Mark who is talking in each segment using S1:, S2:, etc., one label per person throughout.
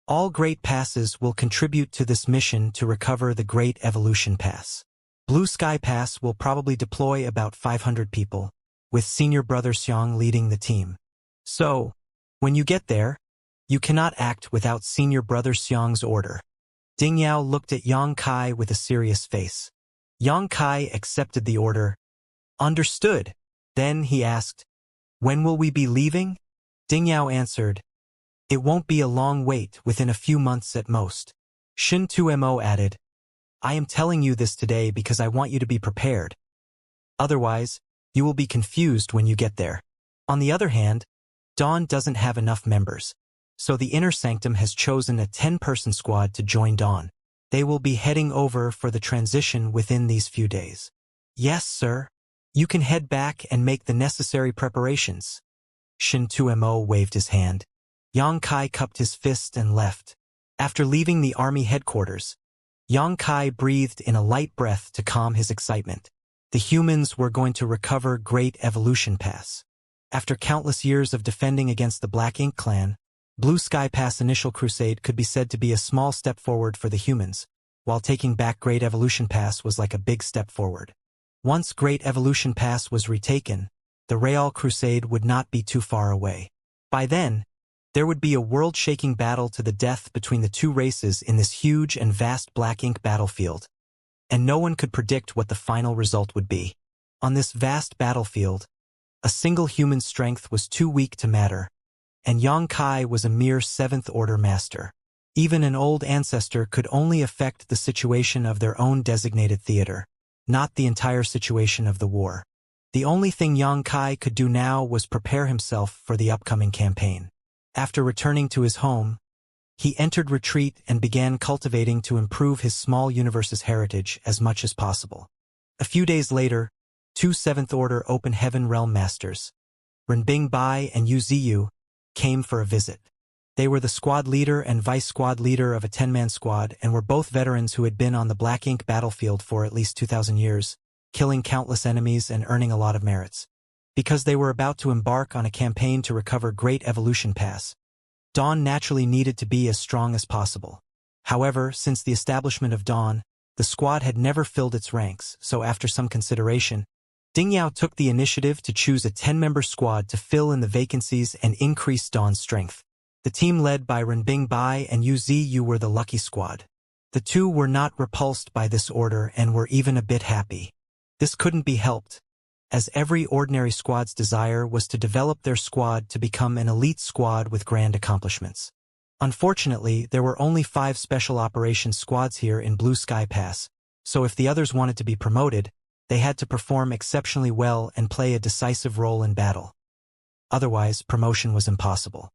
S1: All Great Passes will contribute to this mission to recover the Great Evolution Pass. Blue Sky Pass will probably deploy about 500 people, with Senior Brother Xiang leading the team. So, when you get there, you cannot act without Senior Brother Xiang's order. Ding Yao looked at Yang Kai with a serious face. Yang Kai accepted the order. Understood. Then he asked, "When will we be leaving?" Ding Yao answered, "It won't be a long wait, within a few months at most." Shin 2Mo added, "I am telling you this today because I want you to be prepared. Otherwise, you will be confused when you get there." On the other hand, Dawn doesn't have enough members, so the Inner Sanctum has chosen a 10-person squad to join Dawn. They will be heading over for the transition within these few days. "Yes, sir. You can head back and make the necessary preparations." Shin 2Mo waved his hand. Yang Kai cupped his fist and left. After leaving the army headquarters, Yang Kai breathed in a light breath to calm his excitement. The humans were going to recover Great Evolution Pass. After countless years of defending against the Black Ink clan, Blue Sky Pass initial crusade could be said to be a small step forward for the humans, while taking back Great Evolution Pass was like a big step forward. Once Great Evolution Pass was retaken, the Real Crusade would not be too far away. By then, there would be a world-shaking battle to the death between the two races in this huge and vast Black Ink battlefield, and no one could predict what the final result would be. On this vast battlefield, a single human's strength was too weak to matter, and Yang Kai was a mere 7th-order master. Even an old ancestor could only affect the situation of their own designated theater, not the entire situation of the war. The only thing Yang Kai could do now was prepare himself for the upcoming campaign. After returning to his home, he entered retreat and began cultivating to improve his small universe's heritage as much as possible. A few days later, 2 7th-order Open Heaven Realm Masters, Renbing Bai and Yu Ziyu, came for a visit. They were the squad leader and vice squad leader of a 10-man squad and were both veterans who had been on the Black Ink battlefield for at least 2,000 years, killing countless enemies and earning a lot of merits. Because they were about to embark on a campaign to recover Great Evolution Pass, Dawn naturally needed to be as strong as possible. However, since the establishment of Dawn, the squad had never filled its ranks, so after some consideration, Ding Yao took the initiative to choose a 10-member squad to fill in the vacancies and increase Dawn's strength. The team led by Renbing Bai and Yu Ziyu were the lucky squad. The two were not repulsed by this order and were even a bit happy. This couldn't be helped, as every ordinary squad's desire was to develop their squad to become an elite squad with grand accomplishments. Unfortunately, there were only 5 special operations squads here in Blue Sky Pass, so if the others wanted to be promoted, they had to perform exceptionally well and play a decisive role in battle. Otherwise, promotion was impossible.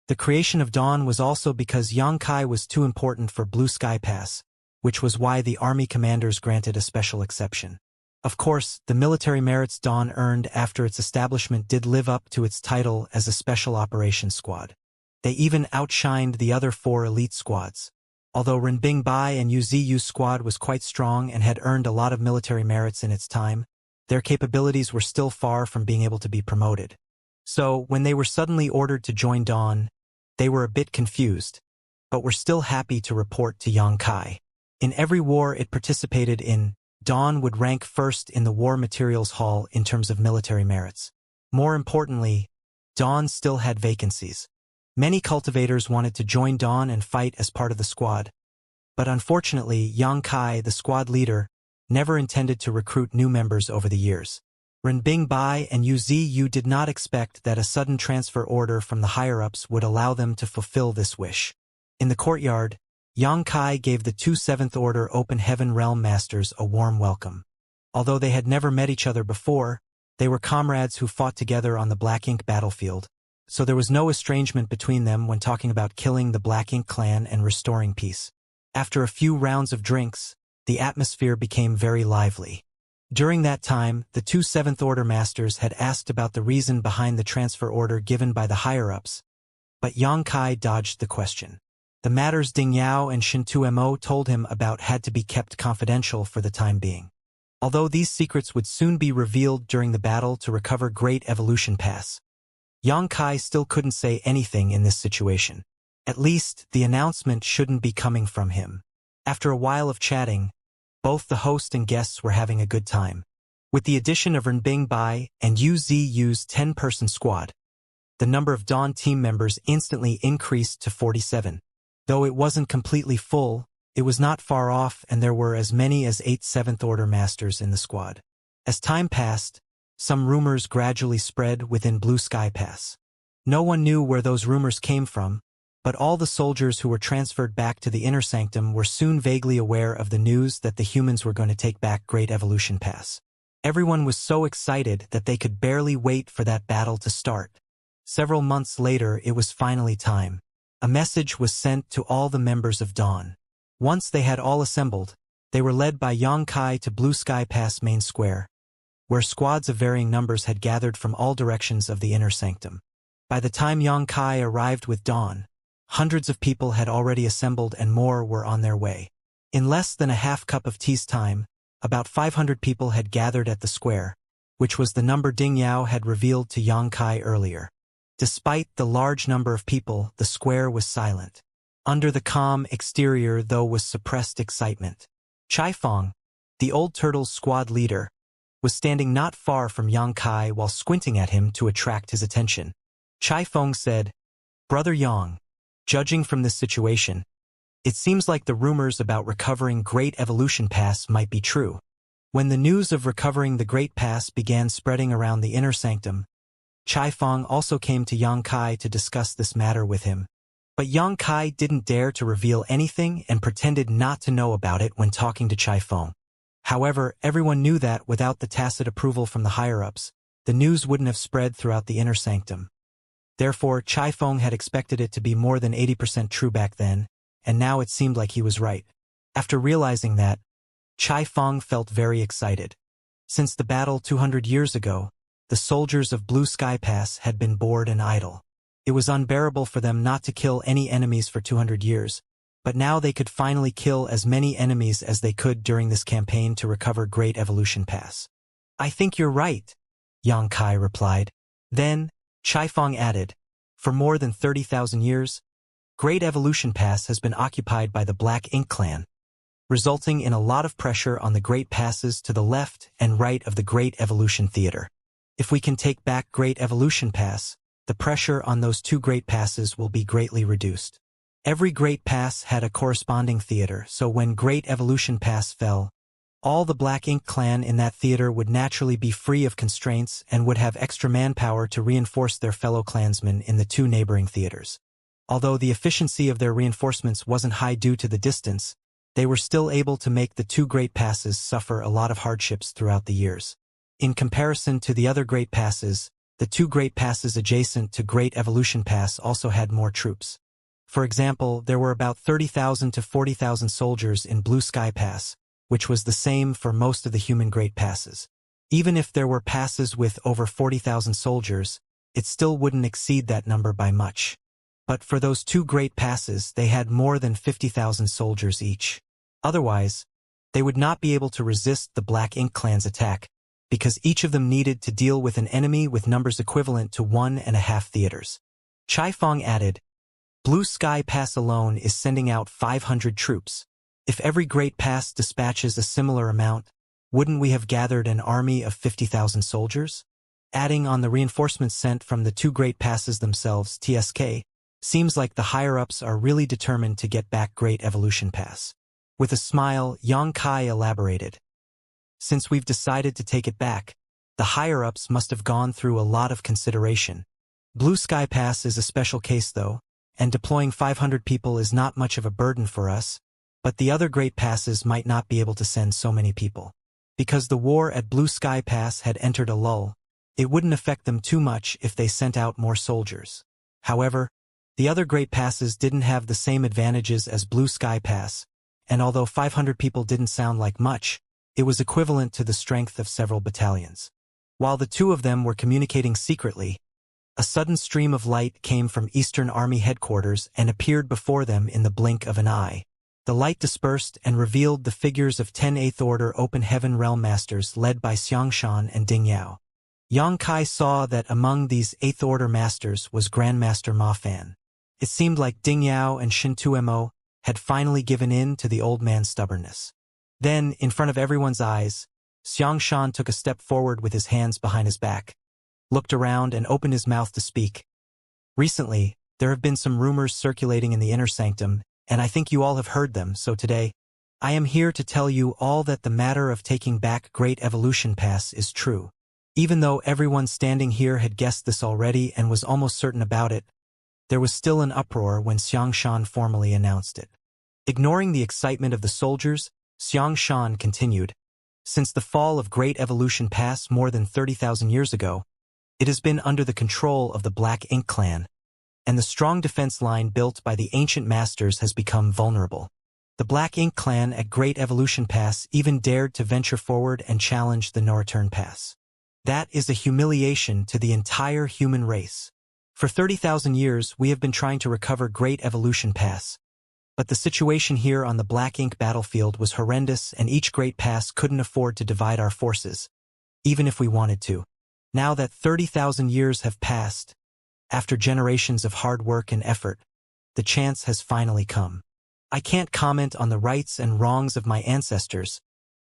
S1: The creation of Dawn was also because Yang Kai was too important for Blue Sky Pass, which was why the army commanders granted a special exception. Of course, the military merits Dawn earned after its establishment did live up to its title as a special operations squad. They even outshined the other 4 elite squads. Although Renbing Bai and Yu Ziyu's squad was quite strong and had earned a lot of military merits in its time, their capabilities were still far from being able to be promoted. So, when they were suddenly ordered to join Dawn, they were a bit confused, but were still happy to report to Yang Kai. In every war it participated in, Dawn would rank first in the War Materials Hall in terms of military merits. More importantly, Dawn still had vacancies. Many cultivators wanted to join Dawn and fight as part of the squad, but unfortunately Yang Kai, the squad leader, never intended to recruit new members over the years. Renbing Bai and Yu Ziyu did not expect that a sudden transfer order from the higher-ups would allow them to fulfill this wish. In the courtyard, Yang Kai gave the 2 7th-order Open Heaven Realm Masters a warm welcome. Although they had never met each other before, they were comrades who fought together on the Black Ink battlefield, so there was no estrangement between them when talking about killing the Black Ink clan and restoring peace. After a few rounds of drinks, the atmosphere became very lively. During that time, the 2 7th-order masters had asked about the reason behind the transfer order given by the higher-ups, but Yang Kai dodged the question. The matters Ding Yao and Shin 2Mo told him about had to be kept confidential for the time being. Although these secrets would soon be revealed during the battle to recover Great Evolution Pass, Yang Kai still couldn't say anything in this situation. At least, the announcement shouldn't be coming from him. After a while of chatting, both the host and guests were having a good time. With the addition of Renbing Bai and Yu's 10-person squad, the number of Dawn team members instantly increased to 47. Though it wasn't completely full, it was not far off, and there were as many as 8 7th-order masters in the squad. As time passed, some rumors gradually spread within Blue Sky Pass. No one knew where those rumors came from, but all the soldiers who were transferred back to the Inner Sanctum were soon vaguely aware of the news that the humans were going to take back Great Evolution Pass. Everyone was so excited that they could barely wait for that battle to start. Several months later, it was finally time. A message was sent to all the members of Dawn. Once they had all assembled, they were led by Yang Kai to Blue Sky Pass main square, where squads of varying numbers had gathered from all directions of the Inner Sanctum. By the time Yang Kai arrived with Dawn, hundreds of people had already assembled and more were on their way. In less than a half cup of tea's time, about 500 people had gathered at the square, which was the number Ding Yao had revealed to Yang Kai earlier. Despite the large number of people, the square was silent. Under the calm exterior, though, was suppressed excitement. Chai Fong, the old turtle's squad leader, was standing not far from Yang Kai while squinting at him to attract his attention. Chai Fong said, "Brother Yang, judging from this situation, it seems like the rumors about recovering Great Evolution Pass might be true." When the news of recovering the Great Pass began spreading around the Inner Sanctum, Chai Fong also came to Yang Kai to discuss this matter with him. But Yang Kai didn't dare to reveal anything and pretended not to know about it when talking to Chai Fong. However, everyone knew that without the tacit approval from the higher-ups, the news wouldn't have spread throughout the Inner Sanctum. Therefore, Chai Fong had expected it to be more than 80% true back then, and now it seemed like he was right. After realizing that, Chai Fong felt very excited. Since the battle 200 years ago, the soldiers of Blue Sky Pass had been bored and idle. It was unbearable for them not to kill any enemies for 200 years, but now they could finally kill as many enemies as they could during this campaign to recover Great Evolution Pass. "I think you're right," Yang Kai replied. Then, Chai Fong added, "For more than 30,000 years, Great Evolution Pass has been occupied by the Black Ink Clan, resulting in a lot of pressure on the Great Passes to the left and right of the Great Evolution Theater. If we can take back Great Evolution Pass, the pressure on those two Great Passes will be greatly reduced." Every Great Pass had a corresponding theater, so when Great Evolution Pass fell, all the Black Ink Clan in that theater would naturally be free of constraints and would have extra manpower to reinforce their fellow clansmen in the two neighboring theaters. Although the efficiency of their reinforcements wasn't high due to the distance, they were still able to make the two Great Passes suffer a lot of hardships throughout the years. In comparison to the other Great Passes, the two Great Passes adjacent to Great Evolution Pass also had more troops. For example, there were about 30,000 to 40,000 soldiers in Blue Sky Pass, which was the same for most of the human Great Passes. Even if there were passes with over 40,000 soldiers, it still wouldn't exceed that number by much. But for those two Great Passes, they had more than 50,000 soldiers each. Otherwise, they would not be able to resist the Black Ink Clan's attack, because each of them needed to deal with an enemy with numbers equivalent to 1.5 theaters. Chai Fong added, "Blue Sky Pass alone is sending out 500 troops. If every Great Pass dispatches a similar amount, wouldn't we have gathered an army of 50,000 soldiers?" Adding on the reinforcements sent from the two Great Passes themselves, TSK, seems like the higher-ups are really determined to get back Great Evolution Pass. With a smile, Yang Kai elaborated, "Since we've decided to take it back, the higher-ups must have gone through a lot of consideration. Blue Sky Pass is a special case though, and deploying 500 people is not much of a burden for us, but the other Great Passes might not be able to send so many people. Because the war at Blue Sky Pass had entered a lull, it wouldn't affect them too much if they sent out more soldiers. However, the other Great Passes didn't have the same advantages as Blue Sky Pass, and although 500 people didn't sound like much, it was equivalent to the strength of several battalions. While the two of them were communicating secretly, a sudden stream of light came from Eastern Army headquarters and appeared before them in the blink of an eye. The light dispersed and revealed the figures of 10 8th Order Open Heaven Realm Masters led by Xianxia and Ding Yao. Yang Kai saw that among these 8th Order Masters was Grandmaster Ma Fan. It seemed like Ding Yao and Shin Tuemo had finally given in to the old man's stubbornness. Then, in front of everyone's eyes, Xianxia took a step forward with his hands behind his back, looked around and opened his mouth to speak. Recently, there have been some rumors circulating in the inner sanctum, and I think you all have heard them, so today, I am here to tell you all that the matter of taking back Great Evolution Pass is true. Even though everyone standing here had guessed this already and was almost certain about it, there was still an uproar when Xianxia formally announced it. Ignoring the excitement of the soldiers, Xianxia continued, "Since the fall of Great Evolution Pass more than 30,000 years ago, it has been under the control of the Black Ink clan, and the strong defense line built by the ancient masters has become vulnerable. The Black Ink clan at Great Evolution Pass even dared to venture forward and challenge the no-return pass. That is a humiliation to the entire human race. For 30,000 years, we have been trying to recover Great Evolution Pass, but the situation here on the Black Ink battlefield was horrendous and each Great Pass couldn't afford to divide our forces, even if we wanted to. Now that 30,000 years have passed, after generations of hard work and effort, the chance has finally come. I can't comment on the rights and wrongs of my ancestors,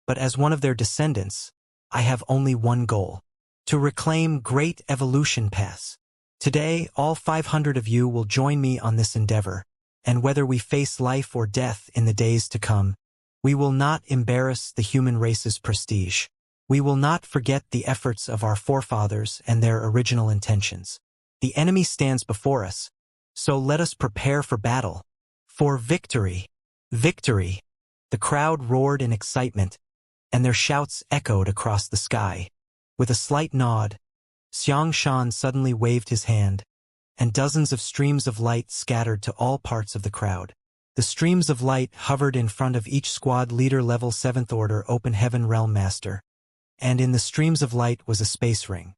S1: but as one of their descendants, I have only one goal: to reclaim Great Evolution Pass. Today, all 500 of you will join me on this endeavor, and whether we face life or death in the days to come, we will not embarrass the human race's prestige. We will not forget the efforts of our forefathers and their original intentions. The enemy stands before us, so let us prepare for battle. For victory! Victory!" The crowd roared in excitement, and their shouts echoed across the sky. With a slight nod, Xianxia suddenly waved his hand, and dozens of streams of light scattered to all parts of the crowd. The streams of light hovered in front of each squad leader level 7th Order Open Heaven Realm Master, and in the streams of light was a space ring.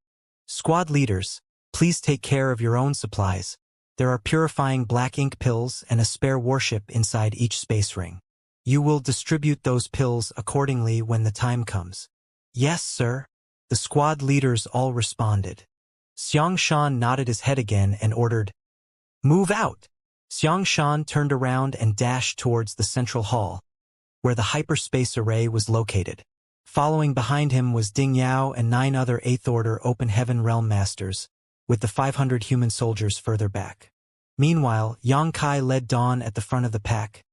S1: "Squad leaders, please take care of your own supplies. There are purifying black ink pills and a spare warship inside each space ring. You will distribute those pills accordingly when the time comes." "Yes, sir," the squad leaders all responded. Xianxia nodded his head again and ordered, "Move out!" Xianxia turned around and dashed towards the central hall, where the hyperspace array was located. Following behind him was Ding Yao and 9 other 8th Order Open Heaven Realm Masters, with the 500 human soldiers further back. Meanwhile, Yang Kai led Dawn at the front of the pack,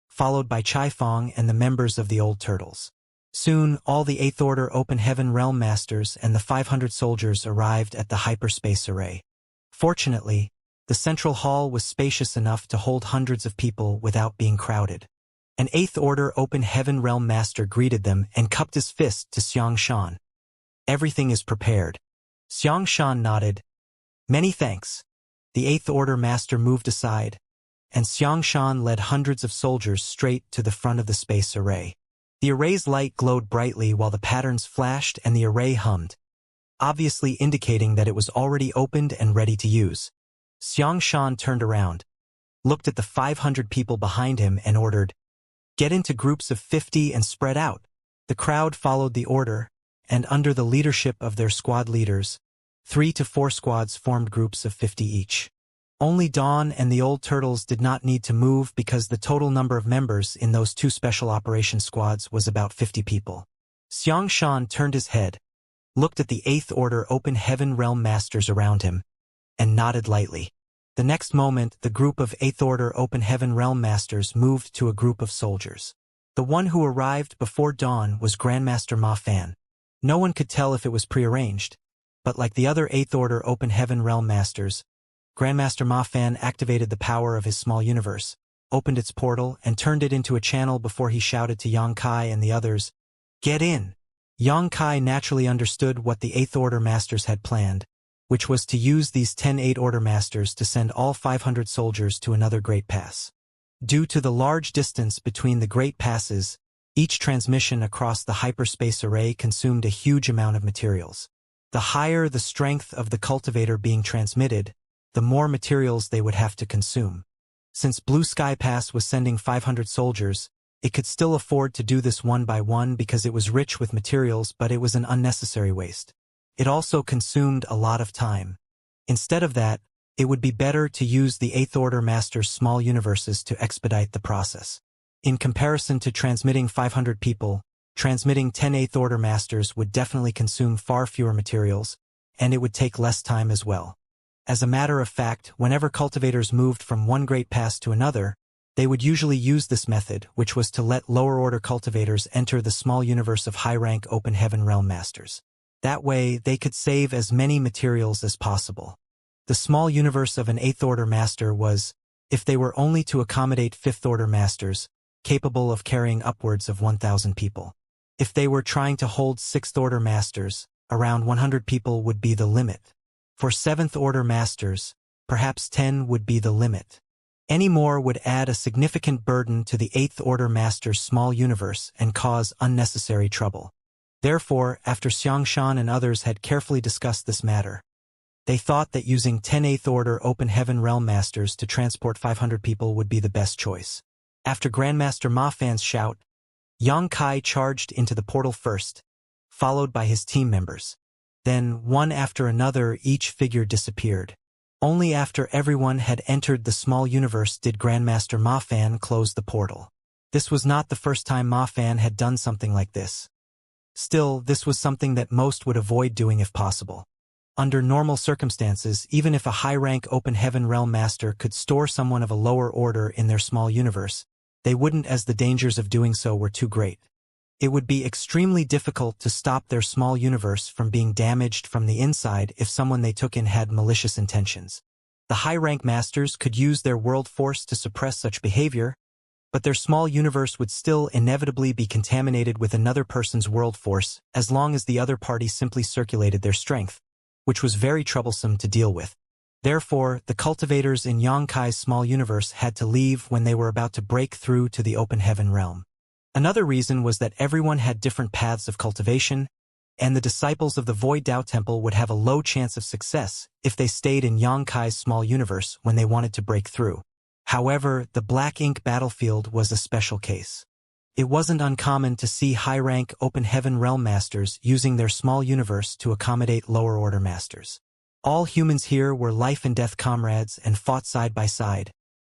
S1: followed by Chai Fong and the members of the Old Turtles. Soon, all the 8th Order Open Heaven Realm Masters and the 500 soldiers arrived at the hyperspace array. Fortunately, the central hall was spacious enough to hold hundreds of people without being crowded. An 8th Order Open Heaven Realm Master greeted them and cupped his fist to Xianxia. "Everything is prepared." Xianxia nodded. "Many thanks." The 8th Order Master moved aside, and Xianxia led hundreds of soldiers straight to the front of the space array. The array's light glowed brightly while the patterns flashed and the array hummed, obviously indicating that it was already opened and ready to use. Xianxia turned around, looked at the 500 people behind him and ordered, "Get into groups of 50 and spread out." The crowd followed the order, and under the leadership of their squad leaders, 3 to 4 squads formed groups of 50 each. Only Dawn and the Old Turtles did not need to move because the total number of members in those 2 special operations squads was about 50 people. Xianxia turned his head, looked at the 8th Order Open Heaven Realm Masters around him, and nodded lightly. The next moment, the group of 8th Order Open Heaven Realm Masters moved to a group of soldiers. The one who arrived before dawn was Grandmaster Ma Fan. No one could tell if it was prearranged, but like the other 8th Order Open Heaven Realm Masters, Grandmaster Ma Fan activated the power of his small universe, opened its portal, and turned it into a channel before he shouted to Yang Kai and the others, "Get in!" Yang Kai naturally understood what the 8th Order Masters had planned, which was to use these 10 8 Order Masters to send all 500 soldiers to another Great Pass. Due to the large distance between the Great Passes, each transmission across the hyperspace array consumed a huge amount of materials. The higher the strength of the cultivator being transmitted, the more materials they would have to consume. Since Blue Sky Pass was sending 500 soldiers, it could still afford to do this one by one because it was rich with materials, but it was an unnecessary waste. It also consumed a lot of time. Instead of that, it would be better to use the 8th Order Master's small universes to expedite the process. In comparison to transmitting 500 people, transmitting 10 8th Order Masters would definitely consume far fewer materials, and it would take less time as well. As a matter of fact, whenever cultivators moved from one great pass to another, they would usually use this method, which was to let lower-order cultivators enter the small universe of high-rank Open Heaven Realm Masters. That way, they could save as many materials as possible. The small universe of an 8th Order Master was, if they were only to accommodate 5th Order Masters, capable of carrying upwards of 1,000 people. If they were trying to hold 6th Order Masters, around 100 people would be the limit. For 7th Order Masters, perhaps 10 would be the limit. Any more would add a significant burden to the 8th Order Master's small universe and cause unnecessary trouble. Therefore, after Xianxia and others had carefully discussed this matter, they thought that using 10 8th Order Open Heaven Realm Masters to transport 500 people would be the best choice. After Grandmaster Ma Fan's shout, Yang Kai charged into the portal first, followed by his team members. Then, one after another, each figure disappeared. Only after everyone had entered the small universe did Grandmaster Ma Fan close the portal. This was not the first time Ma Fan had done something like this. Still, this was something that most would avoid doing if possible. Under normal circumstances, even if a high-rank Open Heaven Realm Master could store someone of a lower order in their small universe, they wouldn't, as the dangers of doing so were too great. It would be extremely difficult to stop their small universe from being damaged from the inside if someone they took in had malicious intentions. The high-rank masters could use their world force to suppress such behavior, but their small universe would still inevitably be contaminated with another person's world force as long as the other party simply circulated their strength, which was very troublesome to deal with. Therefore, the cultivators in Yang Kai's small universe had to leave when they were about to break through to the Open Heaven realm. Another reason was that everyone had different paths of cultivation, and the disciples of the Void Dao Temple would have a low chance of success if they stayed in Yang Kai's small universe when they wanted to break through. However, the Black Ink battlefield was a special case. It wasn't uncommon to see high-rank Open Heaven Realm Masters using their small universe to accommodate lower-order masters. All humans here were life-and-death comrades and fought side by side,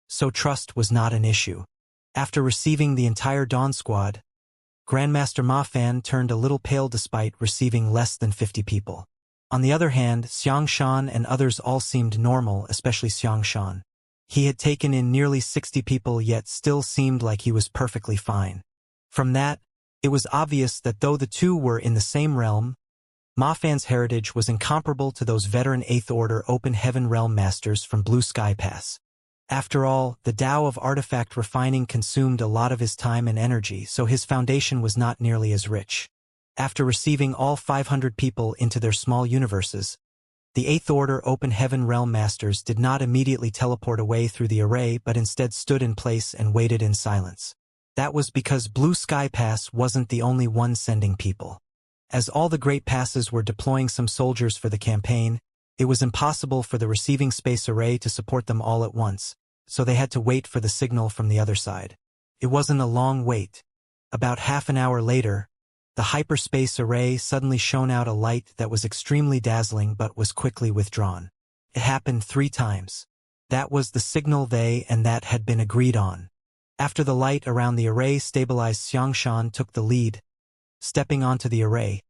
S1: so trust was not an issue. After receiving the entire Dawn Squad, Grandmaster Ma Fan turned a little pale despite receiving less than 50 people. On the other hand, Xianxia and others all seemed normal, especially Xianxia. He had taken in nearly 60 people yet still seemed like he was perfectly fine. From that, it was obvious that though the two were in the same realm, Ma Fan's heritage was incomparable to those veteran 8th Order Open Heaven Realm Masters from Blue Sky Pass. After all, the Tao of artifact refining consumed a lot of his time and energy, so his foundation was not nearly as rich. After receiving all 500 people into their small universes, the 8th Order Open Heaven Realm Masters did not immediately teleport away through the array but instead stood in place and waited in silence. That was because Blue Sky Pass wasn't the only one sending people. As all the Great Passes were deploying some soldiers for the campaign, it was impossible for the receiving space array to support them all at once, so they had to wait for the signal from the other side. It wasn't a long wait. About half an hour later, the hyperspace array suddenly shone out a light that was extremely dazzling but was quickly withdrawn. It happened 3 times. That was the signal they and that had been agreed on. After the light around the array stabilized, Xianxia took the lead, stepping onto the array,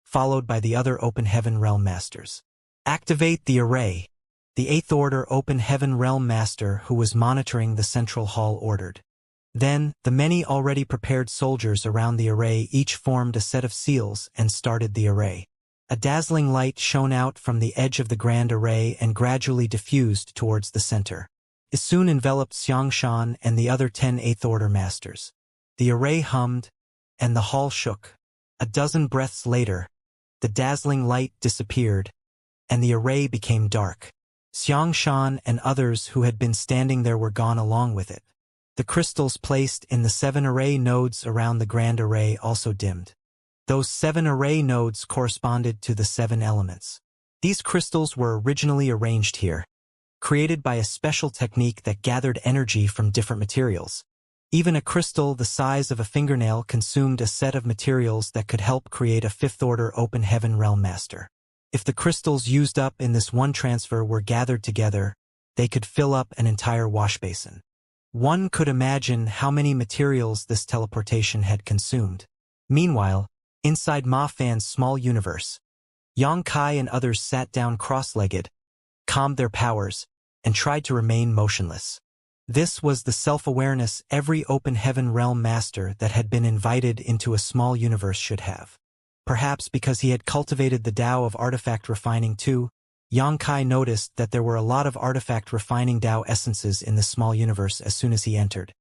S1: followed by the other Open Heaven Realm Masters. Activate the array. The 8th Order Open Heaven Realm Master who was monitoring the central hall ordered. Then, the many already prepared soldiers around the array each formed a set of seals and started the array. A dazzling light shone out from the edge of the grand array and gradually diffused towards the center. It soon enveloped Xianxia and the other 10 8th Order Masters. The array hummed, and the hall shook. A dozen breaths later, the dazzling light disappeared, and the array became dark. Xianxia and others who had been standing there were gone along with it. The crystals placed in the 7 array nodes around the grand array also dimmed. Those 7 array nodes corresponded to the 7 elements. These crystals were originally arranged here, created by a special technique that gathered energy from different materials. Even a crystal the size of a fingernail consumed a set of materials that could help create a 5th Order Open Heaven Realm Master. If the crystals used up in this one transfer were gathered together, they could fill up an entire wash basin. One could imagine how many materials this teleportation had consumed. Meanwhile, inside Ma Fan's small universe, Yang Kai and others sat down cross-legged, calmed their powers, and tried to remain motionless. This was the self-awareness every open heaven realm master that had been invited into a small universe should have. Perhaps because he had cultivated the Tao of artifact refining too, Yang Kai noticed that there were a lot of artifact refining Tao essences in this small universe as soon as he entered.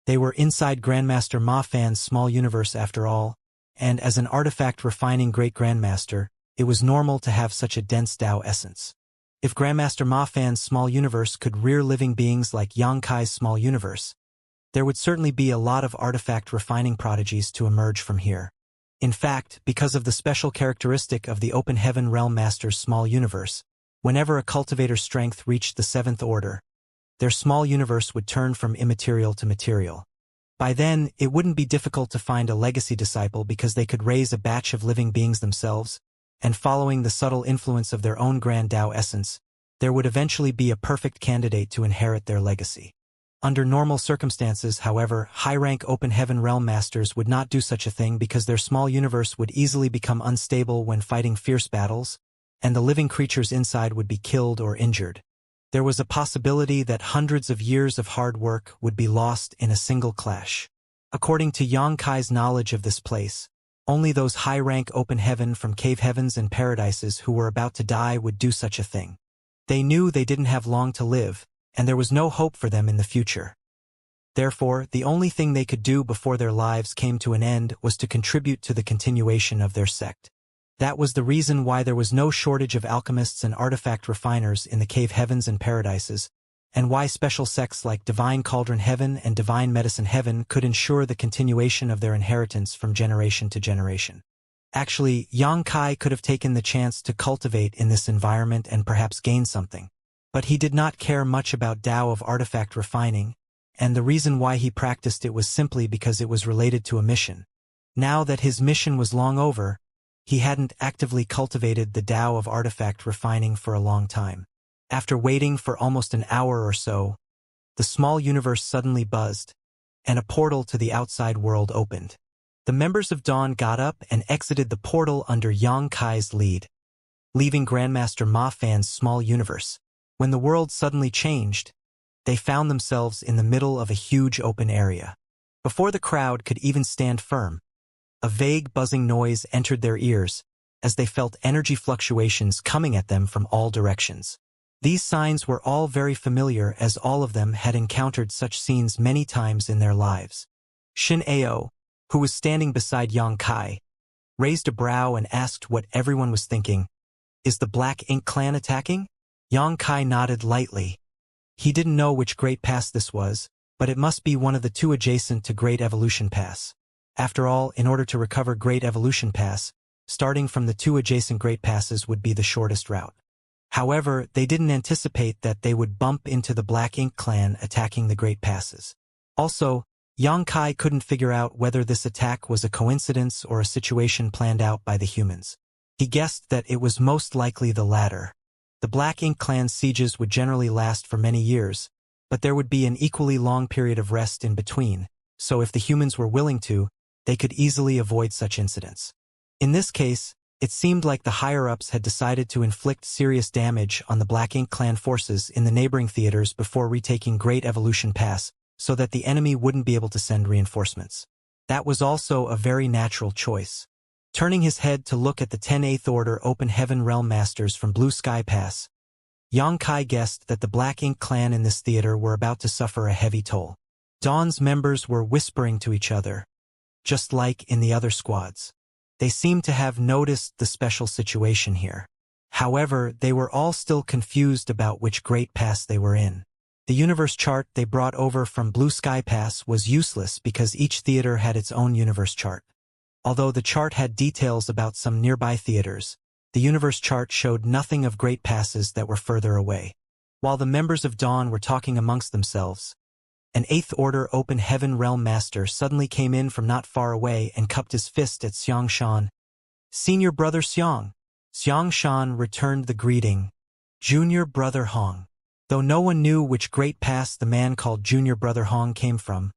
S1: They were inside Grandmaster Ma Fan's small universe after all, and as an artifact refining great grandmaster, it was normal to have such a dense Tao essence. If Grandmaster Ma Fan's small universe could rear living beings like Yang Kai's small universe, there would certainly be a lot of artifact refining prodigies to emerge from here. In fact, because of the special characteristic of the Open Heaven Realm Master's small universe, whenever a cultivator's strength reached the 7th order, their small universe would turn from immaterial to material. By then, it wouldn't be difficult to find a legacy disciple because they could raise a batch of living beings themselves, and following the subtle influence of their own grand Tao essence, there would eventually be a perfect candidate to inherit their legacy. Under normal circumstances, however, high-rank Open Heaven Realm Masters would not do such a thing because their small universe would easily become unstable when fighting fierce battles, and the living creatures inside would be killed or injured. There was a possibility that hundreds of years of hard work would be lost in a single clash. According to Yang Kai's knowledge of this place, only those high-rank open heaven from cave heavens and paradises who were about to die would do such a thing. They knew they didn't have long to live, and there was no hope for them in the future. Therefore, the only thing they could do before their lives came to an end was to contribute to the continuation of their sect. That was the reason why there was no shortage of alchemists and artifact refiners in the cave heavens and paradises, and why special sects like Divine Cauldron Heaven and Divine Medicine Heaven could ensure the continuation of their inheritance from generation to generation. Actually, Yang Kai could have taken the chance to cultivate in this environment and perhaps gain something. But he did not care much about Tao of artifact refining, and the reason why he practiced it was simply because it was related to a mission. Now that his mission was long over, he hadn't actively cultivated the Tao of artifact refining for a long time. After waiting for almost an hour or so, the small universe suddenly buzzed, and a portal to the outside world opened. The members of Dawn got up and exited the portal under Yang Kai's lead, leaving Grandmaster Ma Fan's small universe. When the world suddenly changed, they found themselves in the middle of a huge open area. Before the crowd could even stand firm, a vague buzzing noise entered their ears as they felt energy fluctuations coming at them from all directions. These signs were all very familiar as all of them had encountered such scenes many times in their lives. Shin Ao, who was standing beside Yang Kai, raised a brow and asked what everyone was thinking. Is the Black Ink clan attacking? Yang Kai nodded lightly. He didn't know which Great Pass this was, but it must be one of the two adjacent to Great Evolution Pass. After all, in order to recover Great Evolution Pass, starting from the two adjacent Great Passes would be the shortest route. However, they didn't anticipate that they would bump into the Black Ink clan attacking the Great Passes. Also, Yang Kai couldn't figure out whether this attack was a coincidence or a situation planned out by the humans. He guessed that it was most likely the latter. The Black Ink clan's sieges would generally last for many years, but there would be an equally long period of rest in between, so if the humans were willing to, they could easily avoid such incidents. In this case, it seemed like the higher-ups had decided to inflict serious damage on the Black Ink clan forces in the neighboring theaters before retaking Great Evolution Pass, so that the enemy wouldn't be able to send reinforcements. That was also a very natural choice. Turning his head to look at the 10th Order Open Heaven Realm Masters from Blue Sky Pass, Yang Kai guessed that the Black Ink clan in this theater were about to suffer a heavy toll. Dawn's members were whispering to each other, just like in the other squads. They seemed to have noticed the special situation here. However, they were all still confused about which Great Pass they were in. The universe chart they brought over from Blue Sky Pass was useless because each theater had its own universe chart. Although the chart had details about some nearby theaters, the universe chart showed nothing of Great Passes that were further away. While the members of Dawn were talking amongst themselves, an 8th Order Open Heaven Realm Master suddenly came in from not far away and cupped his fist at Xianxia. Senior Brother Xiang. Xianxia returned the greeting. Junior Brother Hong. Though no one knew which great pass the man called Junior Brother Hong came from,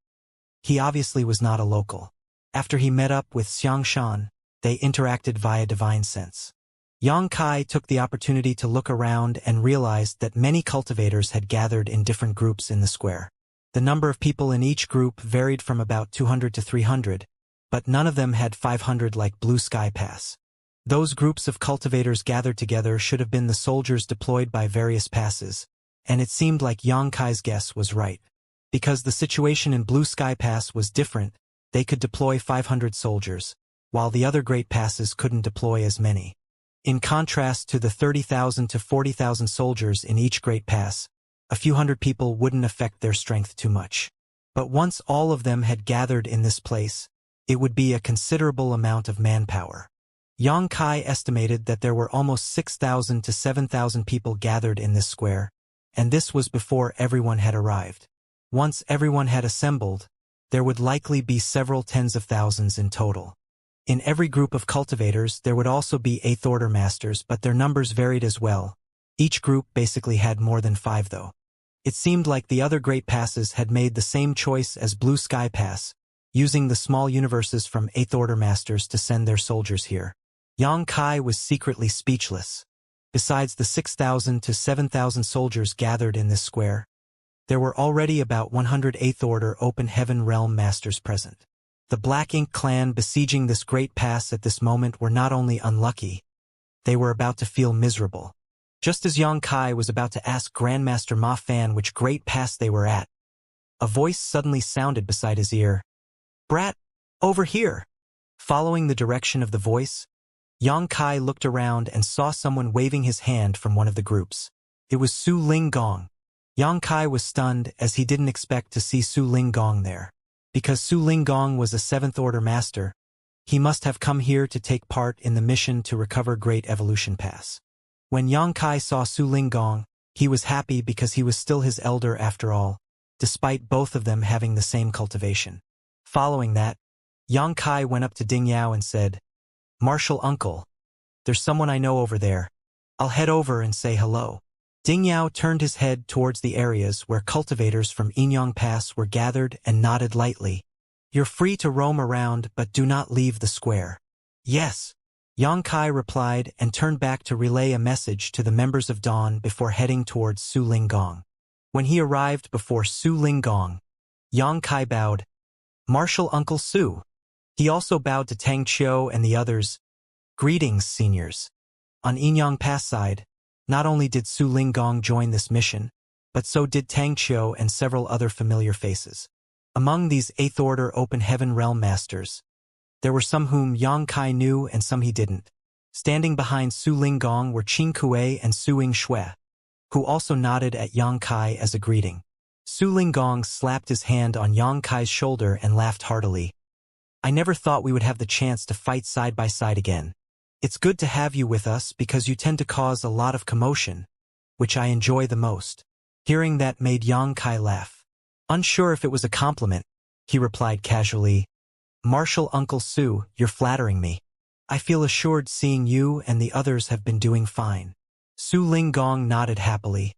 S1: he obviously was not a local. After he met up with Xianxia, they interacted via divine sense. Yang Kai took the opportunity to look around and realized that many cultivators had gathered in different groups in the square. The number of people in each group varied from about 200 to 300, but none of them had 500 like Blue Sky Pass. Those groups of cultivators gathered together should have been the soldiers deployed by various passes, and it seemed like Yang Kai's guess was right. Because the situation in Blue Sky Pass was different, they could deploy 500 soldiers, while the other great passes couldn't deploy as many. In contrast to the 30,000 to 40,000 soldiers in each great pass, a few hundred people wouldn't affect their strength too much. But once all of them had gathered in this place, it would be a considerable amount of manpower. Yang Kai estimated that there were almost 6,000 to 7,000 people gathered in this square, and this was before everyone had arrived. Once everyone had assembled, there would likely be several tens of thousands in total. In every group of cultivators there would also be 8th Order Masters, but their numbers varied as well. Each group basically had more than 5 though. It seemed like the other great passes had made the same choice as Blue Sky Pass, using the small universes from 8th Order Masters to send their soldiers here. Yang Kai was secretly speechless. Besides the 6,000 to 7,000 soldiers gathered in this square, there were already about 100 8th Order Open Heaven Realm Masters present. The Black Ink clan besieging this great pass at this moment were not only unlucky, they were about to feel miserable. Just as Yang Kai was about to ask Grandmaster Ma Fan which great pass they were at, a voice suddenly sounded beside his ear. "Brat, over here!" Following the direction of the voice, Yang Kai looked around and saw someone waving his hand from one of the groups. It was Su Ling Gong. Yang Kai was stunned as he didn't expect to see Su Ling Gong there. Because Su Ling Gong was a 7th Order Master, he must have come here to take part in the mission to recover Great Evolution Pass. When Yang Kai saw Su Ling Gong, he was happy because he was still his elder after all, despite both of them having the same cultivation. Following that, Yang Kai went up to Ding Yao and said, "Martial Uncle, there's someone I know over there. I'll head over and say hello." Ding Yao turned his head towards the areas where cultivators from Inyang Pass were gathered and nodded lightly. "You're free to roam around, but do not leave the square." "Yes," Yang Kai replied and turned back to relay a message to the members of Dawn before heading towards Su Ling Gong. When he arrived before Su Ling Gong, Yang Kai bowed, "Martial Uncle Su." He also bowed to Tang Qiu and the others. "Greetings, seniors." On Inyang Pass side, not only did Su Ling Gong join this mission, but so did Tang Qiu and several other familiar faces. Among these 8th Order Open Heaven Realm Masters, there were some whom Yang Kai knew and some he didn't. Standing behind Su Ling Gong were Qing Kuei and Su Ying Shui, who also nodded at Yang Kai as a greeting. Su Ling Gong slapped his hand on Yang Kai's shoulder and laughed heartily. "I never thought we would have the chance to fight side by side again. It's good to have you with us because you tend to cause a lot of commotion, which I enjoy the most." Hearing that made Yang Kai laugh. Unsure if it was a compliment, he replied casually, "Martial Uncle Su, you're flattering me. I feel assured seeing you and the others have been doing fine." Su Ling Gong nodded happily.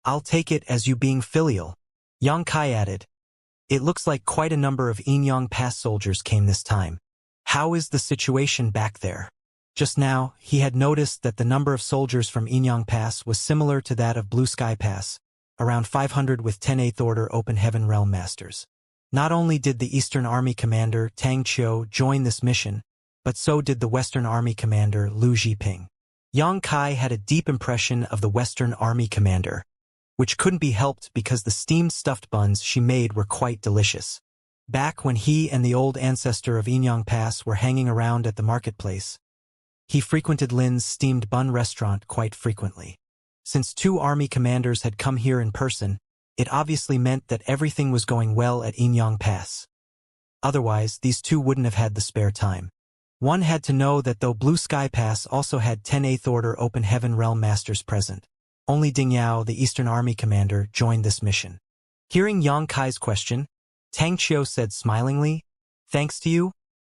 S1: "I'll take it as you being filial." Yang Kai added, "It looks like quite a number of Inyang Pass soldiers came this time. How is the situation back there?" Just now, he had noticed that the number of soldiers from Inyang Pass was similar to that of Blue Sky Pass, around 500 with 10 8th Order Open Heaven Realm Masters. Not only did the Eastern Army Commander Tang Qiu join this mission, but so did the Western Army Commander Lu Zhiping. Yang Kai had a deep impression of the Western Army Commander, which couldn't be helped because the steamed stuffed buns she made were quite delicious. Back when he and the old ancestor of Inyang Pass were hanging around at the marketplace, he frequented Lin's steamed bun restaurant quite frequently. Since 2 army commanders had come here in person, it obviously meant that everything was going well at Inyang Pass. Otherwise, these two wouldn't have had the spare time. One had to know that though Blue Sky Pass also had 10 8th Order Open Heaven Realm Masters present, only Ding Yao, the Eastern Army Commander, joined this mission. Hearing Yang Kai's question, Tang Qiu said smilingly, "Thanks to you,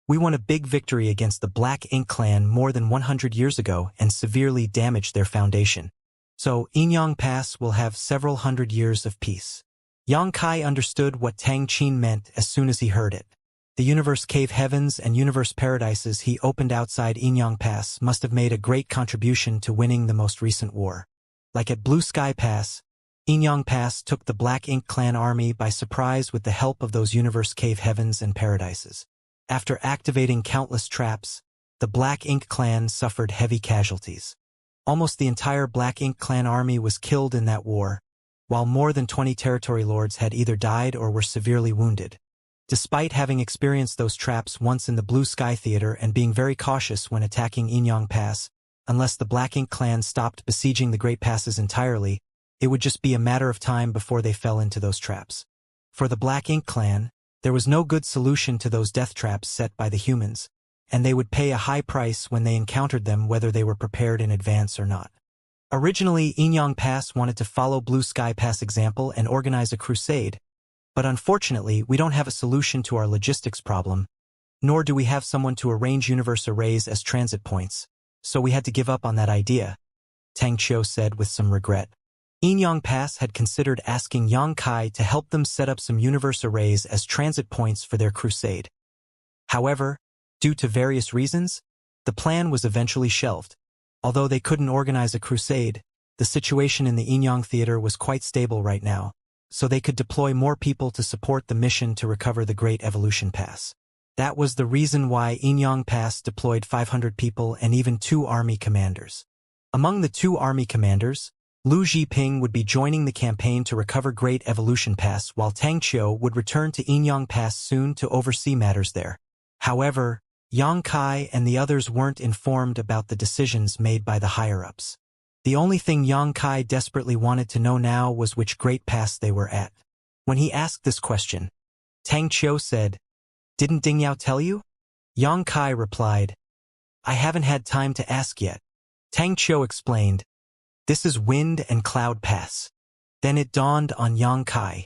S1: we won a big victory against the Black Ink clan more than 100 years ago and severely damaged their foundation. So Inyang Pass will have several hundred years of peace. Yang Kai understood what Tang Qin meant as soon as he heard it. The universe cave heavens and universe paradises he opened outside Inyang Pass must have made a great contribution to winning the most recent war. Like at Blue Sky Pass, Inyang Pass took the Black Ink Clan army by surprise with the help of those universe cave heavens and paradises. After activating countless traps, the Black Ink Clan suffered heavy casualties. Almost the entire Black Ink Clan army was killed in that war, while more than 20 territory lords had either died or were severely wounded. Despite having experienced those traps once in the Blue Sky Theater and being very cautious when attacking Inyang Pass, unless the Black Ink Clan stopped besieging the Great Passes entirely, it would just be a matter of time before they fell into those traps. For the Black Ink Clan, there was no good solution to those death traps set by the humans, and they would pay a high price when they encountered them whether they were prepared in advance or not. Originally, Inyang Pass wanted to follow Blue Sky Pass example and organize a crusade, but unfortunately we don't have a solution to our logistics problem, nor do we have someone to arrange universe arrays as transit points, so we had to give up on that idea, Tang Qiu said with some regret. Inyang Pass had considered asking Yang Kai to help them set up some universe arrays as transit points for their crusade. However, due to various reasons, the plan was eventually shelved. Although they couldn't organize a crusade, the situation in the Inyang Theater was quite stable right now, so they could deploy more people to support the mission to recover the Great Evolution Pass. That was the reason why Inyang Pass deployed 500 people and even 2 army commanders. Among the 2 army commanders, Lu Zhiping would be joining the campaign to recover Great Evolution Pass while Tang Qiu would return to Inyang Pass soon to oversee matters there. However, Yang Kai and the others weren't informed about the decisions made by the higher-ups. The only thing Yang Kai desperately wanted to know now was which Great Pass they were at. When he asked this question, Tang Qiu said, "Didn't Ding Yao tell you?" Yang Kai replied, "I haven't had time to ask yet." Tang Qiu explained, "This is Wind and Cloud Pass." Then it dawned on Yang Kai.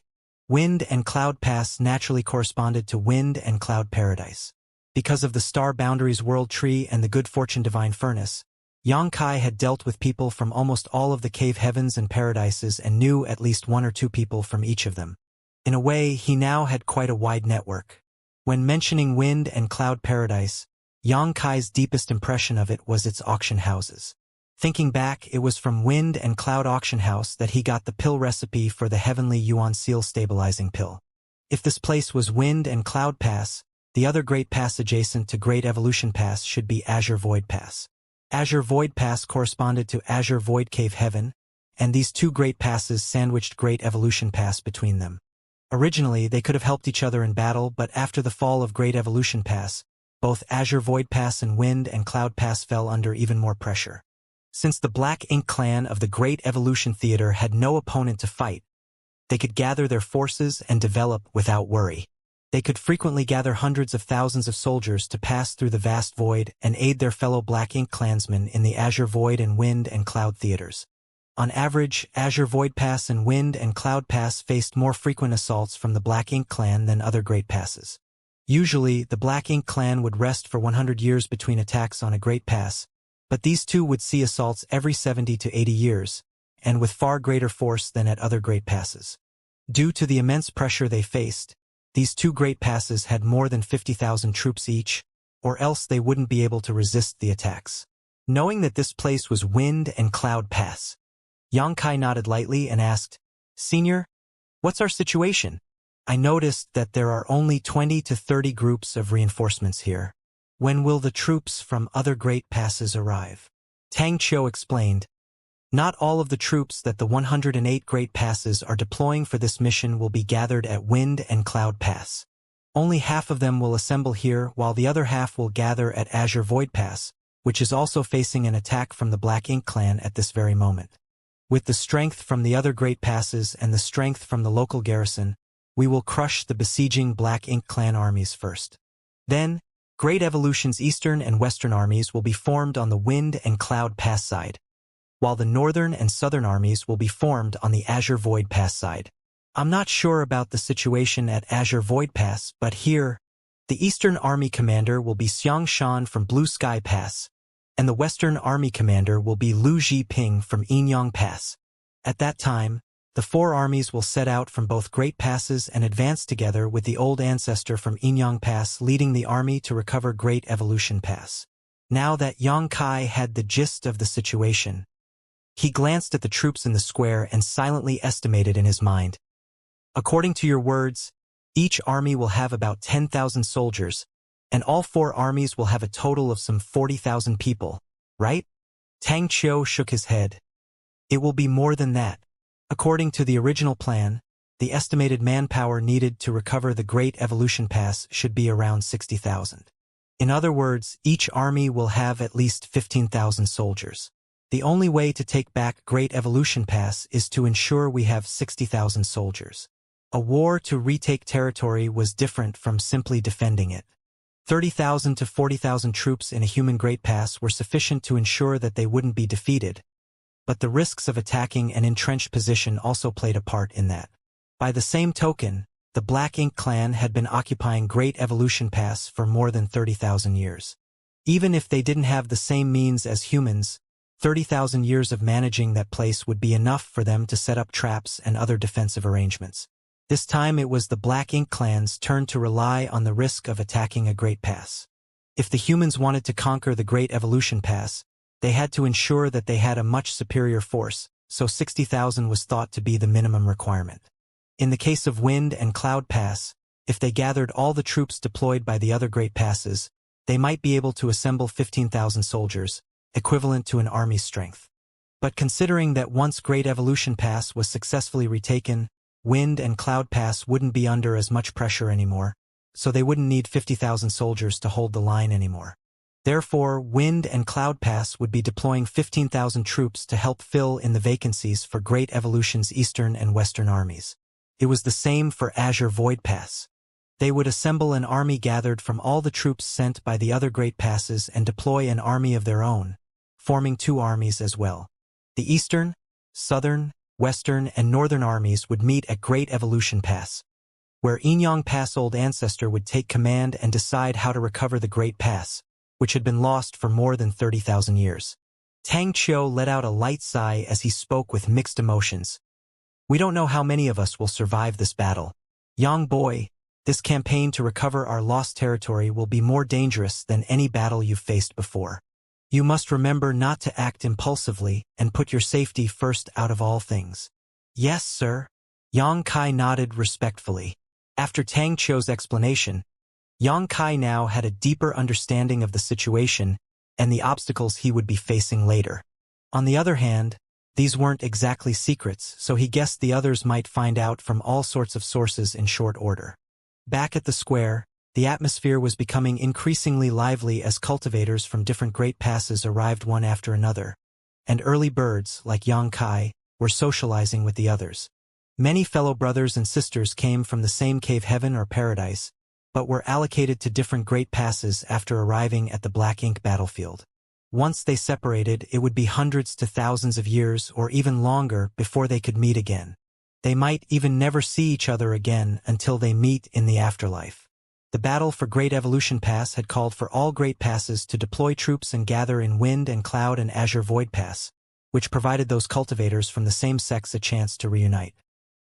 S1: Wind and Cloud Pass naturally corresponded to Wind and Cloud Paradise. Because of the Star Boundaries World Tree and the Good Fortune Divine Furnace, Yang Kai had dealt with people from almost all of the cave heavens and paradises and knew at least 1 or 2 people from each of them. In a way, he now had quite a wide network. When mentioning Wind and Cloud Paradise, Yang Kai's deepest impression of it was its auction houses. Thinking back, it was from Wind and Cloud Auction House that he got the pill recipe for the Heavenly Yuan Seal Stabilizing Pill. If this place was Wind and Cloud Pass, the other Great Pass adjacent to Great Evolution Pass should be Azure Void Pass. Azure Void Pass corresponded to Azure Void Cave Heaven, and these 2 Great Passes sandwiched Great Evolution Pass between them. Originally, they could have helped each other in battle, but after the fall of Great Evolution Pass, both Azure Void Pass and Wind and Cloud Pass fell under even more pressure. Since the Black Ink Clan of the Great Evolution Theater had no opponent to fight, they could gather their forces and develop without worry. They could frequently gather hundreds of thousands of soldiers to pass through the vast void and aid their fellow Black Ink clansmen in the Azure Void and Wind and Cloud theaters. On average, Azure Void Pass and Wind and Cloud Pass faced more frequent assaults from the Black Ink Clan than other Great Passes. Usually, the Black Ink Clan would rest for 100 years between attacks on a Great Pass, but these 2 would see assaults every 70 to 80 years, and with far greater force than at other Great Passes. Due to the immense pressure they faced, these 2 Great Passes had more than 50,000 troops each, or else they wouldn't be able to resist the attacks. Knowing that this place was Wind and Cloud Pass, Yang Kai nodded lightly and asked, "Senior, what's our situation? I noticed that there are only 20 to 30 groups of reinforcements here. When will the troops from other Great Passes arrive?" Tang Qiu explained, "Not all of the troops that the 108 Great Passes are deploying for this mission will be gathered at Wind and Cloud Pass. Only half of them will assemble here, while the other half will gather at Azure Void Pass, which is also facing an attack from the Black Ink Clan at this very moment. With the strength from the other Great Passes and the strength from the local garrison, we will crush the besieging Black Ink Clan armies first. Then, Great Evolution's eastern and western armies will be formed on the Wind and Cloud Pass side, while the northern and southern armies will be formed on the Azure Void Pass side. I'm not sure about the situation at Azure Void Pass, but here, the Eastern Army commander will be Xianxia from Blue Sky Pass, and the Western Army commander will be Lu Zhiping from Inyang Pass. At that time, the four armies will set out from both great passes and advance together with the old ancestor from Inyang Pass leading the army to recover Great Evolution Pass. Now that Yang Kai had the gist of the situation, he glanced at the troops in the square and silently estimated in his mind. According to your words, each army will have about 10,000 soldiers, and all four armies will have a total of some 40,000 people, right? Tang Qiu shook his head. It will be more than that. According to the original plan, the estimated manpower needed to recover the Great Evolution Pass should be around 60,000. In other words, each army will have at least 15,000 soldiers. The only way to take back Great Evolution Pass is to ensure we have 60,000 soldiers. A war to retake territory was different from simply defending it. 30,000 to 40,000 troops in a human Great Pass were sufficient to ensure that they wouldn't be defeated, but the risks of attacking an entrenched position also played a part in that. By the same token, the Black Ink clan had been occupying Great Evolution Pass for more than 30,000 years. Even if they didn't have the same means as humans, 30,000 years of managing that place would be enough for them to set up traps and other defensive arrangements. This time it was the Black Ink clan's turn to rely on the risk of attacking a Great Pass. If the humans wanted to conquer the Great Evolution Pass, they had to ensure that they had a much superior force, so 60,000 was thought to be the minimum requirement. In the case of Wind and Cloud Pass, if they gathered all the troops deployed by the other Great Passes, they might be able to assemble 15,000 soldiers, equivalent to an army's strength. But considering that once Great Evolution Pass was successfully retaken, Wind and Cloud Pass wouldn't be under as much pressure anymore, so they wouldn't need 50,000 soldiers to hold the line anymore. Therefore, Wind and Cloud Pass would be deploying 15,000 troops to help fill in the vacancies for Great Evolution's Eastern and Western armies. It was the same for Azure Void Pass. They would assemble an army gathered from all the troops sent by the other Great Passes and deploy an army of their own, forming two armies as well. The Eastern, Southern, Western, and Northern armies would meet at Great Evolution Pass, where Inyang Pass Old Ancestor would take command and decide how to recover the Great Pass, which had been lost for more than 30,000 years. Tang Qiu let out a light sigh as he spoke with mixed emotions. We don't know how many of us will survive this battle. Young boy, this campaign to recover our lost territory will be more dangerous than any battle you've faced before. You must remember not to act impulsively and put your safety first out of all things. Yes, sir. Yang Kai nodded respectfully. After Tang Qiu's explanation, Yang Kai now had a deeper understanding of the situation and the obstacles he would be facing later. On the other hand, these weren't exactly secrets, so he guessed the others might find out from all sorts of sources in short order. Back at the square, the atmosphere was becoming increasingly lively as cultivators from different Great Passes arrived one after another, and early birds, like Yang Kai, were socializing with the others. Many fellow brothers and sisters came from the same cave heaven or paradise, but were allocated to different Great Passes after arriving at the Black Ink battlefield. Once they separated, it would be hundreds to thousands of years or even longer before they could meet again. They might even never see each other again until they meet in the afterlife. The battle for Great Evolution Pass had called for all Great Passes to deploy troops and gather in Wind and Cloud and Azure Void Pass, which provided those cultivators from the same sex a chance to reunite.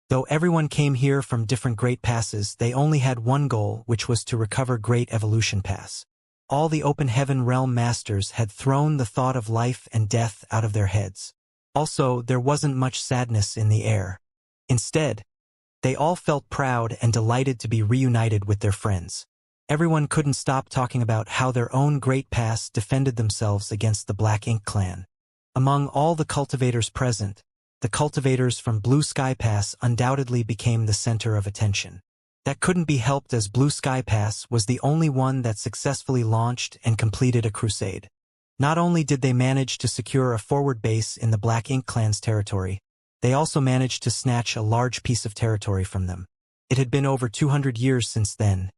S1: Though everyone came here from different Great Passes, they only had one goal, which was to recover Great Evolution Pass. All the Open Heaven Realm Masters had thrown the thought of life and death out of their heads. Also, there wasn't much sadness in the air. Instead, they all felt proud and delighted to be reunited with their friends. Everyone couldn't stop talking about how their own Great Pass defended themselves against the Black Ink clan. Among all the cultivators present, the cultivators from Blue Sky Pass undoubtedly became the center of attention. That couldn't be helped as Blue Sky Pass was the only one that successfully launched and completed a crusade. Not only did they manage to secure a forward base in the Black Ink clan's territory, they also managed to snatch a large piece of territory from them. It had been over 200 years since then,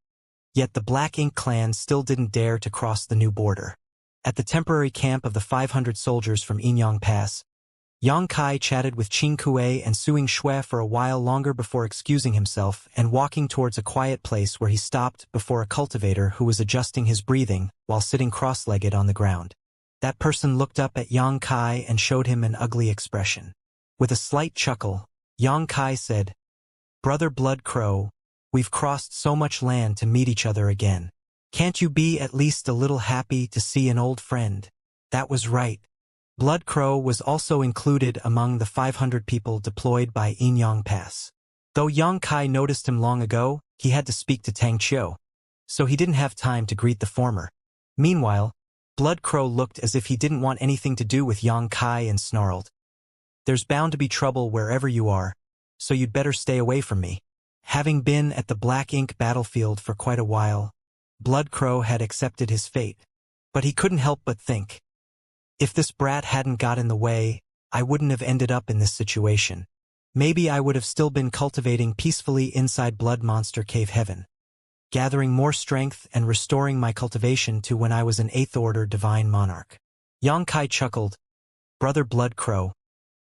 S1: yet the Black Ink clan still didn't dare to cross the new border. At the temporary camp of the 500 soldiers from Inyang Pass, Yang Kai chatted with Qing Kuei and Suing Shui for a while longer before excusing himself and walking towards a quiet place where he stopped before a cultivator who was adjusting his breathing while sitting cross-legged on the ground. That person looked up at Yang Kai and showed him an ugly expression. With a slight chuckle, Yang Kai said, "Brother Blood Crow, we've crossed so much land to meet each other again. Can't you be at least a little happy to see an old friend?" That was right. Blood Crow was also included among the 500 people deployed by Inyang Pass. Though Yang Kai noticed him long ago, he had to speak to Tang Qiu, so he didn't have time to greet the former. Meanwhile, Blood Crow looked as if he didn't want anything to do with Yang Kai and snarled, "There's bound to be trouble wherever you are, so you'd better stay away from me." Having been at the Black Ink battlefield for quite a while, Blood Crow had accepted his fate. But he couldn't help but think, if this brat hadn't got in the way, I wouldn't have ended up in this situation. Maybe I would have still been cultivating peacefully inside Blood Monster Cave Heaven, gathering more strength and restoring my cultivation to when I was an 8th Order Divine Monarch. Yang Kai chuckled, "Brother Blood Crow,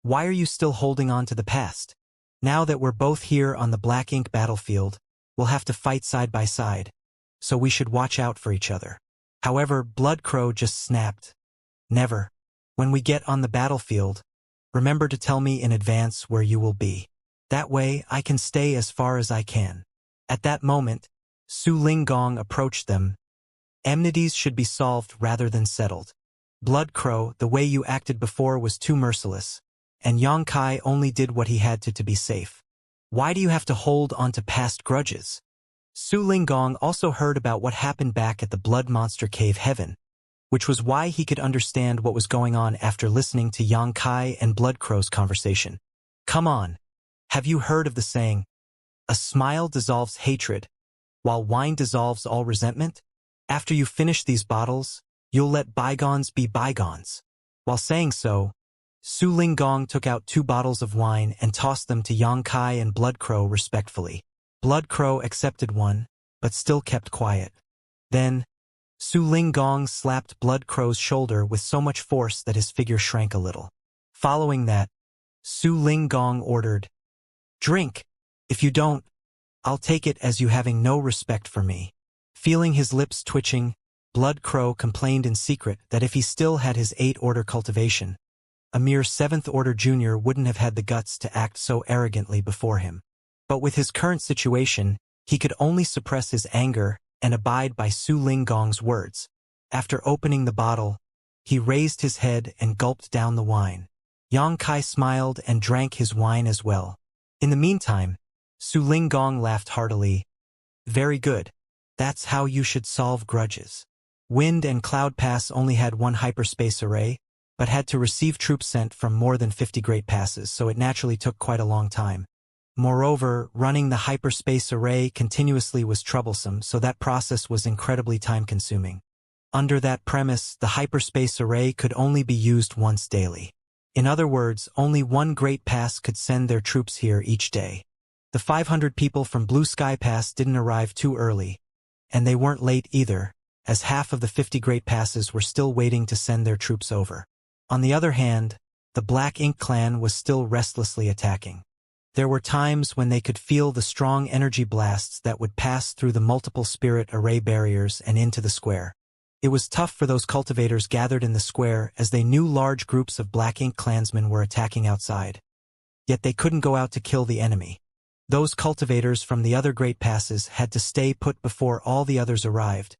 S1: why are you still holding on to the past? Now that we're both here on the Black Ink battlefield, we'll have to fight side by side, so we should watch out for each other." However, Blood Crow just snapped, "Never. When we get on the battlefield, remember to tell me in advance where you will be. That way I can stay as far as I can." At that moment, Su Linggong approached them. "Enmities should be solved rather than settled. Blood Crow, the way you acted before was too merciless, and Yang Kai only did what he had to be safe. Why do you have to hold on to past grudges?" Su Linggong also heard about what happened back at the Blood Monster Cave Heaven, which was why he could understand what was going on after listening to Yang Kai and Blood Crow's conversation. "Come on. Have you heard of the saying, 'A smile dissolves hatred, while wine dissolves all resentment'? After you finish these bottles, you'll let bygones be bygones." While saying so, Su Linggong took out 2 bottles of wine and tossed them to Yang Kai and Blood Crow respectfully. Blood Crow accepted one, but still kept quiet. Then, Su Linggong slapped Blood Crow's shoulder with so much force that his figure shrank a little. Following that, Su Linggong ordered, "Drink. If you don't, I'll take it as you having no respect for me." Feeling his lips twitching, Blood Crow complained in secret that if he still had his 8th Order cultivation, a mere 7th Order junior wouldn't have had the guts to act so arrogantly before him. But with his current situation, he could only suppress his anger and abide by Su Linggong's words. After opening the bottle, he raised his head and gulped down the wine. Yang Kai smiled and drank his wine as well. In the meantime, Su Linggong laughed heartily. "Very good. That's how you should solve grudges." Wind and Cloud Pass only had one hyperspace array, but had to receive troops sent from more than 50 Great Passes, so it naturally took quite a long time. Moreover, running the hyperspace array continuously was troublesome, so that process was incredibly time-consuming. Under that premise, the hyperspace array could only be used once daily. In other words, only one Great Pass could send their troops here each day. The 500 people from Blue Sky Pass didn't arrive too early, and they weren't late either, as half of the 50 Great Passes were still waiting to send their troops over. On the other hand, the Black Ink clan was still restlessly attacking. There were times when they could feel the strong energy blasts that would pass through the multiple spirit array barriers and into the square. It was tough for those cultivators gathered in the square as they knew large groups of Black Ink clansmen were attacking outside. Yet they couldn't go out to kill the enemy. Those cultivators from the other Great Passes had to stay put before all the others arrived,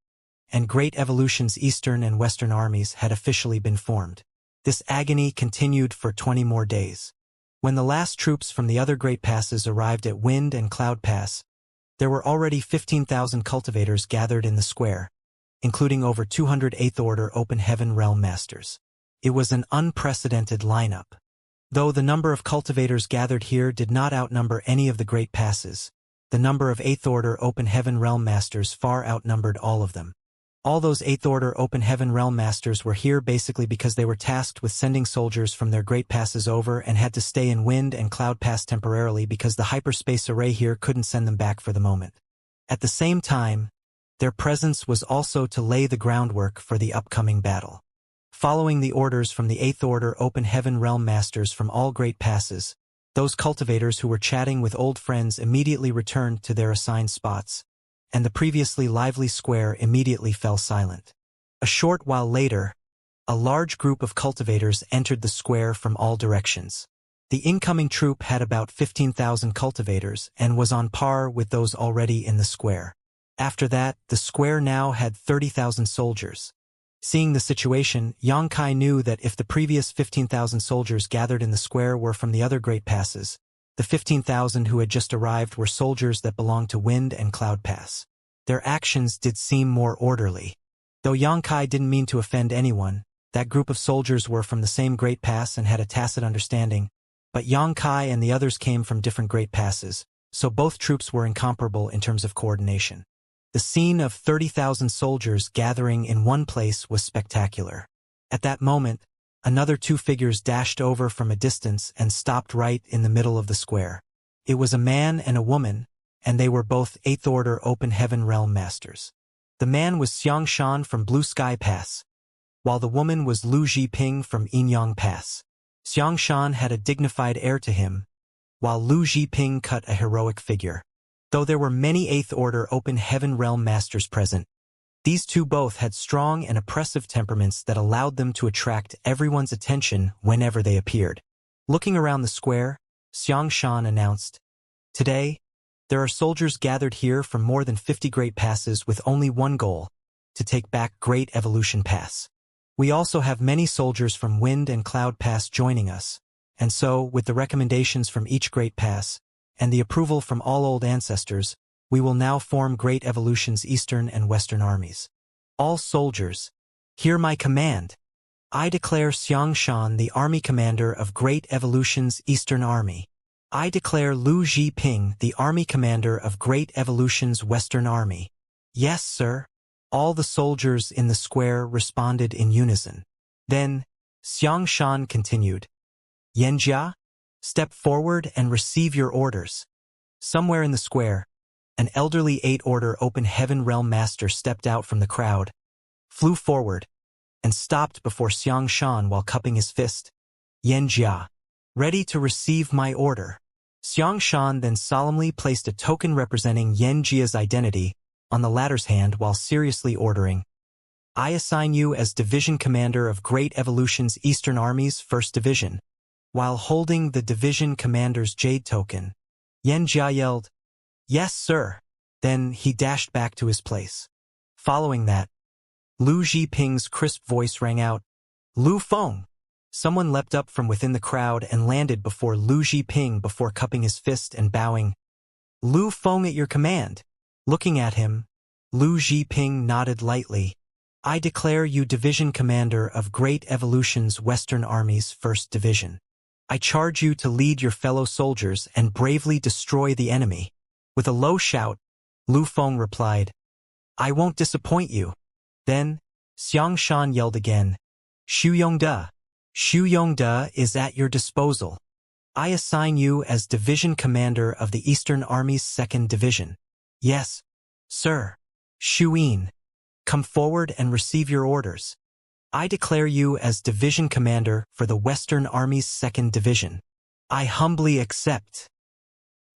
S1: and Great Evolution's Eastern and Western armies had officially been formed. This agony continued for 20 more days. When the last troops from the other Great Passes arrived at Wind and Cloud Pass, there were already 15,000 cultivators gathered in the square, including over 200 8th Order Open Heaven Realm Masters. It was an unprecedented lineup. Though the number of cultivators gathered here did not outnumber any of the Great Passes, the number of 8th Order Open Heaven Realm Masters far outnumbered all of them. All those 8th Order Open Heaven Realm Masters were here basically because they were tasked with sending soldiers from their Great Passes over and had to stay in Wind and Cloud Pass temporarily because the hyperspace array here couldn't send them back for the moment. At the same time, their presence was also to lay the groundwork for the upcoming battle. Following the orders from the 8th Order Open Heaven Realm Masters from all Great Passes, those cultivators who were chatting with old friends immediately returned to their assigned spots, and the previously lively square immediately fell silent. A short while later, A large group of cultivators entered the square from all directions. The incoming troop had about 15,000 cultivators and was on par with those already in the square. After that, the square now had 30,000 soldiers. Seeing the situation, Xianxia knew that if the previous 15,000 soldiers gathered in the square were from the other great passes, the 15,000 who had just arrived were soldiers that belonged to Wind and Cloud Pass. Their actions did seem more orderly. Though Xianxia didn't mean to offend anyone, that group of soldiers were from the same great pass and had a tacit understanding, but Xianxia and the others came from different great passes, so both troops were incomparable in terms of coordination. The scene of 30,000 soldiers gathering in one place was spectacular. At that moment, another two figures dashed over from a distance and stopped right in the middle of the square. It was a man and a woman, and they were both 8th Order Open Heaven Realm Masters. The man was Xianxia from Blue Sky Pass, while the woman was Lu Zhiping from Yinyang Pass. Xianxia had a dignified air to him, while Lu Zhiping cut a heroic figure. Though there were many 8th Order Open Heaven Realm Masters present, these two both had strong and oppressive temperaments that allowed them to attract everyone's attention whenever they appeared. Looking around the square, Xianxia announced, "Today, there are soldiers gathered here from more than 50 great passes with only one goal, to take back Great Evolution Pass. We also have many soldiers from Wind and Cloud Pass joining us, and so, with the recommendations from each great pass, and the approval from all old ancestors, we will now form Great Evolution's Eastern and Western armies. All soldiers, hear my command. I declare Xianxia the army commander of Great Evolution's Eastern Army. I declare Lu Zhiping the army commander of Great Evolution's Western Army." "Yes, sir." All the soldiers in the square responded in unison. Then, Xianxia continued, "Xianxia, step forward and receive your orders." Somewhere in the square, an elderly 8th Order Open Heaven Realm Master stepped out from the crowd, flew forward, and stopped before Xianxia while cupping his fist. "Xianxia, ready to receive my order." Xianxia then solemnly placed a token representing Xianxia's identity on the latter's hand while seriously ordering, "I assign you as Division Commander of Great Evolution's Eastern Army's 1st Division." While holding the Division Commander's Jade token, Xianxia yelled, "Yes, sir." Then he dashed back to his place. Following that, Lu Zhiping's crisp voice rang out, "Lu Feng!" Someone leapt up from within the crowd and landed before Lu Zhiping before cupping his fist and bowing, "Lu Feng at your command." Looking at him, Lu Zhiping nodded lightly. "I declare you Division Commander of Great Evolution's Western Army's 1st Division. I charge you to lead your fellow soldiers and bravely destroy the enemy." With a low shout, Lu Feng replied, "I won't disappoint you." Then, Xianxia yelled again, "Xu Yongde. Xu Yongde is at your disposal. I assign you as Division Commander of the Eastern Army's 2nd Division." "Yes, sir." "Xu Yin, come forward and receive your orders. I declare you as Division Commander for the Western Army's 2nd Division." "I humbly accept."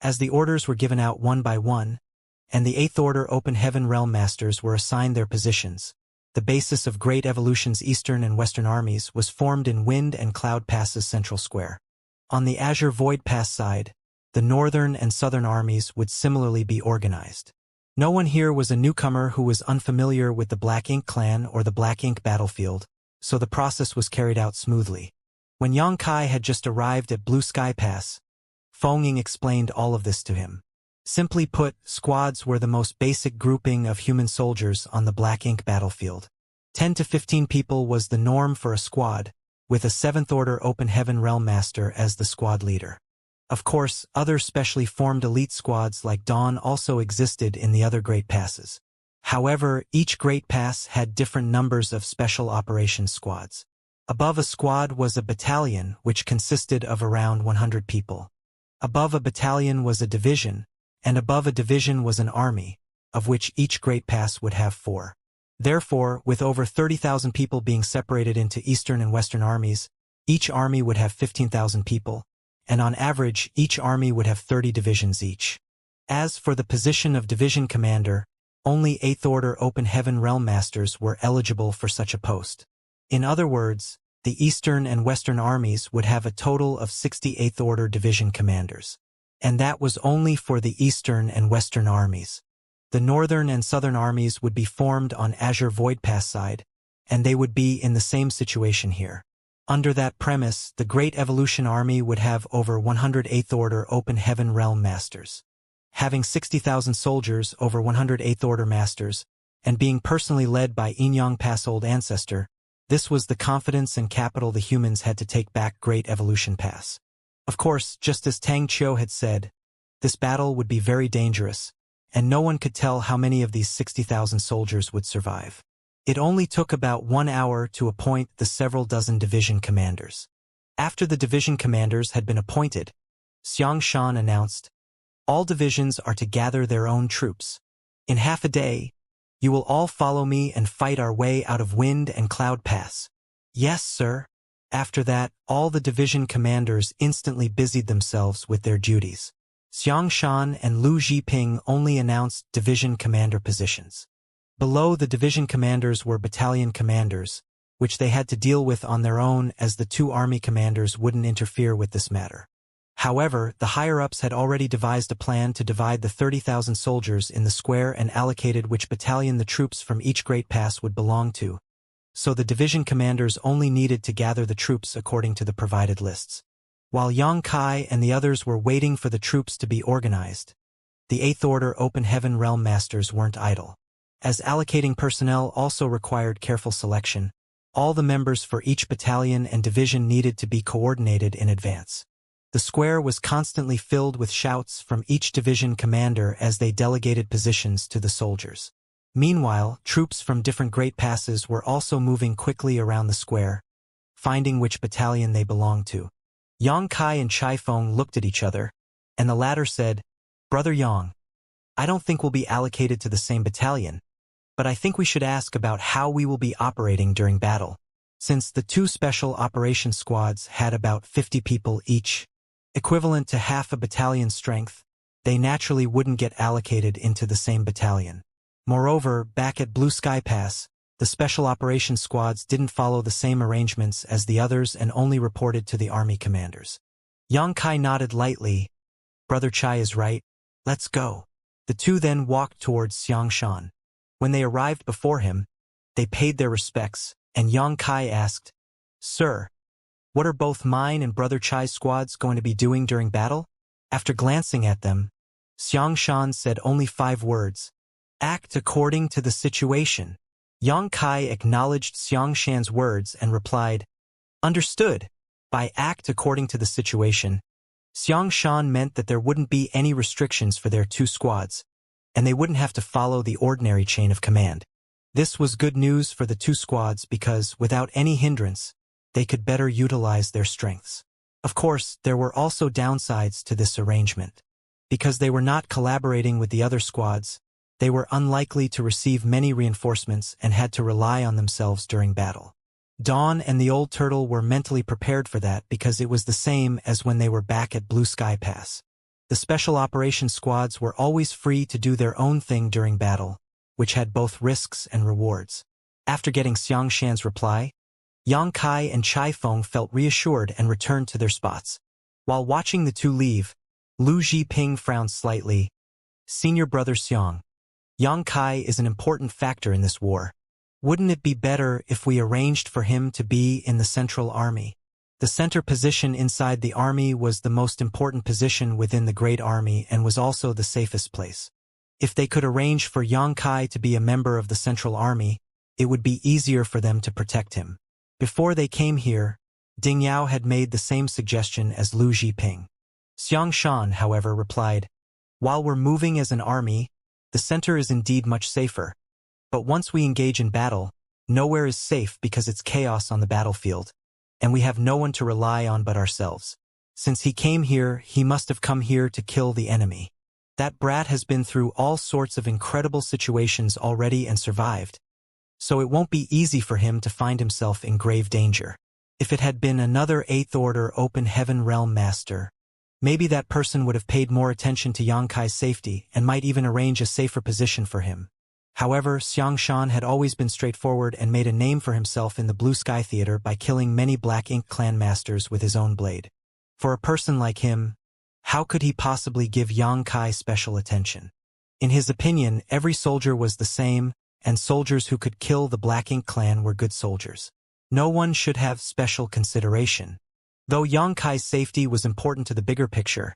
S1: As the orders were given out one by one, and the 8th Order Open Heaven Realm Masters were assigned their positions, the basis of Great Evolution's Eastern and Western armies was formed in Wind and Cloud Pass's central square. On the Azure Void Pass side, the Northern and Southern armies would similarly be organized. No one here was a newcomer who was unfamiliar with the Black Ink clan or the Black Ink battlefield, so the process was carried out smoothly. When Xianxia had just arrived at Blue Sky Pass, Feng explained all of this to him. Simply put, squads were the most basic grouping of human soldiers on the Black Ink battlefield. 10 to 15 people was the norm for a squad, with a 7th Order Open Heaven Realm Master as the squad leader. Of course, other specially formed elite squads like Dawn also existed in the other Great Passes. However, each Great Pass had different numbers of Special Operations Squads. Above a squad was a battalion, which consisted of around 100 people. Above a battalion was a division, and above a division was an army, of which each Great Pass would have 4. Therefore, with over 30,000 people being separated into Eastern and Western armies, each army would have 15,000 people, and on average, each army would have 30 divisions each. As for the position of Division Commander, only 8th Order Open Heaven Realm Masters were eligible for such a post. In other words, the Eastern and Western armies would have a total of 68th Order Division commanders. And that was only for the Eastern and Western armies. The Northern and Southern armies would be formed on Azure Void Pass side, and they would be in the same situation here. Under that premise, the Great Evolution Army would have over 108th Order Open Heaven Realm Masters. Having 60,000 soldiers over 108th Order Masters, and being personally led by Inyang Pass Old Ancestor, this was the confidence and capital the humans had to take back Great Evolution Pass. Of course, just as Tang Qiu had said, this battle would be very dangerous, and no one could tell how many of these 60,000 soldiers would survive. It only took about 1 hour to appoint the several dozen division commanders. After the division commanders had been appointed, Xianxia announced, "All divisions are to gather their own troops. In half a day, you will all follow me and fight our way out of Wind and Cloud Pass." "Yes, sir." After that, all the division commanders instantly busied themselves with their duties. Xianxia and Lu Zhiping only announced division commander positions. Below the division commanders were battalion commanders, which they had to deal with on their own as the two army commanders wouldn't interfere with this matter. However, the higher-ups had already devised a plan to divide the 30,000 soldiers in the square and allocated which battalion the troops from each great pass would belong to. So the division commanders only needed to gather the troops according to the provided lists. While Yang Kai and the others were waiting for the troops to be organized, the 8th Order Open Heaven Realm Masters weren't idle. As allocating personnel also required careful selection, all the members for each battalion and division needed to be coordinated in advance. The square was constantly filled with shouts from each division commander as they delegated positions to the soldiers. Meanwhile, troops from different great passes were also moving quickly around the square, finding which battalion they belonged to. Yang Kai and Chai Feng looked at each other, and the latter said, "Brother Yang, I don't think we'll be allocated to the same battalion, but I think we should ask about how we will be operating during battle." Since the two special operations squads had about 50 people each, equivalent to half a battalion's strength, they naturally wouldn't get allocated into the same battalion. Moreover, back at Blue Sky Pass, the special operations squads didn't follow the same arrangements as the others and only reported to the army commanders. Yang Kai nodded lightly. "Brother Chai is right. Let's go." The two then walked towards Xianxia. When they arrived before him, they paid their respects, and Yang Kai asked, "Sir, what are both mine and Brother Chai's squads going to be doing during battle?" After glancing at them, Xianxia said only 5 words, "Act according to the situation." Yang Kai acknowledged Xianxia's words and replied, "Understood." By act according to the situation, Xianxia meant that there wouldn't be any restrictions for their two squads, and they wouldn't have to follow the ordinary chain of command. This was good news for the two squads because, without any hindrance, they could better utilize their strengths. Of course, there were also downsides to this arrangement. Because they were not collaborating with the other squads, they were unlikely to receive many reinforcements and had to rely on themselves during battle. Dawn and the Old Turtle were mentally prepared for that because it was the same as when they were back at Blue Sky Pass. The special operations squads were always free to do their own thing during battle, which had both risks and rewards. After getting Xianxia's reply, Yang Kai and Chai Feng felt reassured and returned to their spots. While watching the two leave, Lu Zhiping frowned slightly. "Senior Brother Xiang, Yang Kai is an important factor in this war. Wouldn't it be better if we arranged for him to be in the Central Army?" The center position inside the army was the most important position within the Great Army and was also the safest place. If they could arrange for Yang Kai to be a member of the Central Army, it would be easier for them to protect him. Before they came here, Ding Yao had made the same suggestion as Lu Zhiping. Xianxia, however, replied, "While we're moving as an army, the center is indeed much safer. But once we engage in battle, nowhere is safe because it's chaos on the battlefield, and we have no one to rely on but ourselves. Since he came here, he must have come here to kill the enemy. That brat has been through all sorts of incredible situations already and survived, so it won't be easy for him to find himself in grave danger. If it had been another 8th Order Open Heaven Realm Master, maybe that person would have paid more attention to Yang Kai's safety and might even arrange a safer position for him. However, Xianxia had always been straightforward and made a name for himself in the Blue Sky Theater by killing many Black Ink clan masters with his own blade. For a person like him, how could he possibly give Yang Kai special attention? In his opinion, every soldier was the same, and soldiers who could kill the Black Ink clan were good soldiers. No one should have special consideration. Though Yang Kai's safety was important to the bigger picture,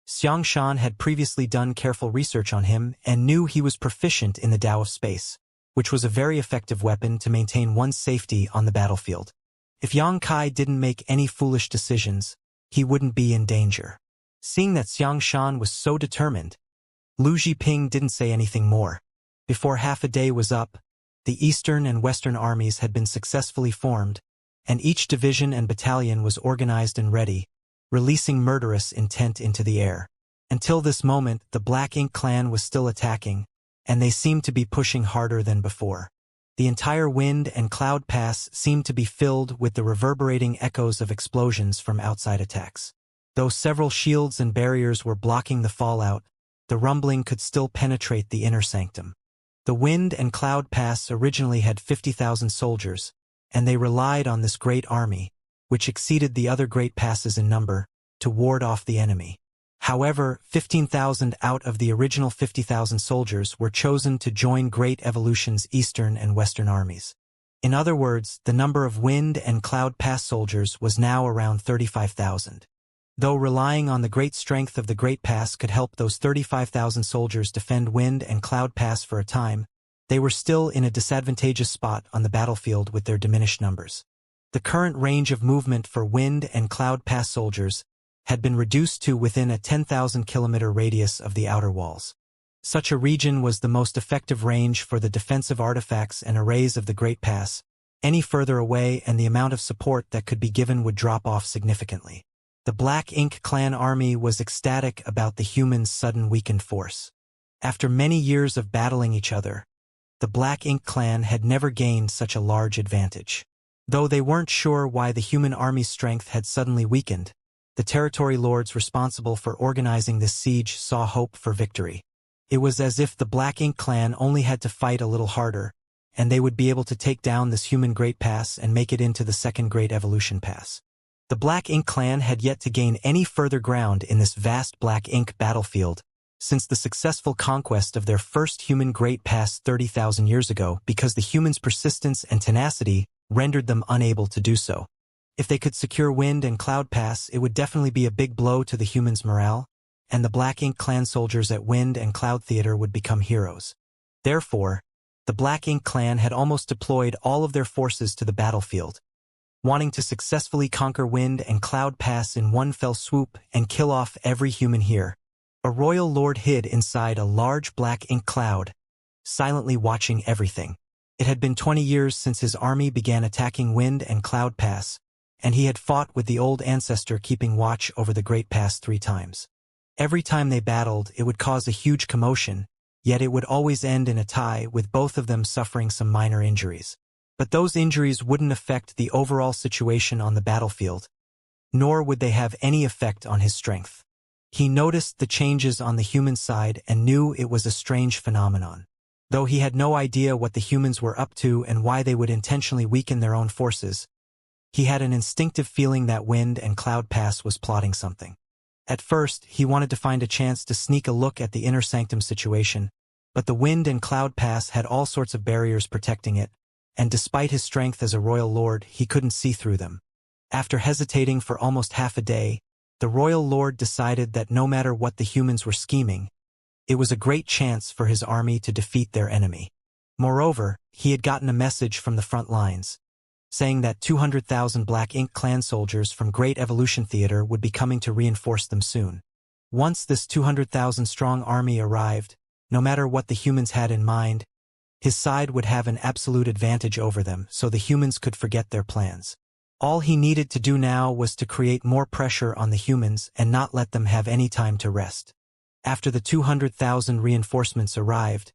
S1: Xianxia had previously done careful research on him and knew he was proficient in the Tao of Space, which was a very effective weapon to maintain one's safety on the battlefield. If Yang Kai didn't make any foolish decisions, he wouldn't be in danger. Seeing that Xianxia was so determined, Lu Zhiping didn't say anything more. Before half a day was up, the Eastern and Western armies had been successfully formed, and each division and battalion was organized and ready, releasing murderous intent into the air. Until this moment, the Black Ink clan was still attacking, and they seemed to be pushing harder than before. The entire Wind and Cloud Pass seemed to be filled with the reverberating echoes of explosions from outside attacks. Though several shields and barriers were blocking the fallout, the rumbling could still penetrate the inner sanctum. The Wind and Cloud Pass originally had 50,000 soldiers, and they relied on this great army, which exceeded the other great passes in number, to ward off the enemy. However, 15,000 out of the original 50,000 soldiers were chosen to join Great Evolution's Eastern and Western armies. In other words, the number of Wind and Cloud Pass soldiers was now around 35,000. Though relying on the great strength of the Great Pass could help those 35,000 soldiers defend Wind and Cloud Pass for a time, they were still in a disadvantageous spot on the battlefield with their diminished numbers. The current range of movement for Wind and Cloud Pass soldiers had been reduced to within a 10,000-kilometer radius of the outer walls. Such a region was the most effective range for the defensive artifacts and arrays of the Great Pass. Any further away and the amount of support that could be given would drop off significantly. The Black Ink clan army was ecstatic about the humans' sudden weakened force. After many years of battling each other, the Black Ink clan had never gained such a large advantage. Though they weren't sure why the human army's strength had suddenly weakened, the territory lords responsible for organizing this siege saw hope for victory. It was as if the Black Ink clan only had to fight a little harder, and they would be able to take down this human Great Pass and make it into the Second Great Evolution Pass. The Black Ink clan had yet to gain any further ground in this vast Black Ink battlefield since the successful conquest of their first human Great Pass 30,000 years ago, because the humans' persistence and tenacity rendered them unable to do so. If they could secure Wind and Cloud Pass, it would definitely be a big blow to the humans' morale, and the Black Ink clan soldiers at Wind and Cloud Theater would become heroes. Therefore, the Black Ink clan had almost deployed all of their forces to the battlefield, wanting to successfully conquer Wind and Cloud Pass in one fell swoop and kill off every human here. A royal lord hid inside a large Black Ink cloud, silently watching everything. It had been 20 years since his army began attacking Wind and Cloud Pass, and he had fought with the old ancestor keeping watch over the Great Pass 3 times. Every time they battled, it would cause a huge commotion, yet it would always end in a tie, with both of them suffering some minor injuries. But those injuries wouldn't affect the overall situation on the battlefield, nor would they have any effect on his strength. He noticed the changes on the human side and knew it was a strange phenomenon. Though he had no idea what the humans were up to and why they would intentionally weaken their own forces, he had an instinctive feeling that Wind and Cloud Pass was plotting something. At first, he wanted to find a chance to sneak a look at the inner sanctum situation, but the Wind and Cloud Pass had all sorts of barriers protecting it, and despite his strength as a royal lord, he couldn't see through them. After hesitating for almost half a day, the royal lord decided that no matter what the humans were scheming, it was a great chance for his army to defeat their enemy. Moreover, he had gotten a message from the front lines, saying that 200,000 Black Ink clan soldiers from Great Evolution Theater would be coming to reinforce them soon. Once this 200,000-strong army arrived, no matter what the humans had in mind, his side would have an absolute advantage over them, so the humans could forget their plans. All he needed to do now was to create more pressure on the humans and not let them have any time to rest. After the 200,000 reinforcements arrived,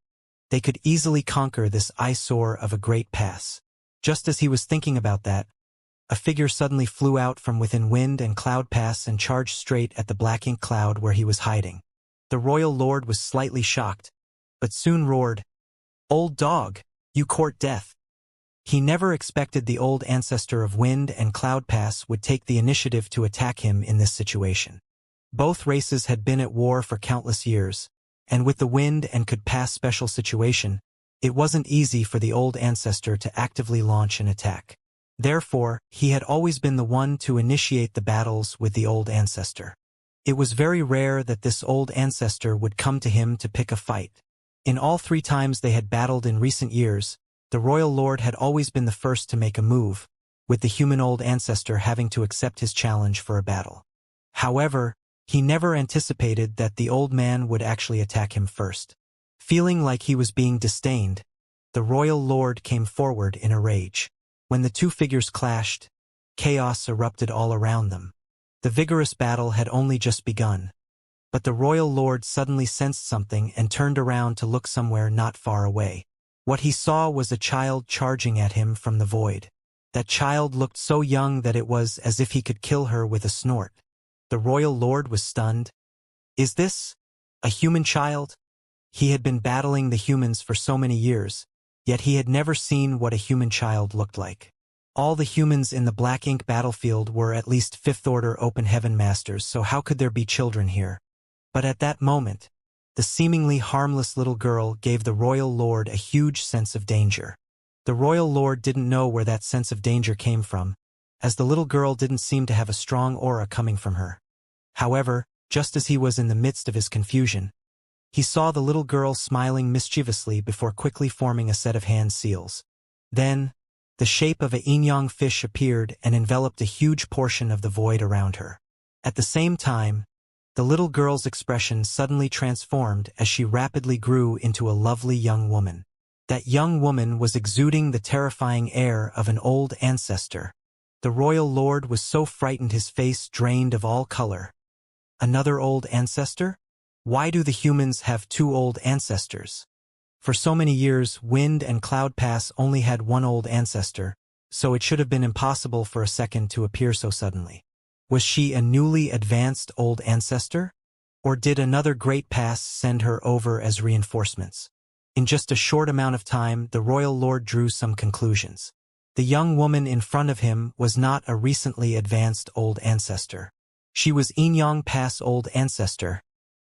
S1: they could easily conquer this eyesore of a Great Pass. Just as he was thinking about that, a figure suddenly flew out from within Wind and Cloud Pass and charged straight at the Black Ink cloud where he was hiding. The royal lord was slightly shocked, but soon roared, Old dog, you court death. He never expected the old ancestor of Wind and Cloud Pass would take the initiative to attack him in this situation. Both races had been at war for countless years, and with the Wind and Could Pass special situation, it wasn't easy for the old ancestor to actively launch an attack. Therefore, he had always been the one to initiate the battles with the old ancestor. It was very rare that this old ancestor would come to him to pick a fight. In all 3 times they had battled in recent years, the royal lord had always been the first to make a move, with the human old ancestor having to accept his challenge for a battle. However, he never anticipated that the old man would actually attack him first. Feeling like he was being disdained, the royal lord came forward in a rage. When the 2 figures clashed, chaos erupted all around them. The vigorous battle had only just begun. But the royal lord suddenly sensed something and turned around to look somewhere not far away. What he saw was a child charging at him from the void. That child looked so young that it was as if he could kill her with a snort. The royal lord was stunned. Is this a human child? He had been battling the humans for so many years, yet he had never seen what a human child looked like. All the humans in the Black Ink battlefield were at least 5th-order open heaven masters, so how could there be children here? But at that moment, the seemingly harmless little girl gave the royal lord a huge sense of danger. The royal lord didn't know where that sense of danger came from, as the little girl didn't seem to have a strong aura coming from her. However, just as he was in the midst of his confusion, he saw the little girl smiling mischievously before quickly forming a set of hand seals. Then, the shape of a yin-yang fish appeared and enveloped a huge portion of the void around her. At the same time, the little girl's expression suddenly transformed as she rapidly grew into a lovely young woman. That young woman was exuding the terrifying air of an old ancestor. The royal lord was so frightened his face drained of all color. Another old ancestor? Why do the humans have 2 old ancestors? For so many years, Wind and Cloud Pass only had 1 old ancestor, so it should have been impossible for a second to appear so suddenly. Was she a newly advanced old ancestor? Or did another great pass send her over as reinforcements? In just a short amount of time, the royal lord drew some conclusions. The young woman in front of him was not a recently advanced old ancestor. She was Yin-Yang Pass old ancestor,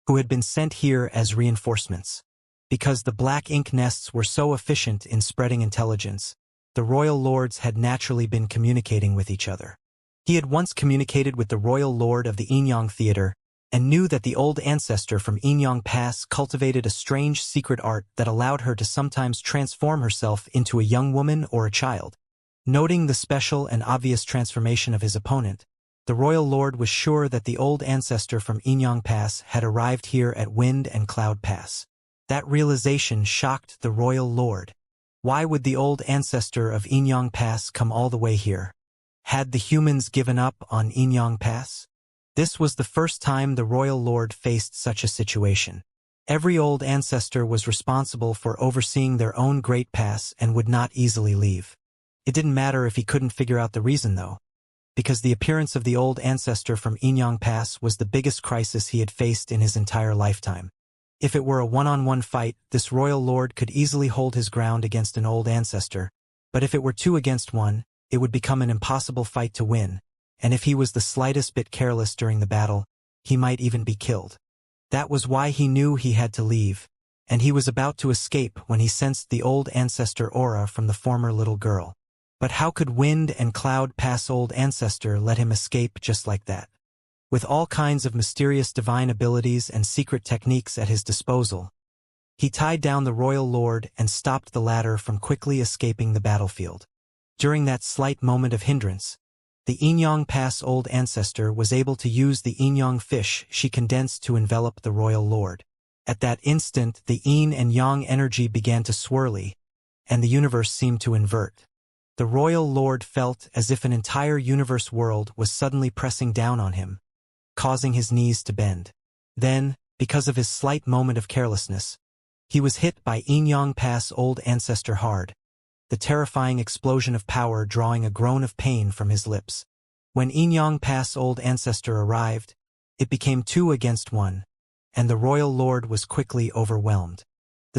S1: who had been sent here as reinforcements. Because the Black Ink nests were so efficient in spreading intelligence, the royal lords had naturally been communicating with each other. He had once communicated with the royal lord of the Yin-Yang Theater, and knew that the old ancestor from Yin-Yang Pass cultivated a strange secret art that allowed her to sometimes transform herself into a young woman or a child. Noting the special and obvious transformation of his opponent, the royal lord was sure that the old ancestor from Yin-Yang Pass had arrived here at Wind and Cloud Pass. That realization shocked the royal lord. Why would the old ancestor of Yin-Yang Pass come all the way here? Had the humans given up on Yin-Yang Pass? This was the first time the royal lord faced such a situation. Every old ancestor was responsible for overseeing their own great pass and would not easily leave. It didn't matter if he couldn't figure out the reason though, because the appearance of the old ancestor from Yin-Yang Pass was the biggest crisis he had faced in his entire lifetime. If it were a one-on-one fight, this royal lord could easily hold his ground against an old ancestor, but if it were 2 against 1, it would become an impossible fight to win, and if he was the slightest bit careless during the battle, he might even be killed. That was why he knew he had to leave, and he was about to escape when he sensed the old ancestor aura from the former little girl. But how could Wind and Cloud Pass old ancestor let him escape just like that? With all kinds of mysterious divine abilities and secret techniques at his disposal, he tied down the royal lord and stopped the latter from quickly escaping the battlefield. During that slight moment of hindrance, the Yin-Yang Pass old ancestor was able to use the yin-yang fish she condensed to envelop the royal lord. At that instant, the yin and yang energy began to swirly, and the universe seemed to invert. The royal lord felt as if an entire universe world was suddenly pressing down on him, causing his knees to bend. Then, because of his slight moment of carelessness, he was hit by Yin-Yang Pass old ancestor hard, the terrifying explosion of power drawing a groan of pain from his lips. When Yin-Yang Pass old ancestor arrived, it became 2 against 1, and the royal lord was quickly overwhelmed.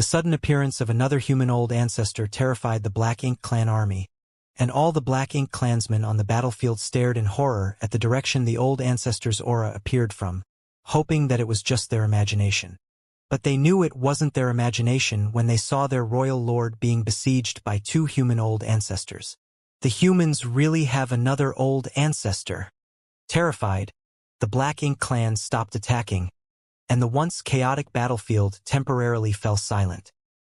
S1: The sudden appearance of another human old ancestor terrified the Black Ink clan army, and all the Black Ink clansmen on the battlefield stared in horror at the direction the old ancestor's aura appeared from, hoping that it was just their imagination. But they knew it wasn't their imagination when they saw their royal lord being besieged by two human old ancestors. The humans really have another old ancestor. Terrified, the Black Ink clan stopped attacking, and the once chaotic battlefield temporarily fell silent.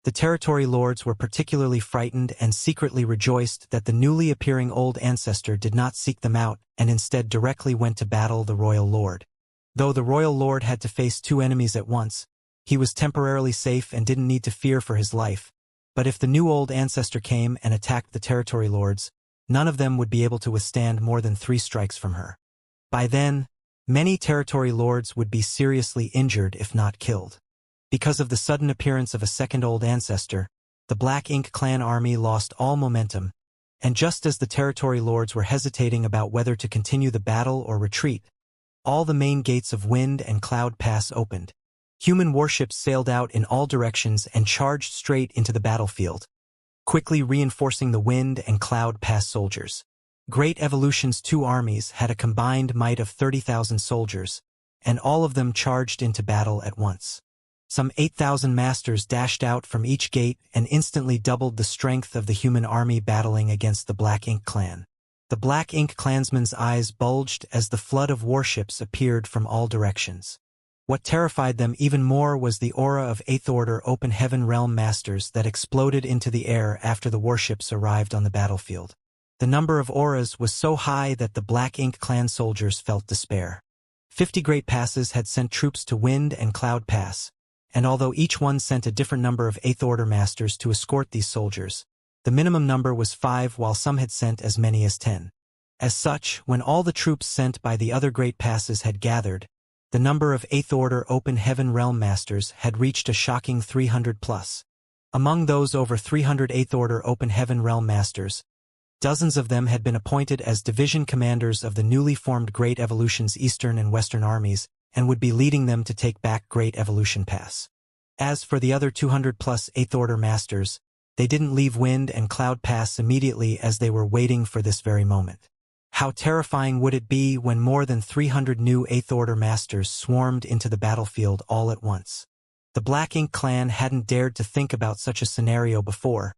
S1: The territory lords were particularly frightened and secretly rejoiced that the newly appearing old ancestor did not seek them out and instead directly went to battle the royal lord. Though the royal lord had to face two enemies at once, he was temporarily safe and didn't need to fear for his life. But if the new old ancestor came and attacked the territory lords, none of them would be able to withstand more than 3 strikes from her. By then, many territory lords would be seriously injured if not killed. Because of the sudden appearance of a second old ancestor, the Black Ink clan army lost all momentum, and just as the territory lords were hesitating about whether to continue the battle or retreat, all the main gates of Wind and Cloud Pass opened. Human warships sailed out in all directions and charged straight into the battlefield, quickly reinforcing the Wind and Cloud Pass soldiers. Great Evolution's 2 armies had a combined might of 30,000 soldiers, and all of them charged into battle at once. Some 8,000 masters dashed out from each gate and instantly doubled the strength of the human army battling against the Black Ink clan. The Black Ink clansmen's eyes bulged as the flood of warships appeared from all directions. What terrified them even more was the aura of 8th Order Open Heaven Realm Masters that exploded into the air after the warships arrived on the battlefield. The number of auras was so high that the Black Ink clan soldiers felt despair. 50 Great Passes had sent troops to Wind and Cloud Pass, and although each one sent a different number of 8th Order Masters to escort these soldiers, the minimum number was 5 while some had sent as many as 10. As such, when all the troops sent by the other Great Passes had gathered, the number of 8th Order Open Heaven Realm Masters had reached a shocking 300 plus. Among those over 300 8th Order Open Heaven Realm Masters, dozens of them had been appointed as division commanders of the newly formed Great Evolution's Eastern and Western armies and would be leading them to take back Great Evolution Pass. As for the other 200 plus 8th Order Masters, they didn't leave Wind and Cloud Pass immediately as they were waiting for this very moment. How terrifying would it be when more than 300 new 8th Order Masters swarmed into the battlefield all at once? The Black Ink clan hadn't dared to think about such a scenario before,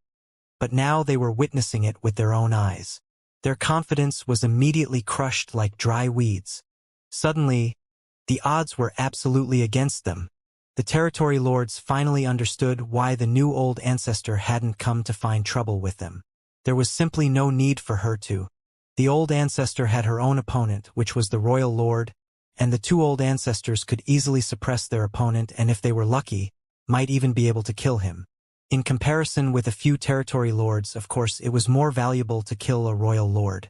S1: but now they were witnessing it with their own eyes. Their confidence was immediately crushed like dry weeds. Suddenly, the odds were absolutely against them. The territory lords finally understood why the new old ancestor hadn't come to find trouble with them. There was simply no need for her to. The old ancestor had her own opponent, which was the royal lord, and the 2 old ancestors could easily suppress their opponent and if they were lucky, might even be able to kill him. In comparison with a few territory lords, of course, it was more valuable to kill a royal lord.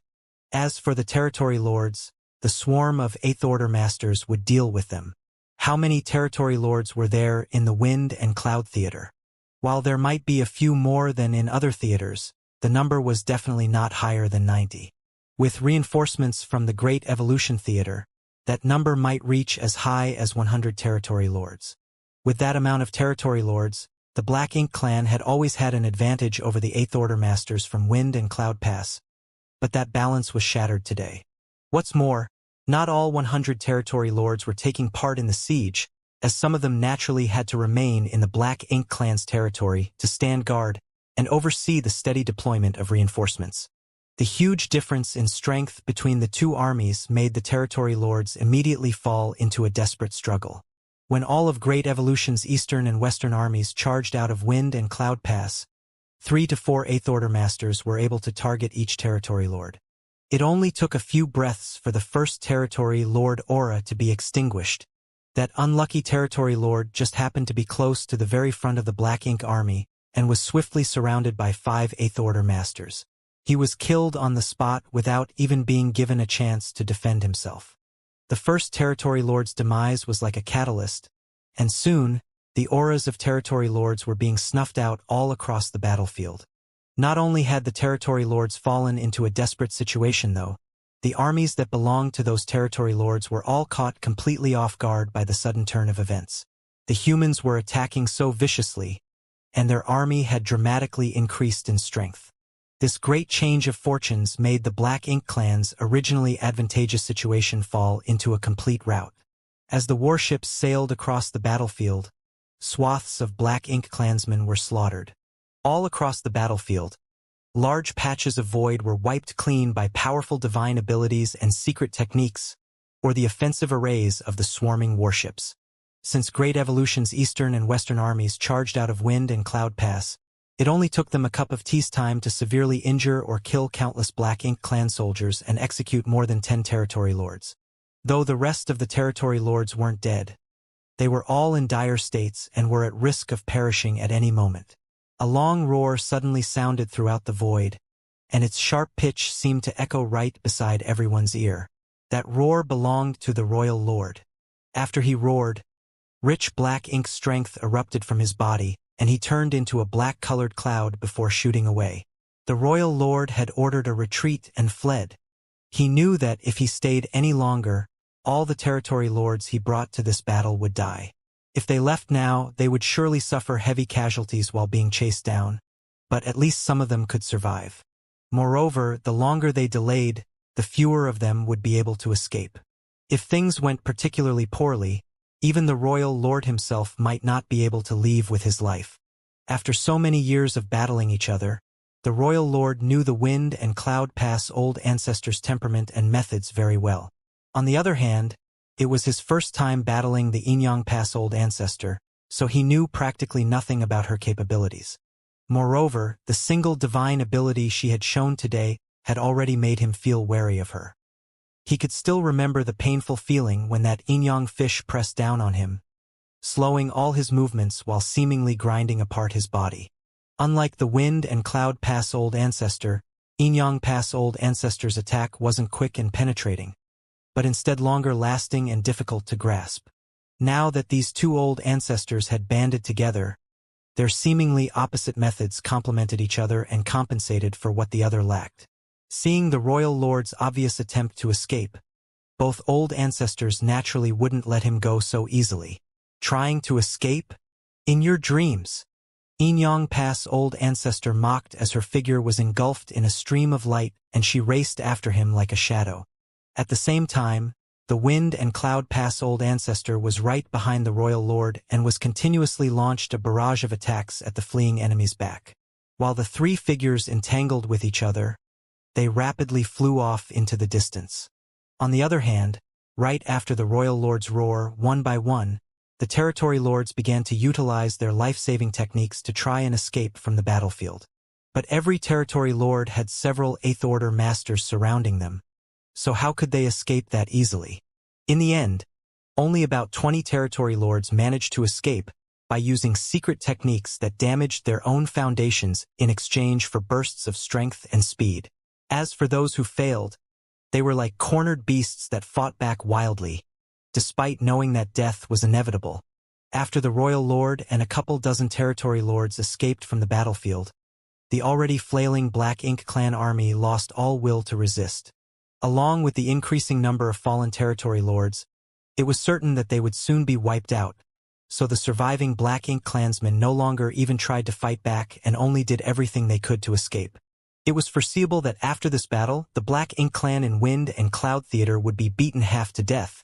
S1: As for the territory lords, the swarm of 8th Order Masters would deal with them. How many territory lords were there in the Wind and Cloud Theater? While there might be a few more than in other theaters, the number was definitely not higher than 90. With reinforcements from the Great Evolution Theater, that number might reach as high as 100 territory lords. With that amount of territory lords, the Black Ink clan had always had an advantage over the 8th Order Masters from Wind and Cloud Pass, but that balance was shattered today. What's more, not all 100 territory lords were taking part in the siege, as some of them naturally had to remain in the Black Ink clan's territory to stand guard and oversee the steady deployment of reinforcements. The huge difference in strength between the 2 armies made the territory lords immediately fall into a desperate struggle. When all of Great Evolution's Eastern and Western armies charged out of Wind and Cloud Pass, 3 to 4 8th Order Masters were able to target each territory lord. It only took a few breaths for the first territory lord aura to be extinguished. That unlucky territory lord just happened to be close to the very front of the Black Ink army and was swiftly surrounded by 5 8th Order Masters. He was killed on the spot without even being given a chance to defend himself. The first territory lord's demise was like a catalyst, and soon, the auras of territory lords were being snuffed out all across the battlefield. Not only had the territory lords fallen into a desperate situation though, the armies that belonged to those territory lords were all caught completely off guard by the sudden turn of events. The humans were attacking so viciously, and their army had dramatically increased in strength. This great change of fortunes made the Black Ink clan's originally advantageous situation fall into a complete rout. As the warships sailed across the battlefield, swaths of Black Ink clansmen were slaughtered. All across the battlefield, large patches of void were wiped clean by powerful divine abilities and secret techniques, or the offensive arrays of the swarming warships. Since Great Evolution's eastern and western armies charged out of Wind and Cloud Pass, it only took them a cup of tea's time to severely injure or kill countless Black Ink clan soldiers and execute more than 10 territory lords. Though the rest of the territory lords weren't dead, they were all in dire states and were at risk of perishing at any moment. A long roar suddenly sounded throughout the void, and its sharp pitch seemed to echo right beside everyone's ear. That roar belonged to the royal lord. After he roared, rich Black Ink strength erupted from his body, and he turned into a black-colored cloud before shooting away. The royal lord had ordered a retreat and fled. He knew that if he stayed any longer, all the territory lords he brought to this battle would die. If they left now, they would surely suffer heavy casualties while being chased down, but at least some of them could survive. Moreover, the longer they delayed, the fewer of them would be able to escape. If things went particularly poorly, even the royal lord himself might not be able to leave with his life. After so many years of battling each other, the royal lord knew the Wind and Cloud Pass old ancestors' temperament and methods very well. On the other hand, it was his first time battling the Inyang Pass old ancestor, so he knew practically nothing about her capabilities. Moreover, the single divine ability she had shown today had already made him feel wary of her. He could still remember the painful feeling when that Inyang fish pressed down on him, slowing all his movements while seemingly grinding apart his body. Unlike the Wind and Cloud Pass old ancestor, Inyang Pass old ancestor's attack wasn't quick and penetrating, but instead longer-lasting and difficult to grasp. Now that these two old ancestors had banded together, their seemingly opposite methods complemented each other and compensated for what the other lacked. Seeing the royal lord's obvious attempt to escape, both old ancestors naturally wouldn't let him go so easily. Trying to escape? In your dreams! Inyang Pass old ancestor mocked as her figure was engulfed in a stream of light and she raced after him like a shadow. At the same time, the Wind and Cloud Pass old ancestor was right behind the royal lord and was continuously launched a barrage of attacks at the fleeing enemy's back. While the three figures entangled with each other, they rapidly flew off into the distance. On the other hand, right after the royal lord's roar, one by one, the territory lords began to utilize their life-saving techniques to try and escape from the battlefield. But every territory lord had several Eighth-Order masters surrounding them, so how could they escape that easily? In the end, only about 20 territory lords managed to escape by using secret techniques that damaged their own foundations in exchange for bursts of strength and speed. As for those who failed, they were like cornered beasts that fought back wildly, despite knowing that death was inevitable. After the royal lord and a couple dozen territory lords escaped from the battlefield, the already flailing Black Ink clan army lost all will to resist. Along with the increasing number of fallen territory lords, it was certain that they would soon be wiped out, so the surviving Black Ink clansmen no longer even tried to fight back and only did everything they could to escape. It was foreseeable that after this battle, the Black Ink clan in Wind and Cloud Theater would be beaten half to death,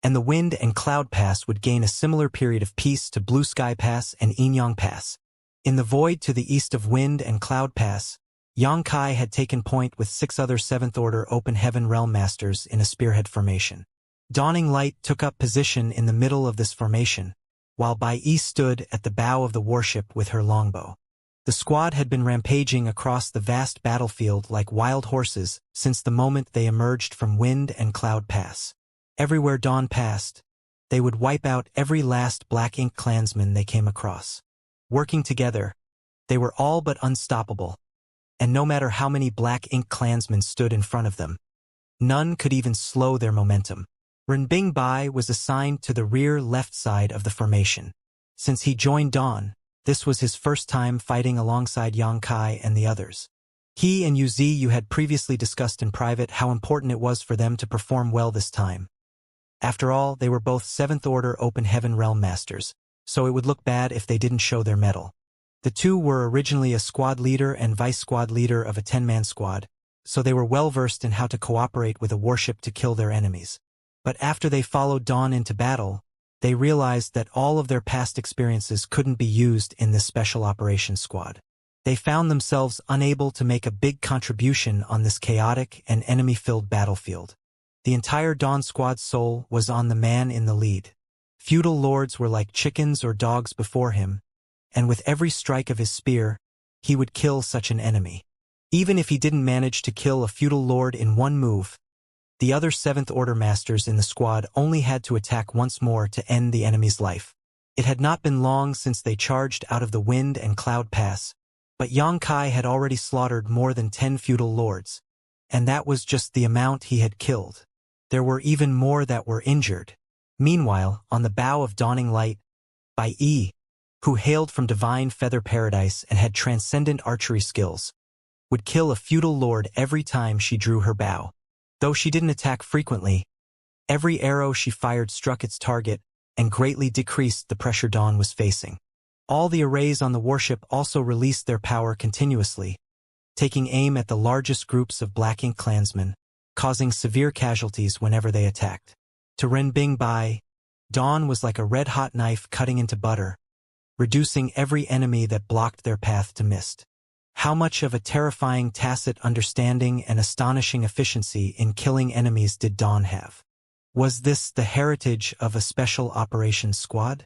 S1: and the Wind and Cloud Pass would gain a similar period of peace to Blue Sky Pass and Inyang Pass. In the void to the east of Wind and Cloud Pass, Xianxia had taken point with 6 other 7th Order Open Heaven Realm Masters in a spearhead formation. Dawning Light took up position in the middle of this formation, while Bai Yi stood at the bow of the warship with her longbow. The squad had been rampaging across the vast battlefield like wild horses since the moment they emerged from Wind and Cloud Pass. Everywhere dawn passed, they would wipe out every last Black Ink clansman they came across. Working together, they were all but unstoppable, and no matter how many Black Ink clansmen stood in front of them, none could even slow their momentum. Renbing Bai was assigned to the rear left side of the formation. Since he joined Dawn, this was his first time fighting alongside Xianxia and the others. He and Yu had previously discussed in private how important it was for them to perform well this time. After all, they were both 7th Order Open Heaven Realm Masters, so it would look bad if they didn't show their mettle. The two were originally a squad leader and vice squad leader of a 10-man squad, so they were well-versed in how to cooperate with a warship to kill their enemies. But after they followed Dawn into battle, they realized that all of their past experiences couldn't be used in this special operations squad. They found themselves unable to make a big contribution on this chaotic and enemy-filled battlefield. The entire Dawn squad's soul was on the man in the lead. Feudal lords were like chickens or dogs before him, and with every strike of his spear, he would kill such an enemy. Even if he didn't manage to kill a feudal lord in one move, the other 7th Order masters in the squad only had to attack once more to end the enemy's life. It had not been long since they charged out of the Wind and Cloud Pass, but Xianxia had already slaughtered more than 10 feudal lords, and that was just the amount he had killed. There were even more that were injured. Meanwhile, on the bow of Dawning Light, Bai Yi, who hailed from Divine Feather Paradise and had transcendent archery skills, would kill a feudal lord every time she drew her bow. Though she didn't attack frequently, every arrow she fired struck its target and greatly decreased the pressure Dawn was facing. All the arrays on the warship also released their power continuously, taking aim at the largest groups of Black Ink clansmen, causing severe casualties whenever they attacked. To Renbing Bai, Dawn was like a red-hot knife cutting into butter, reducing every enemy that blocked their path to mist. How much of a terrifying tacit understanding and astonishing efficiency in killing enemies did Dawn have? Was this the heritage of a special operations squad?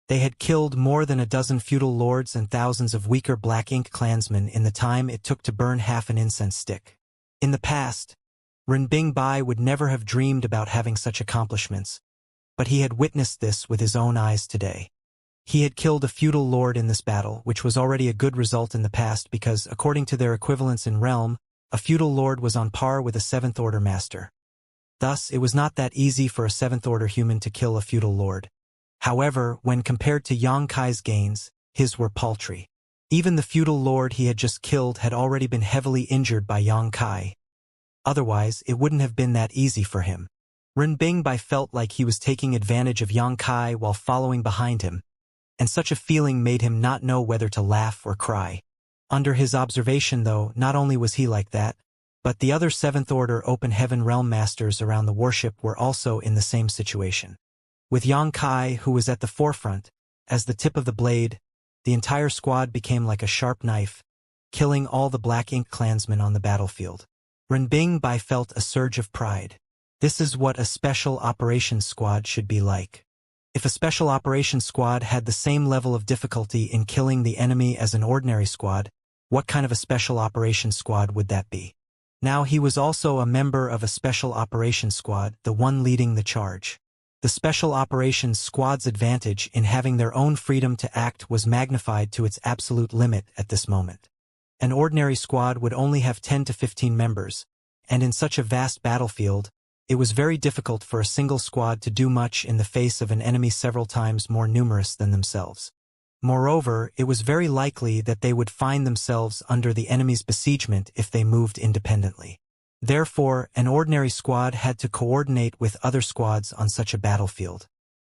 S1: They had killed more than a dozen feudal lords and thousands of weaker Black Ink clansmen in the time it took to burn half an incense stick. In the past, Renbing Bai would never have dreamed about having such accomplishments, but he had witnessed this with his own eyes today. He had killed a feudal lord in this battle, which was already a good result in the past because, according to their equivalents in realm, a feudal lord was on par with a 7th Order master. Thus, it was not that easy for a 7th Order human to kill a feudal lord. However, when compared to Xianxia's gains, his were paltry. Even the feudal lord he had just killed had already been heavily injured by Xianxia. Otherwise, it wouldn't have been that easy for him. Renbing Bai felt like he was taking advantage of Xianxia while following behind him, and such a feeling made him not know whether to laugh or cry. Under his observation, though, not only was he like that, but the other 7th Order Open Heaven Realm Masters around the warship were also in the same situation. With Xianxia, who was at the forefront, as the tip of the blade, the entire squad became like a sharp knife, killing all the Black Ink clansmen on the battlefield. Renbing Bai felt a surge of pride. This is what a special operations squad should be like. If a special operations squad had the same level of difficulty in killing the enemy as an ordinary squad, what kind of a special operations squad would that be? Now he was also a member of a special operations squad, the one leading the charge. The special operations squad's advantage in having their own freedom to act was magnified to its absolute limit at this moment. An ordinary squad would only have 10 to 15 members, and in such a vast battlefield, it was very difficult for a single squad to do much in the face of an enemy several times more numerous than themselves. Moreover, it was very likely that they would find themselves under the enemy's besiegement if they moved independently. Therefore, an ordinary squad had to coordinate with other squads on such a battlefield.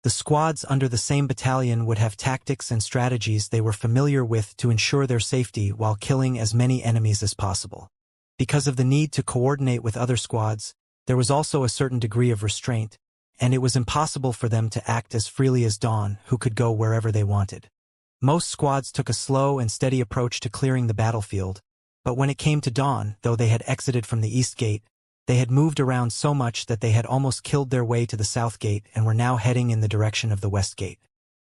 S1: The squads under the same battalion would have tactics and strategies they were familiar with to ensure their safety while killing as many enemies as possible. Because of the need to coordinate with other squads, there was also a certain degree of restraint, and it was impossible for them to act as freely as Dawn, who could go wherever they wanted. Most squads took a slow and steady approach to clearing the battlefield, but when it came to Dawn, though they had exited from the East Gate, they had moved around so much that they had almost killed their way to the South Gate and were now heading in the direction of the West Gate.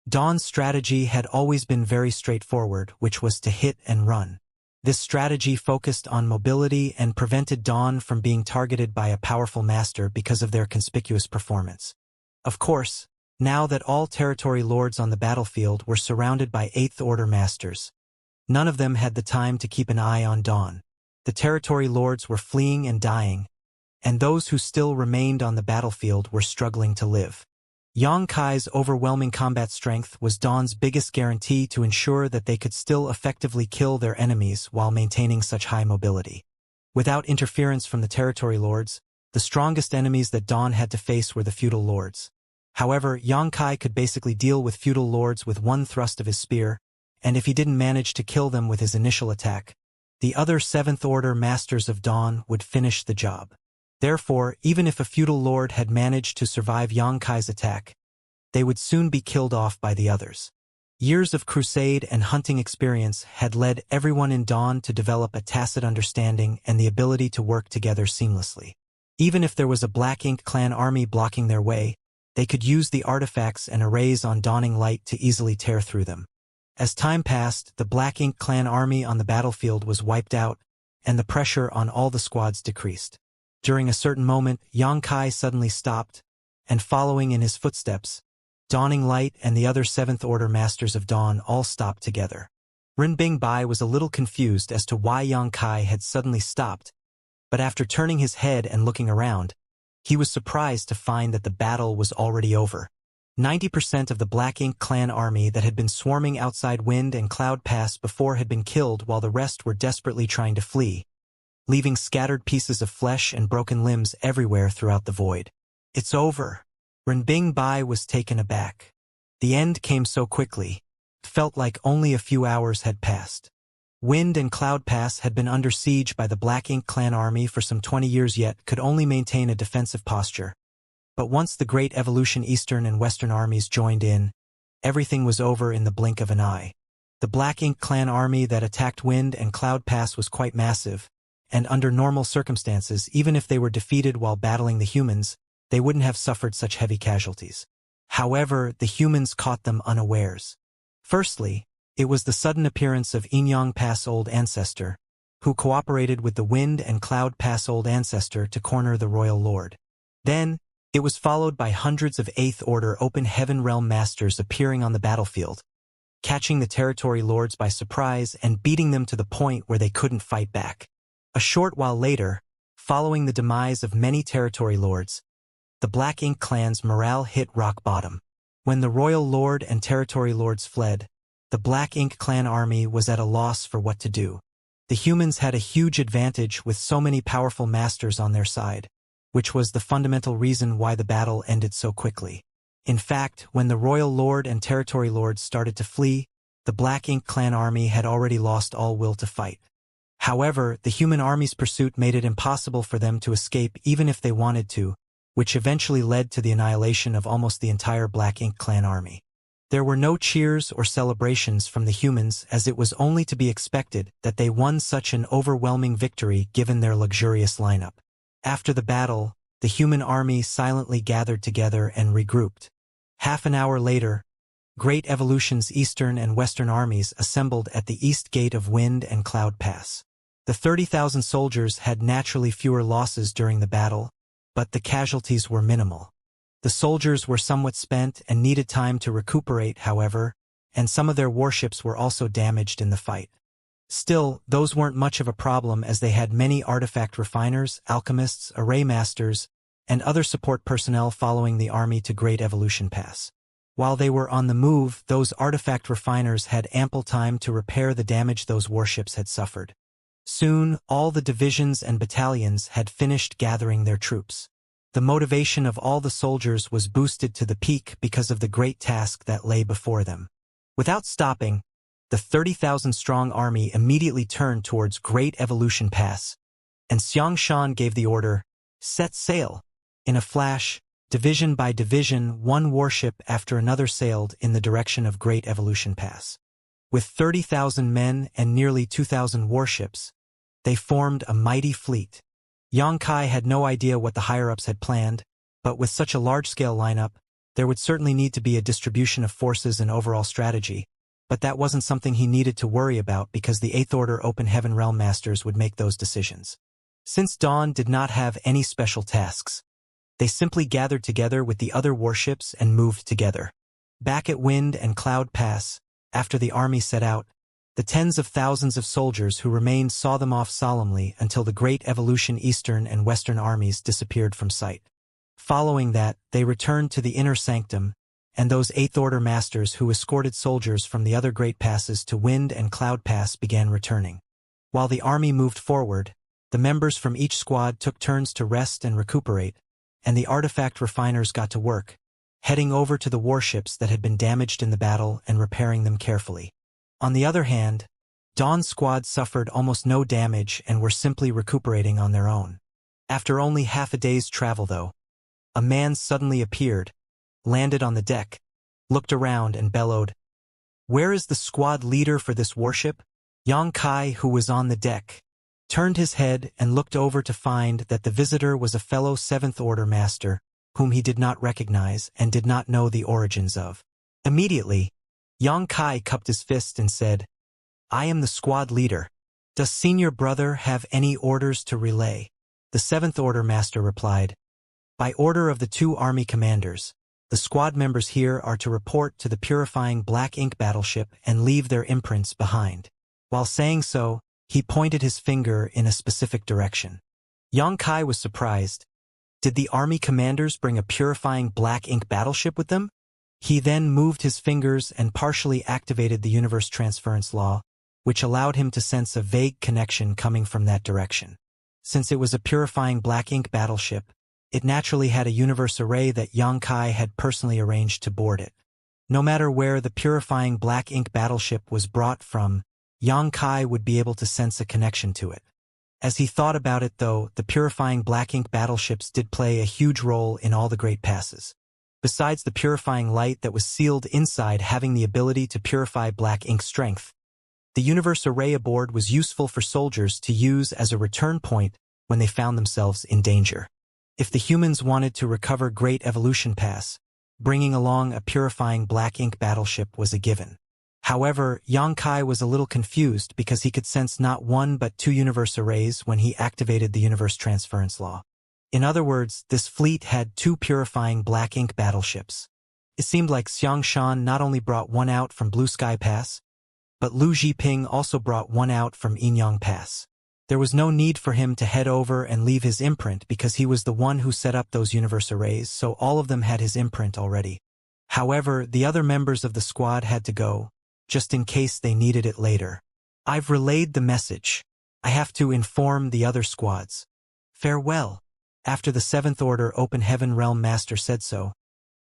S1: Dawn's strategy had always been very straightforward, which was to hit and run. This strategy focused on mobility and prevented Dawn from being targeted by a powerful master because of their conspicuous performance. Of course, now that all territory lords on the battlefield were surrounded by 8th Order masters, none of them had the time to keep an eye on Dawn. The territory lords were fleeing and dying, and those who still remained on the battlefield were struggling to live. Xianxia's overwhelming combat strength was Dawn's biggest guarantee to ensure that they could still effectively kill their enemies while maintaining such high mobility. Without interference from the territory lords, the strongest enemies that Dawn had to face were the feudal lords. However, Xianxia could basically deal with feudal lords with one thrust of his spear, and if he didn't manage to kill them with his initial attack, the other Seventh Order Masters of Dawn would finish the job. Therefore, even if a feudal lord had managed to survive Xianxia's attack, they would soon be killed off by the others. Years of crusade and hunting experience had led everyone in Dawn to develop a tacit understanding and the ability to work together seamlessly. Even if there was a Black Ink clan army blocking their way, they could use the artifacts and arrays on Dawning Light to easily tear through them. As time passed, the Black Ink clan army on the battlefield was wiped out, and the pressure on all the squads decreased. During a certain moment, Xianxia suddenly stopped, and following in his footsteps, Dawning Light and the other Seventh Order Masters of Dawn all stopped together. Renbing Bai was a little confused as to why Xianxia had suddenly stopped, but after turning his head and looking around, he was surprised to find that the battle was already over. 90% of the Black Ink clan army that had been swarming outside Wind and Cloud Pass before had been killed while the rest were desperately trying to flee, leaving scattered pieces of flesh and broken limbs everywhere throughout the void. It's over. Renbing Bai was taken aback. The end came so quickly. It felt like only a few hours had passed. Wind and Cloud Pass had been under siege by the Black Ink clan army for some 20 years yet could only maintain a defensive posture. But once the Great Evolution Eastern and Western armies joined in, everything was over in the blink of an eye. The Black Ink clan army that attacked Wind and Cloud Pass was quite massive, and under normal circumstances, even if they were defeated while battling the humans, they wouldn't have suffered such heavy casualties. However, the humans caught them unawares. Firstly, it was the sudden appearance of Inyang Pass Old Ancestor, who cooperated with the Wind and Cloud Pass Old Ancestor to corner the Royal Lord. Then, it was followed by hundreds of Eighth Order Open Heaven Realm Masters appearing on the battlefield, catching the Territory Lords by surprise and beating them to the point where they couldn't fight back. A short while later, following the demise of many Territory Lords, the Black Ink clan's morale hit rock bottom. When the Royal Lord and Territory Lords fled, the Black Ink clan army was at a loss for what to do. The humans had a huge advantage with so many powerful masters on their side, which was the fundamental reason why the battle ended so quickly. In fact, when the Royal Lord and Territory Lords started to flee, the Black Ink clan army had already lost all will to fight. However, the human army's pursuit made it impossible for them to escape even if they wanted to, which eventually led to the annihilation of almost the entire Black Ink clan army. There were no cheers or celebrations from the humans, as it was only to be expected that they won such an overwhelming victory given their luxurious lineup. After the battle, the human army silently gathered together and regrouped. Half an hour later, Great Evolution's Eastern and Western armies assembled at the east gate of Wind and Cloud Pass. The 30,000 soldiers had naturally fewer losses during the battle, but the casualties were minimal. The soldiers were somewhat spent and needed time to recuperate, however, and some of their warships were also damaged in the fight. Still, those weren't much of a problem as they had many artifact refiners, alchemists, array masters, and other support personnel following the army to Great Evolution Pass. While they were on the move, those artifact refiners had ample time to repair the damage those warships had suffered. Soon, all the divisions and battalions had finished gathering their troops. The motivation of all the soldiers was boosted to the peak because of the great task that lay before them. Without stopping, the 30,000-strong army immediately turned towards Great Evolution Pass, and Xianxia gave the order, "Set sail." In a flash, division by division, one warship after another sailed in the direction of Great Evolution Pass. With 30,000 men and nearly 2,000 warships, they formed a mighty fleet. Xianxia had no idea what the higher-ups had planned, but with such a large-scale lineup, there would certainly need to be a distribution of forces and overall strategy, but that wasn't something he needed to worry about because the Eighth Order Open Heaven Realm Masters would make those decisions. Since Dawn did not have any special tasks, they simply gathered together with the other warships and moved together. Back at Wind and Cloud Pass, after the army set out, the tens of thousands of soldiers who remained saw them off solemnly until the Great Evolution Eastern and Western armies disappeared from sight. Following that, they returned to the inner sanctum, and those Eighth Order Masters who escorted soldiers from the other Great Passes to Wind and Cloud Pass began returning. While the army moved forward, the members from each squad took turns to rest and recuperate, and the artifact refiners got to work, heading over to the warships that had been damaged in the battle and repairing them carefully. On the other hand, Dawn's squad suffered almost no damage and were simply recuperating on their own. After only half a day's travel though, a man suddenly appeared, landed on the deck, looked around and bellowed, "Where is the squad leader for this warship?" Xianxia, who was on the deck, turned his head and looked over to find that the visitor was a fellow Seventh Order master, whom he did not recognize and did not know the origins of. Immediately, Xianxia cupped his fist and said, "I am the squad leader. Does senior brother have any orders to relay?" The Seventh Order master replied, "By order of the two army commanders, the squad members here are to report to the purifying black ink battleship and leave their imprints behind." While saying so, he pointed his finger in a specific direction. Xianxia was surprised. Did the army commanders bring a purifying black ink battleship with them? He then moved his fingers and partially activated the universe transference law, which allowed him to sense a vague connection coming from that direction. Since it was a purifying black ink battleship, it naturally had a universe array that Xianxia had personally arranged to board it. No matter where the purifying black ink battleship was brought from, Xianxia would be able to sense a connection to it. As he thought about it though, the purifying black ink battleships did play a huge role in all the great passes. Besides the purifying light that was sealed inside having the ability to purify black ink strength, the universe array aboard was useful for soldiers to use as a return point when they found themselves in danger. If the humans wanted to recover Great Evolution Pass, bringing along a purifying black ink battleship was a given. However, Xianxia was a little confused because he could sense not one but two universe arrays when he activated the universe transference law. In other words, this fleet had two purifying black ink battleships. It seemed like Xianxia not only brought one out from Blue Sky Pass, but Lu Zhiping also brought one out from Yinyang Pass. There was no need for him to head over and leave his imprint because he was the one who set up those universe arrays, so all of them had his imprint already. However, the other members of the squad had to go, just in case they needed it later. "I've relayed the message. I have to inform the other squads. Farewell." After the Seventh Order Open Heaven Realm Master said so,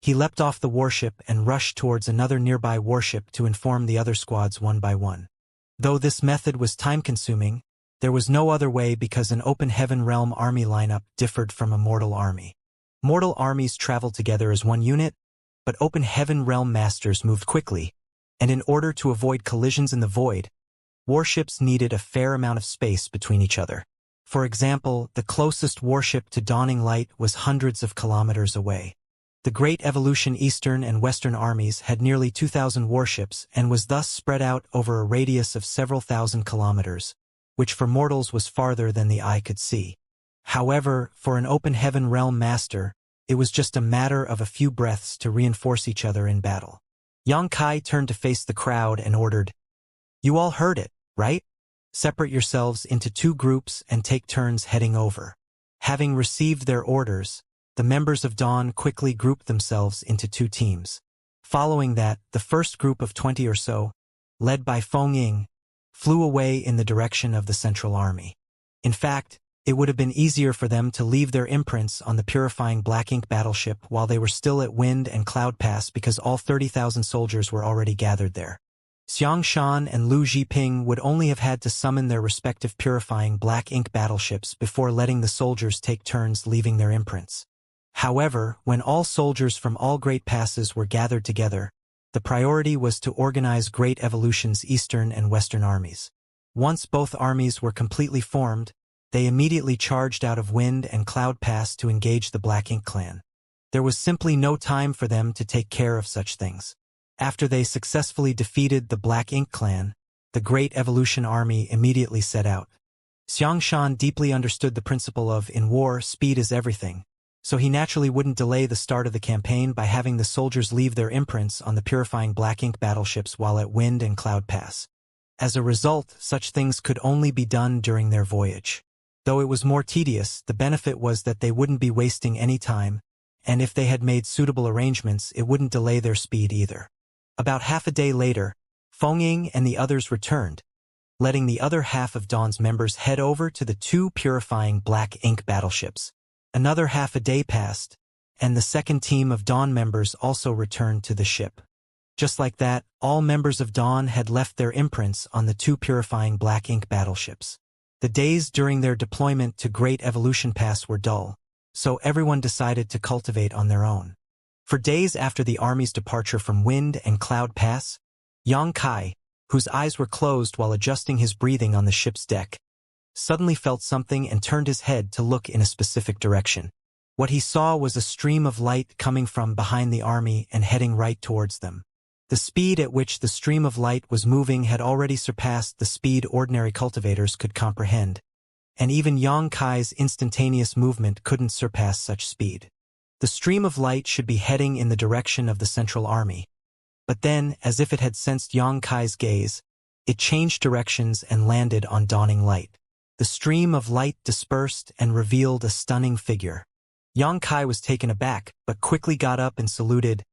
S1: he leapt off the warship and rushed towards another nearby warship to inform the other squads one by one. Though this method was time-consuming, there was no other way because an Open Heaven Realm army lineup differed from a mortal army. Mortal armies traveled together as one unit, but Open Heaven Realm Masters moved quickly, and in order to avoid collisions in the void, warships needed a fair amount of space between each other. For example, the closest warship to Dawning Light was hundreds of kilometers away. The Great Evolution Eastern and Western armies had nearly 2,000 warships and was thus spread out over a radius of several thousand kilometers, which for mortals was farther than the eye could see. However, for an Open Heaven Realm Master, it was just a matter of a few breaths to reinforce each other in battle. Xianxia turned to face the crowd and ordered, "You all heard it, right? Separate yourselves into two groups and take turns heading over." Having received their orders, the members of Dawn quickly grouped themselves into two teams. Following that, the first group of 20 or so, led by Feng Ying, flew away in the direction of the Central Army. In fact, it would have been easier for them to leave their imprints on the purifying black ink battleship while they were still at Wind and Cloud Pass because all 30,000 soldiers were already gathered there. Xianxia and Lu Zhiping would only have had to summon their respective purifying black ink battleships before letting the soldiers take turns leaving their imprints. However, when all soldiers from all Great Passes were gathered together, the priority was to organize Great Evolution's Eastern and Western armies. Once both armies were completely formed, they immediately charged out of Wind and Cloud Pass to engage the Black Ink clan. There was simply no time for them to take care of such things. After they successfully defeated the Black Ink clan, the Great Evolution army immediately set out. Xianxia deeply understood the principle of in war, speed is everything, so he naturally wouldn't delay the start of the campaign by having the soldiers leave their imprints on the purifying Black Ink battleships while at Wind and Cloud Pass. As a result, such things could only be done during their voyage. Though it was more tedious, the benefit was that they wouldn't be wasting any time, and if they had made suitable arrangements, it wouldn't delay their speed either. About half a day later, Feng Ying and the others returned, letting the other half of Dawn's members head over to the two purifying Black Ink battleships. Another half a day passed, and the second team of Dawn members also returned to the ship. Just like that, all members of Dawn had left their imprints on the two purifying black ink battleships. The days during their deployment to Great Evolution Pass were dull, so everyone decided to cultivate on their own. For days after the army's departure from Wind and Cloud Pass, Yang Kai, whose eyes were closed while adjusting his breathing on the ship's deck, suddenly felt something and turned his head to look in a specific direction. What he saw was a stream of light coming from behind the army and heading right towards them. The speed at which the stream of light was moving had already surpassed the speed ordinary cultivators could comprehend, and even Yang Kai's instantaneous movement couldn't surpass such speed. The stream of light should be heading in the direction of the Central Army. But then, as if it had sensed Yang Kai's gaze, it changed directions and landed on Dawning Light. The stream of light dispersed and revealed a stunning figure. Yang Kai was taken aback, but quickly got up and saluted.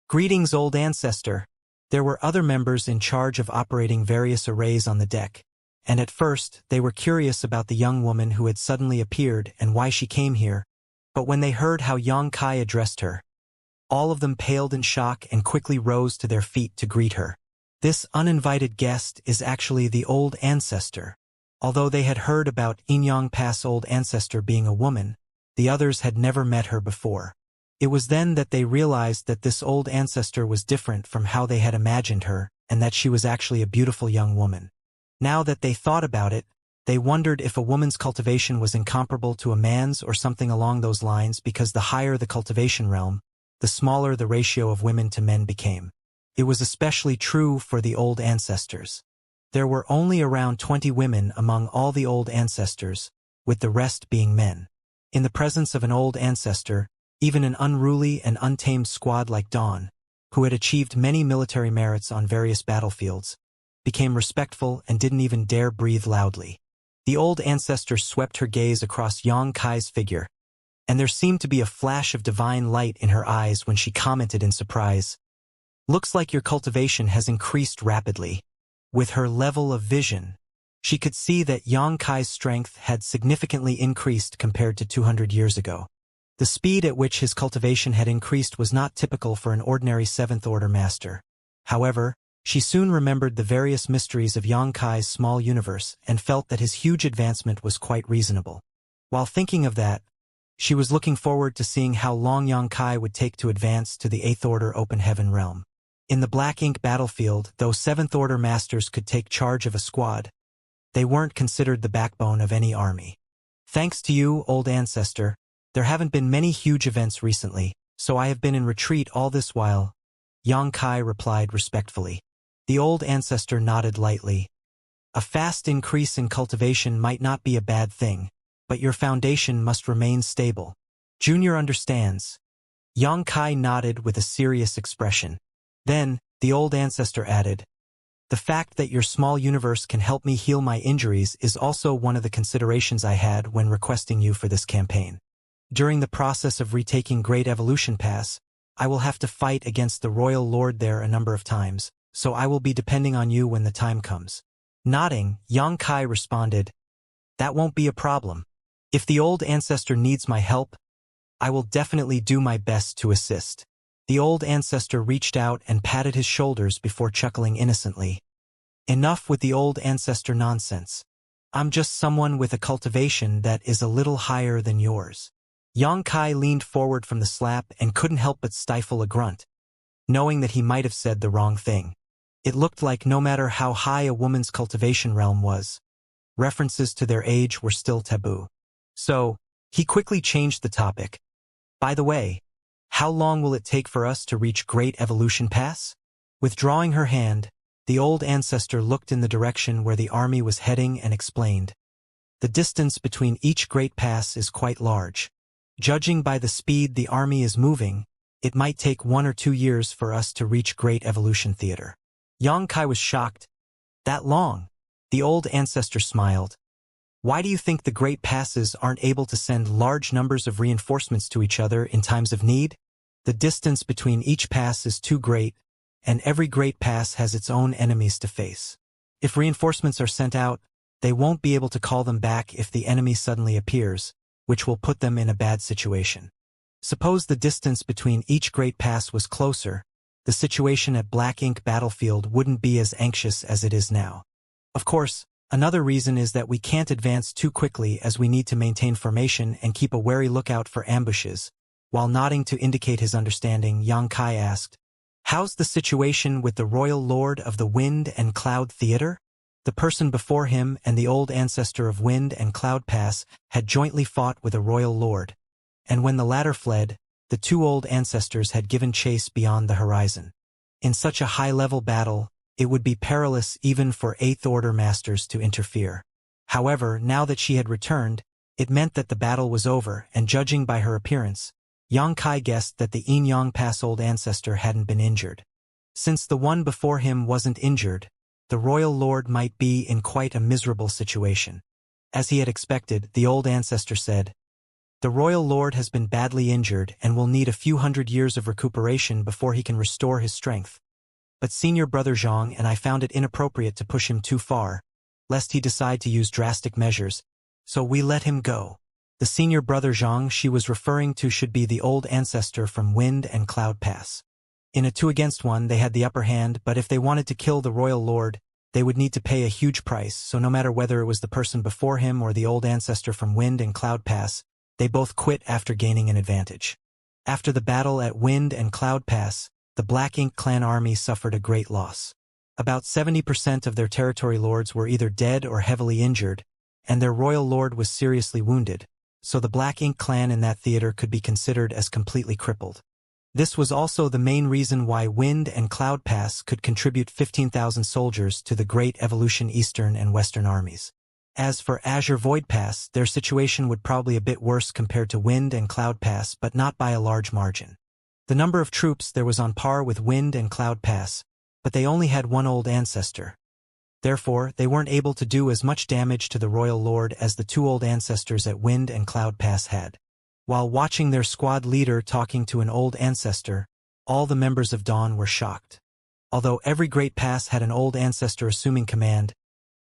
S1: "Greetings, old ancestor." There were other members in charge of operating various arrays on the deck, and at first they were curious about the young woman who had suddenly appeared and why she came here, but when they heard how Yang Kai addressed her, all of them paled in shock and quickly rose to their feet to greet her. This uninvited guest is actually the old ancestor. Although they had heard about Inyang Pass' old ancestor being a woman, the others had never met her before. It was then that they realized that this old ancestor was different from how they had imagined her, and that she was actually a beautiful young woman. Now that they thought about it, they wondered if a woman's cultivation was incomparable to a man's or something along those lines, because the higher the cultivation realm, the smaller the ratio of women to men became. It was especially true for the old ancestors. There were only around 20 women among all the old ancestors, with the rest being men. In the presence of an old ancestor, even an unruly and untamed squad like Dawn, who had achieved many military merits on various battlefields, became respectful and didn't even dare breathe loudly. The old ancestor swept her gaze across Yang Kai's figure, and there seemed to be a flash of divine light in her eyes when she commented in surprise, "Looks like your cultivation has increased rapidly." With her level of vision, she could see that Yang Kai's strength had significantly increased compared to 200 years ago. The speed at which his cultivation had increased was not typical for an ordinary seventh-order master. However, she soon remembered the various mysteries of Yang Kai's small universe and felt that his huge advancement was quite reasonable. While thinking of that, she was looking forward to seeing how long Yang Kai would take to advance to the eighth-order open heaven realm. In the Black Ink battlefield, though seventh-order masters could take charge of a squad, they weren't considered the backbone of any army. "Thanks to you, old ancestor, there haven't been many huge events recently, so I have been in retreat all this while," Yang Kai replied respectfully. The old ancestor nodded lightly. "A fast increase in cultivation might not be a bad thing, but your foundation must remain stable. Junior understands." Yang Kai nodded with a serious expression. Then, the old ancestor added, "The fact that your small universe can help me heal my injuries is also one of the considerations I had when requesting you for this campaign. During the process of retaking Great Evolution Pass, I will have to fight against the Royal Lord there a number of times, so I will be depending on you when the time comes." Nodding, Yang Kai responded, "That won't be a problem. If the old ancestor needs my help, I will definitely do my best to assist." The old ancestor reached out and patted his shoulders before chuckling innocently. "Enough with the old ancestor nonsense. I'm just someone with a cultivation that is a little higher than yours." Yang Kai leaned forward from the slap and couldn't help but stifle a grunt, knowing that he might have said the wrong thing. It looked like no matter how high a woman's cultivation realm was, references to their age were still taboo. So, he quickly changed the topic. "By the way, how long will it take for us to reach Great Evolution Pass?" Withdrawing her hand, the old ancestor looked in the direction where the army was heading and explained, "The distance between each Great Pass is quite large. Judging by the speed the army is moving, it might take 1 or 2 years for us to reach Great Evolution Theater." Yang Kai was shocked. "That long?" The old ancestor smiled. "Why do you think the Great Passes aren't able to send large numbers of reinforcements to each other in times of need? The distance between each pass is too great, and every Great Pass has its own enemies to face. If reinforcements are sent out, they won't be able to call them back if the enemy suddenly appears, which will put them in a bad situation. Suppose the distance between each Great Pass was closer, the situation at Black Ink Battlefield wouldn't be as anxious as it is now. Of course, another reason is that we can't advance too quickly as we need to maintain formation and keep a wary lookout for ambushes. While nodding to indicate his understanding, Xianxia asked, "How's the situation with the Royal Lord of the Wind and Cloud Theater?" The person before him and the old ancestor of Wind and Cloud Pass had jointly fought with a royal lord, and when the latter fled, the two old ancestors had given chase beyond the horizon. In such a high-level battle, it would be perilous even for Eighth Order masters to interfere. However, now that she had returned, it meant that the battle was over, and judging by her appearance, Xianxia guessed that the Inyang Pass old ancestor hadn't been injured. Since the one before him wasn't injured, the royal lord might be in quite a miserable situation. As he had expected, the old ancestor said, "The royal lord has been badly injured and will need a few hundred years of recuperation before he can restore his strength. But senior brother Zhang and I found it inappropriate to push him too far, lest he decide to use drastic measures, so we let him go." The senior brother Zhang she was referring to should be the old ancestor from Wind and Cloud Pass. In a 2-against-1 they had the upper hand, but if they wanted to kill the royal lord, they would need to pay a huge price, so no matter whether it was the person before him or the old ancestor from Wind and Cloud Pass, they both quit after gaining an advantage. After the battle at Wind and Cloud Pass, the Black Ink clan army suffered a great loss. About 70% of their territory lords were either dead or heavily injured, and their royal lord was seriously wounded, so the Black Ink clan in that theater could be considered as completely crippled. This was also the main reason why Wind and Cloud Pass could contribute 15,000 soldiers to the Great Evolution Eastern and Western armies. As for Azure Void Pass, their situation would probably a bit worse compared to Wind and Cloud Pass, but not by a large margin. The number of troops there was on par with Wind and Cloud Pass, but they only had one old ancestor. Therefore, they weren't able to do as much damage to the royal lord as the two old ancestors at Wind and Cloud Pass had. While watching their squad leader talking to an old ancestor, all the members of Dawn were shocked. Although every great pass had an old ancestor assuming command,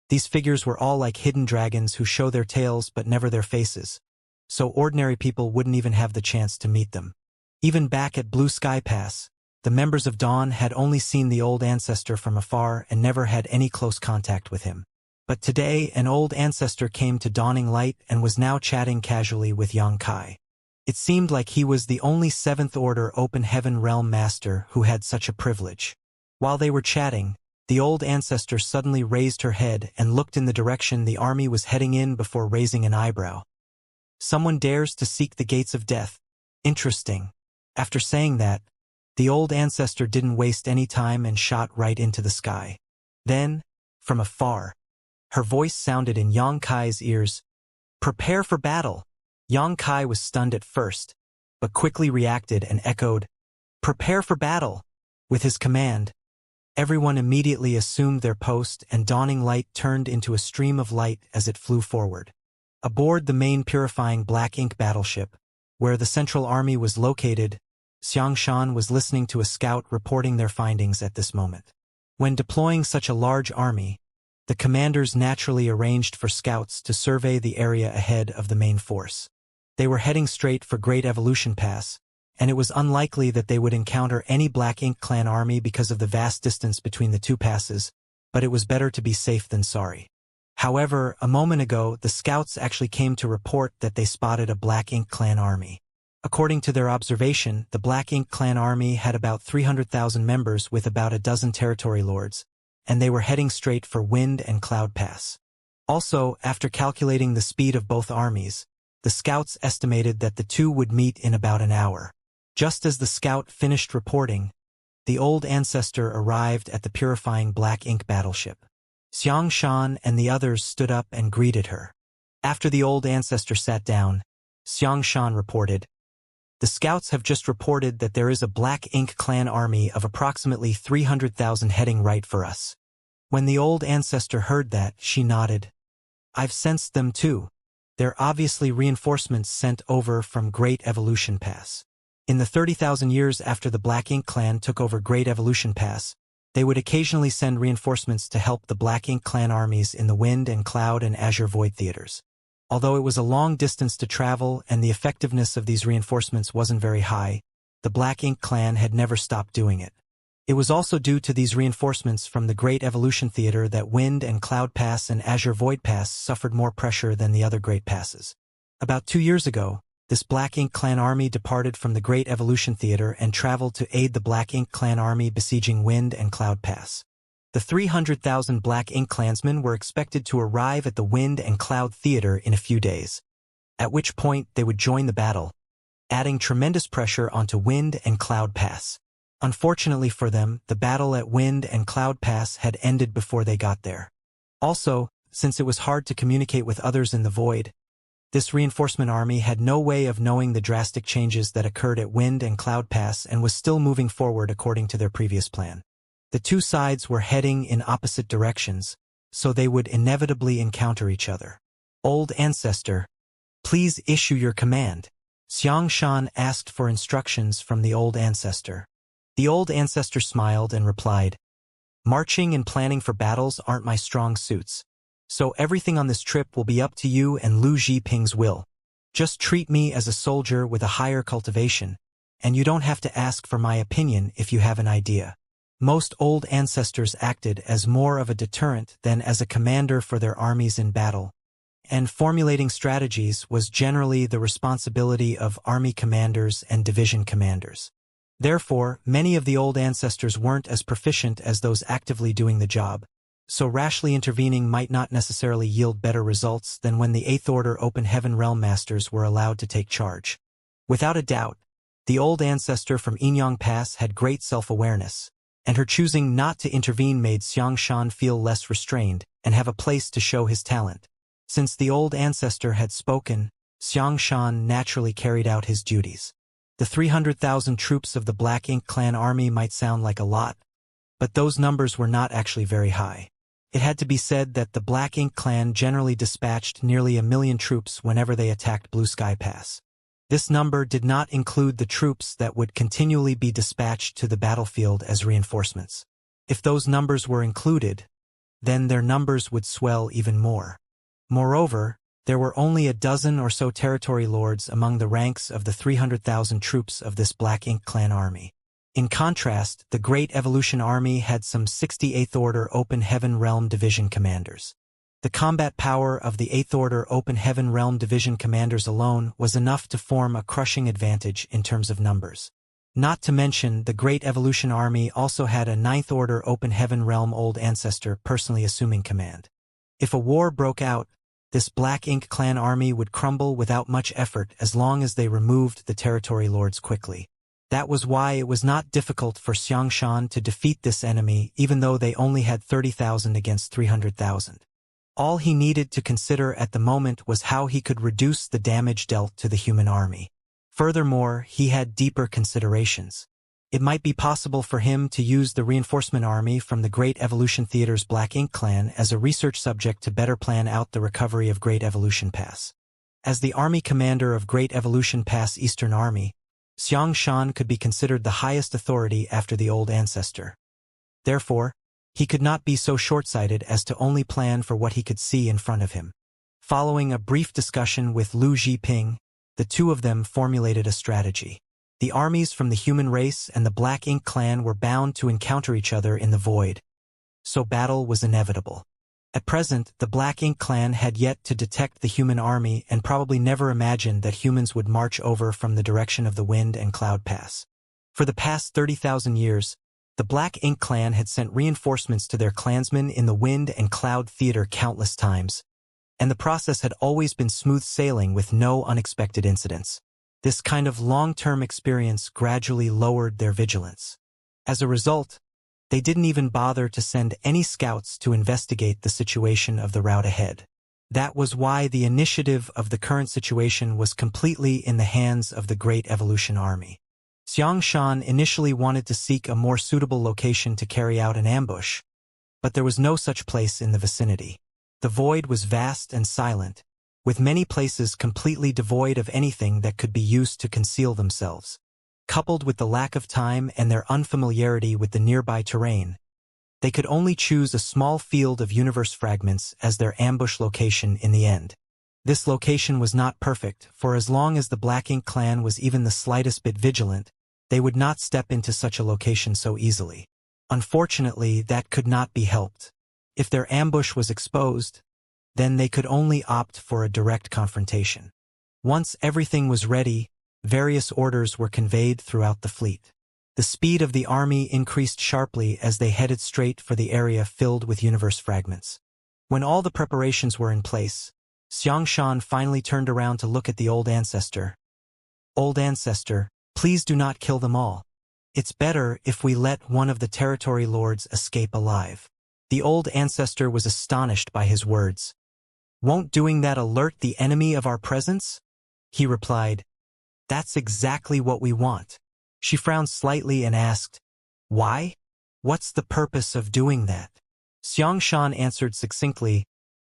S1: these figures were all like hidden dragons who show their tails but never their faces, so ordinary people wouldn't even have the chance to meet them. Even back at Blue Sky Pass, the members of Dawn had only seen the old ancestor from afar and never had any close contact with him. But today an old ancestor came to Dawning Light and was now chatting casually with Xianxia. It seemed like he was the only 7th Order Open Heaven Realm Master who had such a privilege. While they were chatting, the old ancestor suddenly raised her head and looked in the direction the army was heading in before raising an eyebrow. "Someone dares to seek the gates of death. Interesting." After saying that, the old ancestor didn't waste any time and shot right into the sky. Then, from afar, her voice sounded in Xianxia's ears, "Prepare for battle." Xianxia was stunned at first, but quickly reacted and echoed, "Prepare for battle." With his command, everyone immediately assumed their post and Dawning Light turned into a stream of light as it flew forward. Aboard the main purifying Black Ink battleship, where the Central Army was located, Xianxia was listening to a scout reporting their findings at this moment. When deploying such a large army, the commanders naturally arranged for scouts to survey the area ahead of the main force. They were heading straight for Great Evolution Pass, and it was unlikely that they would encounter any Black Ink clan army because of the vast distance between the two passes, but it was better to be safe than sorry. However, a moment ago, the scouts actually came to report that they spotted a Black Ink clan army. According to their observation, the Black Ink clan army had about 300,000 members with about a dozen territory lords, and they were heading straight for Wind and Cloud Pass. Also, after calculating the speed of both armies, the scouts estimated that the two would meet in about an hour. Just as the scout finished reporting, the old ancestor arrived at the purifying Black Ink battleship. Xianxia and the others stood up and greeted her. After the old ancestor sat down, Xianxia reported, "The scouts have just reported that there is a Black Ink clan army of approximately 300,000 heading right for us." When the old ancestor heard that, she nodded. "I've sensed them too. They're obviously reinforcements sent over from Great Evolution Pass." In the 30,000 years after the Black Ink clan took over Great Evolution Pass, they would occasionally send reinforcements to help the Black Ink clan armies in the Wind and Cloud and Azure Void theaters. Although it was a long distance to travel and the effectiveness of these reinforcements wasn't very high, the Black Ink clan had never stopped doing it. It was also due to these reinforcements from the Great Evolution Theater that Wind and Cloud Pass and Azure Void Pass suffered more pressure than the other Great Passes. About 2 years ago, this Black Ink Clan army departed from the Great Evolution Theater and traveled to aid the Black Ink Clan army besieging Wind and Cloud Pass. The 300,000 Black Ink Clansmen were expected to arrive at the Wind and Cloud Theater in a few days, at which point they would join the battle, adding tremendous pressure onto Wind and Cloud Pass. Unfortunately for them, the battle at Wind and Cloud Pass had ended before they got there. Also, since it was hard to communicate with others in the void, this reinforcement army had no way of knowing the drastic changes that occurred at Wind and Cloud Pass and was still moving forward according to their previous plan. The two sides were heading in opposite directions, so they would inevitably encounter each other. Old Ancestor, please issue your command. Xianxia asked for instructions from the Old Ancestor. The Old Ancestor smiled and replied, "Marching and planning for battles aren't my strong suits, so everything on this trip will be up to you and Lu Zhiping's will. Just treat me as a soldier with a higher cultivation, and you don't have to ask for my opinion if you have an idea." Most Old Ancestors acted as more of a deterrent than as a commander for their armies in battle, and formulating strategies was generally the responsibility of army commanders and division commanders. Therefore, many of the Old Ancestors weren't as proficient as those actively doing the job, so rashly intervening might not necessarily yield better results than when the Eighth Order Open Heaven Realm Masters were allowed to take charge. Without a doubt, the Old Ancestor from Inyang Pass had great self-awareness, and her choosing not to intervene made Xianxia feel less restrained and have a place to show his talent. Since the Old Ancestor had spoken, Xianxia naturally carried out his duties. The 300,000 troops of the Black Ink Clan army might sound like a lot, but those numbers were not actually very high. It had to be said that the Black Ink Clan generally dispatched nearly 1 million troops whenever they attacked Blue Sky Pass. This number did not include the troops that would continually be dispatched to the battlefield as reinforcements. If those numbers were included, then their numbers would swell even more. Moreover, there were only a dozen or so territory lords among the ranks of the 300,000 troops of this Black Ink Clan army. In contrast, the Great Evolution Army had some 68th Order Open Heaven Realm Division commanders. The combat power of the 8th Order Open Heaven Realm Division commanders alone was enough to form a crushing advantage in terms of numbers. Not to mention, the Great Evolution Army also had a 9th Order Open Heaven Realm Old Ancestor personally assuming command. If a war broke out, this Black Ink Clan army would crumble without much effort as long as they removed the territory lords quickly. That was why it was not difficult for Xianxia to defeat this enemy even though they only had 30,000 against 300,000. All he needed to consider at the moment was how he could reduce the damage dealt to the human army. Furthermore, he had deeper considerations. It might be possible for him to use the reinforcement army from the Great Evolution Theater's Black Ink Clan as a research subject to better plan out the recovery of Great Evolution Pass. As the army commander of Great Evolution Pass Eastern Army, Xianxia could be considered the highest authority after the Old Ancestor. Therefore, he could not be so short-sighted as to only plan for what he could see in front of him. Following a brief discussion with Lu Zhiping, the two of them formulated a strategy. The armies from the human race and the Black Ink Clan were bound to encounter each other in the void, so battle was inevitable. At present, the Black Ink Clan had yet to detect the human army and probably never imagined that humans would march over from the direction of the Wind and Cloud Pass. For the past 30,000 years, the Black Ink Clan had sent reinforcements to their clansmen in the Wind and Cloud Theater countless times, and the process had always been smooth sailing with no unexpected incidents. This kind of long-term experience gradually lowered their vigilance. As a result, they didn't even bother to send any scouts to investigate the situation of the route ahead. That was why the initiative of the current situation was completely in the hands of the Great Evolution Army. Xianxia initially wanted to seek a more suitable location to carry out an ambush, but there was no such place in the vicinity. The void was vast and silent, with many places completely devoid of anything that could be used to conceal themselves. Coupled with the lack of time and their unfamiliarity with the nearby terrain, they could only choose a small field of universe fragments as their ambush location in the end. This location was not perfect, for as long as the Black Ink Clan was even the slightest bit vigilant, they would not step into such a location so easily. Unfortunately, that could not be helped. If their ambush was exposed, then they could only opt for a direct confrontation. Once everything was ready, various orders were conveyed throughout the fleet. The speed of the army increased sharply as they headed straight for the area filled with universe fragments. When all the preparations were in place, Xianxia finally turned around to look at the old ancestor. Old ancestor, please do not kill them all. It's better if we let one of the territory lords escape alive. The old ancestor was astonished by his words. Won't doing that alert the enemy of our presence? He replied, That's exactly what we want. She frowned slightly and asked, Why? What's the purpose of doing that? Xianxia answered succinctly,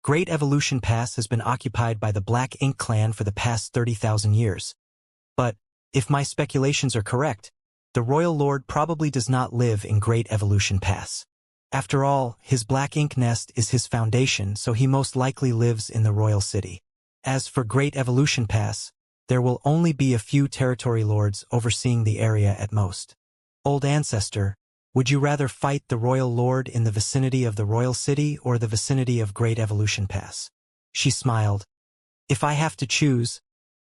S1: Great Evolution Pass has been occupied by the Black Ink clan for the past 30,000 years. But, if my speculations are correct, the Royal Lord probably does not live in Great Evolution Pass. After all, his Black Ink nest is his foundation, so he most likely lives in the Royal City. As for Great Evolution Pass, there will only be a few territory lords overseeing the area at most. Old ancestor, would you rather fight the Royal Lord in the vicinity of the Royal City or the vicinity of Great Evolution Pass? She smiled. If I have to choose,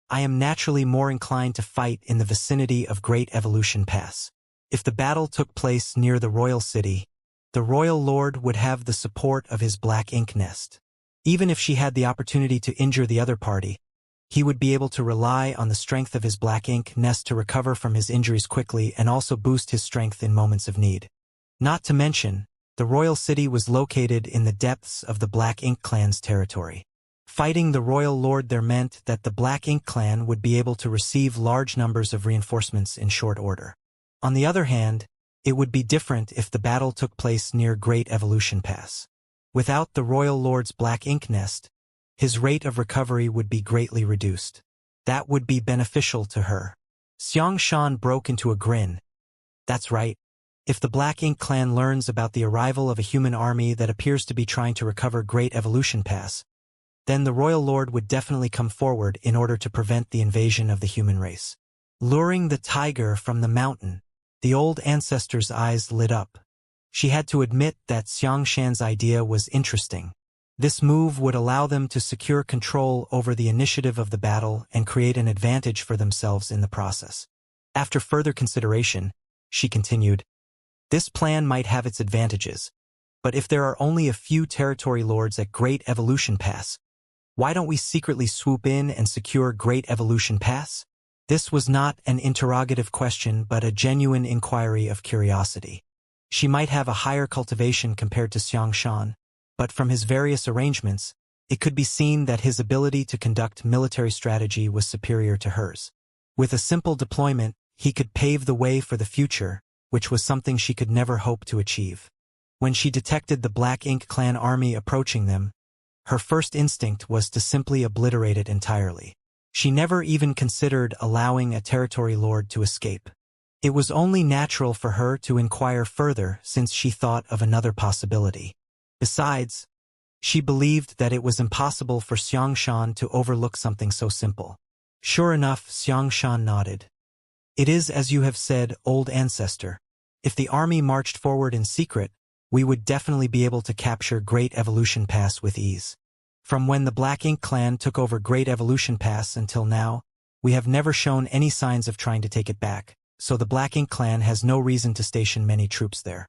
S1: I am naturally more inclined to fight in the vicinity of Great Evolution Pass. If the battle took place near the Royal City, the Royal Lord would have the support of his Black Ink nest. Even if she had the opportunity to injure the other party, he would be able to rely on the strength of his Black Ink nest to recover from his injuries quickly and also boost his strength in moments of need. Not to mention, the Royal City was located in the depths of the Black Ink clan's territory. Fighting the Royal Lord there meant that the Black Ink clan would be able to receive large numbers of reinforcements in short order. On the other hand, it would be different if the battle took place near Great Evolution Pass. Without the Royal Lord's Black Ink nest, his rate of recovery would be greatly reduced. That would be beneficial to her. Xianxia broke into a grin. That's right. If the Black Ink clan learns about the arrival of a human army that appears to be trying to recover Great Evolution Pass, then the Royal Lord would definitely come forward in order to prevent the invasion of the human race. Luring the tiger from the mountain, the old ancestor's eyes lit up. She had to admit that Xianxia's idea was interesting. This move would allow them to secure control over the initiative of the battle and create an advantage for themselves in the process. After further consideration, she continued, This plan might have its advantages, but if there are only a few territory lords at Great Evolution Pass, why don't we secretly swoop in and secure Great Evolution Pass? This was not an interrogative question but a genuine inquiry of curiosity. She might have a higher cultivation compared to Xianxia, but from his various arrangements, it could be seen that his ability to conduct military strategy was superior to hers. With a simple deployment, he could pave the way for the future, which was something she could never hope to achieve. When she detected the Black Ink clan army approaching them, her first instinct was to simply obliterate it entirely. She never even considered allowing a territory lord to escape. It was only natural for her to inquire further since she thought of another possibility. Besides, she believed that it was impossible for Xianxia to overlook something so simple. Sure enough, Xianxia nodded. It is as you have said, old ancestor. If the army marched forward in secret, we would definitely be able to capture Great Evolution Pass with ease. From when the Black Ink clan took over Great Evolution Pass until now, we have never shown any signs of trying to take it back, so the Black Ink clan has no reason to station many troops there.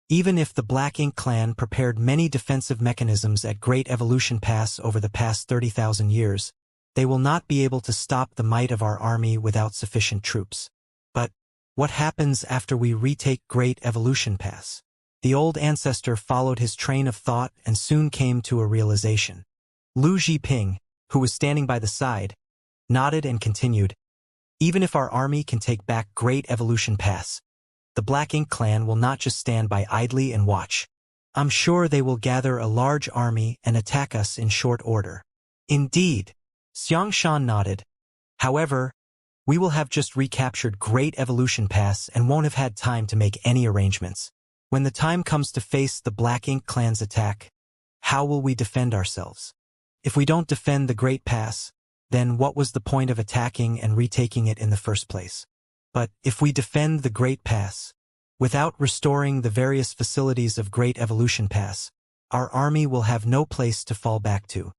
S1: Even if the Black Ink clan prepared many defensive mechanisms at Great Evolution Pass over the past 30,000 years, they will not be able to stop the might of our army without sufficient troops. But what happens after we retake Great Evolution Pass? The old ancestor followed his train of thought and soon came to a realization. Lu Zhiping, who was standing by the side, nodded and continued, Even if our army can take back Great Evolution Pass, the Black Ink clan will not just stand by idly and watch. I'm sure they will gather a large army and attack us in short order. Indeed, Xianxia nodded. However, we will have just recaptured Great Evolution Pass and won't have had time to make any arrangements. When the time comes to face the Black Ink clan's attack, how will we defend ourselves? If we don't defend the Great Pass, then what was the point of attacking and retaking it in the first place? But if we defend the Great Pass, Without restoring the various facilities of Great Evolution Pass, our army will have no place to fall back to.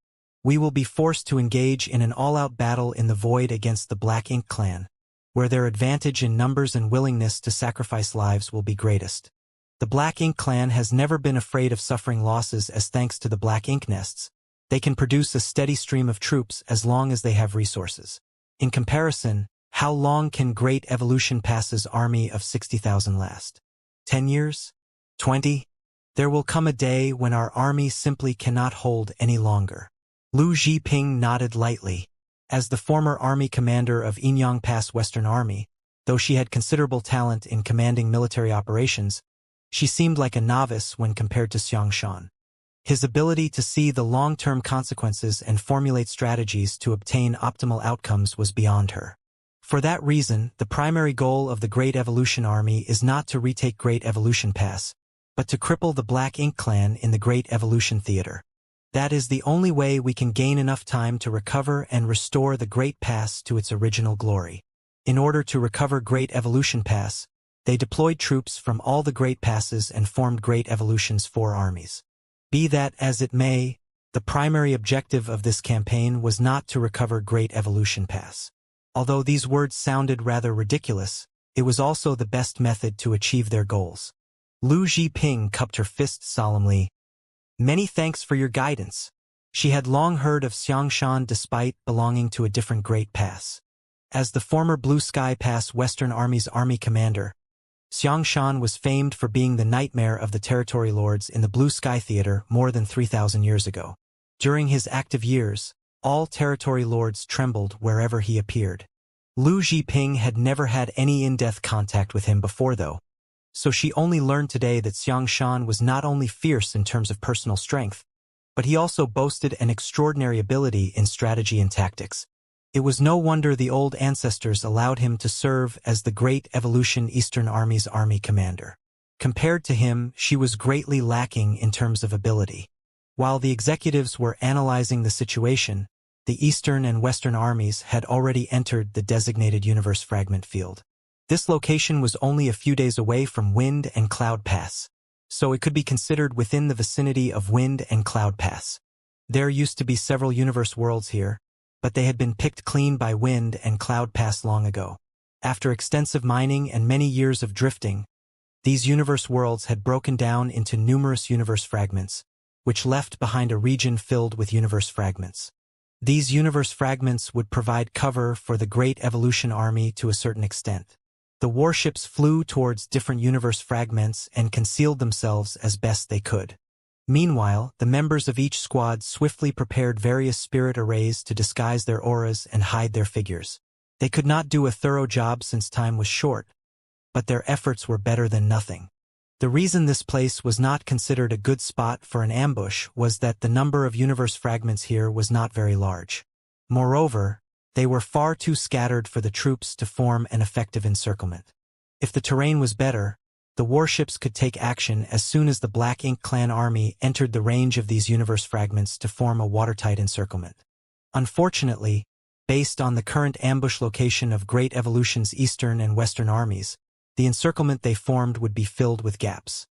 S1: We will be forced to engage in an all-out battle in the void against the Black Ink clan, where their advantage in numbers and willingness to sacrifice lives will be greatest. The Black Ink clan has never been afraid of suffering losses, as thanks to the Black Ink nests, they can produce a steady stream of troops as long as they have resources. In comparison, how long can Great Evolution Pass's army of 60,000 last? 10 years? 20? There will come a day when our army simply cannot hold any longer. Lu Zhiping nodded lightly. As the former army commander of Inyang Pass Western Army, though she had considerable talent in commanding military operations, she seemed like a novice when compared to Xianxia. His ability to see the long-term consequences and formulate strategies to obtain optimal outcomes was beyond her. For that reason, the primary goal of the Great Evolution Army is not to retake Great Evolution Pass, but to cripple the Black Ink clan in the Great Evolution Theater. That is the only way we can gain enough time to recover and restore the Great Pass to its original glory. In order to recover Great Evolution Pass, they deployed troops from all the Great Passes and formed Great Evolution's 4 armies. Be that as it may, the primary objective of this campaign was not to recover Great Evolution Pass. Although these words sounded rather ridiculous, it was also the best method to achieve their goals. Lu Zhiping cupped her fists solemnly. Many thanks for your guidance. She had long heard of Xianxia despite belonging to a different Great Pass. As the former Blue Sky Pass Western Army's army commander, Xianxia was famed for being the nightmare of the territory lords in the Blue Sky Theater more than 3,000 years ago. During his active years, all territory lords trembled wherever he appeared. Lu Zhiping had never had any in-depth contact with him before though, so she only learned today that Xianxia was not only fierce in terms of personal strength, but he also boasted an extraordinary ability in strategy and tactics. It was no wonder the old ancestors allowed him to serve as the Great Evolution Eastern Army's army commander. Compared to him, she was greatly lacking in terms of ability. While the executives were analyzing the situation, the Eastern and Western armies had already entered the designated universe fragment field. This location was only a few days away from Wind and Cloud Pass, so it could be considered within the vicinity of Wind and Cloud Pass. There used to be several universe worlds here, but they had been picked clean by Wind and Cloud Pass long ago. After extensive mining and many years of drifting, these universe worlds had broken down into numerous universe fragments, which left behind a region filled with universe fragments. These universe fragments would provide cover for the Great Evolution Army to a certain extent. The warships flew towards different universe fragments and concealed themselves as best they could. Meanwhile, the members of each squad swiftly prepared various spirit arrays to disguise their auras and hide their figures. They could not do a thorough job since time was short, but their efforts were better than nothing. The reason this place was not considered a good spot for an ambush was that the number of universe fragments here was not very large. Moreover, they were far too scattered for the troops to form an effective encirclement. If the terrain was better, the warships could take action as soon as the Black Ink clan army entered the range of these universe fragments to form a watertight encirclement. Unfortunately, based on the current ambush location of Great Evolution's Eastern and Western armies, the encirclement they formed would be filled with gaps.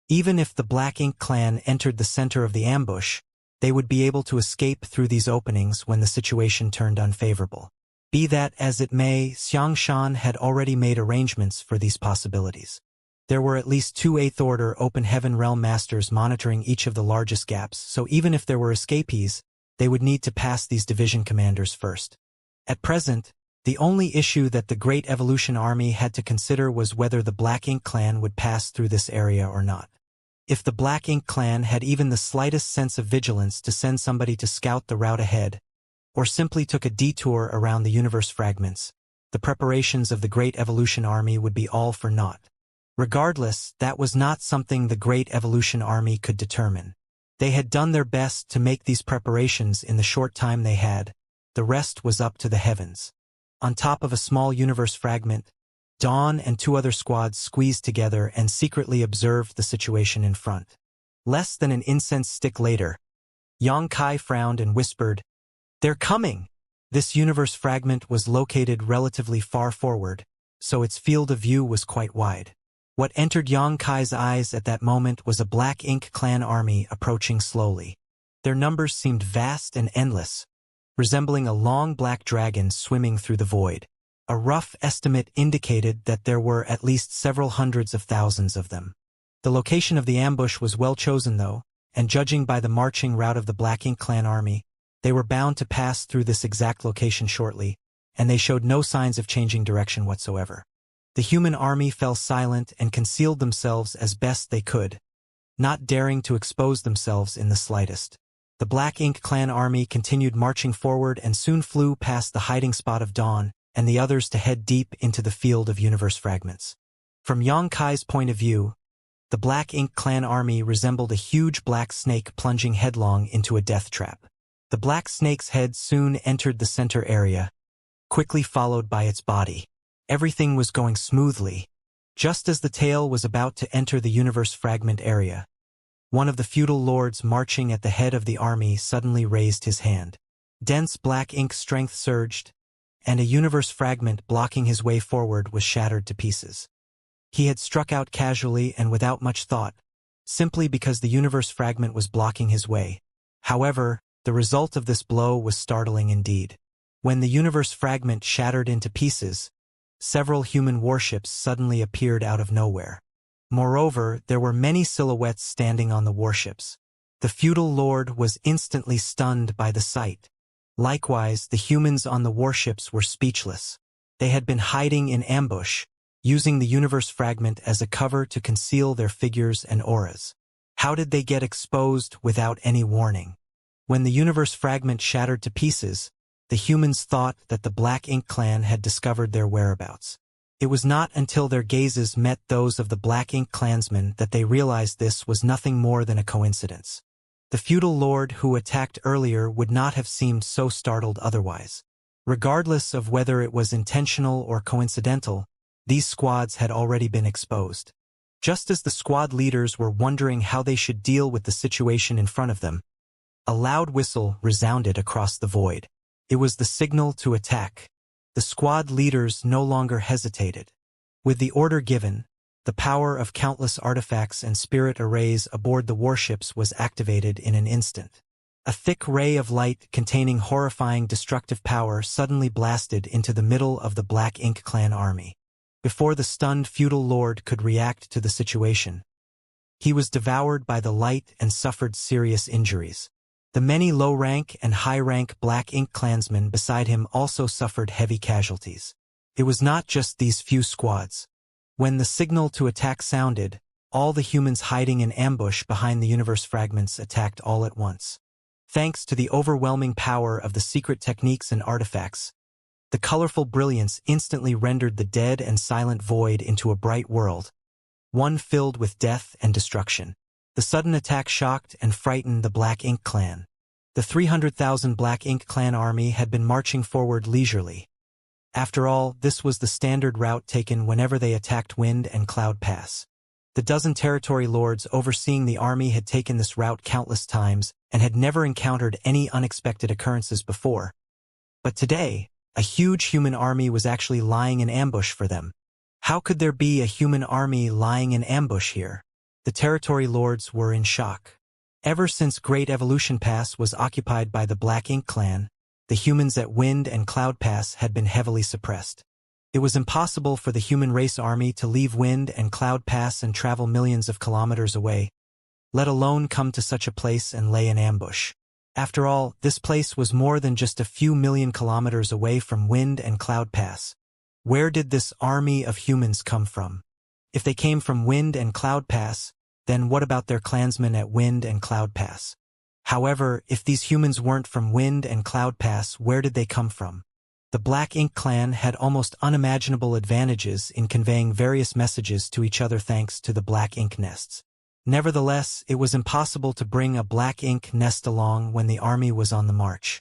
S1: Even if the Black Ink clan entered the center of the ambush, they would be able to escape through these openings when the situation turned unfavorable. Be that as it may, Xianxia had already made arrangements for these possibilities. There were at least 2 8th-order Open Heaven Realm Masters monitoring each of the largest gaps, so even if there were escapees, they would need to pass these division commanders first. At present, the only issue that the Great Evolution Army had to consider was whether the Black Ink clan would pass through this area or not. If the Black Ink clan had even the slightest sense of vigilance to send somebody to scout the route ahead, or simply took a detour around the universe fragments, the preparations of the Great Evolution Army would be all for naught. Regardless, that was not something the Great Evolution Army could determine. They had done their best to make these preparations in the short time they had. The rest was up to the heavens. On top of a small universe fragment, Dawn and 2 other squads squeezed together and secretly observed the situation in front. Less than an incense stick later, Yang Kai frowned and whispered, "They're coming!" This universe fragment was located relatively far forward, so its field of view was quite wide. What entered Yang Kai's eyes at that moment was a Black Ink clan army approaching slowly. Their numbers seemed vast and endless, resembling a long black dragon swimming through the void. A rough estimate indicated that there were at least several hundreds of thousands of them. The location of the ambush was well chosen though, and judging by the marching route of the Black Ink clan army, they were bound to pass through this exact location shortly, and they showed no signs of changing direction whatsoever. The human army fell silent and concealed themselves as best they could, not daring to expose themselves in the slightest. The Black Ink clan army continued marching forward and soon flew past the hiding spot of Dawn and the others to head deep into the field of universe fragments. From Yang Kai's point of view, the Black Ink clan army resembled a huge black snake plunging headlong into a death trap. The black snake's head soon entered the center area, quickly followed by its body. Everything was going smoothly. Just as the tail was about to enter the universe fragment area, one of the feudal lords marching at the head of the army suddenly raised his hand. Dense black ink strength surged, and a universe fragment blocking his way forward was shattered to pieces. He had struck out casually and without much thought, simply because the universe fragment was blocking his way. However, the result of this blow was startling indeed. When the universe fragment shattered into pieces, several human warships suddenly appeared out of nowhere. Moreover, there were many silhouettes standing on the warships. The feudal lord was instantly stunned by the sight. Likewise, the humans on the warships were speechless. They had been hiding in ambush, using the universe fragment as a cover to conceal their figures and auras. How did they get exposed without any warning? When the universe fragment shattered to pieces, the humans thought that the Black Ink clan had discovered their whereabouts. It was not until their gazes met those of the Black Ink clansmen that they realized this was nothing more than a coincidence. The feudal lord who attacked earlier would not have seemed so startled otherwise. Regardless of whether it was intentional or coincidental, these squads had already been exposed. Just as the squad leaders were wondering how they should deal with the situation in front of them, a loud whistle resounded across the void. It was the signal to attack. The squad leaders no longer hesitated. With the order given, the power of countless artifacts and spirit arrays aboard the warships was activated in an instant. A thick ray of light containing horrifying destructive power suddenly blasted into the middle of the Black Ink clan army. Before the stunned feudal lord could react to the situation, he was devoured by the light and suffered serious injuries. The many low-rank and high-rank Black Ink clansmen beside him also suffered heavy casualties. It was not just these few squads. When the signal to attack sounded, all the humans hiding in ambush behind the universe fragments attacked all at once. Thanks to the overwhelming power of the secret techniques and artifacts, the colorful brilliance instantly rendered the dead and silent void into a bright world, one filled with death and destruction. The sudden attack shocked and frightened the Black Ink clan. The 300,000 Black Ink clan army had been marching forward leisurely. After all, this was the standard route taken whenever they attacked Wind and Cloud Pass. The dozen territory lords overseeing the army had taken this route countless times and had never encountered any unexpected occurrences before. But today, a huge human army was actually lying in ambush for them. How could there be a human army lying in ambush here? The territory lords were in shock. Ever since Great Evolution Pass was occupied by the Black Ink clan, the humans at Wind and Cloud Pass had been heavily suppressed. It was impossible for the human race army to leave Wind and Cloud Pass and travel millions of kilometers away, let alone come to such a place and lay in ambush. After all, this place was more than just a few million kilometers away from Wind and Cloud Pass. Where did this army of humans come from? If they came from Wind and Cloud Pass, then what about their clansmen at Wind and Cloud Pass? However, if these humans weren't from Wind and Cloud Pass, where did they come from? The Black Ink clan had almost unimaginable advantages in conveying various messages to each other thanks to the Black Ink nests. Nevertheless, it was impossible to bring a Black Ink nest along when the army was on the march.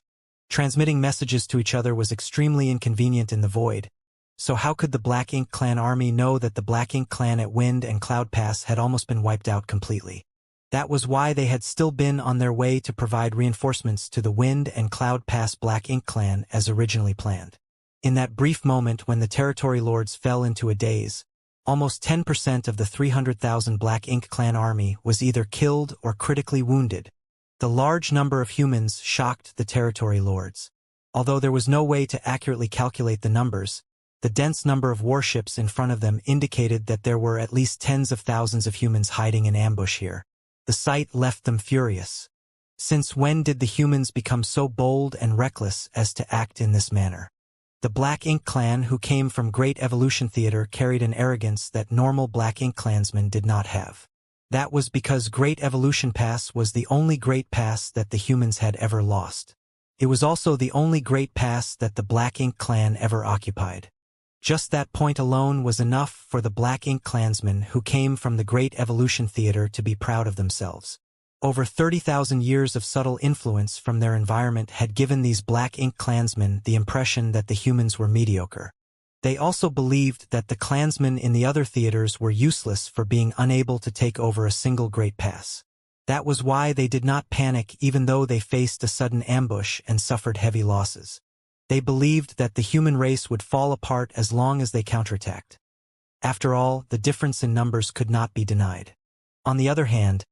S1: Transmitting messages to each other was extremely inconvenient in the void. So how could the Black Ink clan army know that the Black Ink clan at Wind and Cloud Pass had almost been wiped out completely? That was why they had still been on their way to provide reinforcements to the Wind and Cloud Pass Black Ink clan as originally planned. In that brief moment when the territory lords fell into a daze, Almost 10% of the 300,000 Black Ink Clan army was either killed or critically wounded. The large number of humans shocked the territory lords. Although there was no way to accurately calculate the numbers, the dense number of warships in front of them indicated that there were at least tens of thousands of humans hiding in ambush here. The sight left them furious. Since when did the humans become so bold and reckless as to act in this manner? The Black Ink Clan who came from Great Evolution Theater carried an arrogance that normal Black Ink Clansmen did not have. That was because Great Evolution Pass was the only Great Pass that the humans had ever lost. It was also the only Great Pass that the Black Ink Clan ever occupied. Just that point alone was enough for the Black Ink Clansmen who came from the Great Evolution Theater to be proud of themselves. Over 30,000 years of subtle influence from their environment had given these Black Ink Clansmen the impression that the humans were mediocre. They also believed that the clansmen in the other theaters were useless for being unable to take over a single Great Pass. That was why they did not panic even though they faced a sudden ambush and suffered heavy losses. They believed that the human race would fall apart as long as they counterattacked. After all, the difference in numbers could not be denied. On the other hand,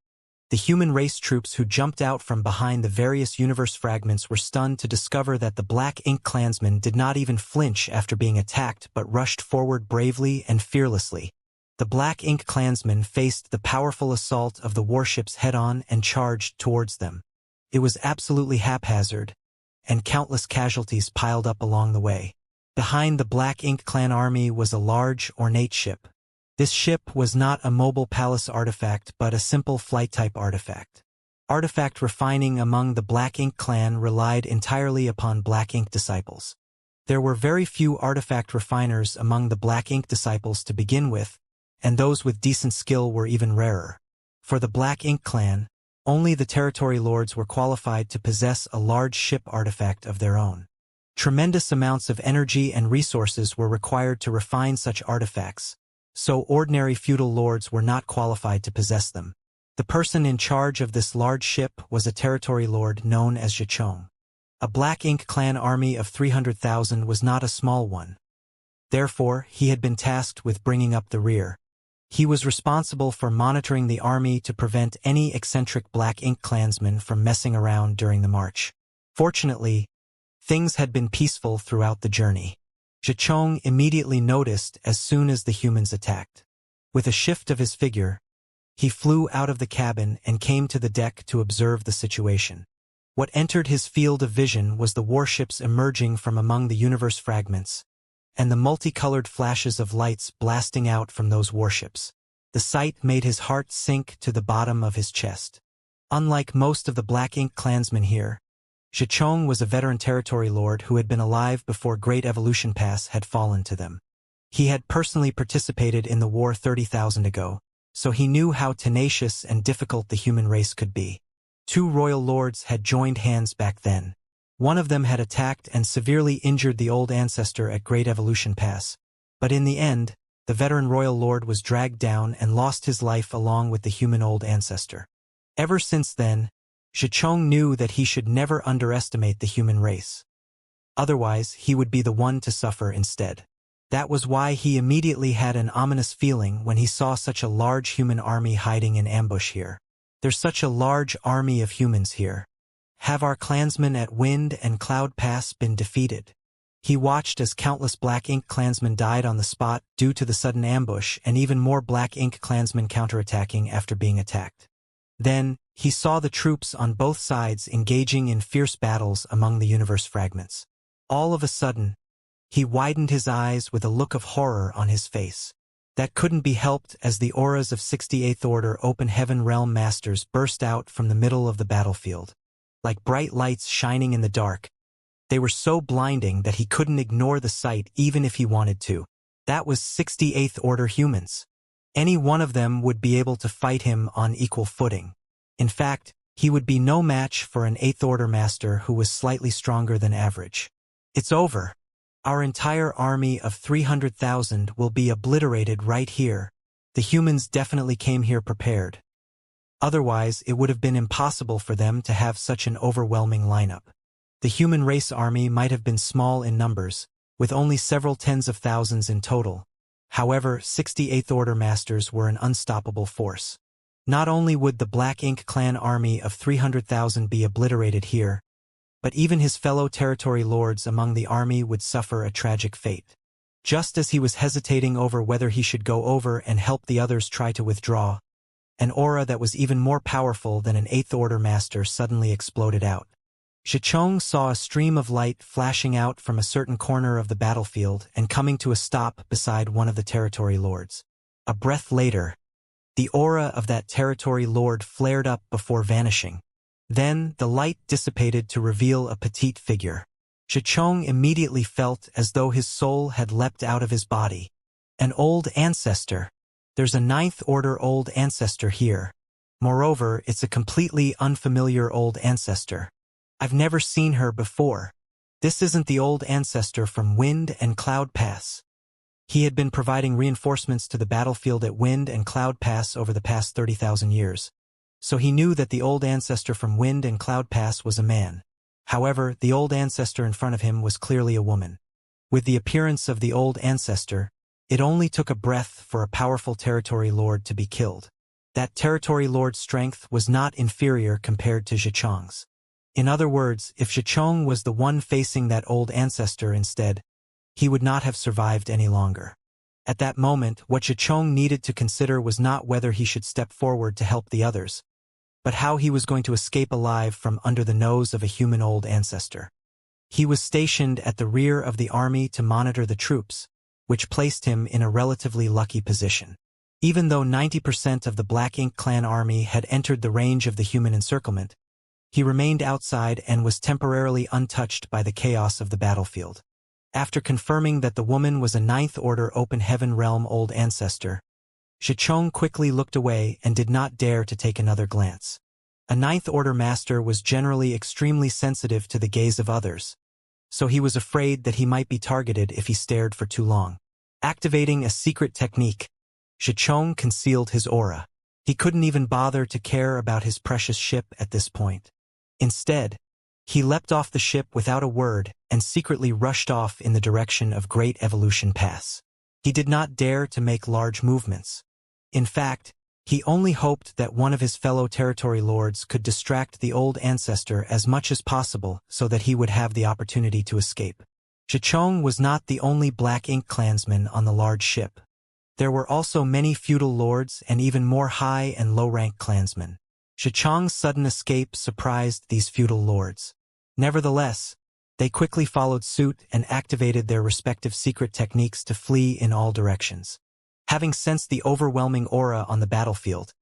S1: the human race troops who jumped out from behind the various universe fragments were stunned to discover that the Black Ink Clansmen did not even flinch after being attacked but rushed forward bravely and fearlessly. The Black Ink Clansmen faced the powerful assault of the warships head-on and charged towards them. It was absolutely haphazard, and countless casualties piled up along the way. Behind the Black Ink Clan army was a large, ornate ship. This ship was not a mobile palace artifact but a simple flight-type artifact. Artifact refining among the Black Ink Clan relied entirely upon Black Ink disciples. There were very few artifact refiners among the Black Ink disciples to begin with, and those with decent skill were even rarer. For the Black Ink Clan, only the territory lords were qualified to possess a large ship artifact of their own. Tremendous amounts of energy and resources were required to refine such artifacts, so ordinary feudal lords were not qualified to possess them. The person in charge of this large ship was a territory lord known as Xianxia. A Black Ink Clan army of 300,000 was not a small one. Therefore, he had been tasked with bringing up the rear. He was responsible for monitoring the army to prevent any eccentric Black Ink Clansmen from messing around during the march. Fortunately, things had been peaceful throughout the journey. Xianxia immediately noticed as soon as the humans attacked. With a shift of his figure, he flew out of the cabin and came to the deck to observe the situation. What entered his field of vision was the warships emerging from among the universe fragments, and the multicolored flashes of lights blasting out from those warships. The sight made his heart sink to the bottom of his chest. Unlike most of the Black Ink Clansmen here, Xianxia was a veteran territory lord who had been alive before Great Evolution Pass had fallen to them. He had personally participated in the war 30,000 ago, so he knew how tenacious and difficult the human race could be. Two royal lords had joined hands back then. One of them had attacked and severely injured the old ancestor at Great Evolution Pass, but in the end, the veteran royal lord was dragged down and lost his life along with the human old ancestor. Ever since then, Xianxia knew that he should never underestimate the human race. Otherwise, he would be the one to suffer instead. That was why he immediately had an ominous feeling when he saw such a large human army hiding in ambush here. There's such a large army of humans here. Have our clansmen at Wind and Cloud Pass been defeated? He watched as countless Black Ink Clansmen died on the spot due to the sudden ambush and even more Black Ink Clansmen counterattacking after being attacked. Then, he saw the troops on both sides engaging in fierce battles among the universe fragments. All of a sudden, he widened his eyes with a look of horror on his face. That couldn't be helped as the auras of 68th Order Open Heaven Realm Masters burst out from the middle of the battlefield. Like bright lights shining in the dark, they were so blinding that he couldn't ignore the sight even if he wanted to. That was 68th Order humans. Any one of them would be able to fight him on equal footing. In fact, he would be no match for an 8th Order master who was slightly stronger than average. It's over. Our entire army of 300,000 will be obliterated right here. The humans definitely came here prepared. Otherwise, it would have been impossible for them to have such an overwhelming lineup. The human race army might have been small in numbers, with only several tens of thousands in total. However, 68th Order Masters were an unstoppable force. Not only would the Black Ink clan army of 300,000 be obliterated here, but even his fellow territory lords among the army would suffer a tragic fate. Just as he was hesitating over whether he should go over and help the others try to withdraw, an aura that was even more powerful than an 8th Order Master suddenly exploded out. Xianxia saw a stream of light flashing out from a certain corner of the battlefield and coming to a stop beside one of the territory lords. A breath later, the aura of that territory lord flared up before vanishing. Then, the light dissipated to reveal a petite figure. Xianxia immediately felt as though his soul had leapt out of his body. An old ancestor. There's a 9th Order old ancestor here. Moreover, it's a completely unfamiliar old ancestor. I've never seen her before. This isn't the old ancestor from Wind and Cloud Pass. He had been providing reinforcements to the battlefield at Wind and Cloud Pass over the past 30,000 years. So he knew that the old ancestor from Wind and Cloud Pass was a man. However, the old ancestor in front of him was clearly a woman. With the appearance of the old ancestor, it only took a breath for a powerful territory lord to be killed. That territory lord's strength was not inferior compared to Xianxia's. In other words, if Xianxia was the one facing that old ancestor instead, he would not have survived any longer. At that moment, what Xianxia needed to consider was not whether he should step forward to help the others, but how he was going to escape alive from under the nose of a human old ancestor. He was stationed at the rear of the army to monitor the troops, which placed him in a relatively lucky position. Even though 90% of the Black Ink clan army had entered the range of the human encirclement, he remained outside and was temporarily untouched by the chaos of the battlefield. After confirming that the woman was a 9th Order Open Heaven Realm old ancestor, Xianxia quickly looked away and did not dare to take another glance. A 9th Order Master was generally extremely sensitive to the gaze of others, so he was afraid that he might be targeted if he stared for too long. Activating a secret technique, Xianxia concealed his aura. He couldn't even bother to care about his precious ship at this point. Instead, he leapt off the ship without a word and secretly rushed off in the direction of Great Evolution Pass. He did not dare to make large movements. In fact, he only hoped that one of his fellow territory lords could distract the old ancestor as much as possible so that he would have the opportunity to escape. Xianxia was not the only Black Ink clansman on the large ship. There were also many feudal lords and even more high and low-rank clansmen. Xianxia's sudden escape surprised these feudal lords. Nevertheless, they quickly followed suit and activated their respective secret techniques to flee in all directions. Having sensed the overwhelming aura on the battlefield,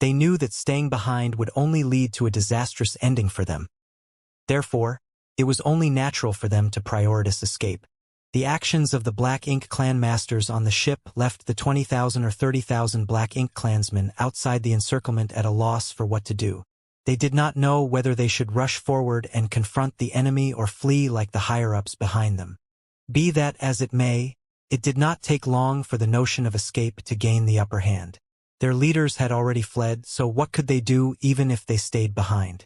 S1: they knew that staying behind would only lead to a disastrous ending for them. Therefore, it was only natural for them to prioritize escape. The actions of the Black Ink clan masters on the ship left the 20,000 or 30,000 Black Ink clansmen outside the encirclement at a loss for what to do. They did not know whether they should rush forward and confront the enemy or flee like the higher-ups behind them. Be that as it may, it did not take long for the notion of escape to gain the upper hand. Their leaders had already fled, so what could they do even if they stayed behind?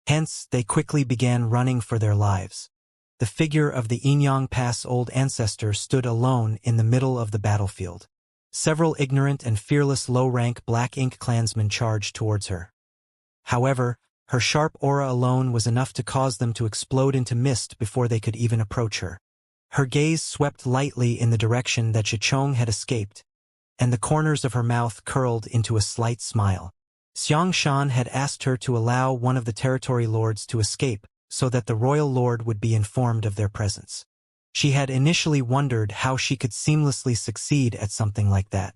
S1: Hence, they quickly began running for their lives. The figure of the Inyang Pass old ancestor stood alone in the middle of the battlefield. Several ignorant and fearless low-rank Black Ink clansmen charged towards her. However, her sharp aura alone was enough to cause them to explode into mist before they could even approach her. Her gaze swept lightly in the direction that Xianxia had escaped, and the corners of her mouth curled into a slight smile. Xianxia had asked her to allow one of the territory lords to escape, so that the royal lord would be informed of their presence. She had initially wondered how she could seamlessly succeed at something like that.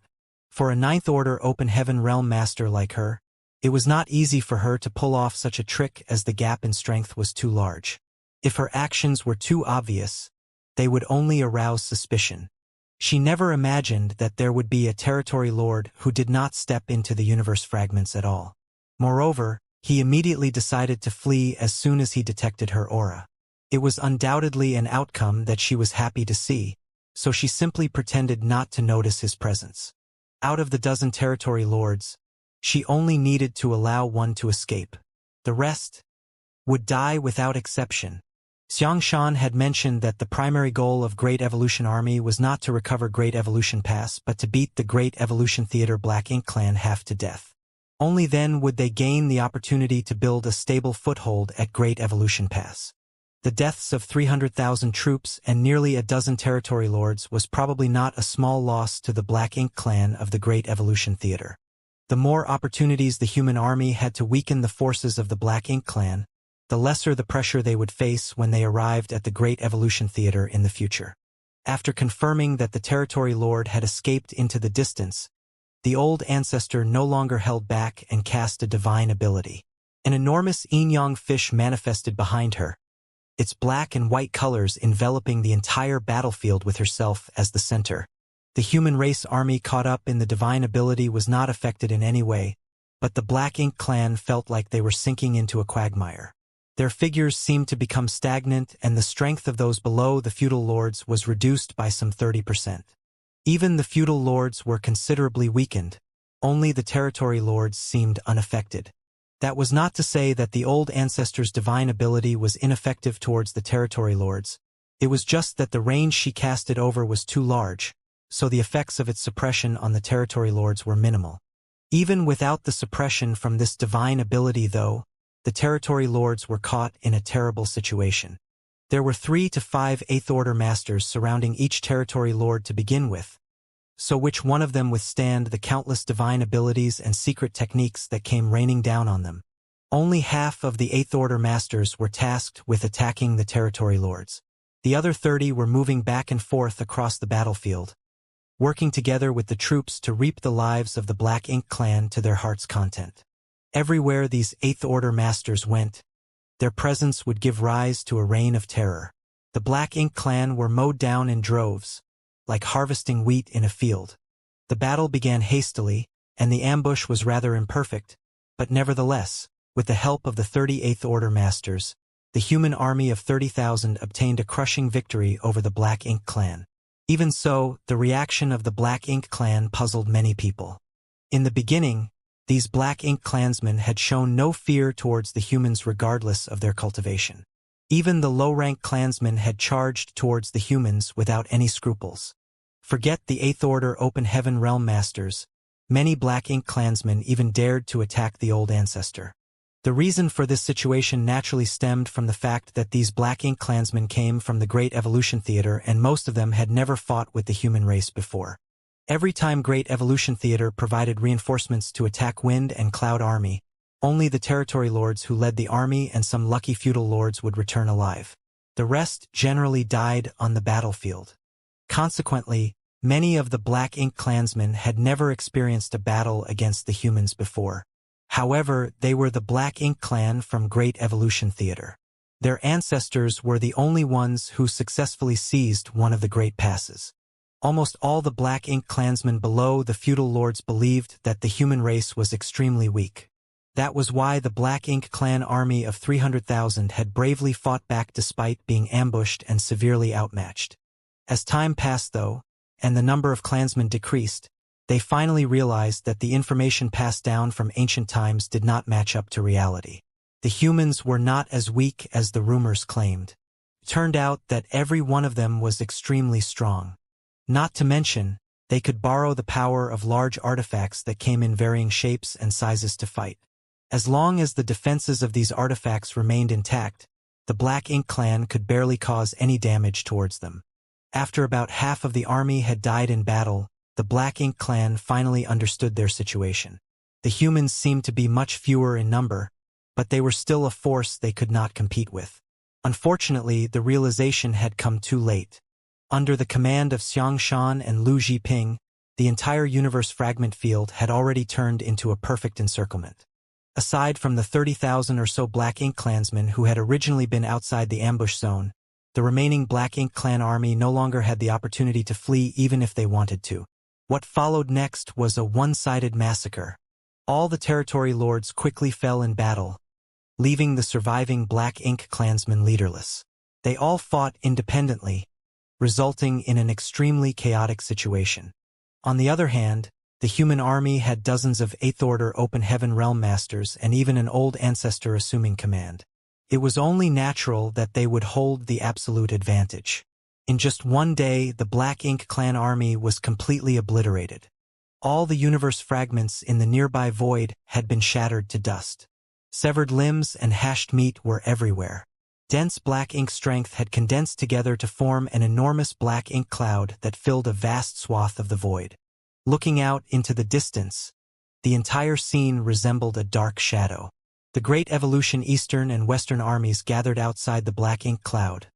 S1: For a 9th Order Open Heaven Realm Master like her, it was not easy for her to pull off such a trick as the gap in strength was too large. If her actions were too obvious, they would only arouse suspicion. She never imagined that there would be a territory lord who did not step into the universe fragments at all. Moreover, he immediately decided to flee as soon as he detected her aura. It was undoubtedly an outcome that she was happy to see, so she simply pretended not to notice his presence. Out of the dozen territory lords, she only needed to allow one to escape. The rest would die without exception. Xianxia had mentioned that the primary goal of Great Evolution Army was not to recover Great Evolution Pass but to beat the Great Evolution Theater Black Ink Clan half to death. Only then would they gain the opportunity to build a stable foothold at Great Evolution Pass. The deaths of 300,000 troops and nearly a dozen territory lords was probably not a small loss to the Black Ink Clan of the Great Evolution Theater. The more opportunities the human army had to weaken the forces of the Black Ink Clan, the lesser the pressure they would face when they arrived at the Great Evolution Theater in the future. After confirming that the territory lord had escaped into the distance, the old ancestor no longer held back and cast a divine ability. An enormous yin-yang fish manifested behind her, its black and white colors enveloping the entire battlefield with herself as the center. The human race army caught up in the divine ability was not affected in any way, but the Black Ink Clan felt like they were sinking into a quagmire. Their figures seemed to become stagnant and the strength of those below the feudal lords was reduced by some 30%. Even the feudal lords were considerably weakened, only the territory lords seemed unaffected. That was not to say that the old ancestor's divine ability was ineffective towards the territory lords, it was just that the range she cast it over was too large, so the effects of its suppression on the territory lords were minimal. Even without the suppression from this divine ability though, the territory lords were caught in a terrible situation. There were 3 to 5 8th-order masters surrounding each territory lord to begin with, so which one of them withstand the countless divine abilities and secret techniques that came raining down on them? Only half of the 8th-order masters were tasked with attacking the territory lords. The other 30 were moving back and forth across the battlefield, working together with the troops to reap the lives of the Black Ink Clan to their heart's content. Everywhere these 8th-order masters went, their presence would give rise to a reign of terror. The Black Ink Clan were mowed down in droves, like harvesting wheat in a field. The battle began hastily, and the ambush was rather imperfect, but nevertheless, with the help of the 38th Order Masters, the human army of 30,000 obtained a crushing victory over the Black Ink Clan. Even so, the reaction of the Black Ink Clan puzzled many people. In the beginning, these Black Ink clansmen had shown no fear towards the humans regardless of their cultivation. Even the low-rank clansmen had charged towards the humans without any scruples. Forget the 8th Order Open Heaven Realm Masters, many Black Ink clansmen even dared to attack the old ancestor. The reason for this situation naturally stemmed from the fact that these Black Ink clansmen came from the Great Evolution Theater and most of them had never fought with the human race before. Every time Great Evolution Theater provided reinforcements to attack Wind and Cloud Army, only the territory lords who led the army and some lucky feudal lords would return alive. The rest generally died on the battlefield. Consequently, many of the Black Ink clansmen had never experienced a battle against the humans before. However, they were the Black Ink clan from Great Evolution Theater. Their ancestors were the only ones who successfully seized one of the Great Passes. Almost all the Black Ink clansmen below the feudal lords believed that the human race was extremely weak. That was why the Black Ink clan army of 300,000 had bravely fought back despite being ambushed and severely outmatched. As time passed though, and the number of clansmen decreased, they finally realized that the information passed down from ancient times did not match up to reality. The humans were not as weak as the rumors claimed. It turned out that every one of them was extremely strong. Not to mention, they could borrow the power of large artifacts that came in varying shapes and sizes to fight. As long as the defenses of these artifacts remained intact, the Black Ink clan could barely cause any damage towards them. After about half of the army had died in battle, the Black Ink clan finally understood their situation. The humans seemed to be much fewer in number, but they were still a force they could not compete with. Unfortunately, the realization had come too late. Under the command of Xianxia and Lu Zhiping, the entire universe fragment field had already turned into a perfect encirclement. Aside from the 30,000 or so Black Ink clansmen who had originally been outside the ambush zone, the remaining Black Ink clan army no longer had the opportunity to flee even if they wanted to. What followed next was a one-sided massacre. All the territory lords quickly fell in battle, leaving the surviving Black Ink clansmen leaderless. They all fought independently, resulting in an extremely chaotic situation. On the other hand, the human army had dozens of 8th Order Open Heaven Realm Masters and even an old ancestor assuming command. It was only natural that they would hold the absolute advantage. In just one day, the Black Ink clan army was completely obliterated. All the universe fragments in the nearby void had been shattered to dust. Severed limbs and hashed meat were everywhere. Dense black ink strength had condensed together to form an enormous black ink cloud that filled a vast swath of the void. Looking out into the distance, the entire scene resembled a dark shadow. The Great Evolution Eastern and Western armies gathered outside the black ink cloud.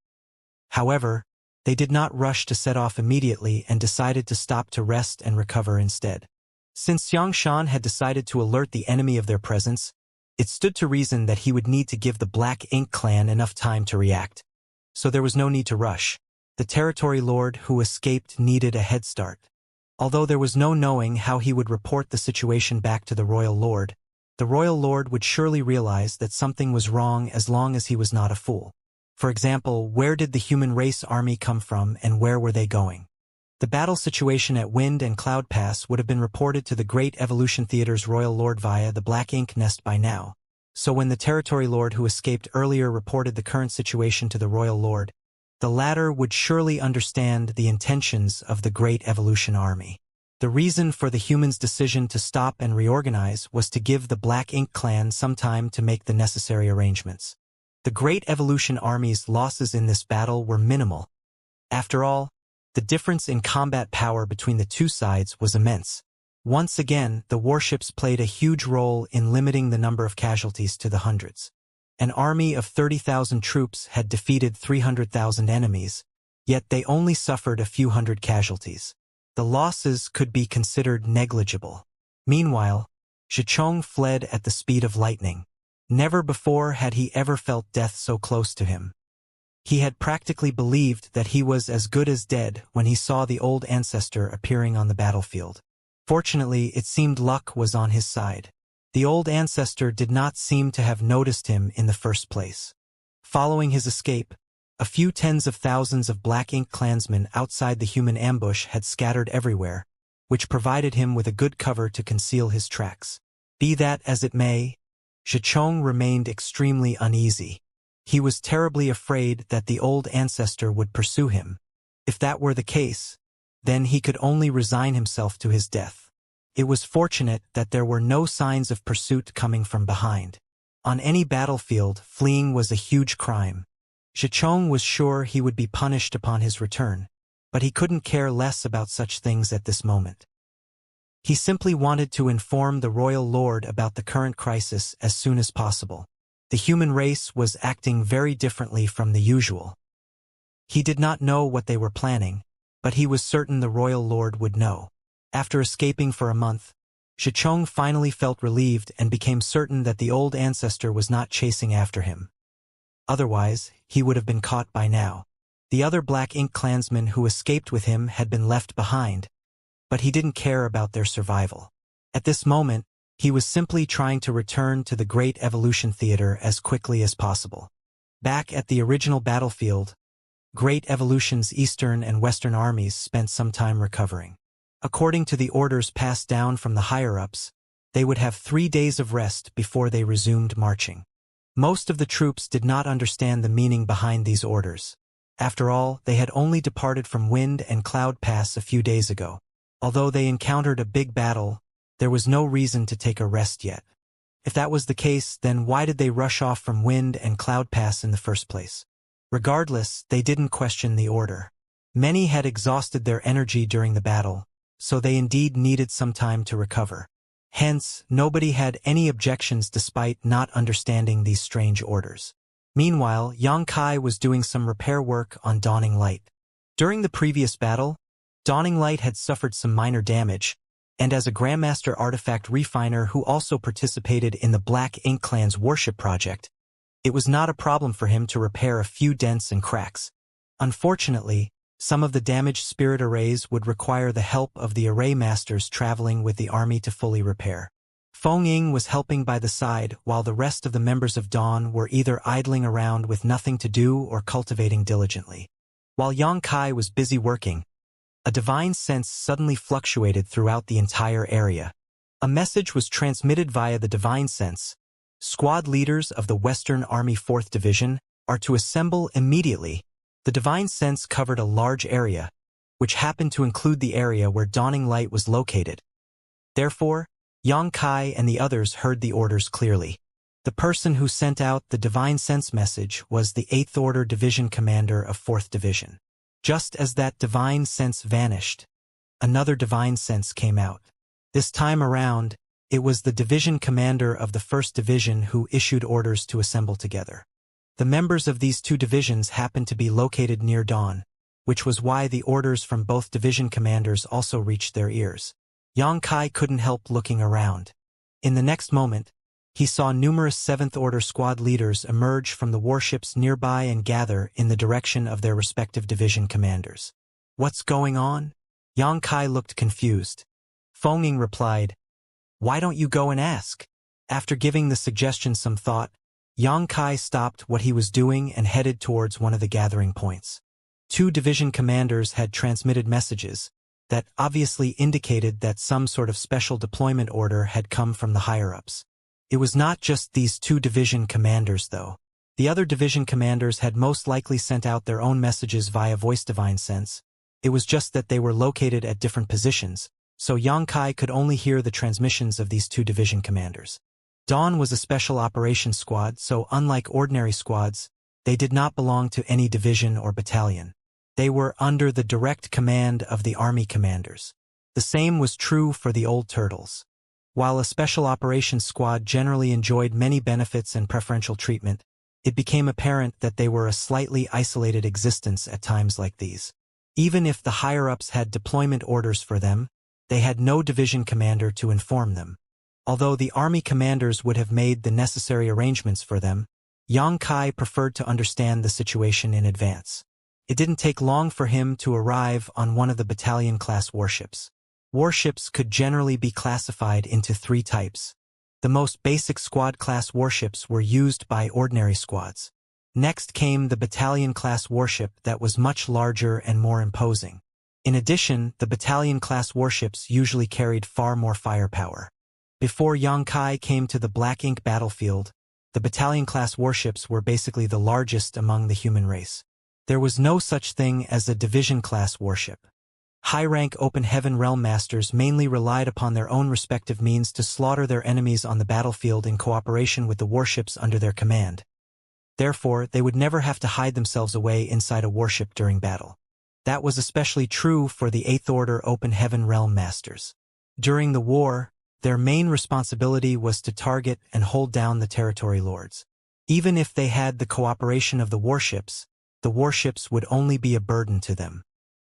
S1: However, they did not rush to set off immediately and decided to stop to rest and recover instead. Since Xianxia had decided to alert the enemy of their presence, it stood to reason that he would need to give the Black Ink clan enough time to react. So there was no need to rush. The territory lord who escaped needed a head start. Although there was no knowing how he would report the situation back to the royal lord, the royal lord would surely realize that something was wrong as long as he was not a fool. For example, where did the human race army come from and where were they going? The battle situation at Wind and Cloud Pass would have been reported to the Great Evolution Theater's royal lord via the Black Ink Nest by now. So when the territory lord who escaped earlier reported the current situation to the royal lord, the latter would surely understand the intentions of the Great Evolution Army. The reason for the humans' decision to stop and reorganize was to give the Black Ink clan some time to make the necessary arrangements. The Great Evolution Army's losses in this battle were minimal. After all, the difference in combat power between the two sides was immense. Once again, the warships played a huge role in limiting the number of casualties to the hundreds. An army of 30,000 troops had defeated 300,000 enemies, yet they only suffered a few hundred casualties. The losses could be considered negligible. Meanwhile, Xichong fled at the speed of lightning. Never before had he ever felt death so close to him. He had practically believed that he was as good as dead when he saw the old ancestor appearing on the battlefield. Fortunately, it seemed luck was on his side. The old ancestor did not seem to have noticed him in the first place. Following his escape, a few tens of thousands of Black Ink clansmen outside the human ambush had scattered everywhere, which provided him with a good cover to conceal his tracks. Be that as it may, Xichong remained extremely uneasy. He was terribly afraid that the old ancestor would pursue him. If that were the case, then he could only resign himself to his death. It was fortunate that there were no signs of pursuit coming from behind. On any battlefield, fleeing was a huge crime. Xichong was sure he would be punished upon his return, but he couldn't care less about such things at this moment. He simply wanted to inform the royal lord about the current crisis as soon as possible. The human race was acting very differently from the usual. He did not know what they were planning, but he was certain the royal lord would know. After escaping for a month, Xichong finally felt relieved and became certain that the old ancestor was not chasing after him. Otherwise, he would have been caught by now. The other Black Ink clansmen who escaped with him had been left behind, but he didn't care about their survival. At this moment, he was simply trying to return to the Great Evolution Theater as quickly as possible. Back at the original battlefield, Great Evolution's Eastern and Western armies spent some time recovering. According to the orders passed down from the higher-ups, they would have 3 days of rest before they resumed marching. Most of the troops did not understand the meaning behind these orders. After all, they had only departed from Wind and Cloud Pass a few days ago. Although they encountered a big battle, there was no reason to take a rest yet. If that was the case, then why did they rush off from Wind and Cloud Pass in the first place? Regardless, they didn't question the order. Many had exhausted their energy during the battle, so they indeed needed some time to recover. Hence, nobody had any objections despite not understanding these strange orders. Meanwhile, Xianxia was doing some repair work on Dawning Light. During the previous battle, Dawning Light had suffered some minor damage, and as a Grandmaster artifact refiner who also participated in the Black Ink clan's warship project, it was not a problem for him to repair a few dents and cracks. Unfortunately, some of the damaged spirit arrays would require the help of the array masters traveling with the army to fully repair. Feng Ying was helping by the side while the rest of the members of Dawn were either idling around with nothing to do or cultivating diligently. While Xianxia was busy working, a divine sense suddenly fluctuated throughout the entire area. A message was transmitted via the divine sense, Squad leaders of the Western Army 4th Division are to assemble immediately. The divine sense covered a large area, which happened to include the area where Dawning Light was located. Therefore, Yang Kai and the others heard the orders clearly. The person who sent out the divine sense message was the 8th Order Division Commander of 4th Division. Just as that divine sense vanished, another divine sense came out. This time around, it was the division commander of the 1st Division who issued orders to assemble together. The members of these two divisions happened to be located near Dawn, which was why the orders from both division commanders also reached their ears. Yang Kai couldn't help looking around. In the next moment, he saw numerous 7th Order squad leaders emerge from the warships nearby and gather in the direction of their respective division commanders. "What's going on?" Yang Kai looked confused. Feng Ying replied, "Why don't you go and ask?" After giving the suggestion some thought, Yang Kai stopped what he was doing and headed towards one of the gathering points. Two division commanders had transmitted messages that obviously indicated that some sort of special deployment order had come from the higher-ups. It was not just these two division commanders, though. The other division commanders had most likely sent out their own messages via voice divine sense. It was just that they were located at different positions, so Yang Kai could only hear the transmissions of these two division commanders. Dawn was a special operations squad, so unlike ordinary squads, they did not belong to any division or battalion. They were under the direct command of the army commanders. The same was true for the Old Turtles. While a special operations squad generally enjoyed many benefits and preferential treatment, it became apparent that they were a slightly isolated existence at times like these. Even if the higher-ups had deployment orders for them, they had no division commander to inform them. Although the army commanders would have made the necessary arrangements for them, Yang Kai preferred to understand the situation in advance. It didn't take long for him to arrive on one of the battalion-class warships. Warships could generally be classified into three types. The most basic squad-class warships were used by ordinary squads. Next came the battalion-class warship that was much larger and more imposing. In addition, the battalion-class warships usually carried far more firepower. Before Yang Kai came to the Black Ink battlefield, the battalion-class warships were basically the largest among the human race. There was no such thing as a division-class warship. High-rank Open Heaven Realm Masters mainly relied upon their own respective means to slaughter their enemies on the battlefield in cooperation with the warships under their command. Therefore, they would never have to hide themselves away inside a warship during battle. That was especially true for the 8th Order Open Heaven Realm Masters. During the war, their main responsibility was to target and hold down the territory lords. Even if they had the cooperation of the warships would only be a burden to them.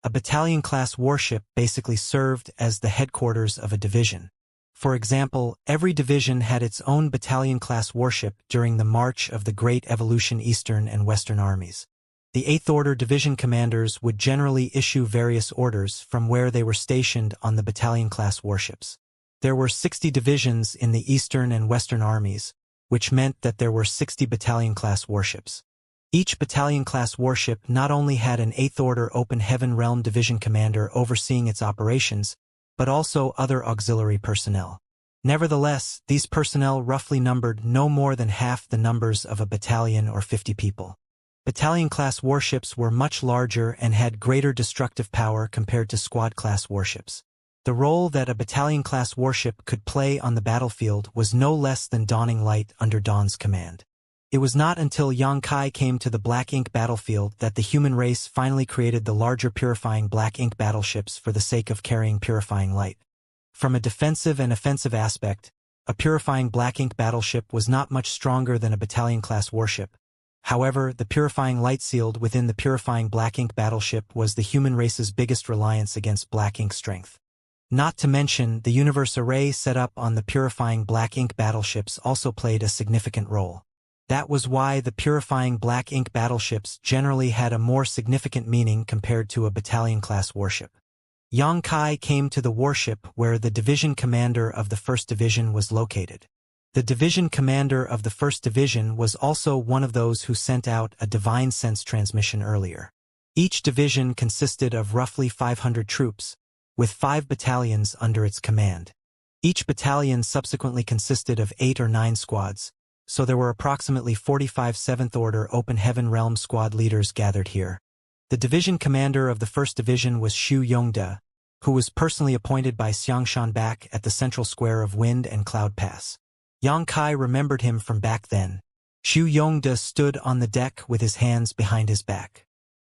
S1: A battalion-class warship basically served as the headquarters of a division. For example, every division had its own battalion-class warship during the march of the Great Evolution Eastern and Western armies. The 8th Order division commanders would generally issue various orders from where they were stationed on the battalion-class warships. There were 60 divisions in the Eastern and Western armies, which meant that there were 60 battalion-class warships. Each battalion-class warship not only had an 8th Order Open Heaven Realm Division commander overseeing its operations, but also other auxiliary personnel. Nevertheless, these personnel roughly numbered no more than half the numbers of a battalion or 50 people. Battalion-class warships were much larger and had greater destructive power compared to squad-class warships. The role that a battalion-class warship could play on the battlefield was no less than Dawning Light under Dawn's command. It was not until Yang Kai came to the Black Ink battlefield that the human race finally created the larger purifying Black Ink battleships for the sake of carrying purifying light. From a defensive and offensive aspect, a purifying Black Ink battleship was not much stronger than a battalion-class warship. However, the purifying light sealed within the purifying Black Ink battleship was the human race's biggest reliance against Black Ink strength. Not to mention, the universe array set up on the purifying Black Ink battleships also played a significant role. That was why the purifying Black Ink battleships generally had a more significant meaning compared to a battalion-class warship. Yang Kai came to the warship where the division commander of the 1st Division was located. The division commander of the 1st Division was also one of those who sent out a divine sense transmission earlier. Each division consisted of roughly 500 troops, with 5 battalions under its command. Each battalion subsequently consisted of 8 or 9 squads, so there were approximately 45 Seventh Order Open Heaven Realm squad leaders gathered here. The division commander of the 1st Division was Xu Yongde, who was personally appointed by Xianxia back at the central square of Wind and Cloud Pass. Yang Kai remembered him from back then. Xu Yongde stood on the deck with his hands behind his back.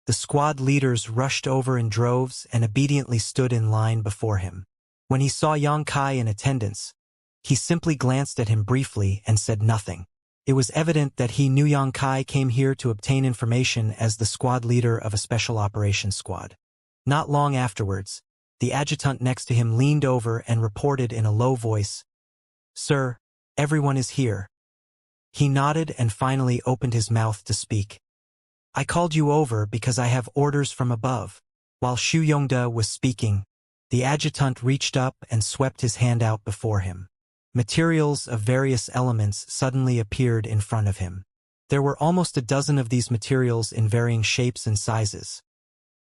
S1: The squad leaders rushed over in droves and obediently stood in line before him. When he saw Yang Kai in attendance, he simply glanced at him briefly and said nothing. It was evident that he knew Yang Kai came here to obtain information as the squad leader of a special operations squad. Not long afterwards, the adjutant next to him leaned over and reported in a low voice, "Sir, everyone is here." He nodded and finally opened his mouth to speak. "I called you over because I have orders from above." While Xu Yongde was speaking, the adjutant reached up and swept his hand out before him. Materials of various elements suddenly appeared in front of him. There were almost a dozen of these materials in varying shapes and sizes.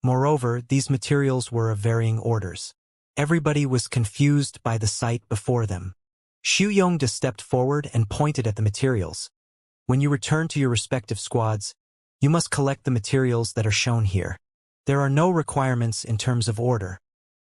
S1: Moreover, these materials were of varying orders. Everybody was confused by the sight before them. Xu Yongde stepped forward and pointed at the materials. "When you return to your respective squads, you must collect the materials that are shown here. There are no requirements in terms of order,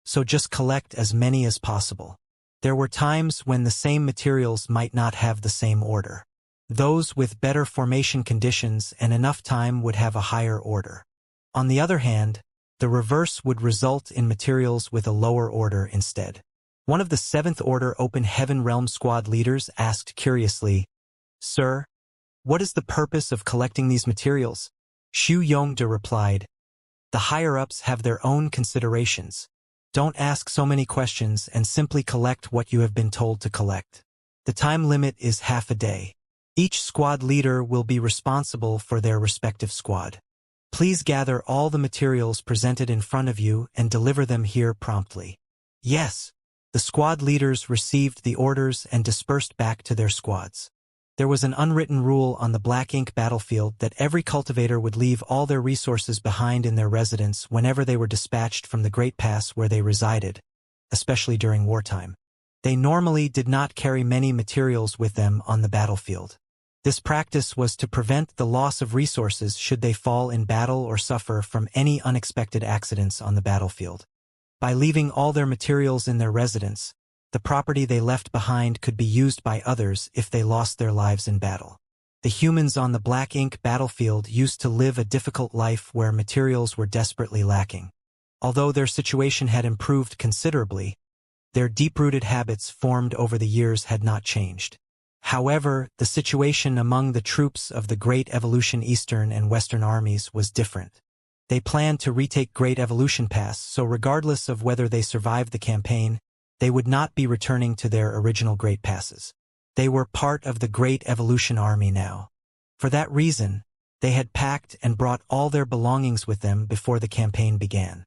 S1: so just collect as many as possible. There were times when the same materials might not have the same order. Those with better formation conditions and enough time would have a higher order. On the other hand, the reverse would result in materials with a lower order instead." One of the 7th Order Open Heaven Realm squad leaders asked curiously, "Sir, what is the purpose of collecting these materials?" Xu Yongde replied, "The higher-ups have their own considerations. Don't ask so many questions and simply collect what you have been told to collect. The time limit is half a day. Each squad leader will be responsible for their respective squad. Please gather all the materials presented in front of you and deliver them here promptly." Yes. The squad leaders received the orders and dispersed back to their squads. There was an unwritten rule on the black ink battlefield that every cultivator would leave all their resources behind in their residence whenever they were dispatched from the Great Pass where they resided, especially during wartime. They normally did not carry many materials with them on the battlefield. This practice was to prevent the loss of resources should they fall in battle or suffer from any unexpected accidents on the battlefield. By leaving all their materials in their residence, the property they left behind could be used by others if they lost their lives in battle. The humans on the black ink battlefield used to live a difficult life where materials were desperately lacking. Although their situation had improved considerably, their deep-rooted habits formed over the years had not changed. However, the situation among the troops of the Great Evolution Eastern and Western armies was different. They planned to retake Great Evolution Pass, so regardless of whether they survived the campaign, they would not be returning to their original Great Passes. They were part of the Great Evolution Army now. For that reason, they had packed and brought all their belongings with them before the campaign began.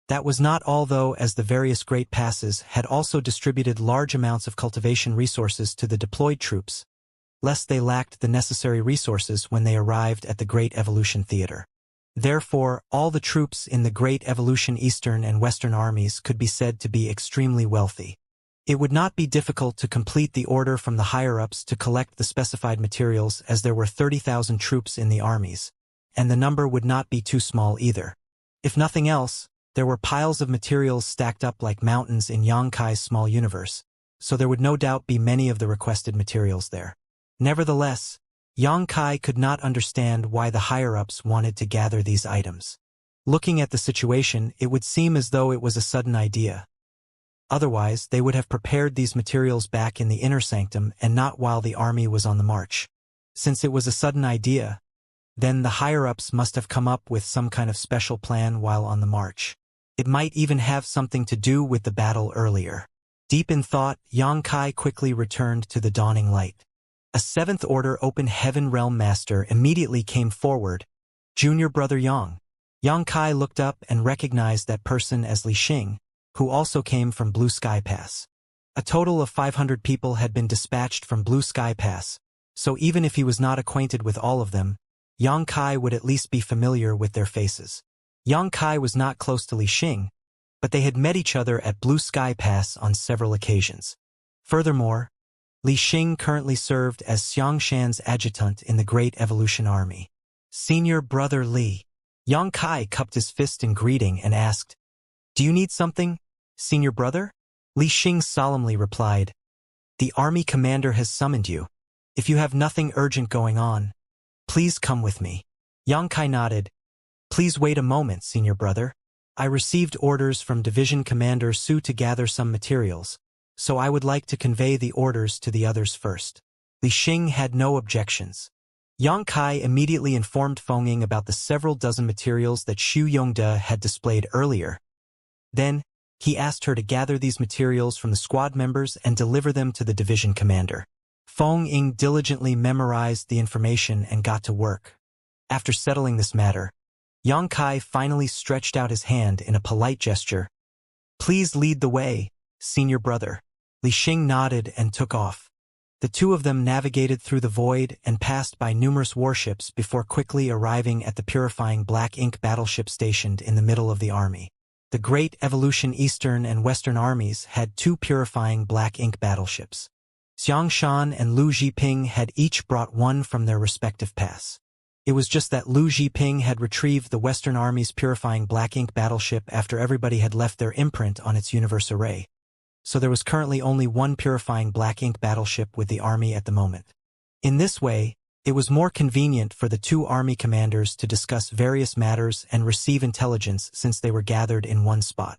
S1: That was not all though, as the various Great Passes had also distributed large amounts of cultivation resources to the deployed troops, lest they lacked the necessary resources when they arrived at the Great Evolution Theater. Therefore, all the troops in the Great Evolution Eastern and Western armies could be said to be extremely wealthy. It would not be difficult to complete the order from the higher-ups to collect the specified materials, as there were 30,000 troops in the armies, and the number would not be too small either. If nothing else, there were piles of materials stacked up like mountains in Yang Kai's small universe, so there would no doubt be many of the requested materials there. Nevertheless, Yang Kai could not understand why the higher-ups wanted to gather these items. Looking at the situation, it would seem as though it was a sudden idea. Otherwise, they would have prepared these materials back in the inner sanctum and not while the army was on the march. Since it was a sudden idea, then the higher-ups must have come up with some kind of special plan while on the march. It might even have something to do with the battle earlier. Deep in thought, Yang Kai quickly returned to the dawning light. A 7th Order Open Heaven Realm Master immediately came forward. "Junior Brother Yang." Yang Kai looked up and recognized that person as Li Xing, who also came from Blue Sky Pass. A total of 500 people had been dispatched from Blue Sky Pass, so even if he was not acquainted with all of them, Yang Kai would at least be familiar with their faces. Yang Kai was not close to Li Xing, but they had met each other at Blue Sky Pass on several occasions. Furthermore, Li Xing currently served as Xianxia's adjutant in the Great Evolution Army. Senior Brother Li. Yang Kai cupped his fist in greeting and asked, "Do you need something, Senior Brother?" Li Xing solemnly replied, "The army commander has summoned you. If you have nothing urgent going on, please come with me." Yang Kai nodded. "Please wait a moment, Senior Brother. I received orders from Division Commander Su to gather some materials, so I would like to convey the orders to the others first." Li Xing had no objections. Yang Kai immediately informed Feng Ying about the several dozen materials that Xu Yongde had displayed earlier. Then, he asked her to gather these materials from the squad members and deliver them to the division commander. Feng Ying diligently memorized the information and got to work. After settling this matter, Yang Kai finally stretched out his hand in a polite gesture. "Please lead the way, Senior Brother." Li Xing nodded and took off. The two of them navigated through the void and passed by numerous warships before quickly arriving at the purifying black ink battleship stationed in the middle of the army. The Great Evolution Eastern and Western armies had two purifying black ink battleships. Xiangshan and Lu Zhiping had each brought one from their respective pass. It was just that Lu Zhiping had retrieved the Western Army's purifying black ink battleship after everybody had left their imprint on its universe array. So there was currently only one purifying black ink battleship with the army at the moment. In this way, it was more convenient for the two army commanders to discuss various matters and receive intelligence since they were gathered in one spot.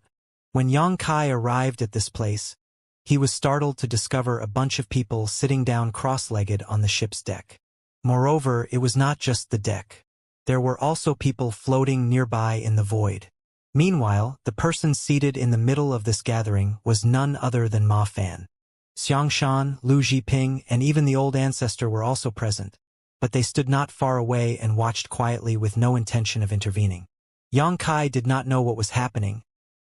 S1: When Yang Kai arrived at this place, he was startled to discover a bunch of people sitting down cross-legged on the ship's deck. Moreover, it was not just the deck. There were also people floating nearby in the void. Meanwhile, the person seated in the middle of this gathering was none other than Ma Fan. Xiangshan, Lu Zhiping, and even the old ancestor were also present, but they stood not far away and watched quietly with no intention of intervening. Yang Kai did not know what was happening,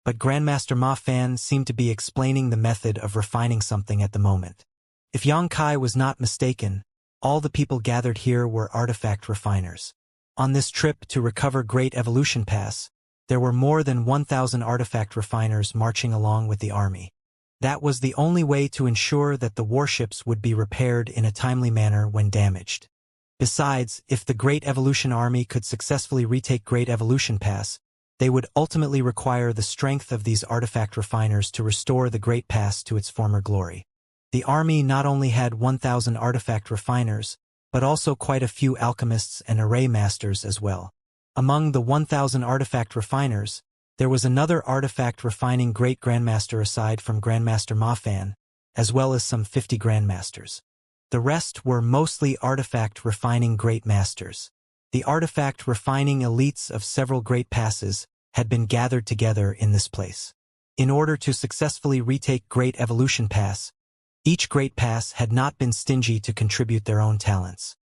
S1: but Grandmaster Ma Fan seemed to be explaining the method of refining something at the moment. If Yang Kai was not mistaken, all the people gathered here were artifact refiners. On this trip to recover Great Evolution Pass, there were more than 1,000 artifact refiners marching along with the army. That was the only way to ensure that the warships would be repaired in a timely manner when damaged. Besides, if the Great Evolution Army could successfully retake Great Evolution Pass, they would ultimately require the strength of these artifact refiners to restore the Great Pass to its former glory. The army not only had 1,000 artifact refiners, but also quite a few alchemists and array masters as well. Among the 1,000 artifact refiners, there was another artifact refining Great Grandmaster aside from Grandmaster Ma Fan, as well as some 50 Grandmasters. The rest were mostly artifact refining Great Masters. The artifact refining elites of several Great Passes had been gathered together in this place. In order to successfully retake Great Evolution Pass, each Great Pass had not been stingy to contribute their own talents.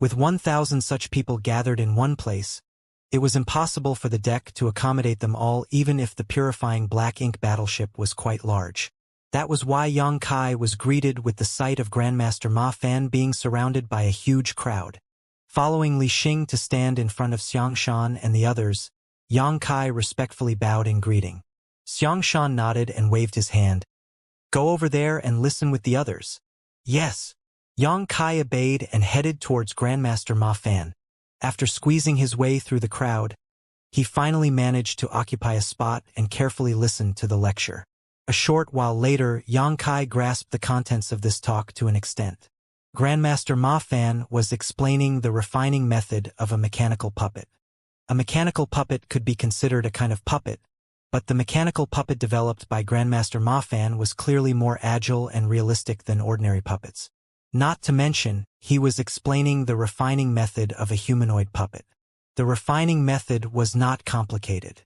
S1: With 1,000 such people gathered in one place, it was impossible for the deck to accommodate them all even if the purifying black ink battleship was quite large. That was why Yang Kai was greeted with the sight of Grandmaster Ma Fan being surrounded by a huge crowd. Following Li Xing to stand in front of Xiangshan and the others, Yang Kai respectfully bowed in greeting. Xiangshan nodded and waved his hand. "Go over there and listen with the others." "Yes." Yang Kai obeyed and headed towards Grandmaster Ma Fan. After squeezing his way through the crowd, he finally managed to occupy a spot and carefully listened to the lecture. A short while later, Yang Kai grasped the contents of this talk to an extent. Grandmaster Ma Fan was explaining the refining method of a mechanical puppet. A mechanical puppet could be considered a kind of puppet, but the mechanical puppet developed by Grandmaster Ma Fan was clearly more agile and realistic than ordinary puppets. Not to mention, he was explaining the refining method of a humanoid puppet. The refining method was not complicated.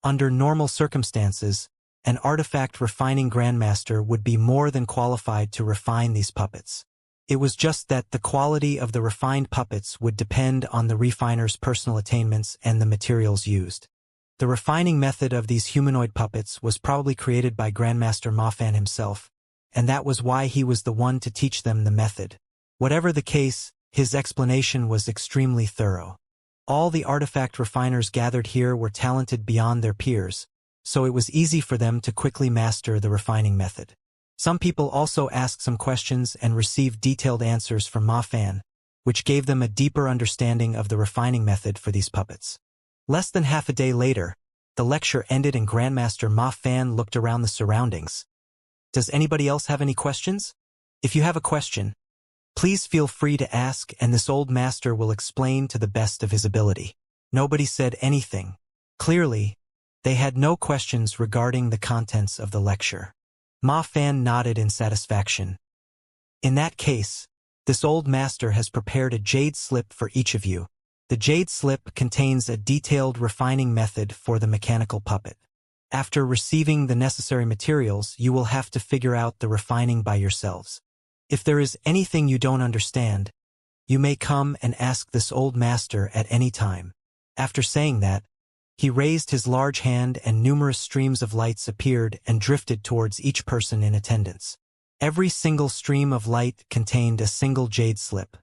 S1: Under normal circumstances, an artifact refining grandmaster would be more than qualified to refine these puppets. It was just that the quality of the refined puppets would depend on the refiner's personal attainments and the materials used. The refining method of these humanoid puppets was probably created by Grandmaster Ma Fan himself, and that was why he was the one to teach them the method. Whatever the case, his explanation was extremely thorough. All the artifact refiners gathered here were talented beyond their peers, so it was easy for them to quickly master the refining method. Some people also asked some questions and received detailed answers from Ma Fan, which gave them a deeper understanding of the refining method for these puppets. Less than half a day later, the lecture ended and Grandmaster Ma Fan looked around the surroundings. Does anybody else have any questions? If you have a question, please feel free to ask and this old master will explain to the best of his ability. Nobody said anything. Clearly, they had no questions regarding the contents of the lecture. Ma Fan nodded in satisfaction. In that case, this old master has prepared a jade slip for each of you. The jade slip contains a detailed refining method for the mechanical puppet. After receiving the necessary materials, you will have to figure out the refining by yourselves. If there is anything you don't understand, you may come and ask this old master at any time. After saying that, he raised his large hand and numerous streams of lights appeared and drifted towards each person in attendance. Every single stream of light contained a single jade slip.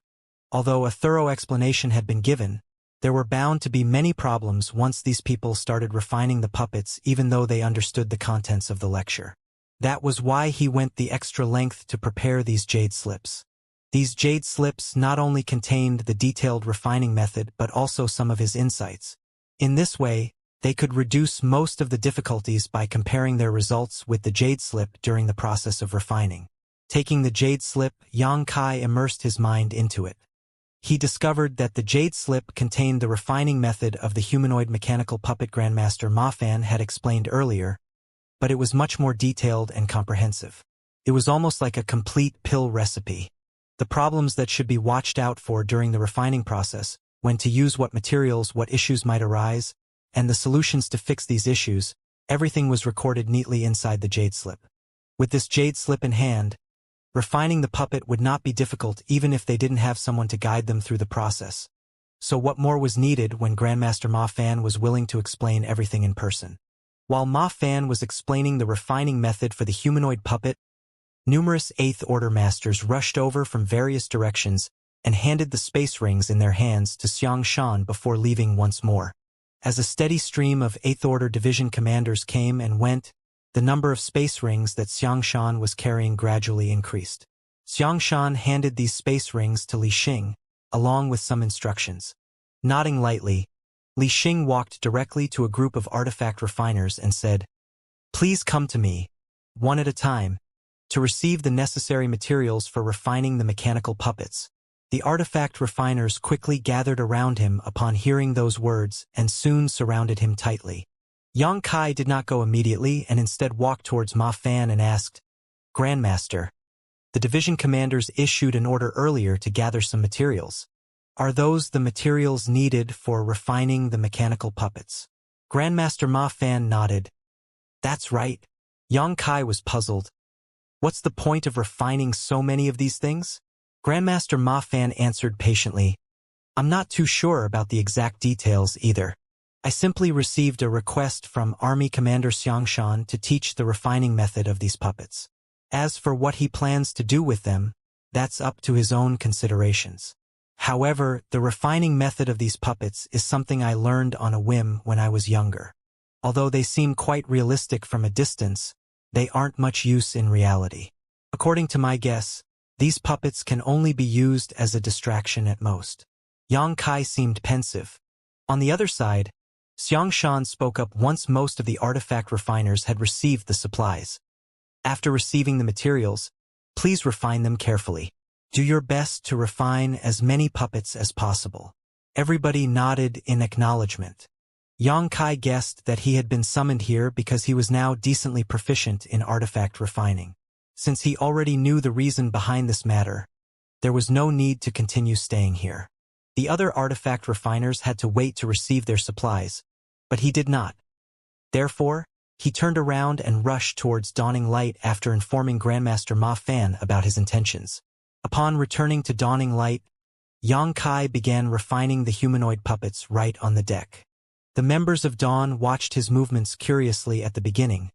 S1: Although a thorough explanation had been given, there were bound to be many problems once these people started refining the puppets even though they understood the contents of the lecture. That was why he went the extra length to prepare these jade slips. These jade slips not only contained the detailed refining method but also some of his insights. In this way, they could reduce most of the difficulties by comparing their results with the jade slip during the process of refining. Taking the jade slip, Yang Kai immersed his mind into it. He discovered that the jade slip contained the refining method of the humanoid mechanical puppet Grandmaster Ma Fan had explained earlier, but it was much more detailed and comprehensive. It was almost like a complete pill recipe. The problems that should be watched out for during the refining process, when to use what materials, what issues might arise, and the solutions to fix these issues, everything was recorded neatly inside the jade slip. With this jade slip in hand, refining the puppet would not be difficult even if they didn't have someone to guide them through the process. So what more was needed when Grandmaster Ma Fan was willing to explain everything in person? While Ma Fan was explaining the refining method for the humanoid puppet, numerous Eighth Order masters rushed over from various directions and handed the space rings in their hands to Xianxia before leaving once more. As a steady stream of Eighth Order division commanders came and went, the number of space rings that Xianxia was carrying gradually increased. Xianxia handed these space rings to Li Xing, along with some instructions. Nodding lightly, Li Xing walked directly to a group of artifact refiners and said, "Please come to me, one at a time, to receive the necessary materials for refining the mechanical puppets." The artifact refiners quickly gathered around him upon hearing those words and soon surrounded him tightly. Yang Kai did not go immediately and instead walked towards Ma Fan and asked, "Grandmaster, the division commanders issued an order earlier to gather some materials. Are those the materials needed for refining the mechanical puppets?" Grandmaster Ma Fan nodded. "That's right." Yang Kai was puzzled. "What's the point of refining so many of these things?" Grandmaster Ma Fan answered patiently, "I'm not too sure about the exact details either. I simply received a request from Army Commander Xianxia to teach the refining method of these puppets. As for what he plans to do with them, that's up to his own considerations. However, the refining method of these puppets is something I learned on a whim when I was younger. Although they seem quite realistic from a distance, they aren't much use in reality. According to my guess, these puppets can only be used as a distraction at most." Yang Kai seemed pensive. On the other side, Xianxia spoke up once most of the artifact refiners had received the supplies. "After receiving the materials, please refine them carefully. Do your best to refine as many puppets as possible." Everybody nodded in acknowledgement. Yang Kai guessed that he had been summoned here because he was now decently proficient in artifact refining. Since he already knew the reason behind this matter, there was no need to continue staying here. The other artifact refiners had to wait to receive their supplies, but he did not. Therefore, he turned around and rushed towards Dawning Light after informing Grandmaster Ma Fan about his intentions. Upon returning to Dawning Light, Yang Kai began refining the humanoid puppets right on the deck. The members of Dawn watched his movements curiously at the beginning,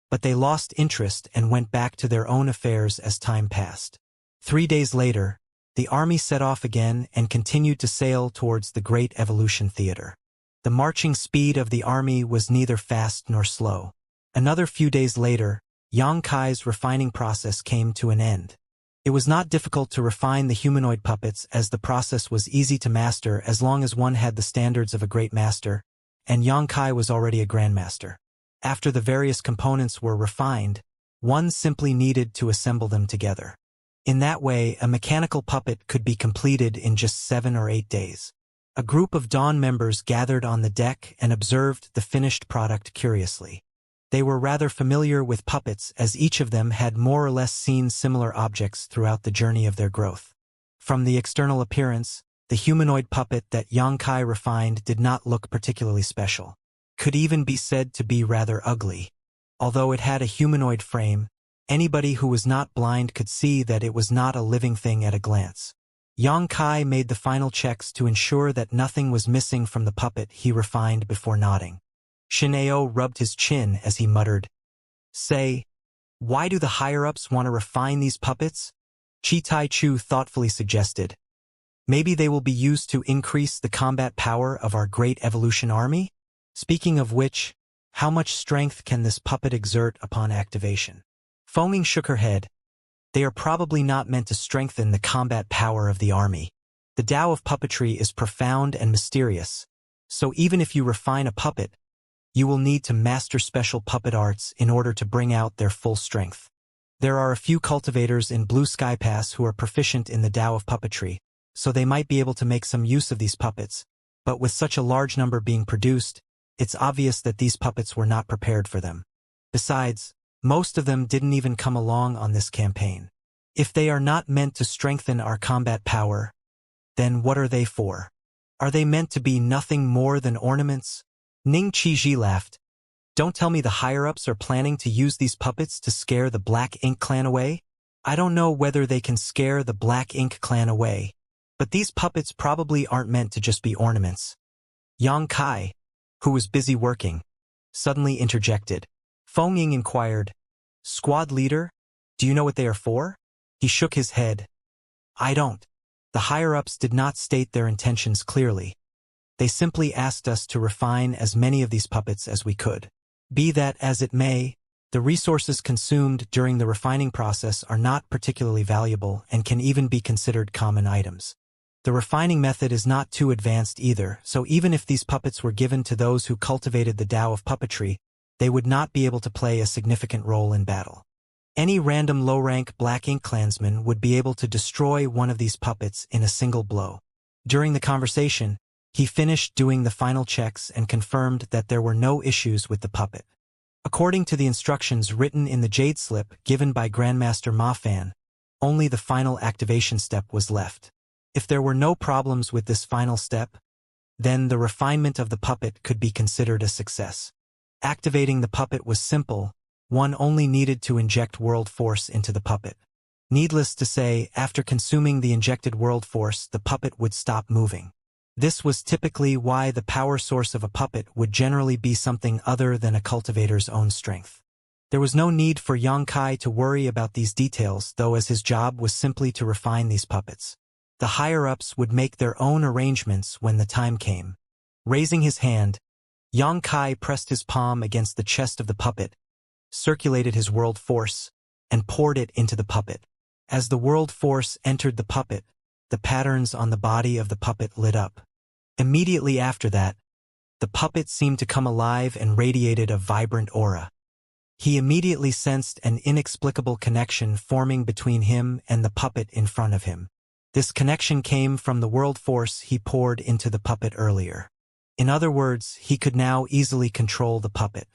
S1: but they lost interest and went back to their own affairs as time passed. 3 days later, the army set off again and continued to sail towards the Great Evolution Theater. The marching speed of the army was neither fast nor slow. Another few days later, Yang Kai's refining process came to an end. It was not difficult to refine the humanoid puppets as the process was easy to master as long as one had the standards of a great master, and Yang Kai was already a grandmaster. After the various components were refined, one simply needed to assemble them together. In that way, a mechanical puppet could be completed in just 7 or 8 days. A group of Dawn members gathered on the deck and observed the finished product curiously. They were rather familiar with puppets as each of them had more or less seen similar objects throughout the journey of their growth. From the external appearance, the humanoid puppet that Yang Kai refined did not look particularly special. Could even be said to be rather ugly. Although it had a humanoid frame, anybody who was not blind could see that it was not a living thing at a glance. Yang Kai made the final checks to ensure that nothing was missing from the puppet he refined before nodding. Xianxia rubbed his chin as he muttered, "Say, why do the higher-ups want to refine these puppets?" Chi Tai Chu thoughtfully suggested, "Maybe they will be used to increase the combat power of our great evolution army? Speaking of which, how much strength can this puppet exert upon activation?" Fengming shook her head. "They are probably not meant to strengthen the combat power of the army. The Tao of puppetry is profound and mysterious, so even if you refine a puppet, you will need to master special puppet arts in order to bring out their full strength. There are a few cultivators in Blue Sky Pass who are proficient in the Tao of puppetry, so they might be able to make some use of these puppets, but with such a large number being produced, it's obvious that these puppets were not prepared for them. Besides, most of them didn't even come along on this campaign. If they are not meant to strengthen our combat power, then what are they for? Are they meant to be nothing more than ornaments?" Ning Qizhi laughed. "Don't tell me the higher-ups are planning to use these puppets to scare the Black Ink Clan away? I don't know whether they can scare the Black Ink Clan away, but these puppets probably aren't meant to just be ornaments." Yang Kai, who was busy working, suddenly interjected. Fengming inquired, "Squad leader, do you know what they are for?" He shook his head. "I don't. The higher-ups did not state their intentions clearly. They simply asked us to refine as many of these puppets as we could. Be that as it may, the resources consumed during the refining process are not particularly valuable and can even be considered common items. The refining method is not too advanced either, so even if these puppets were given to those who cultivated the Tao of puppetry, they would not be able to play a significant role in battle. Any random low-rank Black Ink clansman would be able to destroy one of these puppets in a single blow." During the conversation, he finished doing the final checks and confirmed that there were no issues with the puppet. According to the instructions written in the Jade Slip given by Grandmaster Ma Fan, only the final activation step was left. If there were no problems with this final step, then the refinement of the puppet could be considered a success. Activating the puppet was simple, one only needed to inject world force into the puppet. Needless to say, after consuming the injected world force, the puppet would stop moving. This was typically why the power source of a puppet would generally be something other than a cultivator's own strength. There was no need for Yang Kai to worry about these details, though, as his job was simply to refine these puppets. The higher-ups would make their own arrangements when the time came. Raising his hand, Yang Kai pressed his palm against the chest of the puppet, circulated his world force, and poured it into the puppet. As the world force entered the puppet, the patterns on the body of the puppet lit up. Immediately after that, the puppet seemed to come alive and radiated a vibrant aura. He immediately sensed an inexplicable connection forming between him and the puppet in front of him. This connection came from the world force he poured into the puppet earlier. In other words, he could now easily control the puppet.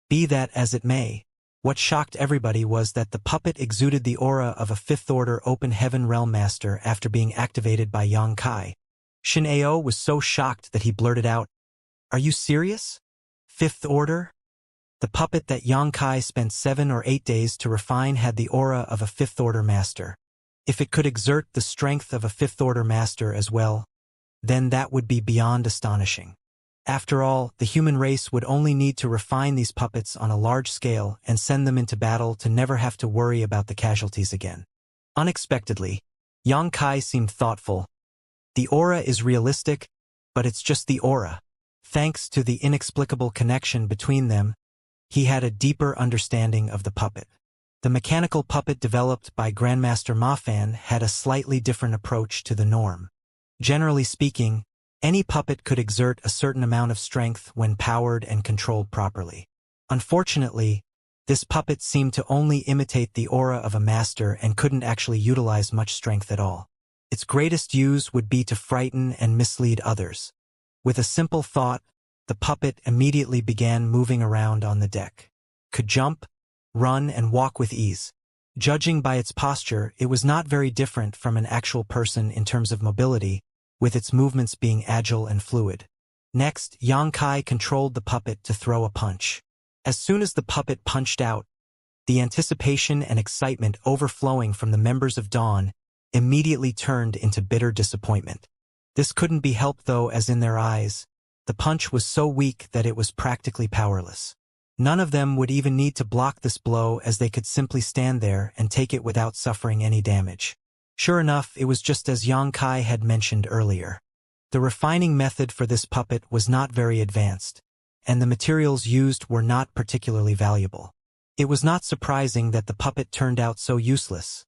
S1: Be that as it may, what shocked everybody was that the puppet exuded the aura of a fifth-order open heaven realm master after being activated by Yang Kai. Xianxia was so shocked that he blurted out, "Are you serious? Fifth order?" The puppet that Yang Kai spent 7 or 8 days to refine had the aura of a fifth-order master. If it could exert the strength of a fifth-order master as well, then that would be beyond astonishing. After all, the human race would only need to refine these puppets on a large scale and send them into battle to never have to worry about the casualties again. Unexpectedly, Yang Kai seemed thoughtful. "The aura is realistic, but it's just the aura." Thanks to the inexplicable connection between them, he had a deeper understanding of the puppet. The mechanical puppet developed by Grandmaster Mafan had a slightly different approach to the norm. Generally speaking, any puppet could exert a certain amount of strength when powered and controlled properly. Unfortunately, this puppet seemed to only imitate the aura of a master and couldn't actually utilize much strength at all. Its greatest use would be to frighten and mislead others. With a simple thought, the puppet immediately began moving around on the deck. Could jump, run, and walk with ease. Judging by its posture, it was not very different from an actual person in terms of mobility, with its movements being agile and fluid. Next, Xianxia controlled the puppet to throw a punch. As soon as the puppet punched out, the anticipation and excitement overflowing from the members of Dawn immediately turned into bitter disappointment. This couldn't be helped though, as in their eyes, the punch was so weak that it was practically powerless. None of them would even need to block this blow, as they could simply stand there and take it without suffering any damage. Sure enough, it was just as Xianxia had mentioned earlier. The refining method for this puppet was not very advanced, and the materials used were not particularly valuable. It was not surprising that the puppet turned out so useless.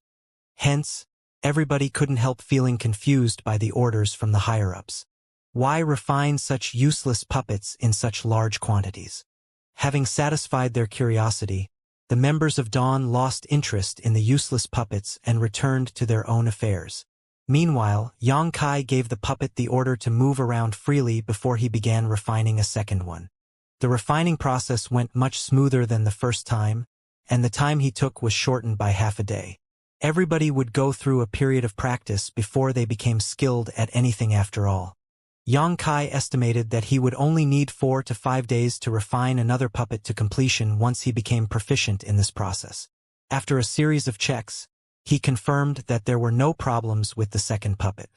S1: Hence, everybody couldn't help feeling confused by the orders from the higher-ups. Why refine such useless puppets in such large quantities? Having satisfied their curiosity, the members of Dawn lost interest in the useless puppets and returned to their own affairs. Meanwhile, Xianxia gave the puppet the order to move around freely before he began refining a second one. The refining process went much smoother than the first time, and the time he took was shortened by half a day. Everybody would go through a period of practice before they became skilled at anything after all. Xianxia estimated that he would only need 4 to 5 days to refine another puppet to completion once he became proficient in this process. After a series of checks, he confirmed that there were no problems with the second puppet.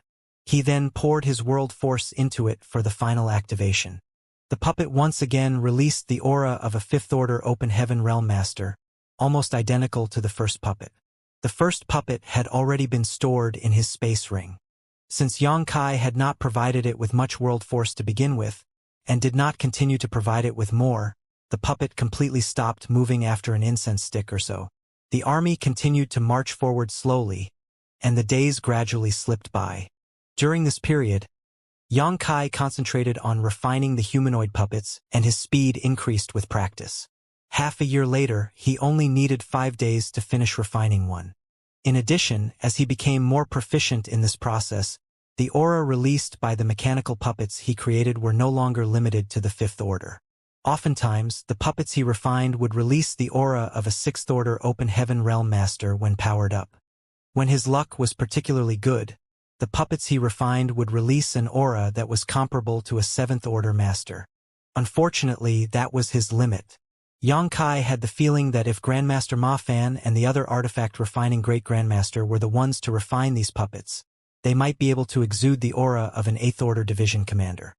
S1: He then poured his world force into it for the final activation. The puppet once again released the aura of a fifth-order Open Heaven Realm Master, almost identical to the first puppet. The first puppet had already been stored in his space ring. Since Xianxia had not provided it with much world force to begin with, and did not continue to provide it with more, the puppet completely stopped moving after an incense stick or so. The army continued to march forward slowly, and the days gradually slipped by. During this period, Xianxia concentrated on refining the humanoid puppets, and his speed increased with practice. Half a year later, he only needed 5 days to finish refining one. In addition, as he became more proficient in this process, the aura released by the mechanical puppets he created were no longer limited to the fifth order. Oftentimes, the puppets he refined would release the aura of a sixth-order Open Heaven Realm Master when powered up. When his luck was particularly good, the puppets he refined would release an aura that was comparable to a seventh-order master. Unfortunately, that was his limit. Xianxia had the feeling that if Grandmaster Mafan and the other artifact-refining Great Grandmaster were the ones to refine these puppets, they might be able to exude the aura of an eighth-order division commander.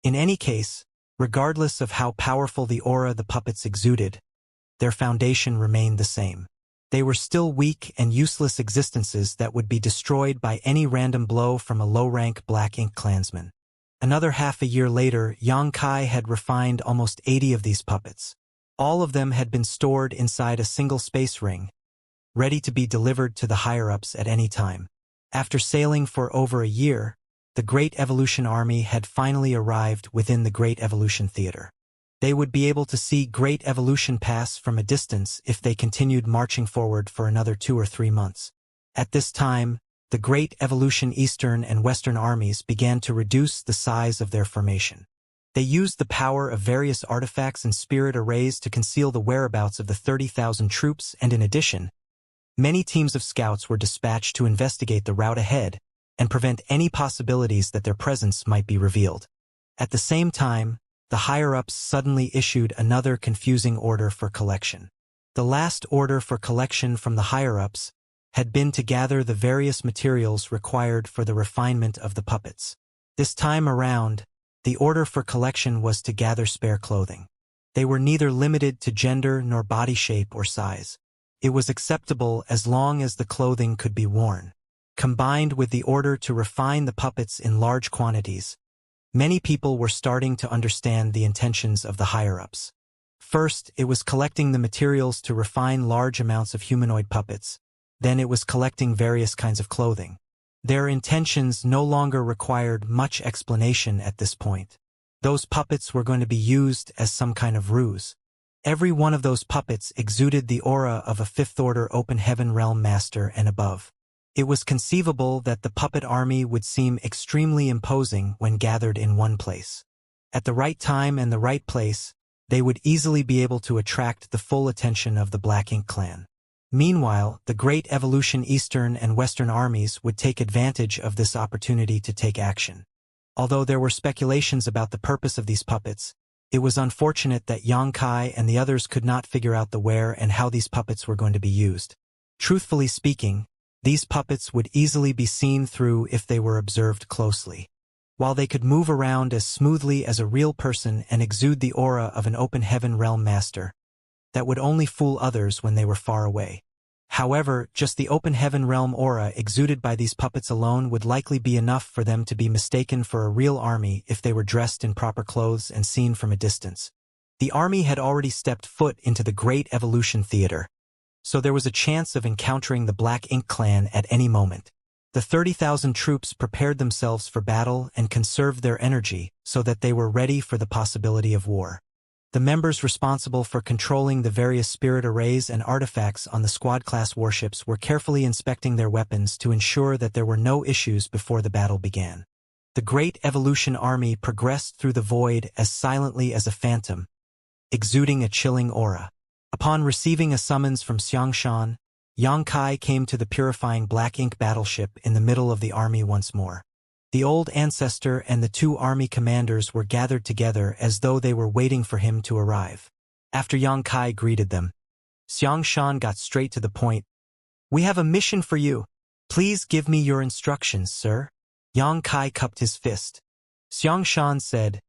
S1: In any case, regardless of how powerful the aura the puppets exuded, their foundation remained the same. They were still weak and useless existences that would be destroyed by any random blow from a low-rank Black Ink clansman. Another half a year later, Xianxia had refined almost 80 of these puppets. All of them had been stored inside a single space ring, ready to be delivered to the higher-ups at any time. After sailing for over a year, the Great Evolution Army had finally arrived within the Great Evolution Theater. They would be able to see Great Evolution pass from a distance if they continued marching forward for another 2 or 3 months. At this time, the Great Evolution Eastern and Western armies began to reduce the size of their formation. They used the power of various artifacts and spirit arrays to conceal the whereabouts of the 30,000 troops, and in addition, many teams of scouts were dispatched to investigate the route ahead and prevent any possibilities that their presence might be revealed. At the same time, the higher-ups suddenly issued another confusing order for collection. The last order for collection from the higher-ups had been to gather the various materials required for the refinement of the puppets. This time around, the order for collection was to gather spare clothing. They were neither limited to gender nor body shape or size. It was acceptable as long as the clothing could be worn. Combined with the order to refine the puppets in large quantities, many people were starting to understand the intentions of the higher-ups. First, it was collecting the materials to refine large amounts of humanoid puppets. Then it was collecting various kinds of clothing. Their intentions no longer required much explanation at this point. Those puppets were going to be used as some kind of ruse. Every one of those puppets exuded the aura of a fifth-order open heaven realm master and above. It was conceivable that the puppet army would seem extremely imposing when gathered in one place. At the right time and the right place, they would easily be able to attract the full attention of the Black Ink clan. Meanwhile, the Great Evolution Eastern and Western armies would take advantage of this opportunity to take action. Although there were speculations about the purpose of these puppets, it was unfortunate that Xianxia and the others could not figure out the where and how these puppets were going to be used. Truthfully speaking, these puppets would easily be seen through if they were observed closely. While they could move around as smoothly as a real person and exude the aura of an open heaven realm master, that would only fool others when they were far away. However, just the open heaven realm aura exuded by these puppets alone would likely be enough for them to be mistaken for a real army if they were dressed in proper clothes and seen from a distance. The army had already stepped foot into the Great Evolution Theater, so there was a chance of encountering the Black Ink clan at any moment. The 30,000 troops prepared themselves for battle and conserved their energy so that they were ready for the possibility of war. The members responsible for controlling the various spirit arrays and artifacts on the squad-class warships were carefully inspecting their weapons to ensure that there were no issues before the battle began. The Great Evolution Army progressed through the void as silently as a phantom, exuding a chilling aura. Upon receiving a summons from Xianxia, Xianxia came to the purifying Black Ink battleship in the middle of the army once more. The old ancestor and the two army commanders were gathered together as though they were waiting for him to arrive. After Xianxia greeted them, Xianxia got straight to the point. "We have a mission for you. Please give me your instructions, sir." Xianxia cupped his fist. Xianxia said,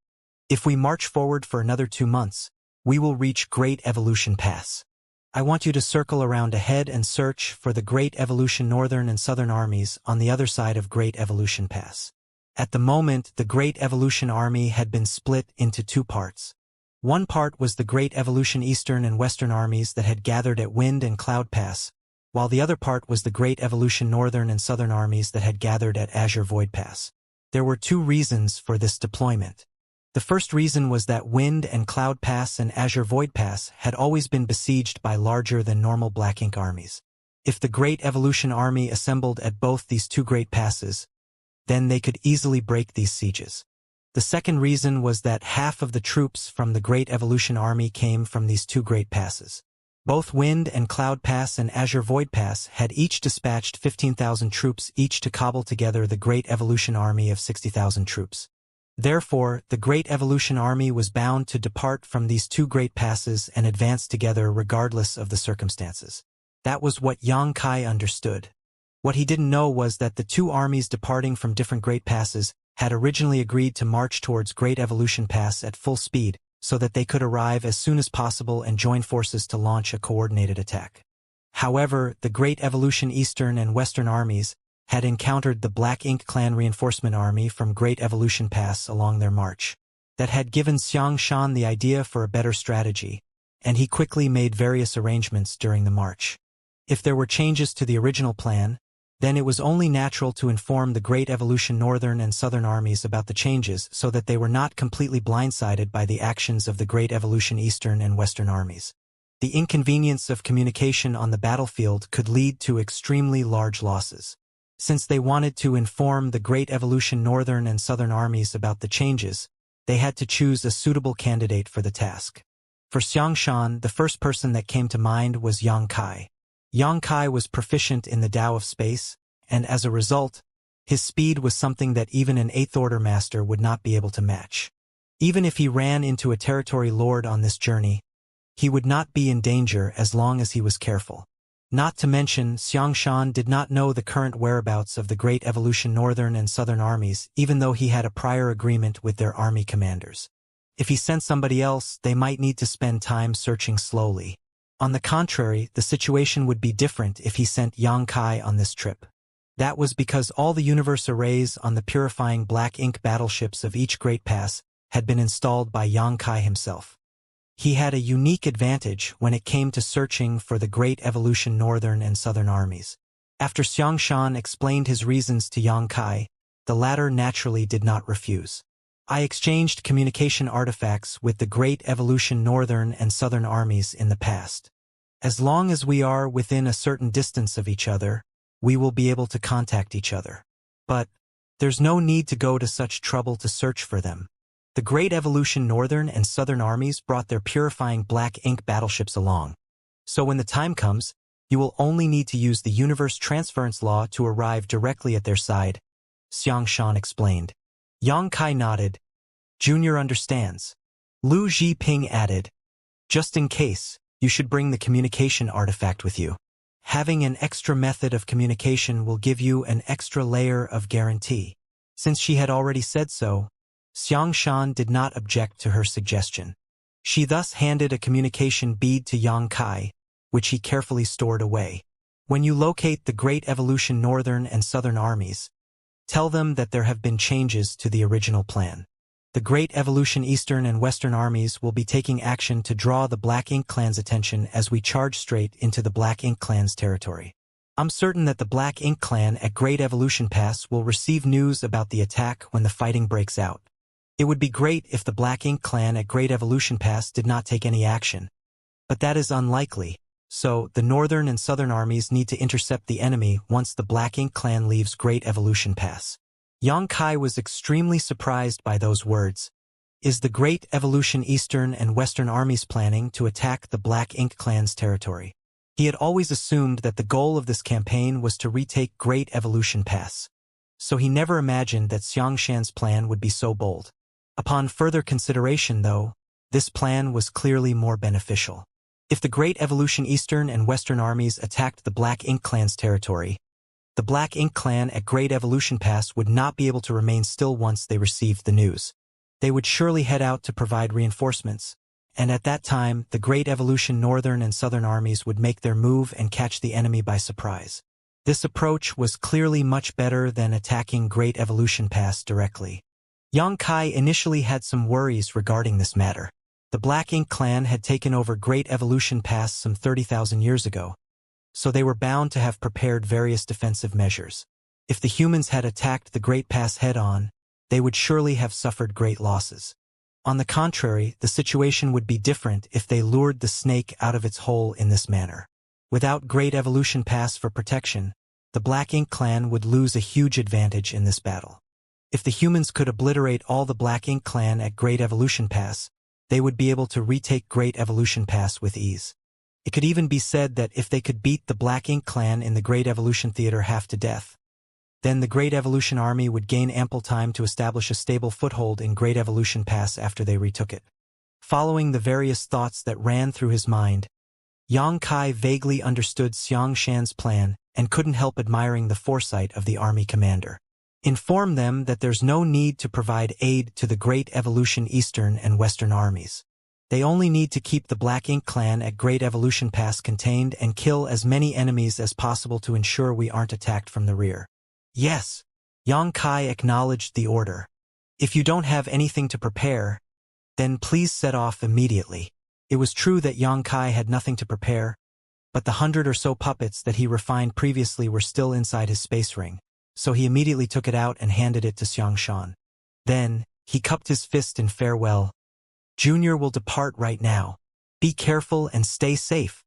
S1: "If we march forward for another 2 months, we will reach Great Evolution Pass. I want you to circle around ahead and search for the Great Evolution Northern and Southern armies on the other side of Great Evolution Pass." At the moment, the Great Evolution Army had been split into 2 parts. One part was the Great Evolution Eastern and Western armies that had gathered at Wind and Cloud Pass, while the other part was the Great Evolution Northern and Southern armies that had gathered at Azure Void Pass. There were 2 reasons for this deployment. The first reason was that Wind and Cloud Pass and Azure Void Pass had always been besieged by larger than normal Black Ink armies. If the Great Evolution Army assembled at both these 2 great passes, then they could easily break these sieges. The second reason was that half of the troops from the Great Evolution Army came from these 2 great passes. Both Wind and Cloud Pass and Azure Void Pass had each dispatched 15,000 troops each to cobble together the Great Evolution Army of 60,000 troops. Therefore, the Great Evolution Army was bound to depart from these 2 great passes and advance together regardless of the circumstances. That was what Xianxia understood. What he didn't know was that the 2 armies departing from different great passes had originally agreed to march towards Great Evolution Pass at full speed so that they could arrive as soon as possible and join forces to launch a coordinated attack. However, the Great Evolution Eastern and Western armies had encountered the Black Ink clan reinforcement army from Great Evolution Pass along their march. That had given Xianxia the idea for a better strategy, and he quickly made various arrangements during the march. If there were changes to the original plan, then it was only natural to inform the Great Evolution Northern and Southern armies about the changes so that they were not completely blindsided by the actions of the Great Evolution Eastern and Western armies. The inconvenience of communication on the battlefield could lead to extremely large losses. Since they wanted to inform the Great Evolution Northern and Southern armies about the changes, they had to choose a suitable candidate for the task. For Xianxia, the first person that came to mind was Xianxia. Xianxia was proficient in the Tao of space, and as a result, his speed was something that even an 8th Order master would not be able to match. Even if he ran into a territory lord on this journey, he would not be in danger as long as he was careful. Not to mention, Xianxia did not know the current whereabouts of the Great Evolution Northern and Southern armies, even though he had a prior agreement with their army commanders. If he sent somebody else, they might need to spend time searching slowly. On the contrary, the situation would be different if he sent Xianxia on this trip. That was because all the universe arrays on the purifying Black Ink battleships of each great pass had been installed by Xianxia himself. He had a unique advantage when it came to searching for the Great Evolution Northern and Southern armies. After Xianxia explained his reasons to Yang Kai, the latter naturally did not refuse. I exchanged communication artifacts with the Great Evolution Northern and Southern armies in the past. As long as we are within a certain distance of each other, we will be able to contact each other. But there's no need to go to such trouble to search for them. The Great Evolution Northern and Southern armies brought their purifying black ink battleships along. So when the time comes, you will only need to use the universe transference law to arrive directly at their side, Xianxia explained. Yang Kai nodded. Junior understands. Lu Zhiping added, just in case, you should bring the communication artifact with you. Having an extra method of communication will give you an extra layer of guarantee. Since she had already said so, Xianxia did not object to her suggestion. She thus handed a communication bead to Yang Kai, which he carefully stored away. When you locate the Great Evolution Northern and Southern armies, tell them that there have been changes to the original plan. The Great Evolution Eastern and Western armies will be taking action to draw the Black Ink Clan's attention as we charge straight into the Black Ink Clan's territory. I'm certain that the Black Ink Clan at Great Evolution Pass will receive news about the attack when the fighting breaks out. It would be great if the Black Ink Clan at Great Evolution Pass did not take any action. But that is unlikely, so the Northern and Southern armies need to intercept the enemy once the Black Ink Clan leaves Great Evolution Pass. Yang Kai was extremely surprised by those words. Is the Great Evolution Eastern and Western armies planning to attack the Black Ink Clan's territory? He had always assumed that the goal of this campaign was to retake Great Evolution Pass. So he never imagined that Xianxia's plan would be so bold. Upon further consideration, though, this plan was clearly more beneficial. If the Great Evolution Eastern and Western armies attacked the Black Ink Clan's territory, the Black Ink Clan at Great Evolution Pass would not be able to remain still once they received the news. They would surely head out to provide reinforcements, and at that time, the Great Evolution Northern and Southern armies would make their move and catch the enemy by surprise. This approach was clearly much better than attacking Great Evolution Pass directly. Yang Kai initially had some worries regarding this matter. The Black Ink Clan had taken over Great Evolution Pass some 30,000 years ago, so they were bound to have prepared various defensive measures. If the humans had attacked the Great Pass head-on, they would surely have suffered great losses. On the contrary, the situation would be different if they lured the snake out of its hole in this manner. Without Great Evolution Pass for protection, the Black Ink Clan would lose a huge advantage in this battle. If the humans could obliterate all the Black Ink Clan at Great Evolution Pass, they would be able to retake Great Evolution Pass with ease. It could even be said that if they could beat the Black Ink Clan in the Great Evolution Theater half to death, then the Great Evolution Army would gain ample time to establish a stable foothold in Great Evolution Pass after they retook it. Following the various thoughts that ran through his mind, Yang Kai vaguely understood Xianxia's plan and couldn't help admiring the foresight of the army commander. Inform them that there's no need to provide aid to the Great Evolution Eastern and Western armies. They only need to keep the Black Ink Clan at Great Evolution Pass contained and kill as many enemies as possible to ensure we aren't attacked from the rear. Yes, Yang Kai acknowledged the order. If you don't have anything to prepare, then please set off immediately. It was true that Yang Kai had nothing to prepare, but the 100 or so puppets that he refined previously were still inside his space ring, so he immediately took it out and handed it to Xianxia. Then, he cupped his fist in farewell. Junior will depart right now. Be careful and stay safe.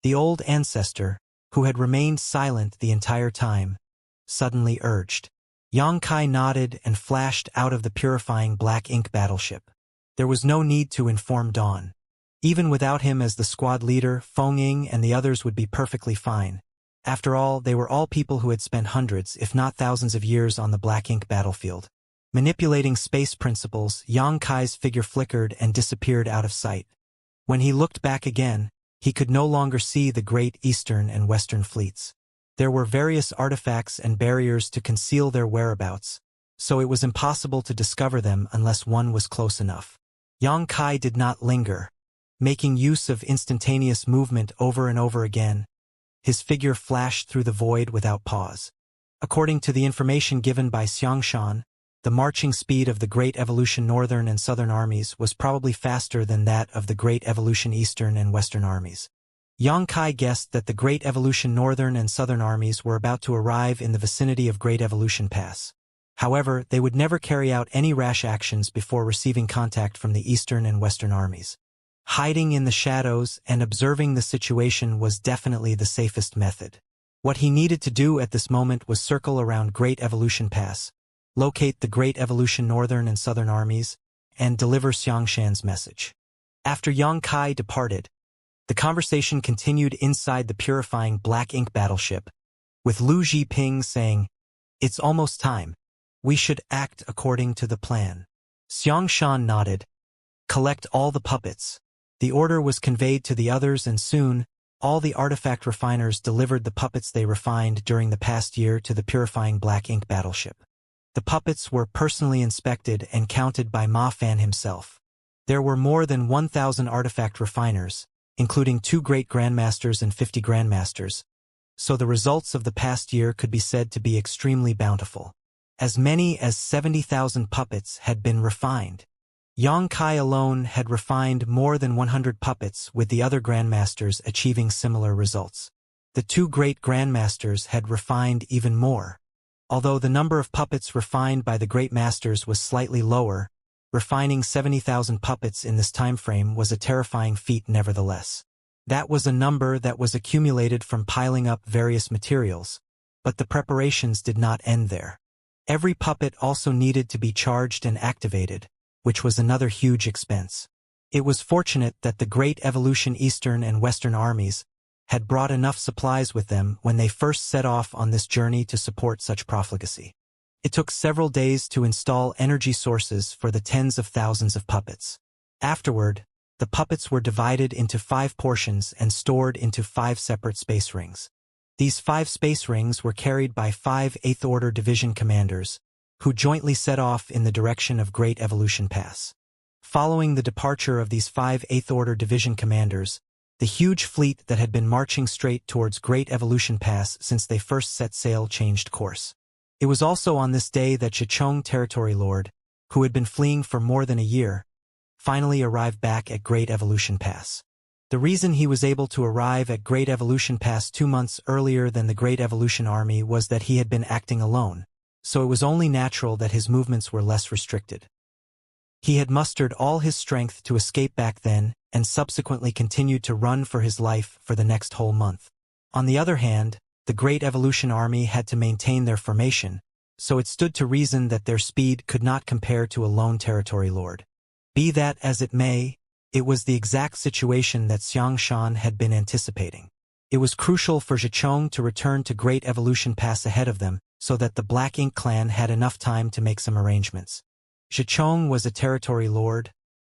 S1: The old ancestor, who had remained silent the entire time, suddenly urged. Yang Kai nodded and flashed out of the purifying black ink battleship. There was no need to inform Dawn. Even without him as the squad leader, Feng Ying and the others would be perfectly fine. After all, they were all people who had spent hundreds, if not thousands of years on the black ink battlefield. Manipulating space principles, Yang Kai's figure flickered and disappeared out of sight. When he looked back again, he could no longer see the great eastern and western fleets. There were various artifacts and barriers to conceal their whereabouts, so it was impossible to discover them unless one was close enough. Yang Kai did not linger. Making use of instantaneous movement over and over again, his figure flashed through the void without pause. According to the information given by Xianxia, the marching speed of the Great Evolution Northern and Southern armies was probably faster than that of the Great Evolution Eastern and Western armies. Yang Kai guessed that the Great Evolution Northern and Southern armies were about to arrive in the vicinity of Great Evolution Pass. However, they would never carry out any rash actions before receiving contact from the Eastern and Western armies. Hiding in the shadows and observing the situation was definitely the safest method. What he needed to do at this moment was circle around Great Evolution Pass, locate the Great Evolution Northern and Southern armies, and deliver Xianxia's message. After Yang Kai departed, the conversation continued inside the purifying black ink battleship, with Lu Zhiping saying, "It's almost time. We should act according to the plan." Xianxia nodded. "Collect all the puppets." The order was conveyed to the others, and soon, all the artifact refiners delivered the puppets they refined during the past year to the purifying black ink battleship. The puppets were personally inspected and counted by Ma Fan himself. There were more than 1,000 artifact refiners, including 2 great grandmasters and 50 grandmasters, so the results of the past year could be said to be extremely bountiful. As many as 70,000 puppets had been refined. Yang Kai alone had refined more than 100 puppets, with the other grandmasters achieving similar results. The 2 great grandmasters had refined even more. Although the number of puppets refined by the great masters was slightly lower, refining 70,000 puppets in this time frame was a terrifying feat nevertheless. That was a number that was accumulated from piling up various materials, but the preparations did not end there. Every puppet also needed to be charged and activated, which was another huge expense. It was fortunate that the Great Evolution Eastern and Western armies had brought enough supplies with them when they first set off on this journey to support such profligacy. It took several days to install energy sources for the tens of thousands of puppets. Afterward, the puppets were divided into 5 portions and stored into 5 separate space rings. These 5 space rings were carried by 5 8th-order division commanders, who jointly set off in the direction of Great Evolution Pass. Following the departure of these 5 8th-order division commanders, the huge fleet that had been marching straight towards Great Evolution Pass since they first set sail changed course. It was also on this day that Xichong Territory Lord, who had been fleeing for more than a year, finally arrived back at Great Evolution Pass. The reason he was able to arrive at Great Evolution Pass 2 months earlier than the Great Evolution Army was that he had been acting alone, so it was only natural that his movements were less restricted. He had mustered all his strength to escape back then, and subsequently continued to run for his life for the next whole month. On the other hand, the Great Evolution Army had to maintain their formation, so it stood to reason that their speed could not compare to a lone territory lord. Be that as it may, it was the exact situation that Xianxia had been anticipating. It was crucial for Xichong to return to Great Evolution Pass ahead of them, so that the Black Ink clan had enough time to make some arrangements. Xichong was a territory lord,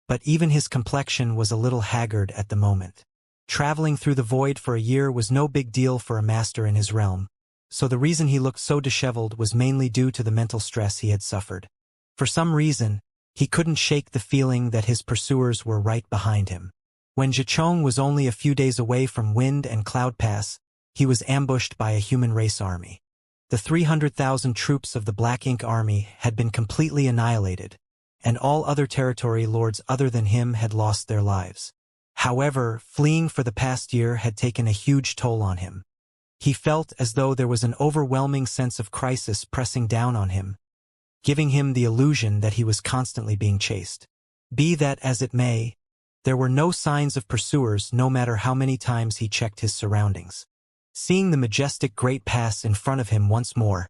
S1: but even his complexion was a little haggard at the moment. Traveling through the void for a year was no big deal for a master in his realm, so the reason he looked so disheveled was mainly due to the mental stress he had suffered. For some reason, he couldn't shake the feeling that his pursuers were right behind him. When Xichong was only a few days away from Wind and Cloud Pass, he was ambushed by a human race army. The 300,000 troops of the Black Ink army had been completely annihilated, and all other territory lords other than him had lost their lives. However, fleeing for the past year had taken a huge toll on him. He felt as though there was an overwhelming sense of crisis pressing down on him, giving him the illusion that he was constantly being chased. Be that as it may, there were no signs of pursuers no matter how many times he checked his surroundings. Seeing the majestic Great Pass in front of him once more,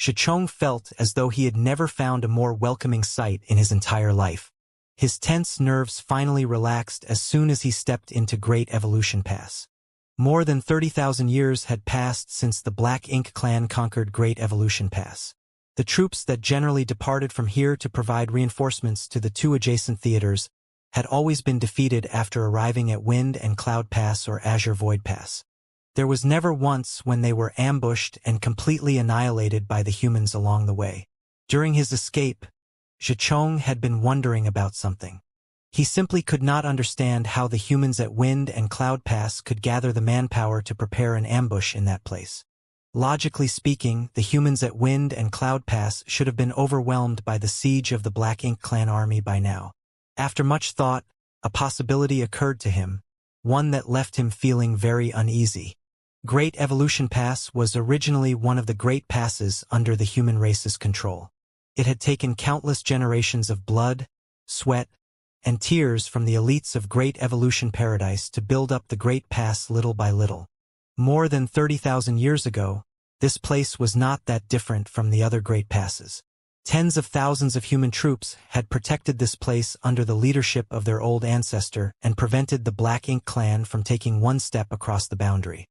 S1: Xichong felt as though he had never found a more welcoming sight in his entire life. His tense nerves finally relaxed as soon as he stepped into Great Evolution Pass. More than 30,000 years had passed since the Black Ink clan conquered Great Evolution Pass. The troops that generally departed from here to provide reinforcements to the 2 adjacent theaters had always been defeated after arriving at Wind and Cloud Pass or Azure Void Pass. There was never once when they were ambushed and completely annihilated by the humans along the way. During his escape, Xichong had been wondering about something. He simply could not understand how the humans at Wind and Cloud Pass could gather the manpower to prepare an ambush in that place. Logically speaking, the humans at Wind and Cloud Pass should have been overwhelmed by the siege of the Black Ink Clan army by now. After much thought, a possibility occurred to him, one that left him feeling very uneasy. Great Evolution Pass was originally one of the great passes under the human race's control. It had taken countless generations of blood, sweat, and tears from the elites of Great Evolution Paradise to build up the Great Pass little by little. More than 30,000 years ago, this place was not that different from the other Great Passes. Tens of thousands of human troops had protected this place under the leadership of their old ancestor and prevented the Black Ink Clan from taking one step across the boundary.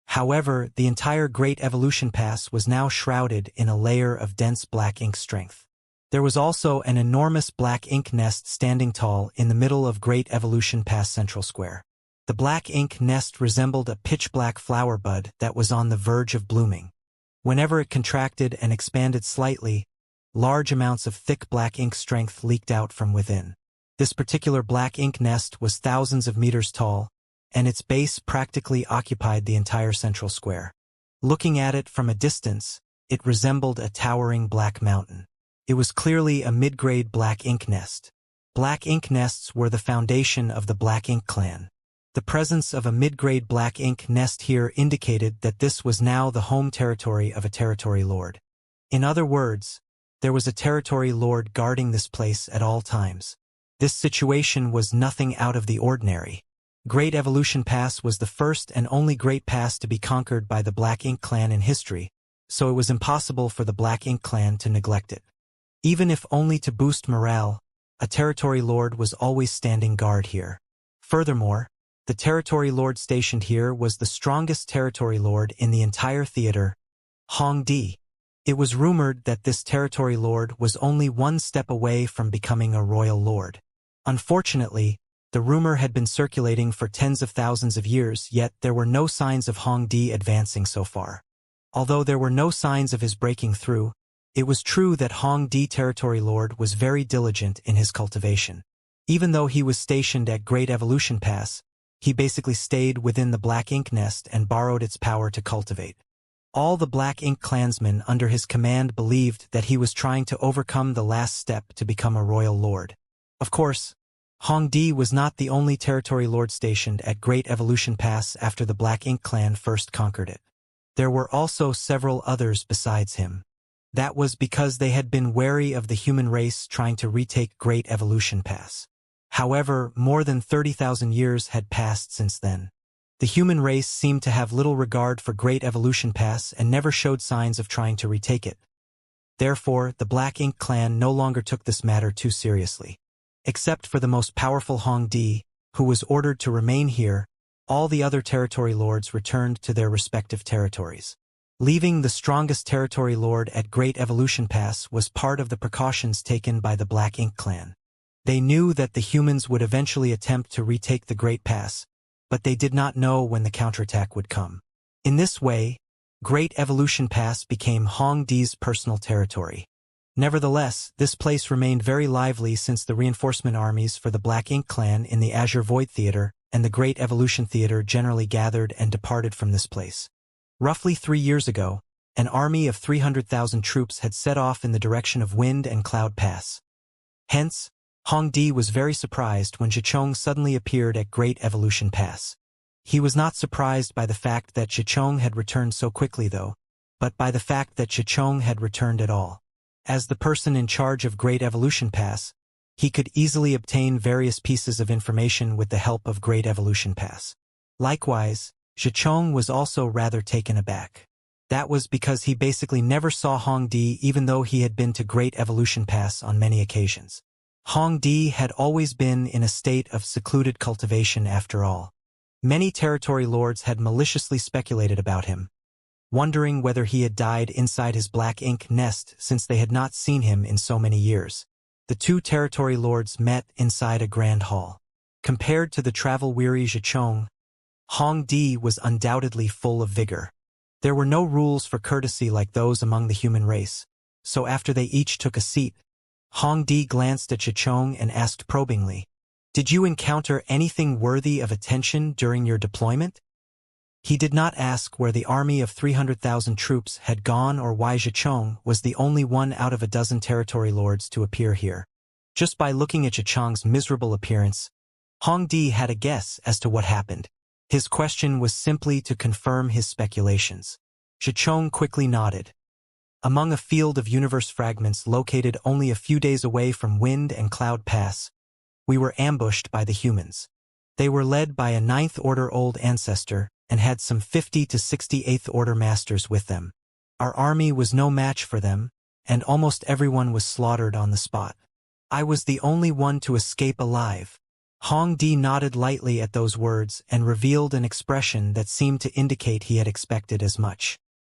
S1: However, the entire Great Evolution Pass was now shrouded in a layer of dense black ink strength. There was also an enormous black ink nest standing tall in the middle of Great Evolution Pass Central Square. The black ink nest resembled a pitch-black flower bud that was on the verge of blooming. Whenever it contracted and expanded slightly, large amounts of thick black ink strength leaked out from within. This particular black ink nest was thousands of meters tall, and its base practically occupied the entire central square. Looking at it from a distance, it resembled a towering black mountain. It was clearly a mid-grade black ink nest. Black ink nests were the foundation of the Black Ink Clan. The presence of a mid-grade black ink nest here indicated that this was now the home territory of a territory lord. In other words, there was a territory lord guarding this place at all times. This situation was nothing out of the ordinary. Great Evolution Pass was the first and only Great Pass to be conquered by the Black Ink Clan in history, so it was impossible for the Black Ink Clan to neglect it. Even if only to boost morale, a territory lord was always standing guard here. Furthermore, the territory lord stationed here was the strongest territory lord in the entire theater, Hong Di. It was rumored that this territory lord was only one step away from becoming a royal lord. Unfortunately, the rumor had been circulating for tens of thousands of years, yet there were no signs of Hong Di advancing so far. Although there were no signs of his breaking through, it was true that Hong Di territory lord was very diligent in his cultivation. Even though he was stationed at Great Evolution Pass, he basically stayed within the Black Ink Nest and borrowed its power to cultivate. All the Black Ink clansmen under his command believed that he was trying to overcome the last step to become a royal lord. Of course, Hong Di was not the only territory lord stationed at Great Evolution Pass after the Black Ink Clan first conquered it. There were also several others besides him. That was because they had been wary of the human race trying to retake Great Evolution Pass. However, more than 30,000 years had passed since then. The human race seemed to have little regard for Great Evolution Pass and never showed signs of trying to retake it. Therefore, the Black Ink Clan no longer took this matter too seriously. Except for the most powerful Hong Di, who was ordered to remain here, all the other territory lords returned to their respective territories. Leaving the strongest territory lord at Great Evolution Pass was part of the precautions taken by the Black Ink Clan. They knew that the humans would eventually attempt to retake the Great Pass, but they did not know when the counterattack would come. In this way, Great Evolution Pass became Hong Di's personal territory. Nevertheless, this place remained very lively since the reinforcement armies for the Black Ink Clan in the Azure Void Theater and the Great Evolution Theater generally gathered and departed from this place. Roughly 3 years ago, an army of 300,000 troops had set off in the direction of Wind and Cloud Pass. Hence, Hong Di was very surprised when Xichong suddenly appeared at Great Evolution Pass. He was not surprised by the fact that Xichong had returned so quickly though, but by the fact that Xichong had returned at all. As the person in charge of Great Evolution Pass, he could easily obtain various pieces of information with the help of Great Evolution Pass. Likewise, Xichong was also rather taken aback. That was because he basically never saw Hong Di even though he had been to Great Evolution Pass on many occasions. Hong Di had always been in a state of secluded cultivation after all. Many territory lords had maliciously speculated about him, wondering whether he had died inside his black ink nest since they had not seen him in so many years. The two territory lords met inside a grand hall. Compared to the travel-weary Xichong, Hong Di was undoubtedly full of vigor. There were no rules for courtesy like those among the human race, so after they each took a seat, Hong Di glanced at Xichong and asked probingly, "Did you encounter anything worthy of attention during your deployment?" He did not ask where the army of 300,000 troops had gone or why Xichong was the only one out of a dozen territory lords to appear here. Just by looking at Xichong's miserable appearance, Hongdi had a guess as to what happened. His question was simply to confirm his speculations. Xichong quickly nodded. Among a field of universe fragments located only a few days away from Wind and Cloud Pass, we were ambushed by the humans. They were led by a 9th Order old ancestor and had some 50 to 60 8th Order masters with them. Our army was no match for them, and almost everyone was slaughtered on the spot. I was the only one to escape alive. Hongdi nodded lightly at those words and revealed an expression that seemed to indicate he had expected as much.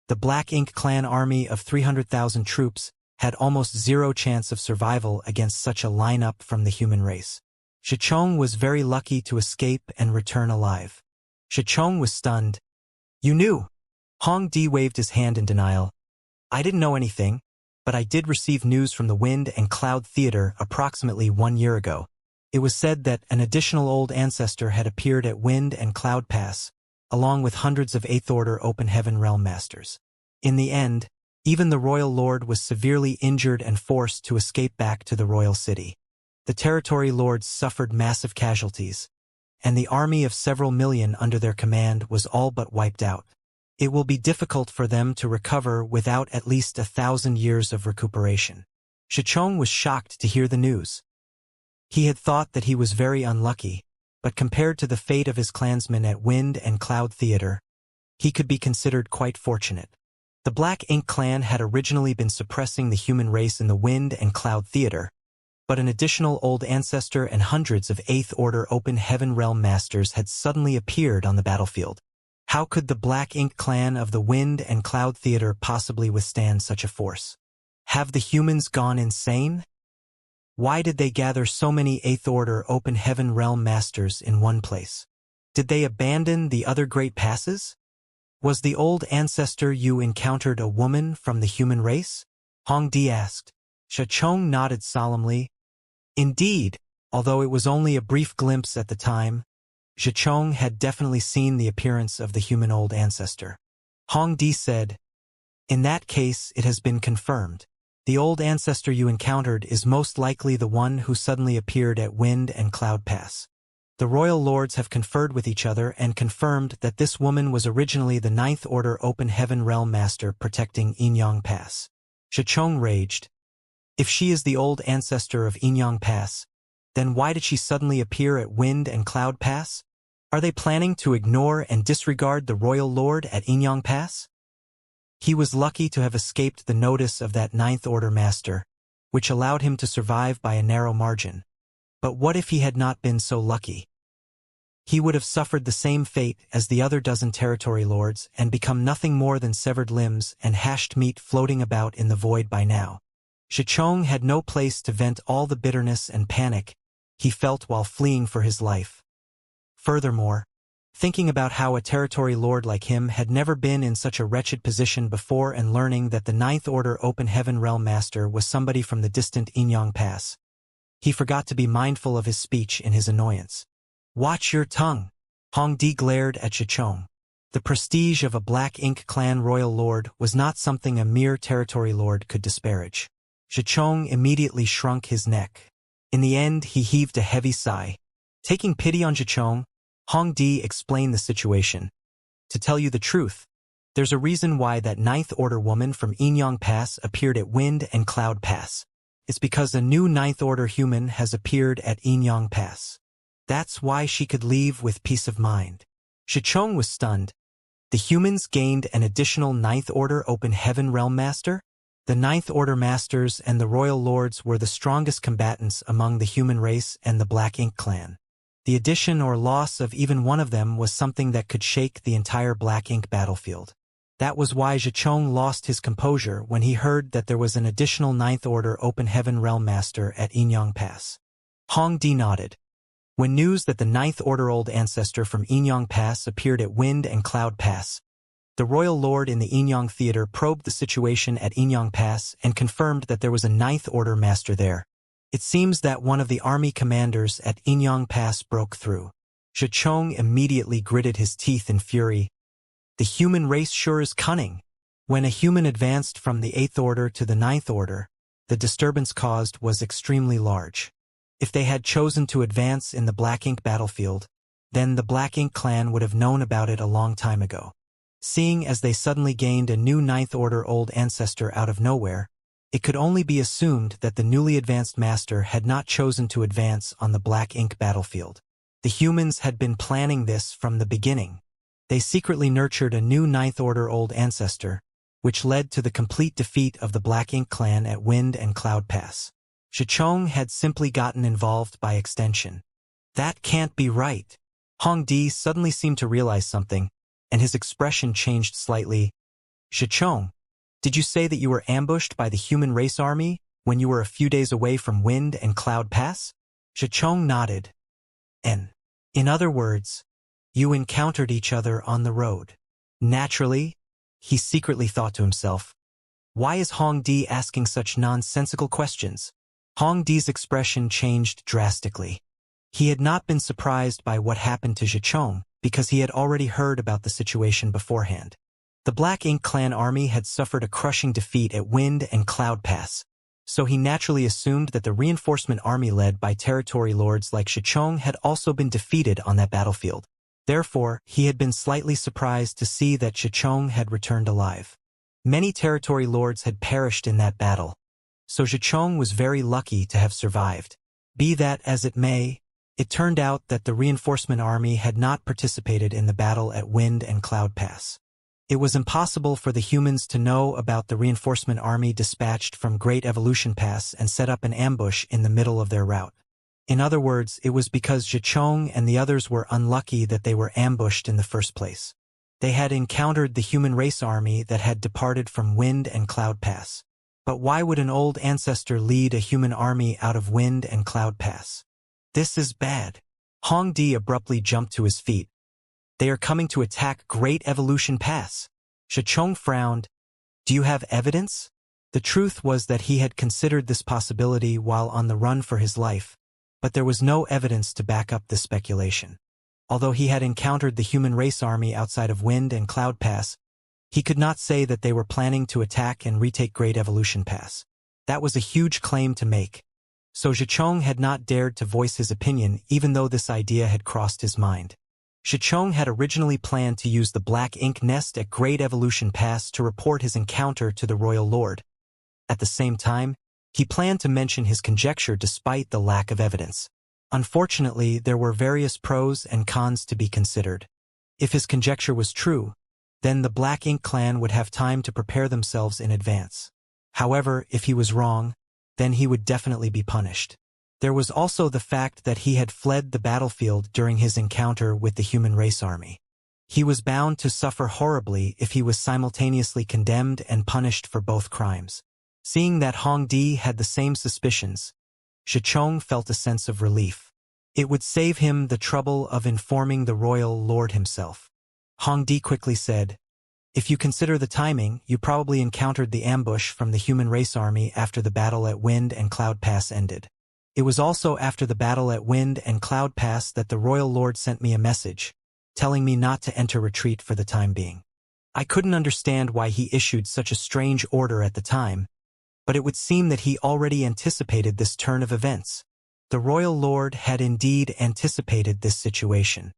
S1: The Black Ink clan army of 300,000 troops had almost zero chance of survival against such a lineup from the human race. Xichong was very lucky to escape and return alive. Xichong was stunned. "You knew?" Hongdi waved his hand in denial. "I didn't know anything, but I did receive news from the Wind and Cloud Theater approximately 1 year ago. It was said that an additional old ancestor had appeared at Wind and Cloud Pass, along with hundreds of 8th Order Open Heaven Realm Masters. In the end, even the Royal Lord was severely injured and forced to escape back to the Royal City. The Territory Lords suffered massive casualties, and the army of several million under their command was all but wiped out. It will be difficult for them to recover without at least 1,000 years of recuperation." Xichong was shocked to hear the news. He had thought that he was very unlucky, but compared to the fate of his clansmen at Wind and Cloud Theater, he could be considered quite fortunate. The Black Ink clan had originally been suppressing the human race in the Wind and Cloud Theater, but an additional old ancestor and hundreds of 8th Order Open Heaven Realm Masters had suddenly appeared on the battlefield. How could the Black Ink clan of the Wind and Cloud Theater possibly withstand such a force? Have the humans gone insane? Why did they gather so many 8th Order Open Heaven Realm Masters in one place? Did they abandon the other great passes? Was the old ancestor you encountered a woman from the human race? Hongdi asked. Xichong nodded solemnly. Indeed, although it was only a brief glimpse at the time, Xichong had definitely seen the appearance of the human old ancestor. Hongdi said, "In that case, it has been confirmed. The old ancestor you encountered is most likely the one who suddenly appeared at Wind and Cloud Pass. The Royal Lords have conferred with each other and confirmed that this woman was originally the 9th Order Open Heaven Realm Master protecting Inyang Pass." Xichong raged. If she is the old ancestor of Inyang Pass, then why did she suddenly appear at Wind and Cloud Pass? Are they planning to ignore and disregard the Royal Lord at Inyang Pass? He was lucky to have escaped the notice of that 9th Order Master, which allowed him to survive by a narrow margin. But what if he had not been so lucky? He would have suffered the same fate as the other dozen territory lords and become nothing more than severed limbs and hashed meat floating about in the void by now. Xichong had no place to vent all the bitterness and panic he felt while fleeing for his life. Furthermore, thinking about how a territory lord like him had never been in such a wretched position before and learning that the 9th Order Open Heaven Realm Master was somebody from the distant Inyang Pass, he forgot to be mindful of his speech in his annoyance. "Watch your tongue!" Hongdi glared at Xichong. The prestige of a Black Ink clan royal lord was not something a mere territory lord could disparage. Xichong immediately shrunk his neck. In the end, he heaved a heavy sigh. Taking pity on Xichong, Hongdi explained the situation. "To tell you the truth, there's a reason why that 9th Order woman from Inyang Pass appeared at Wind and Cloud Pass. It's because a new 9th Order human has appeared at Inyang Pass. That's why she could leave with peace of mind." Xichong was stunned. The humans gained an additional 9th Order Open Heaven Realm Master? The 9th Order Masters and the Royal Lords were the strongest combatants among the human race and the Black Ink clan. The addition or loss of even one of them was something that could shake the entire Black Ink battlefield. That was why Xichong lost his composure when he heard that there was an additional 9th Order Open Heaven Realm Master at Inyang Pass. Hongdi nodded. When news that the 9th Order Old Ancestor from Inyang Pass appeared at Wind and Cloud Pass, the Royal Lord in the Inyang Theater probed the situation at Inyang Pass and confirmed that there was a 9th Order Master there. It seems that one of the army commanders at Inyang Pass broke through. Xichong immediately gritted his teeth in fury. The human race sure is cunning. When a human advanced from the 8th order to the 9th order, the disturbance caused was extremely large. If they had chosen to advance in the Black Ink battlefield, then the Black Ink clan would have known about it a long time ago. Seeing as they suddenly gained a new 9th order old ancestor out of nowhere, it could only be assumed that the newly advanced master had not chosen to advance on the Black Ink battlefield. The humans had been planning this from the beginning. They secretly nurtured a new 9th order old ancestor, which led to the complete defeat of the Black Ink clan at Wind and Cloud Pass. Xianxia had simply gotten involved by extension. That can't be right. Hong Di suddenly seemed to realize something, and his expression changed slightly. Xianxia, did you say that you were ambushed by the human race army when you were a few days away from Wind and Cloud Pass? Xianxia nodded. In other words, you encountered each other on the road. Naturally, he secretly thought to himself, why is Hong Di asking such nonsensical questions? Hong Di's expression changed drastically. He had not been surprised by what happened to Xianxia because he had already heard about the situation beforehand. The Black Ink clan army had suffered a crushing defeat at Wind and Cloud Pass, so he naturally assumed that the reinforcement army led by territory lords like Xianxia had also been defeated on that battlefield. Therefore, he had been slightly surprised to see that Xianxia had returned alive. Many territory lords had perished in that battle, so Xianxia was very lucky to have survived. Be that as it may, it turned out that the reinforcement army had not participated in the battle at Wind and Cloud Pass. It was impossible for the humans to know about the reinforcement army dispatched from Great Evolution Pass and set up an ambush in the middle of their route. In other words, it was because Xianxia and the others were unlucky that they were ambushed in the first place. They had encountered the human race army that had departed from Wind and Cloud Pass. But why would an old ancestor lead a human army out of Wind and Cloud Pass? This is bad. Hong Di abruptly jumped to his feet. They are coming to attack Great Evolution Pass. Xianxia frowned. Do you have evidence? The truth was that he had considered this possibility while on the run for his life, but there was no evidence to back up this speculation. Although he had encountered the human race army outside of Wind and Cloud Pass, he could not say that they were planning to attack and retake Great Evolution Pass. That was a huge claim to make. So Xianxia had not dared to voice his opinion even though this idea had crossed his mind. Xianxia had originally planned to use the Black Ink nest at Great Evolution Pass to report his encounter to the Royal Lord. At the same time, he planned to mention his conjecture despite the lack of evidence. Unfortunately, there were various pros and cons to be considered. If his conjecture was true, then the Black Ink clan would have time to prepare themselves in advance. However, if he was wrong, then he would definitely be punished. There was also the fact that he had fled the battlefield during his encounter with the human race army. He was bound to suffer horribly if he was simultaneously condemned and punished for both crimes. Seeing that Hong Di had the same suspicions, Xianxia felt a sense of relief. It would save him the trouble of informing the royal lord himself. Hong Di quickly said, if you consider the timing, you probably encountered the ambush from the human race army after the battle at Wind and Cloud Pass ended. It was also after the battle at Wind and Cloud Pass that the royal lord sent me a message, telling me not to enter retreat for the time being. I couldn't understand why he issued such a strange order at the time, but it would seem that he already anticipated this turn of events. The royal lord had indeed anticipated this situation.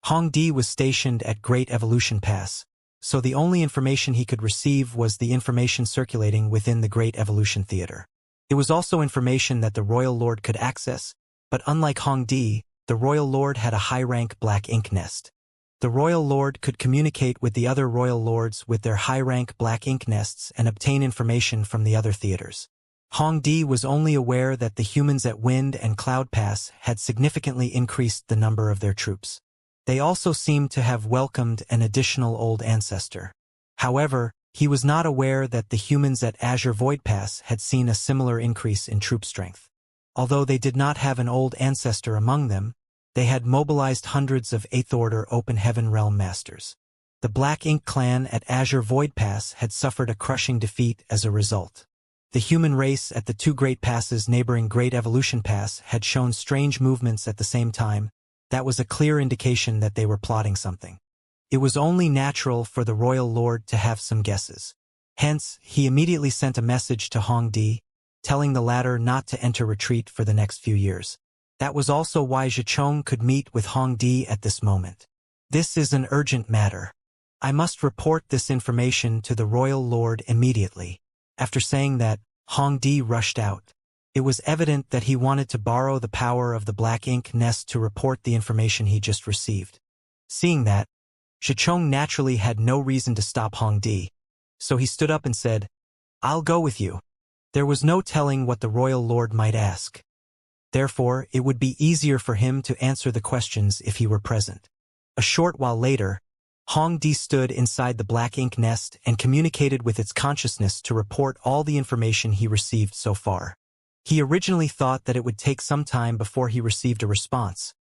S1: Hong Di was stationed at Great Evolution Pass, so the only information he could receive was the information circulating within the Great Evolution Theater. It was also information that the royal lord could access, but unlike Hong Di, the royal lord had a high-rank Black Ink nest. The royal lord could communicate with the other royal lords with their high-rank Black Ink nests and obtain information from the other theaters. Hong Di was only aware that the humans at Wind and Cloud Pass had significantly increased the number of their troops. They also seemed to have welcomed an additional old ancestor. However, he was not aware that the humans at Azure Void Pass had seen a similar increase in troop strength. Although they did not have an old ancestor among them, they had mobilized hundreds of 8th Order Open Heaven Realm Masters. The Black Ink clan at Azure Void Pass had suffered a crushing defeat as a result. The human race at the two great passes neighboring Great Evolution Pass had shown strange movements at the same time. That was a clear indication that they were plotting something. It was only natural for the royal lord to have some guesses. Hence, he immediately sent a message to Hong Di, telling the latter not to enter retreat for the next few years. That was also why Zhichong could meet with Hong Di at this moment. This is an urgent matter. I must report this information to the royal lord immediately. After saying that, Hong Di rushed out. It was evident that he wanted to borrow the power of the black ink nest to report the information he just received. Seeing that, Zhichong naturally had no reason to stop Hong Di, so he stood up and said, "I'll go with you." There was no telling what the royal lord might ask. Therefore, it would be easier for him to answer the questions if he were present. A short while later, Hong Di stood inside the black ink nest and communicated with its consciousness to report all the information he received so far. He originally thought that it would take some time before he received a response,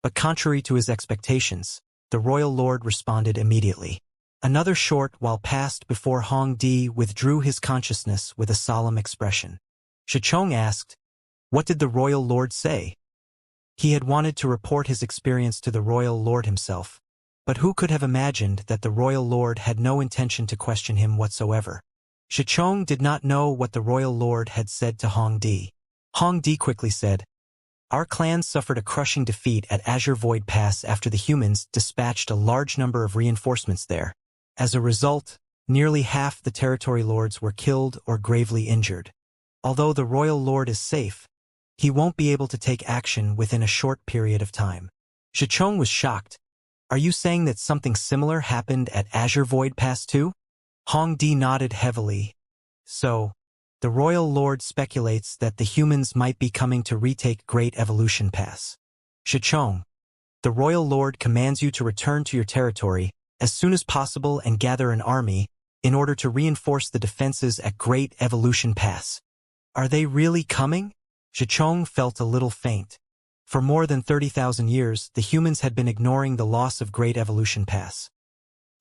S1: but contrary to his expectations, the royal lord responded immediately. Another short while passed before Hong Di withdrew his consciousness with a solemn expression. Zhichong asked, "What did the royal lord say?" He had wanted to report his experience to the royal lord himself, but who could have imagined that the royal lord had no intention to question him whatsoever? Zhichong did not know what the royal lord had said to Hong Di. Hong Di quickly said, "Our clan suffered a crushing defeat at Azure Void Pass after the humans dispatched a large number of reinforcements there. As a result, nearly half the territory lords were killed or gravely injured. Although the royal lord is safe, he won't be able to take action within a short period of time." Zhichong was shocked. "Are you saying that something similar happened at Azure Void Pass too?" Hong Di nodded heavily. "So, the royal lord speculates that the humans might be coming to retake Great Evolution Pass. Zhichong, the royal lord commands you to return to your territory as soon as possible and gather an army in order to reinforce the defenses at Great Evolution Pass. Are they really coming?" Zhichong felt a little faint. For more than 30,000 years, the humans had been ignoring the loss of Great Evolution Pass.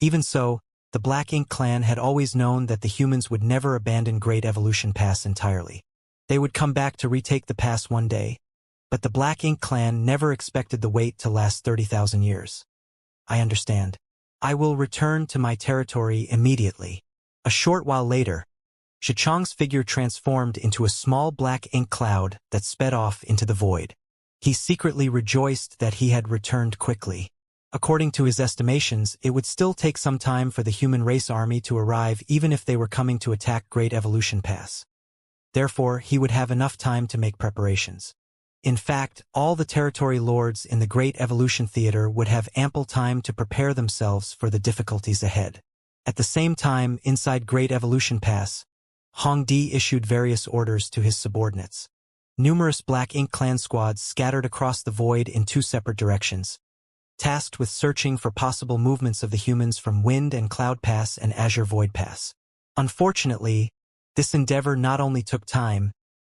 S1: Even so, the Black Ink clan had always known that the humans would never abandon Great Evolution Pass entirely. They would come back to retake the pass one day, but the Black Ink clan never expected the wait to last 30,000 years. "I understand. I will return to my territory immediately." A short while later, Zhichong's figure transformed into a small black ink cloud that sped off into the void. He secretly rejoiced that he had returned quickly. According to his estimations, it would still take some time for the human race army to arrive even if they were coming to attack Great Evolution Pass. Therefore, he would have enough time to make preparations. In fact, all the territory lords in the Great Evolution Theater would have ample time to prepare themselves for the difficulties ahead. At the same time, inside Great Evolution Pass, Hong Di issued various orders to his subordinates. Numerous Black Ink clan squads scattered across the void in two separate directions, tasked with searching for possible movements of the humans from Wind and Cloud Pass and Azure Void Pass. Unfortunately, this endeavor not only took time,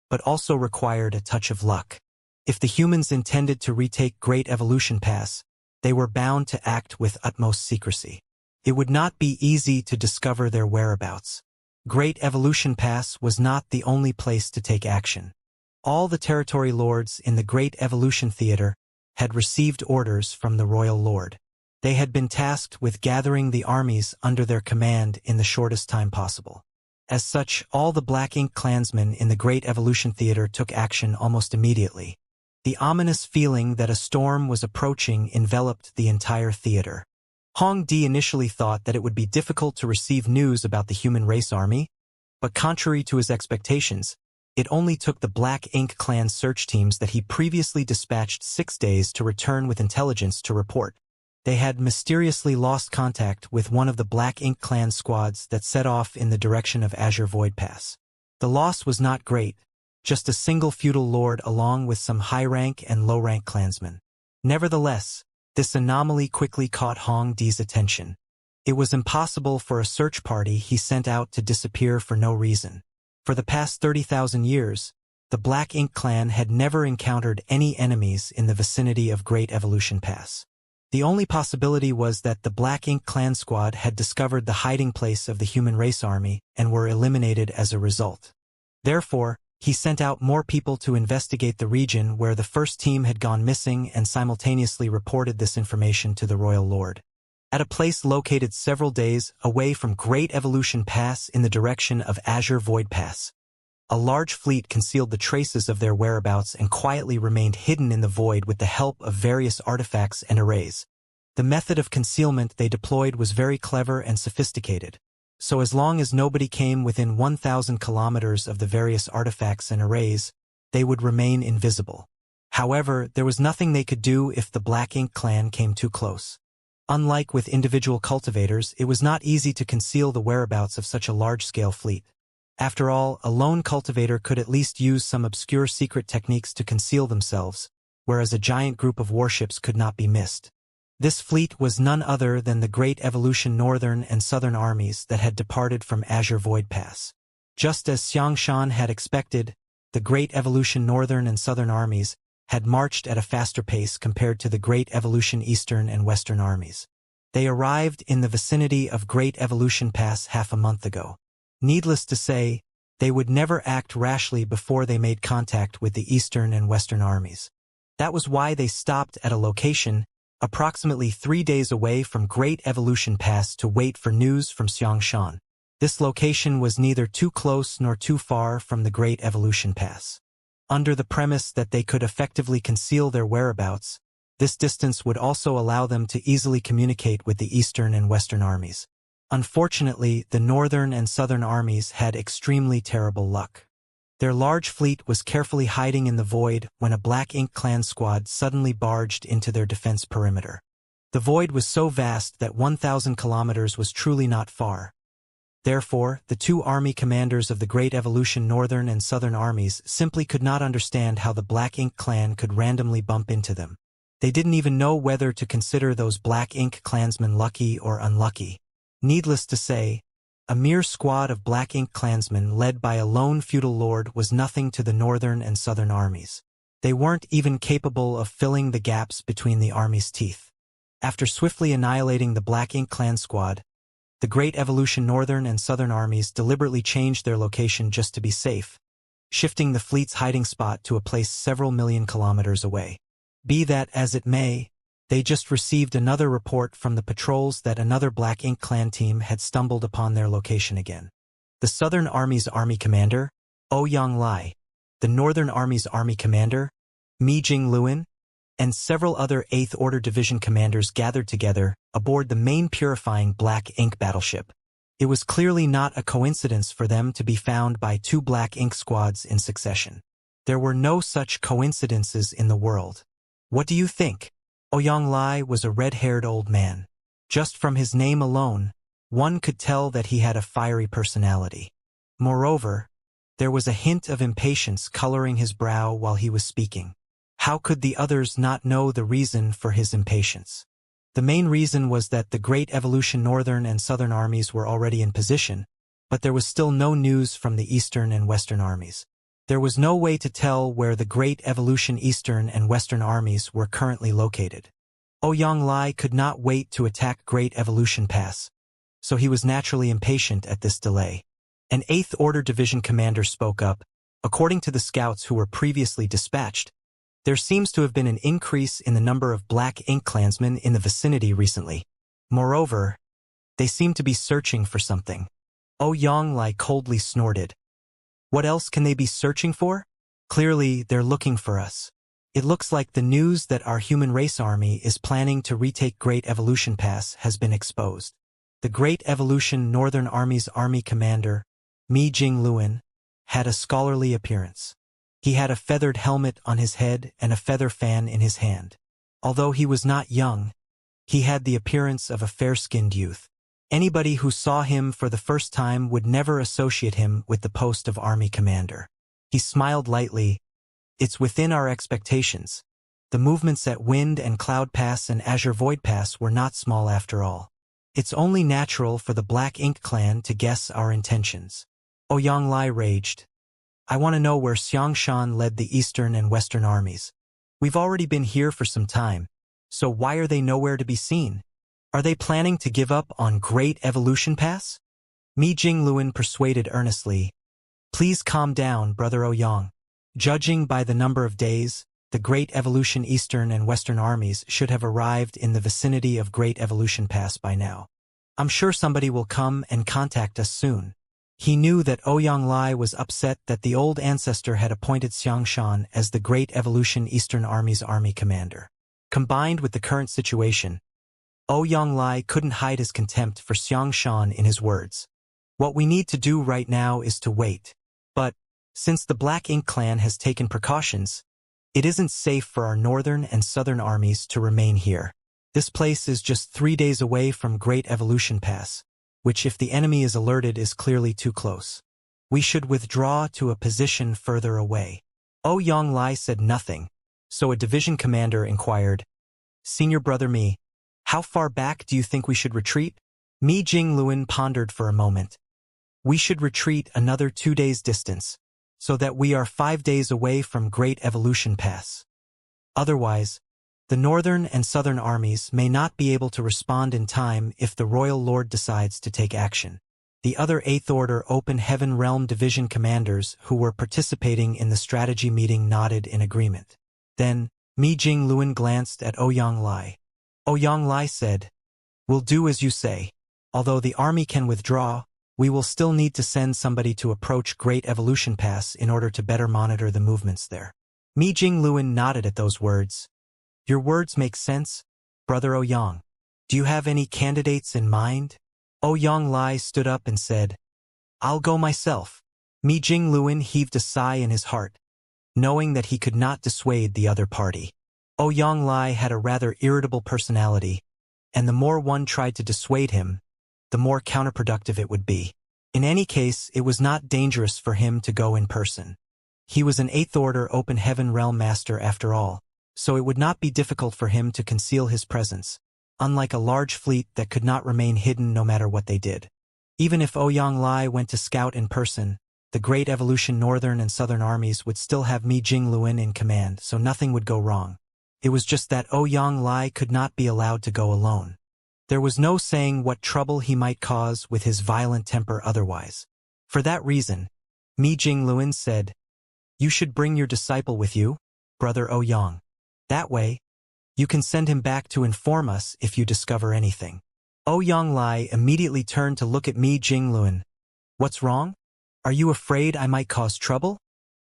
S1: but also required a touch of luck. If the humans intended to retake Great Evolution Pass, they were bound to act with utmost secrecy. It would not be easy to discover their whereabouts. Great Evolution Pass was not the only place to take action. All the territory lords in the Great Evolution Theater had received orders from the royal lord. They had been tasked with gathering the armies under their command in the shortest time possible. As such, all the Black Ink clansmen in the Great Evolution Theater took action almost immediately. The ominous feeling that a storm was approaching enveloped the entire theater. Hong Di initially thought that it would be difficult to receive news about the human race army, but contrary to his expectations, it only took the Black Ink clan search teams that he previously dispatched 6 days to return with intelligence to report. They had mysteriously lost contact with one of the Black Ink clan squads that set off in the direction of Azure Void Pass. The loss was not great, just a single feudal lord along with some high-rank and low-rank clansmen. Nevertheless, this anomaly quickly caught Hong Di's attention. It was impossible for a search party he sent out to disappear for no reason. For the past 30,000 years, the Black Ink clan had never encountered any enemies in the vicinity of Great Evolution Pass. The only possibility was that the Black Ink clan squad had discovered the hiding place of the human race army and were eliminated as a result. Therefore, he sent out more people to investigate the region where the first team had gone missing and simultaneously reported this information to the royal lord. at a place located several days away from Great Evolution Pass in the direction of Azure Void Pass. A large fleet concealed the traces of their whereabouts and quietly remained hidden in the void with the help of various artifacts and arrays. The method of concealment they deployed was very clever and sophisticated. So as long as nobody came within 1,000 kilometers of the various artifacts and arrays, they would remain invisible. However, there was nothing they could do if the Black Ink clan came too close. Unlike with individual cultivators, it was not easy to conceal the whereabouts of such a large-scale fleet. After all, a lone cultivator could at least use some obscure secret techniques to conceal themselves, whereas a giant group of warships could not be missed. This fleet was none other than the Great Evolution Northern and Southern armies that had departed from Azure Void Pass. Just as Xianxia had expected, the Great Evolution Northern and Southern armies had marched at a faster pace compared to the Great Evolution Eastern and Western armies. They arrived in the vicinity of Great Evolution Pass half a month ago. Needless to say, they would never act rashly before they made contact with the Eastern and Western armies. That was why they stopped at a location approximately 3 days away from Great Evolution Pass to wait for news from Xianxia. This location was neither too close nor too far from the Great Evolution Pass. Under the premise that they could effectively conceal their whereabouts, this distance would also allow them to easily communicate with the Eastern and Western armies. Unfortunately, the Northern and Southern armies had extremely terrible luck. Their large fleet was carefully hiding in the void when a Black Ink clan squad suddenly barged into their defense perimeter. The void was so vast that 1,000 kilometers was truly not far. Therefore, the two army commanders of the Great Evolution Northern and Southern armies simply could not understand how the Black Ink clan could randomly bump into them. They didn't even know whether to consider those Black Ink clansmen lucky or unlucky. Needless to say, a mere squad of Black Ink clansmen led by a lone feudal lord was nothing to the Northern and Southern armies. They weren't even capable of filling the gaps between the army's teeth. After swiftly annihilating the Black Ink clan squad, the Great Evolution Northern and Southern armies deliberately changed their location just to be safe, shifting the fleet's hiding spot to a place several million kilometers away. Be that as it may, they just received another report from the patrols that another Black Ink clan team had stumbled upon their location again. The Southern Army's army commander, Ouyang Lai, the Northern Army's army commander, Mi Jing Luan, and several other 8th Order Division commanders gathered together aboard the main purifying Black Ink battleship. It was clearly not a coincidence for them to be found by 2 Black Ink squads in succession. There were no such coincidences in the world. What do you think? Ouyang Lai was a red-haired old man. Just from his name alone, one could tell that he had a fiery personality. Moreover, there was a hint of impatience coloring his brow while he was speaking. How could the others not know the reason for his impatience? The main reason was that the Great Evolution Northern and Southern armies were already in position, but there was still no news from the Eastern and Western armies. There was no way to tell where the Great Evolution Eastern and Western armies were currently located. Ouyang Lai could not wait to attack Great Evolution Pass, so he was naturally impatient at this delay. An 8th Order Division commander spoke up. According to the scouts who were previously dispatched, there seems to have been an increase in the number of Black Ink clansmen in the vicinity recently. Moreover, they seem to be searching for something. Ouyang Lai coldly snorted. What else can they be searching for? Clearly, they're looking for us. It looks like the news that our human race army is planning to retake Great Evolution Pass has been exposed. The Great Evolution Northern Army's army commander, Mi Jing Luan, had a scholarly appearance. He had a feathered helmet on his head and a feather fan in his hand. Although he was not young, he had the appearance of a fair-skinned youth. Anybody who saw him for the first time would never associate him with the post of army commander. He smiled lightly. It's within our expectations. The movements at Wind and Cloud Pass and Azure Void Pass were not small after all. It's only natural for the Black Ink clan to guess our intentions. Ouyang Lai raged. I want to know where Xianxia led the Eastern and Western armies. We've already been here for some time, so why are they nowhere to be seen? Are they planning to give up on Great Evolution Pass? Mi Jing Luan persuaded earnestly. Please calm down, Brother Ouyang. Judging by the number of days, the Great Evolution Eastern and Western armies should have arrived in the vicinity of Great Evolution Pass by now. I'm sure somebody will come and contact us soon. He knew that Ouyang Lai was upset that the old ancestor had appointed Xianxia as the Great Evolution Eastern Army's army commander. Combined with the current situation, Ouyang Lai couldn't hide his contempt for Xianxia in his words. What we need to do right now is to wait. But, since the Black Ink clan has taken precautions, it isn't safe for our northern and southern armies to remain here. This place is just 3 days away from Great Evolution Pass, which if the enemy is alerted is clearly too close. We should withdraw to a position further away. Ouyang Lai said nothing, so a division commander inquired, Senior Brother Mi, how far back do you think we should retreat? Mi Jingluan pondered for a moment. We should retreat another 2 days' distance, so that we are 5 days away from Great Evolution Pass. Otherwise, the northern and southern armies may not be able to respond in time if the Royal Lord decides to take action. The other 8th Order Open Heaven Realm Division commanders who were participating in the strategy meeting nodded in agreement. Then, Mi Jingluan glanced at Ouyang Lai. Ouyang Lai said, We'll do as you say. Although the army can withdraw, we will still need to send somebody to approach Great Evolution Pass in order to better monitor the movements there. Mi Jingluan nodded at those words. Your words make sense, Brother Ouyang. Do you have any candidates in mind? Ouyang Lai stood up and said, I'll go myself. Mi Jingluan heaved a sigh in his heart, knowing that he could not dissuade the other party. Ouyang Lai had a rather irritable personality, and the more one tried to dissuade him, the more counterproductive it would be. In any case, it was not dangerous for him to go in person. He was an 8th Order Open Heaven Realm Master after all, so it would not be difficult for him to conceal his presence, unlike a large fleet that could not remain hidden no matter what they did. Even if Ouyang Lai went to scout in person, the Great Evolution Northern and Southern armies would still have Mi Jingluan in command, so nothing would go wrong. It was just that Ouyang Lai could not be allowed to go alone. There was no saying what trouble he might cause with his violent temper otherwise. For that reason, Mi Jingluan said, You should bring your disciple with you, Brother Ouyang. That way, you can send him back to inform us if you discover anything. Ouyang Lai immediately turned to look at Mi Jingluan. What's wrong? Are you afraid I might cause trouble?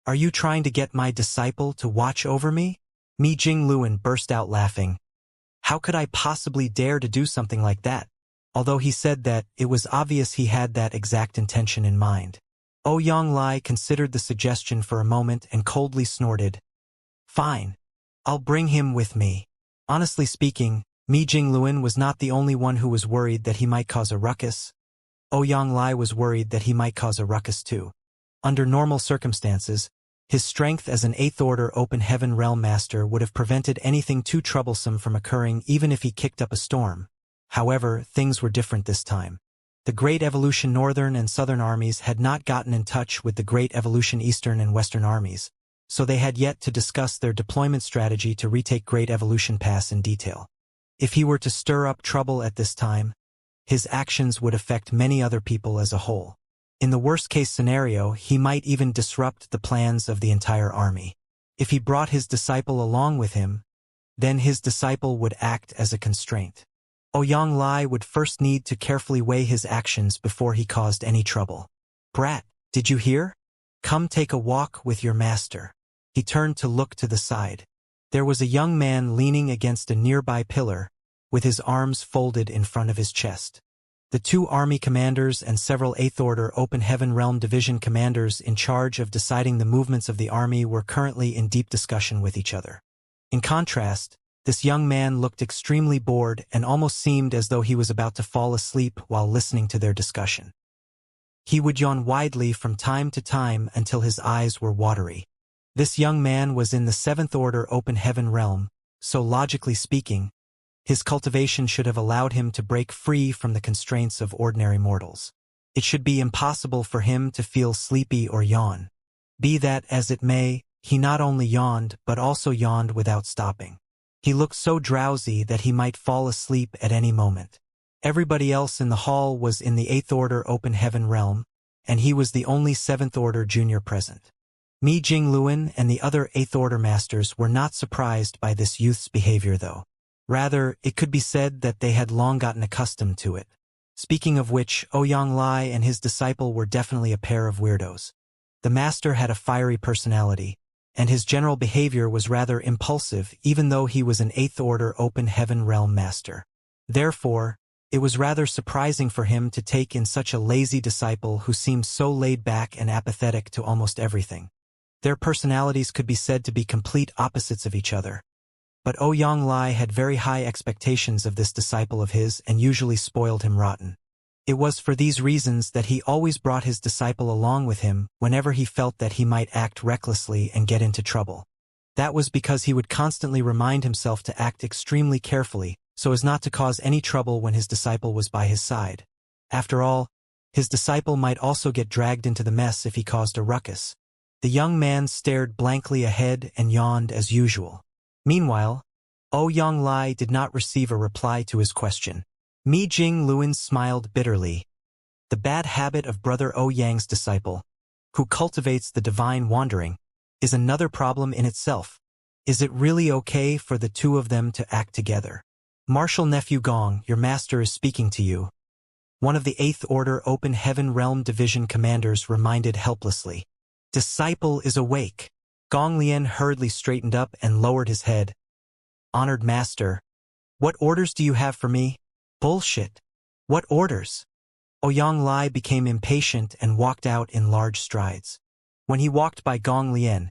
S1: Are you trying to get my disciple to watch over me? Mi Jingluan burst out laughing. How could I possibly dare to do something like that? Although he said that, it was obvious he had that exact intention in mind. Ouyang Lai considered the suggestion for a moment and coldly snorted. Fine. I'll bring him with me. Honestly speaking, Mi Jingluan was not the only one who was worried that he might cause a ruckus. Ouyang Lai was worried that he might cause a ruckus too. Under normal circumstances, his strength as an 8th Order Open Heaven Realm Master would have prevented anything too troublesome from occurring even if he kicked up a storm. However, things were different this time. The Great Evolution Northern and Southern armies had not gotten in touch with the Great Evolution Eastern and Western armies, so they had yet to discuss their deployment strategy to retake Great Evolution Pass in detail. If he were to stir up trouble at this time, his actions would affect many other people as a whole. In the worst-case scenario, he might even disrupt the plans of the entire army. If he brought his disciple along with him, then his disciple would act as a constraint. Ouyang Lai would first need to carefully weigh his actions before he caused any trouble. Brat, did you hear? Come take a walk with your master. He turned to look to the side. There was a young man leaning against a nearby pillar, with his arms folded in front of his chest. The 2 army commanders and several 8th Order Open Heaven Realm Division commanders in charge of deciding the movements of the army were currently in deep discussion with each other. In contrast, this young man looked extremely bored and almost seemed as though he was about to fall asleep while listening to their discussion. He would yawn widely from time to time until his eyes were watery. This young man was in the 7th Order Open Heaven Realm, so logically speaking, his cultivation should have allowed him to break free from the constraints of ordinary mortals. It should be impossible for him to feel sleepy or yawn. Be that as it may, he not only yawned but also yawned without stopping. He looked so drowsy that he might fall asleep at any moment. Everybody else in the hall was in the 8th Order Open Heaven Realm, and he was the only 7th Order junior present. Mi Jingluan and the other Eighth Order masters were not surprised by this youth's behavior though. Rather, it could be said that they had long gotten accustomed to it. Speaking of which, Ouyang Lai and his disciple were definitely a pair of weirdos. The master had a fiery personality, and his general behavior was rather impulsive even though he was an Eighth Order Open Heaven Realm master. Therefore, it was rather surprising for him to take in such a lazy disciple who seemed so laid back and apathetic to almost everything. Their personalities could be said to be complete opposites of each other. But Ouyang Lai had very high expectations of this disciple of his and usually spoiled him rotten. It was for these reasons that he always brought his disciple along with him whenever he felt that he might act recklessly and get into trouble. That was because he would constantly remind himself to act extremely carefully so as not to cause any trouble when his disciple was by his side. After all, his disciple might also get dragged into the mess if he caused a ruckus. The young man stared blankly ahead and yawned as usual. Meanwhile, Ouyang Lai did not receive a reply to his question. Mi Jingluan smiled bitterly. The bad habit of Brother Ouyang's disciple, who cultivates the divine wandering, is another problem in itself. Is it really okay for the two of them to act together? Martial Nephew Gong, your master is speaking to you. One of the Eighth Order Open Heaven Realm Division commanders reminded helplessly. Disciple is awake. Gong Lian hurriedly straightened up and lowered his head. Honored master, what orders do you have for me? Bullshit. What orders? Ouyang Lai became impatient and walked out in large strides. When he walked by Gong Lian,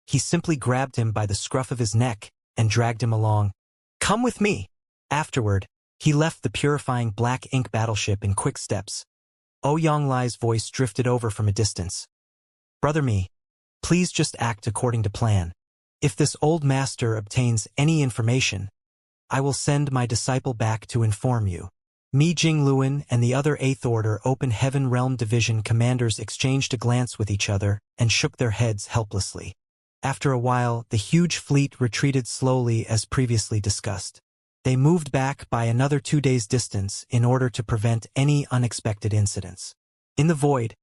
S1: he simply grabbed him by the scruff of his neck and dragged him along. Come with me. Afterward, he left the purifying black ink battleship in quick steps. Ouyang Lai's voice drifted over from a distance. Brother Mi, please just act according to plan. If this old master obtains any information, I will send my disciple back to inform you. Mi Jingluan and the other Eighth Order Open Heaven Realm Division commanders exchanged a glance with each other and shook their heads helplessly. After a while, the huge fleet retreated slowly as previously discussed. They moved back by another 2 days' distance in order to prevent any unexpected incidents. In the void,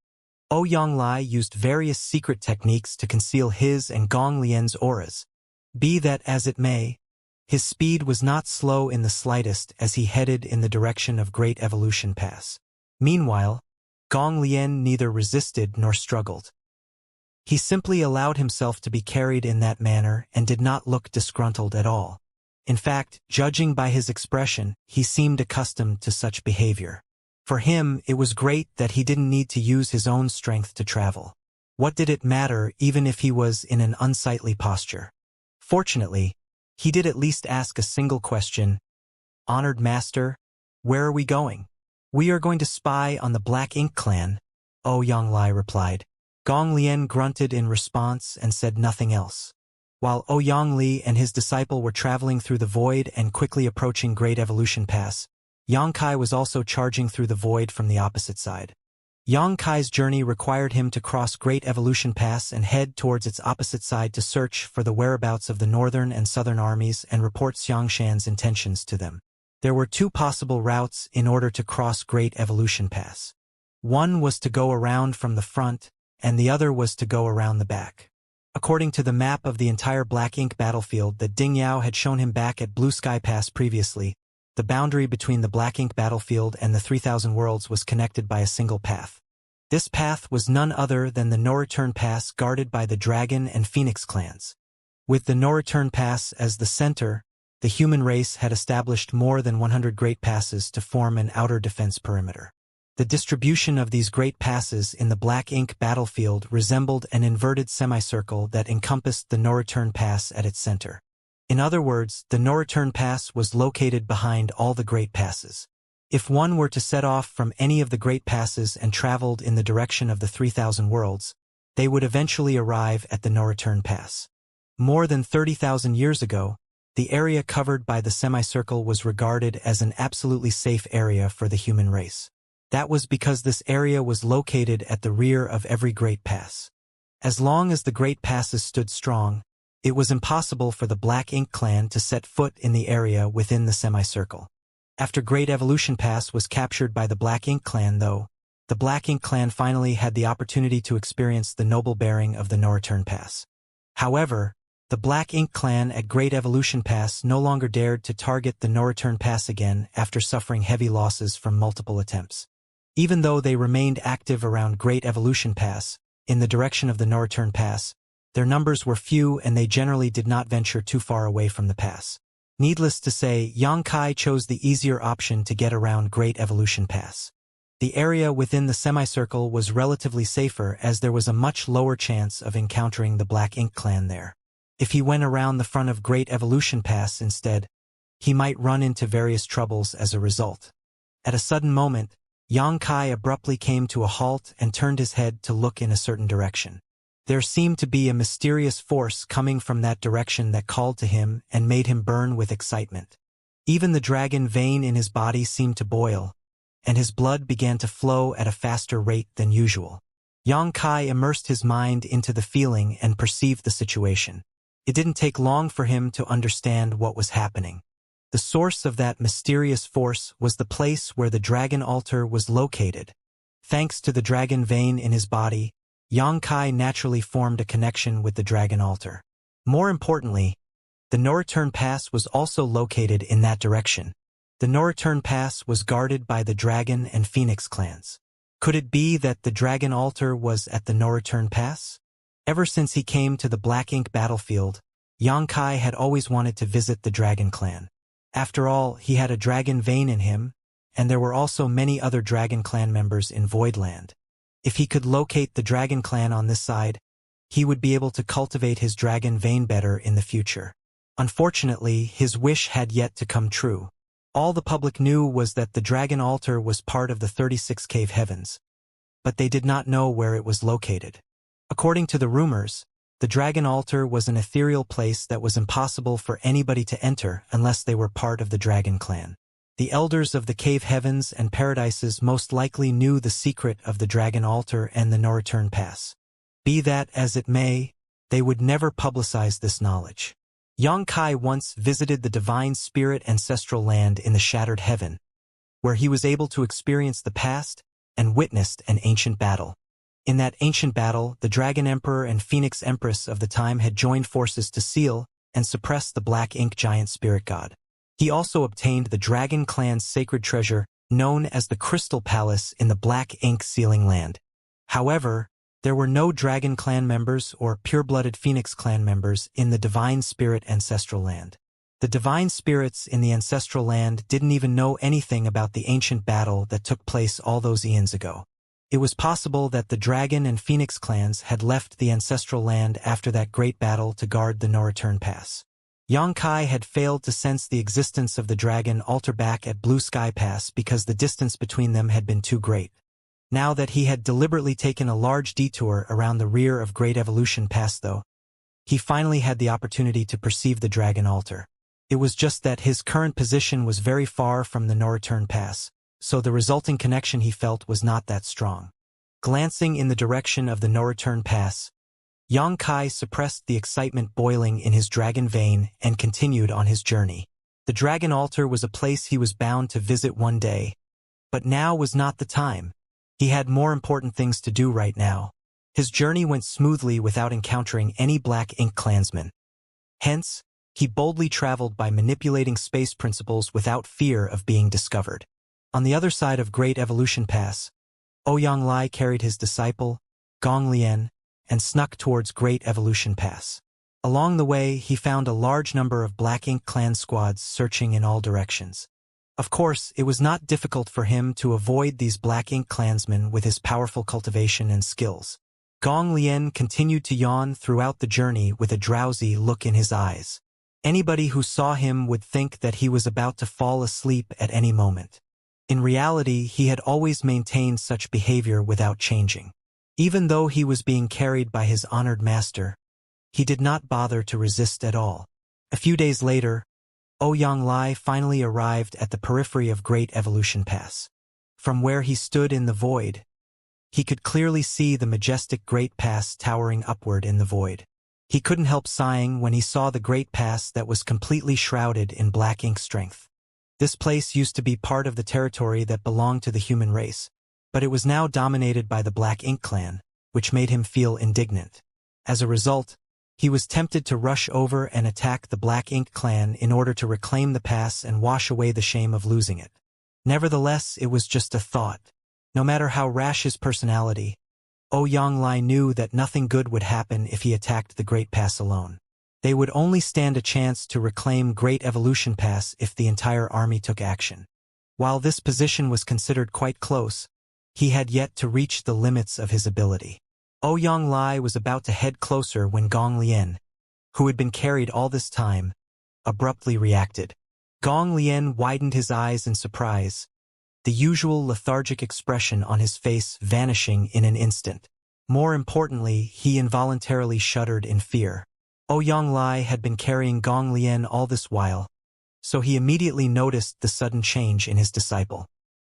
S1: Ouyang Lai used various secret techniques to conceal his and Gong Lian's auras. Be that as it may, his speed was not slow in the slightest as he headed in the direction of Great Evolution Pass. Meanwhile, Gong Lian neither resisted nor struggled. He simply allowed himself to be carried in that manner and did not look disgruntled at all. In fact, judging by his expression, he seemed accustomed to such behavior. For him, it was great that he didn't need to use his own strength to travel. What did it matter even if he was in an unsightly posture? Fortunately, he did at least ask a single question. Honored master, where are we going? We are going to spy on the Black Ink clan, Ouyang Lai replied. Gong Lian grunted in response and said nothing else. While Ouyang Li and his disciple were traveling through the void and quickly approaching Great Evolution Pass, Yang Kai was also charging through the void from the opposite side. Yang Kai's journey required him to cross Great Evolution Pass and head towards its opposite side to search for the whereabouts of the northern and southern armies and report Xianxia's intentions to them. There were 2 possible routes in order to cross Great Evolution Pass. One was to go around from the front, and the other was to go around the back. According to the map of the entire Black Ink battlefield that Ding Yao had shown him back at Blue Sky Pass previously, the boundary between the Black Ink battlefield and the 3000 worlds was connected by a single path. This path was none other than the No-Return Pass guarded by the Dragon and Phoenix clans. With the No-Return Pass as the center, the human race had established more than 100 Great Passes to form an outer defense perimeter. The distribution of these Great Passes in the Black Ink battlefield resembled an inverted semicircle that encompassed the No-Return Pass at its center. In other words, the No-Return Pass was located behind all the Great Passes. If one were to set off from any of the Great Passes and traveled in the direction of the 3000 worlds, they would eventually arrive at the No-Return Pass. More than 30,000 years ago, the area covered by the semicircle was regarded as an absolutely safe area for the human race. That was because this area was located at the rear of every Great Pass. As long as the Great Passes stood strong, it was impossible for the Black Ink clan to set foot in the area within the semicircle. After Great Evolution Pass was captured by the Black Ink clan, though, the Black Ink clan finally had the opportunity to experience the noble bearing of the no-return pass. However, the Black Ink clan at Great Evolution Pass no longer dared to target the no-return pass again after suffering heavy losses from multiple attempts. Even though they remained active around Great Evolution Pass, in the direction of the no-return pass, their numbers were few and they generally did not venture too far away from the pass. Needless to say, Xianxia chose the easier option to get around Great Evolution Pass. The area within the semicircle was relatively safer as there was a much lower chance of encountering the Black Ink clan there. If he went around the front of Great Evolution Pass instead, he might run into various troubles as a result. At a sudden moment, Xianxia abruptly came to a halt and turned his head to look in a certain direction. There seemed to be a mysterious force coming from that direction that called to him and made him burn with excitement. Even the dragon vein in his body seemed to boil, and his blood began to flow at a faster rate than usual. Xianxia immersed his mind into the feeling and perceived the situation. It didn't take long for him to understand what was happening. The source of that mysterious force was the place where the dragon altar was located. Thanks to the dragon vein in his body, Xianxia naturally formed a connection with the dragon altar. More importantly, the no-return pass was also located in that direction. The no-return pass was guarded by the dragon and phoenix clans. Could it be that the dragon altar was at the no-return pass? Ever since he came to the Black Ink battlefield, Xianxia had always wanted to visit the dragon clan. After all, he had a dragon vein in him, and there were also many other dragon clan members in Voidland. If he could locate the dragon clan on this side, he would be able to cultivate his dragon vein better in the future. Unfortunately, his wish had yet to come true. All the public knew was that the dragon altar was part of the 36 cave heavens, but they did not know where it was located. According to the rumors, the dragon altar was an ethereal place that was impossible for anybody to enter unless they were part of the dragon clan. The elders of the cave heavens and paradises most likely knew the secret of the dragon altar and the no-return pass. Be that as it may, they would never publicize this knowledge. Xianxia once visited the divine spirit ancestral land in the shattered heaven, where he was able to experience the past and witnessed an ancient battle. In that ancient battle, the Dragon Emperor and Phoenix Empress of the time had joined forces to seal and suppress the Black Ink giant spirit god. He also obtained the Dragon Clan's sacred treasure, known as the Crystal Palace in the Black Ink sealing land. However, there were no Dragon Clan members or pure-blooded Phoenix Clan members in the Divine Spirit ancestral land. The Divine Spirits in the ancestral land didn't even know anything about the ancient battle that took place all those eons ago. It was possible that the Dragon and Phoenix clans had left the ancestral land after that great battle to guard the no-return pass. Xianxia had failed to sense the existence of the dragon altar back at Blue Sky Pass because the distance between them had been too great. Now that he had deliberately taken a large detour around the rear of Great Evolution Pass though, he finally had the opportunity to perceive the dragon altar. It was just that his current position was very far from the no-return pass, so the resulting connection he felt was not that strong. Glancing in the direction of the no-return pass, Xianxia suppressed the excitement boiling in his dragon vein and continued on his journey. The dragon altar was a place he was bound to visit one day, but now was not the time. He had more important things to do right now. His journey went smoothly without encountering any Black Ink clansmen. Hence, he boldly traveled by manipulating space principles without fear of being discovered. On the other side of Great Evolution Pass, Ouyang carried his disciple, Gong Lian, and snuck towards Great Evolution Pass. Along the way, he found a large number of Black Ink clan squads searching in all directions. Of course, it was not difficult for him to avoid these Black Ink clansmen with his powerful cultivation and skills. Gong Lian continued to yawn throughout the journey with a drowsy look in his eyes. Anybody who saw him would think that he was about to fall asleep at any moment. In reality, he had always maintained such behavior without changing. Even though he was being carried by his honored master, he did not bother to resist at all. A few days later, Ouyang finally arrived at the periphery of Great Evolution Pass. From where he stood in the void, he could clearly see the majestic Great Pass towering upward in the void. He couldn't help sighing when he saw the Great Pass that was completely shrouded in Black Ink strength. This place used to be part of the territory that belonged to the human race, but it was now dominated by the Black Ink clan, which made him feel indignant. As a result, he was tempted to rush over and attack the Black Ink clan in order to reclaim the pass and wash away the shame of losing it. Nevertheless, it was just a thought. No matter how rash his personality, Xianxia knew that nothing good would happen if he attacked the Great Pass alone. They would only stand a chance to reclaim Great Evolution Pass if the entire army took action. While this position was considered quite close, he had yet to reach the limits of his ability. Xianxia was about to head closer when Gong Lian, who had been carried all this time, abruptly reacted. Gong Lian widened his eyes in surprise, the usual lethargic expression on his face vanishing in an instant. More importantly, he involuntarily shuddered in fear. Xianxia had been carrying Gong Lian all this while, so he immediately noticed the sudden change in his disciple.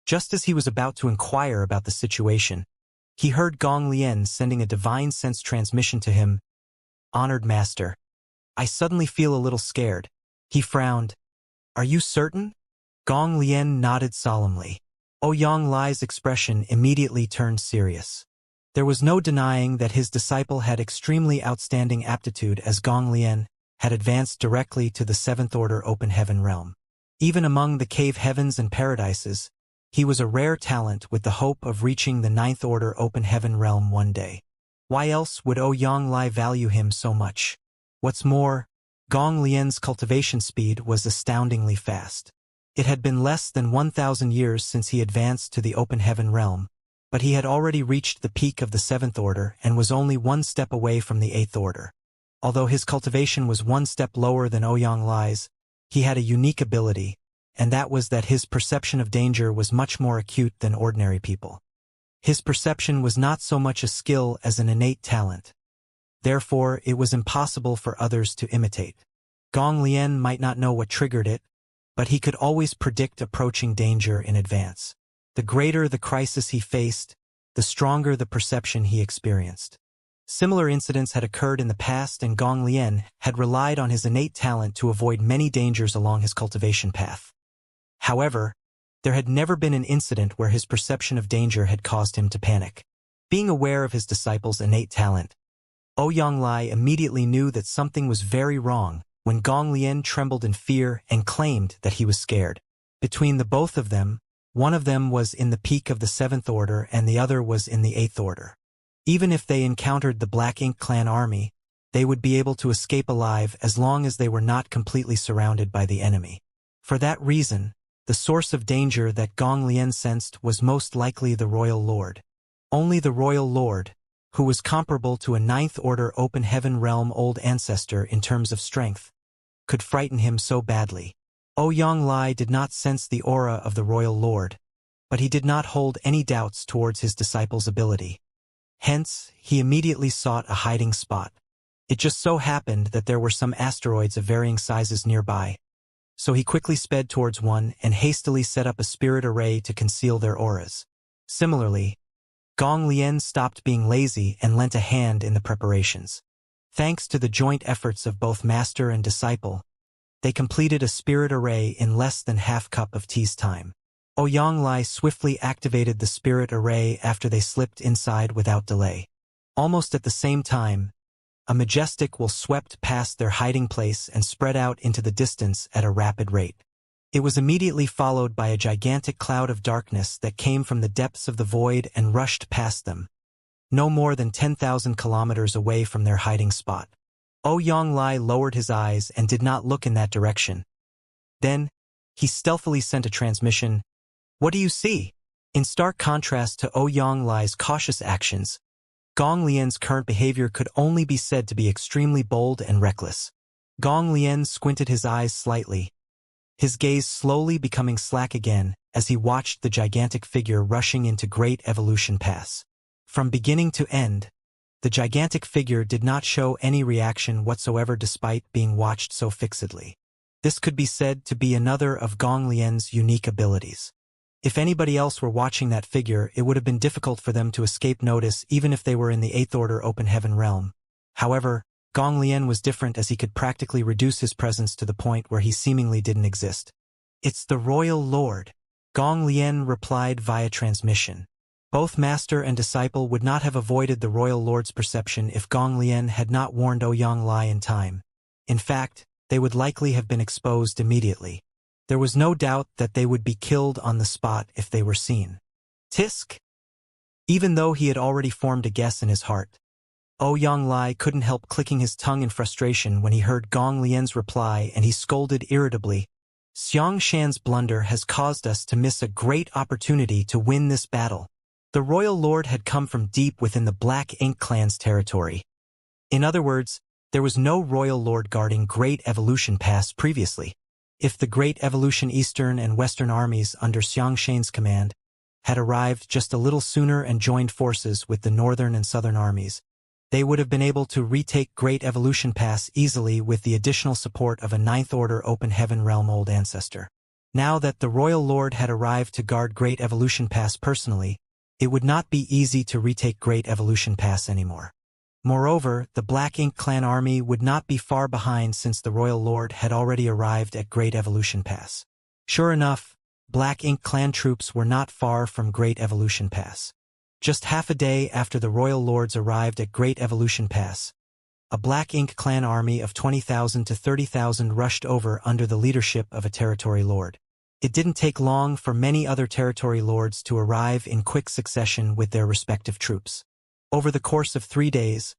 S1: Just as he was about to inquire about the situation, he heard Gong Lian sending a divine sense transmission to him. "Honored Master, I suddenly feel a little scared." He frowned. "Are you certain?" Gong Lian nodded solemnly. Xianxia's expression immediately turned serious. There was no denying that his disciple had extremely outstanding aptitude, as Gong Lian had advanced directly to the Seventh Order Open Heaven realm. Even among the cave heavens and paradises, he was a rare talent with the hope of reaching the Ninth Order Open Heaven realm one day. Why else would Xianxia value him so much? What's more, Gong Lian's cultivation speed was astoundingly fast. It had been less than 1,000 years since he advanced to the Open Heaven realm, but he had already reached the peak of the Seventh Order and was only one step away from the Eighth Order. Although his cultivation was one step lower than Xianxia's, he had a unique ability, and that was that his perception of danger was much more acute than ordinary people. His perception was not so much a skill as an innate talent. Therefore, it was impossible for others to imitate. Gong Lian might not know what triggered it, but he could always predict approaching danger in advance. The greater the crisis he faced, the stronger the perception he experienced. Similar incidents had occurred in the past, and Gong Lian had relied on his innate talent to avoid many dangers along his cultivation path. However, there had never been an incident where his perception of danger had caused him to panic. Being aware of his disciple's innate talent, Xianxia immediately knew that something was very wrong when Gong Lian trembled in fear and claimed that he was scared. Between the both of them, one of them was in the peak of the Seventh Order and the other was in the Eighth Order. Even if they encountered the Black Ink clan army, they would be able to escape alive as long as they were not completely surrounded by the enemy. For that reason, the source of danger that Gong Lian sensed was most likely the Royal Lord. Only the Royal Lord, who was comparable to a Ninth Order Open Heaven realm old ancestor in terms of strength, could frighten him so badly. Xianxia did not sense the aura of the Royal Lord, but he did not hold any doubts towards his disciple's ability. Hence, he immediately sought a hiding spot. It just so happened that there were some asteroids of varying sizes nearby, so he quickly sped towards one and hastily set up a spirit array to conceal their auras. Similarly, Gong Lian stopped being lazy and lent a hand in the preparations. Thanks to the joint efforts of both master and disciple, they completed a spirit array in less than half cup of tea's time. Xianxia swiftly activated the spirit array after they slipped inside without delay. Almost at the same time, a majestic will swept past their hiding place and spread out into the distance at a rapid rate. It was immediately followed by a gigantic cloud of darkness that came from the depths of the void and rushed past them, no more than 10,000 kilometers away from their hiding spot. Xianxia lowered his eyes and did not look in that direction. Then, he stealthily sent a transmission. "What do you see?" In stark contrast to Xianxia's cautious actions, Gong Lian's current behavior could only be said to be extremely bold and reckless. Gong Lian squinted his eyes slightly, his gaze slowly becoming slack again as he watched the gigantic figure rushing into Great Evolution Pass. From beginning to end, the gigantic figure did not show any reaction whatsoever despite being watched so fixedly. This could be said to be another of Gong Lian's unique abilities. If anybody else were watching that figure, it would have been difficult for them to escape notice even if they were in the Eighth Order Open Heaven realm. However, Gong Lian was different as he could practically reduce his presence to the point where he seemingly didn't exist. "It's the Royal Lord," Gong Lian replied via transmission. Both master and disciple would not have avoided the royal lord's perception if Gong Lian had not warned Ouyang Lai in time. In fact, they would likely have been exposed immediately. There was no doubt that they would be killed on the spot if they were seen. Tisk! Even though he had already formed a guess in his heart, Ouyang Lai couldn't help clicking his tongue in frustration when he heard Gong Lian's reply, and he scolded irritably. Xianxia's blunder has caused us to miss a great opportunity to win this battle. The royal lord had come from deep within the Black Ink clan's territory. In other words, there was no royal lord guarding Great Evolution Pass previously. If the Great Evolution Eastern and Western armies under Xianxia's command had arrived just a little sooner and joined forces with the Northern and Southern armies, they would have been able to retake Great Evolution Pass easily with the additional support of a Ninth Order Open Heaven Realm Old Ancestor. Now that the Royal Lord had arrived to guard Great Evolution Pass personally, it would not be easy to retake Great Evolution Pass anymore. Moreover, the Black Ink clan army would not be far behind since the Royal Lord had already arrived at Great Evolution Pass. Sure enough, Black Ink clan troops were not far from Great Evolution Pass. Just half a day after the Royal Lords arrived at Great Evolution Pass, a Black Ink clan army of 20,000 to 30,000 rushed over under the leadership of a territory lord. It didn't take long for many other territory lords to arrive in quick succession with their respective troops. Over the course of 3 days,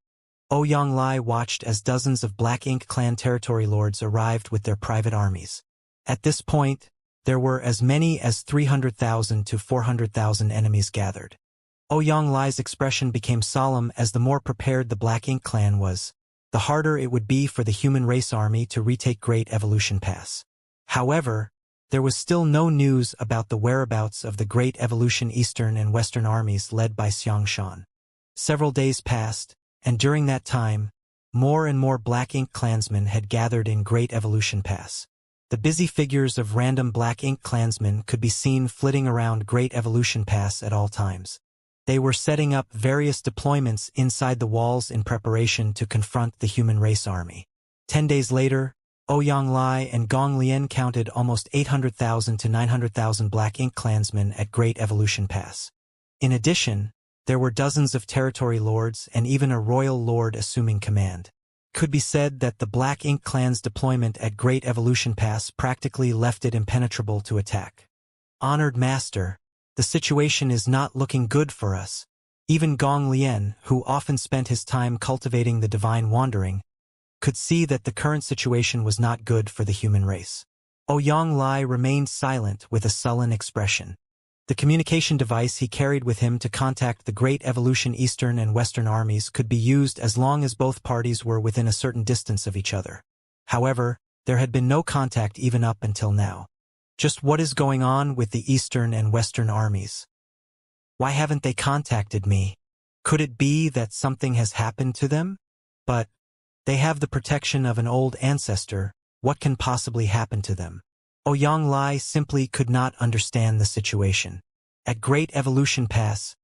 S1: Ouyang Lai watched as dozens of Black Ink clan territory lords arrived with their private armies. At this point, there were as many as 300,000 to 400,000 enemies gathered. Ouyang Lai's expression became solemn as the more prepared the Black Ink clan was, the harder it would be for the human race army to retake Great Evolution Pass. However, there was still no news about the whereabouts of the Great Evolution Eastern and Western armies led by Xianxia. Several days passed, and during that time, more and more Black Ink clansmen had gathered in Great Evolution Pass. The busy figures of random Black Ink clansmen could be seen flitting around Great Evolution Pass at all times. They were setting up various deployments inside the walls in preparation to confront the human race army. 10 days later, Ouyang Lai and Gong Lian counted almost 800,000 to 900,000 Black Ink clansmen at Great Evolution Pass. In addition, there were dozens of territory lords and even a royal lord assuming command. It could be said that the Black Ink clan's deployment at Great Evolution Pass practically left it impenetrable to attack. Honored Master, the situation is not looking good for us. Even Gong Lian, who often spent his time cultivating the divine wandering, could see that the current situation was not good for the human race. Ouyang Lai remained silent with a sullen expression. The communication device he carried with him to contact the Great Evolution Eastern and Western armies could be used as long as both parties were within a certain distance of each other. However, there had been no contact even up until now. Just what is going on with the Eastern and Western armies? Why haven't they contacted me? Could it be that something has happened to them? But they have the protection of an old ancestor. What can possibly happen to them? Ouyang Lai simply could not understand the situation. At Great Evolution Pass,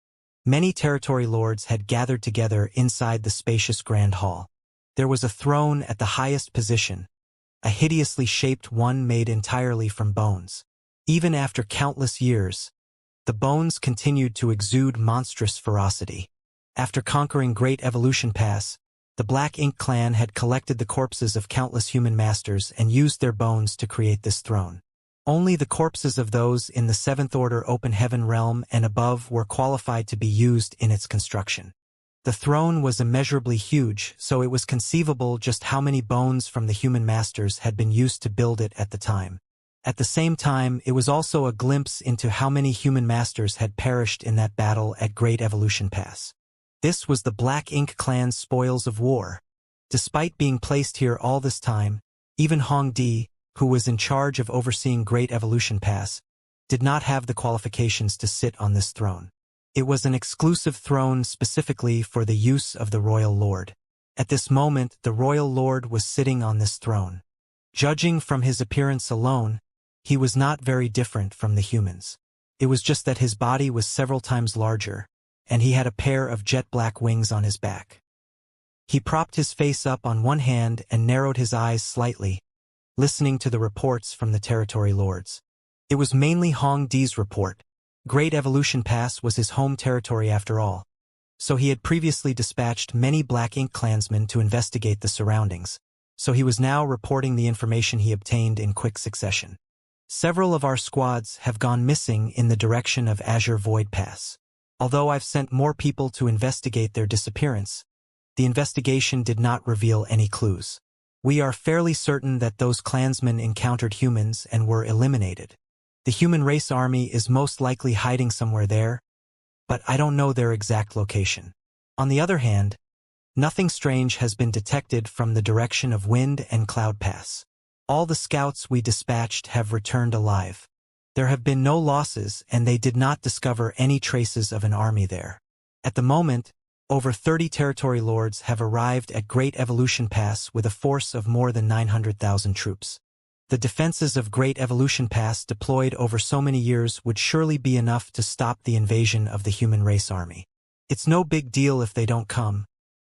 S1: many territory lords had gathered together inside the spacious Grand Hall. There was a throne at the highest position, a hideously shaped one made entirely from bones. Even after countless years, the bones continued to exude monstrous ferocity. After conquering Great Evolution Pass, the Black Ink clan had collected the corpses of countless human masters and used their bones to create this throne. Only the corpses of those in the Seventh Order Open Heaven realm and above were qualified to be used in its construction. The throne was immeasurably huge, so it was conceivable just how many bones from the human masters had been used to build it at the time. At the same time, it was also a glimpse into how many human masters had perished in that battle at Great Evolution Pass. This was the Black Ink clan's spoils of war. Despite being placed here all this time, even Hong Di, who was in charge of overseeing Great Evolution Pass, did not have the qualifications to sit on this throne. It was an exclusive throne specifically for the use of the Royal Lord. At this moment, the Royal Lord was sitting on this throne. Judging from his appearance alone, he was not very different from the humans. It was just that his body was several times larger, and he had a pair of jet-black wings on his back. He propped his face up on one hand and narrowed his eyes slightly, listening to the reports from the territory lords. It was mainly Hong Di's report, Great Evolution Pass was his home territory after all, so he had previously dispatched many Black Ink clansmen to investigate the surroundings, so he was now reporting the information he obtained in quick succession. Several of our squads have gone missing in the direction of Azure Void Pass. Although I've sent more people to investigate their disappearance, the investigation did not reveal any clues. We are fairly certain that those clansmen encountered humans and were eliminated. The human race army is most likely hiding somewhere there, but I don't know their exact location. On the other hand, nothing strange has been detected from the direction of Wind and Cloud Pass. All the scouts we dispatched have returned alive. There have been no losses and they did not discover any traces of an army there. At the moment, over 30 territory lords have arrived at Great Evolution Pass with a force of more than 900,000 troops. The defenses of Great Evolution Pass deployed over so many years would surely be enough to stop the invasion of the human race army. It's no big deal if they don't come,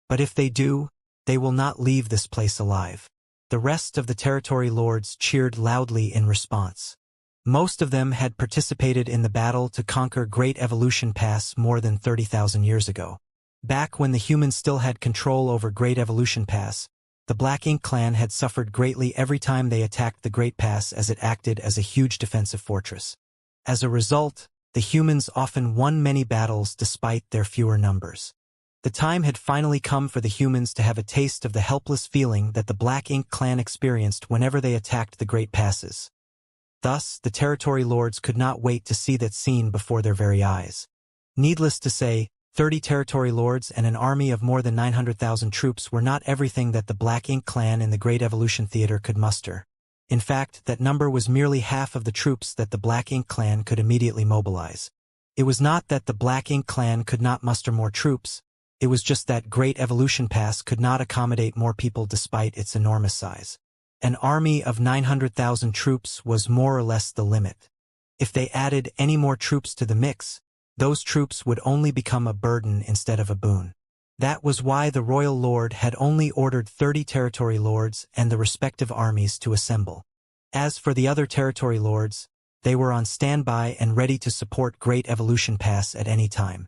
S1: but if they do, they will not leave this place alive. The rest of the territory lords cheered loudly in response. Most of them had participated in the battle to conquer Great Evolution Pass more than 30,000 years ago. Back when the humans still had control over Great Evolution Pass, the Black Ink clan had suffered greatly every time they attacked the Great Pass as it acted as a huge defensive fortress. As a result, the humans often won many battles despite their fewer numbers. The time had finally come for the humans to have a taste of the helpless feeling that the Black Ink clan experienced whenever they attacked the Great Passes. Thus, the territory lords could not wait to see that scene before their very eyes. Needless to say, 30 territory lords and an army of more than 900,000 troops were not everything that the Black Ink clan in the Great Evolution Theater could muster. In fact, that number was merely half of the troops that the Black Ink clan could immediately mobilize. It was not that the Black Ink clan could not muster more troops, it was just that Great Evolution Pass could not accommodate more people despite its enormous size. An army of 900,000 troops was more or less the limit. If they added any more troops to the mix, those troops would only become a burden instead of a boon. That was why the royal lord had only ordered 30 territory lords and the respective armies to assemble. As for the other territory lords, they were on standby and ready to support Great Evolution Pass at any time.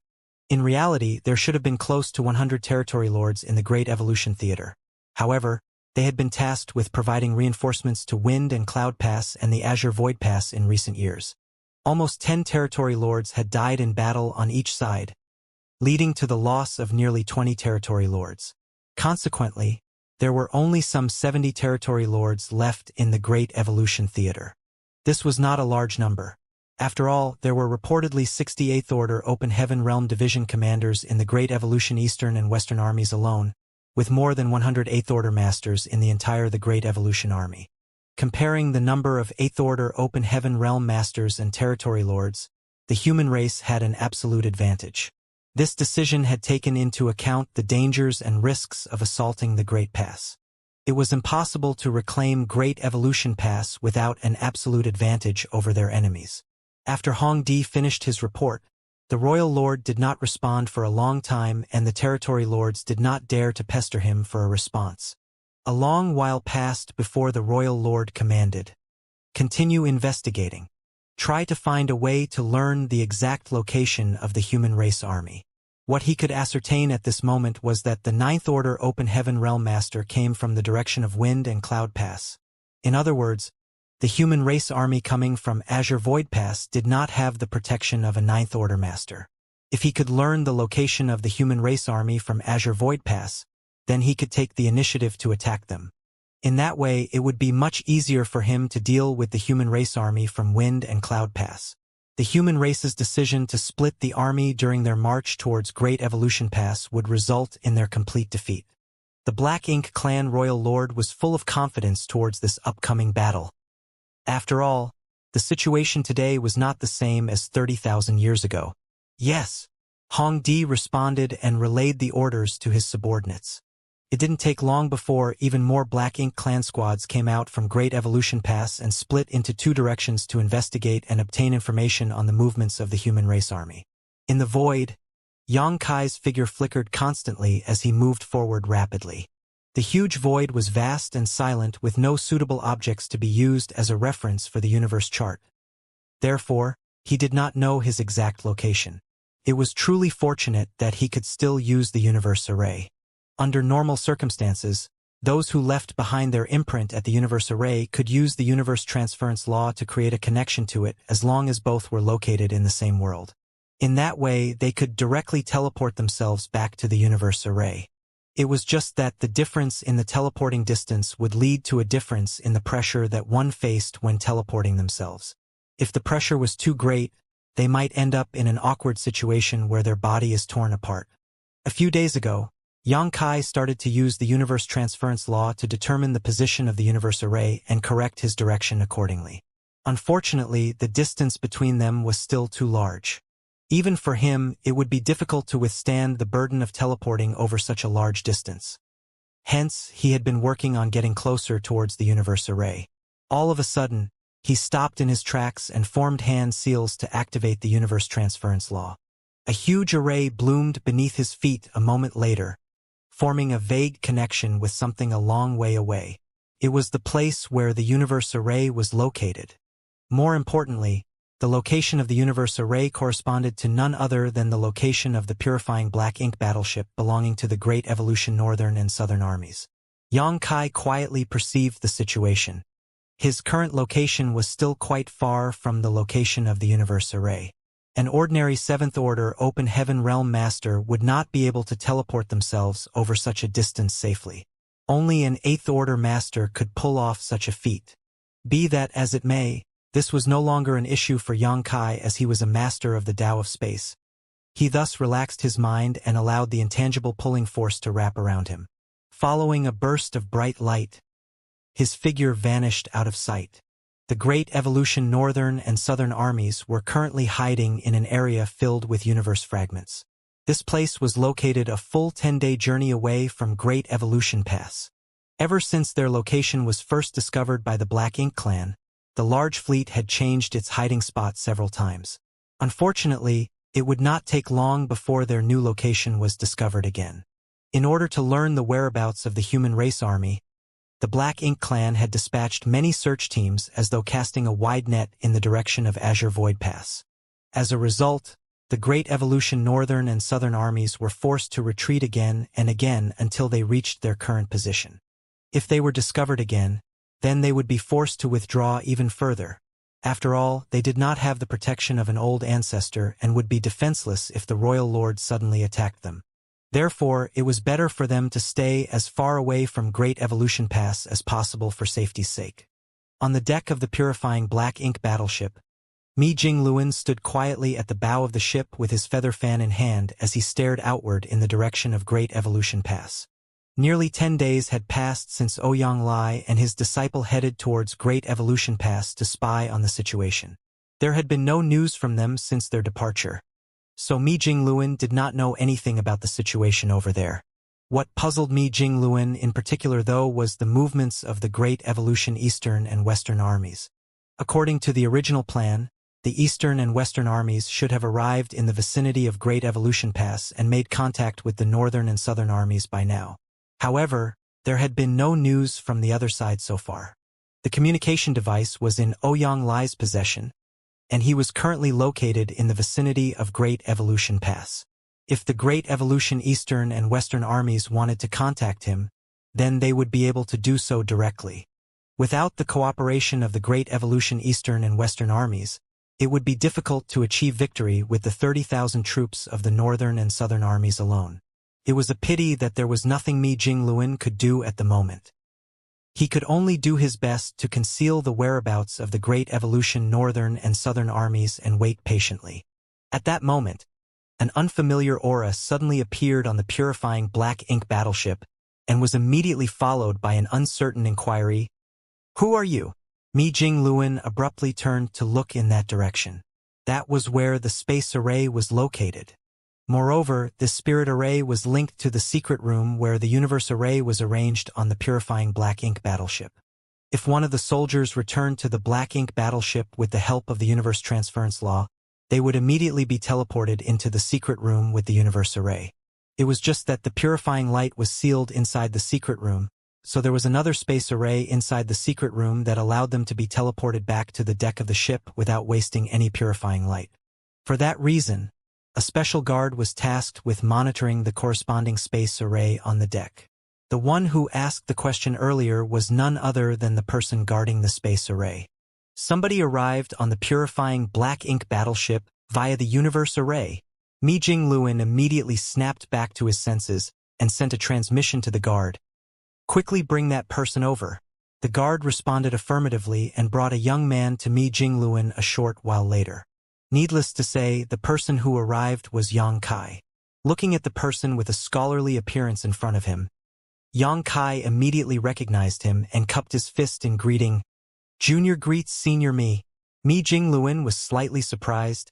S1: In reality, there should have been close to 100 territory lords in the Great Evolution Theater. However, they had been tasked with providing reinforcements to Wind and Cloud Pass and the Azure Void Pass in recent years. Almost 10 territory lords had died in battle on each side, leading to the loss of nearly 20 territory lords. Consequently, there were only some 70 territory lords left in the Great Evolution Theater. This was not a large number. After all, there were reportedly 68th Order Open Heaven Realm Division commanders in the Great Evolution Eastern and Western armies alone, with more than 100 8th Order masters in the entire the Great Evolution Army. Comparing the number of 8th Order Open Heaven Realm Masters and Territory Lords, the human race had an absolute advantage. This decision had taken into account the dangers and risks of assaulting the Great Pass. It was impossible to reclaim Great Evolution Pass without an absolute advantage over their enemies. After Hong Di finished his report, the Royal Lord did not respond for a long time and the Territory Lords did not dare to pester him for a response. A long while passed before the Royal Lord commanded, "Continue investigating. Try to find a way to learn the exact location of the human race army." What he could ascertain at this moment was that the 9th Order Open Heaven Realm Master came from the direction of Wind and Cloud Pass. In other words, the human race army coming from Azure Void Pass did not have the protection of a 9th Order Master. If he could learn the location of the human race army from Azure Void Pass, then he could take the initiative to attack them. In that way, it would be much easier for him to deal with the human race army from Wind and Cloud Pass. The human race's decision to split the army during their march towards Great Evolution Pass would result in their complete defeat. The Black Ink clan Royal Lord was full of confidence towards this upcoming battle. After all, the situation today was not the same as 30,000 years ago. Yes, Hong Di responded and relayed the orders to his subordinates. It didn't take long before even more Black Ink clan squads came out from Great Evolution Pass and split into two directions to investigate and obtain information on the movements of the human race army. In the void, Yang Kai's figure flickered constantly as he moved forward rapidly. The huge void was vast and silent with no suitable objects to be used as a reference for the universe chart. Therefore, He did not know his exact location. It was truly fortunate that he could still use the universe array. Under normal circumstances, those who left behind their imprint at the universe array could use the universe transference law to create a connection to it as long as both were located in the same world. In that way, they could directly teleport themselves back to the universe array. It was just that the difference in the teleporting distance would lead to a difference in the pressure that one faced when teleporting themselves. If the pressure was too great, they might end up in an awkward situation where their body is torn apart. A few days ago, Xianxia started to use the universe transference law to determine the position of the universe array and correct his direction accordingly. Unfortunately, the distance between them was still too large. Even for him, it would be difficult to withstand the burden of teleporting over such a large distance. Hence, he had been working on getting closer towards the universe array. All of a sudden, he stopped in his tracks and formed hand seals to activate the universe transference law. A huge array bloomed beneath his feet a moment later, forming a vague connection with something a long way away. It was the place where the universe array was located. More importantly, the location of the universe array corresponded to none other than the location of the purifying black ink battleship belonging to the Great Evolution Northern and Southern armies. Xianxia quietly perceived the situation. His current location was still quite far from the location of the universe array. An ordinary 7th Order Open Heaven Realm Master would not be able to teleport themselves over such a distance safely. Only an 8th Order Master could pull off such a feat. Be that as it may, this was no longer an issue for Xianxia as he was a master of the Tao of space. He thus relaxed his mind and allowed the intangible pulling force to wrap around him. Following a burst of bright light, his figure vanished out of sight. The Great Evolution Northern and Southern armies were currently hiding in an area filled with universe fragments. This place was located a full 10-day journey away from Great Evolution Pass. Ever since their location was first discovered by the Black Ink clan, the large fleet had changed its hiding spot several times. Unfortunately, it would not take long before their new location was discovered again. In order to learn the whereabouts of the human race army, the Black Ink clan had dispatched many search teams as though casting a wide net in the direction of Azure Void Pass. As a result, the Great Evolution Northern and Southern armies were forced to retreat again and again until they reached their current position. If they were discovered again, then they would be forced to withdraw even further. After all, they did not have the protection of an old ancestor and would be defenseless if the Royal Lord suddenly attacked them. Therefore, it was better for them to stay as far away from Great Evolution Pass as possible for safety's sake. On the deck of the purifying black ink battleship, Mi Jingluan stood quietly at the bow of the ship with his feather fan in hand as he stared outward in the direction of Great Evolution Pass. Nearly 10 days had passed since Ouyang Lai and his disciple headed towards Great Evolution Pass to spy on the situation. There had been no news from them since their departure, so Mi Jingluan did not know anything about the situation over there. What puzzled Mi Jingluan in particular, though, was the movements of the Great Evolution Eastern and Western armies. According to the original plan, the Eastern and Western armies should have arrived in the vicinity of Great Evolution Pass and made contact with the Northern and Southern armies by now. However, there had been no news from the other side so far. The communication device was in Ouyang Lai's possession, and he was currently located in the vicinity of Great Evolution Pass. If the Great Evolution Eastern and Western armies wanted to contact him, then they would be able to do so directly. Without the cooperation of the Great Evolution Eastern and Western armies, it would be difficult to achieve victory with the 30,000 troops of the Northern and Southern armies alone. It was a pity that there was nothing Mi Jingluan could do at the moment. He could only do his best to conceal the whereabouts of the Great Evolution Northern and Southern armies and wait patiently. At that moment, an unfamiliar aura suddenly appeared on the purifying black ink battleship and was immediately followed by an uncertain inquiry, "Who are you?" Mi Jingluan abruptly turned to look in that direction. That was where the space array was located. Moreover, this spirit array was linked to the secret room where the universe array was arranged on the purifying black ink battleship. If one of the soldiers returned to the black ink battleship with the help of the universe transference law, they would immediately be teleported into the secret room with the universe array. It was just that the purifying light was sealed inside the secret room, so there was another space array inside the secret room that allowed them to be teleported back to the deck of the ship without wasting any purifying light. For that reason, a special guard was tasked with monitoring the corresponding space array on the deck. The one who asked the question earlier was none other than the person guarding the space array. Somebody arrived on the purifying black ink battleship via the universe array. Mi Jingluan immediately snapped back to his senses and sent a transmission to the guard. Quickly bring that person over. The guard responded affirmatively and brought a young man to Mi Jingluan a short while later. Needless to say, the person who arrived was Yang Kai. Looking at the person with a scholarly appearance in front of him, Yang Kai immediately recognized him and cupped his fist in greeting. Junior greets senior me. Mi Jingluan was slightly surprised.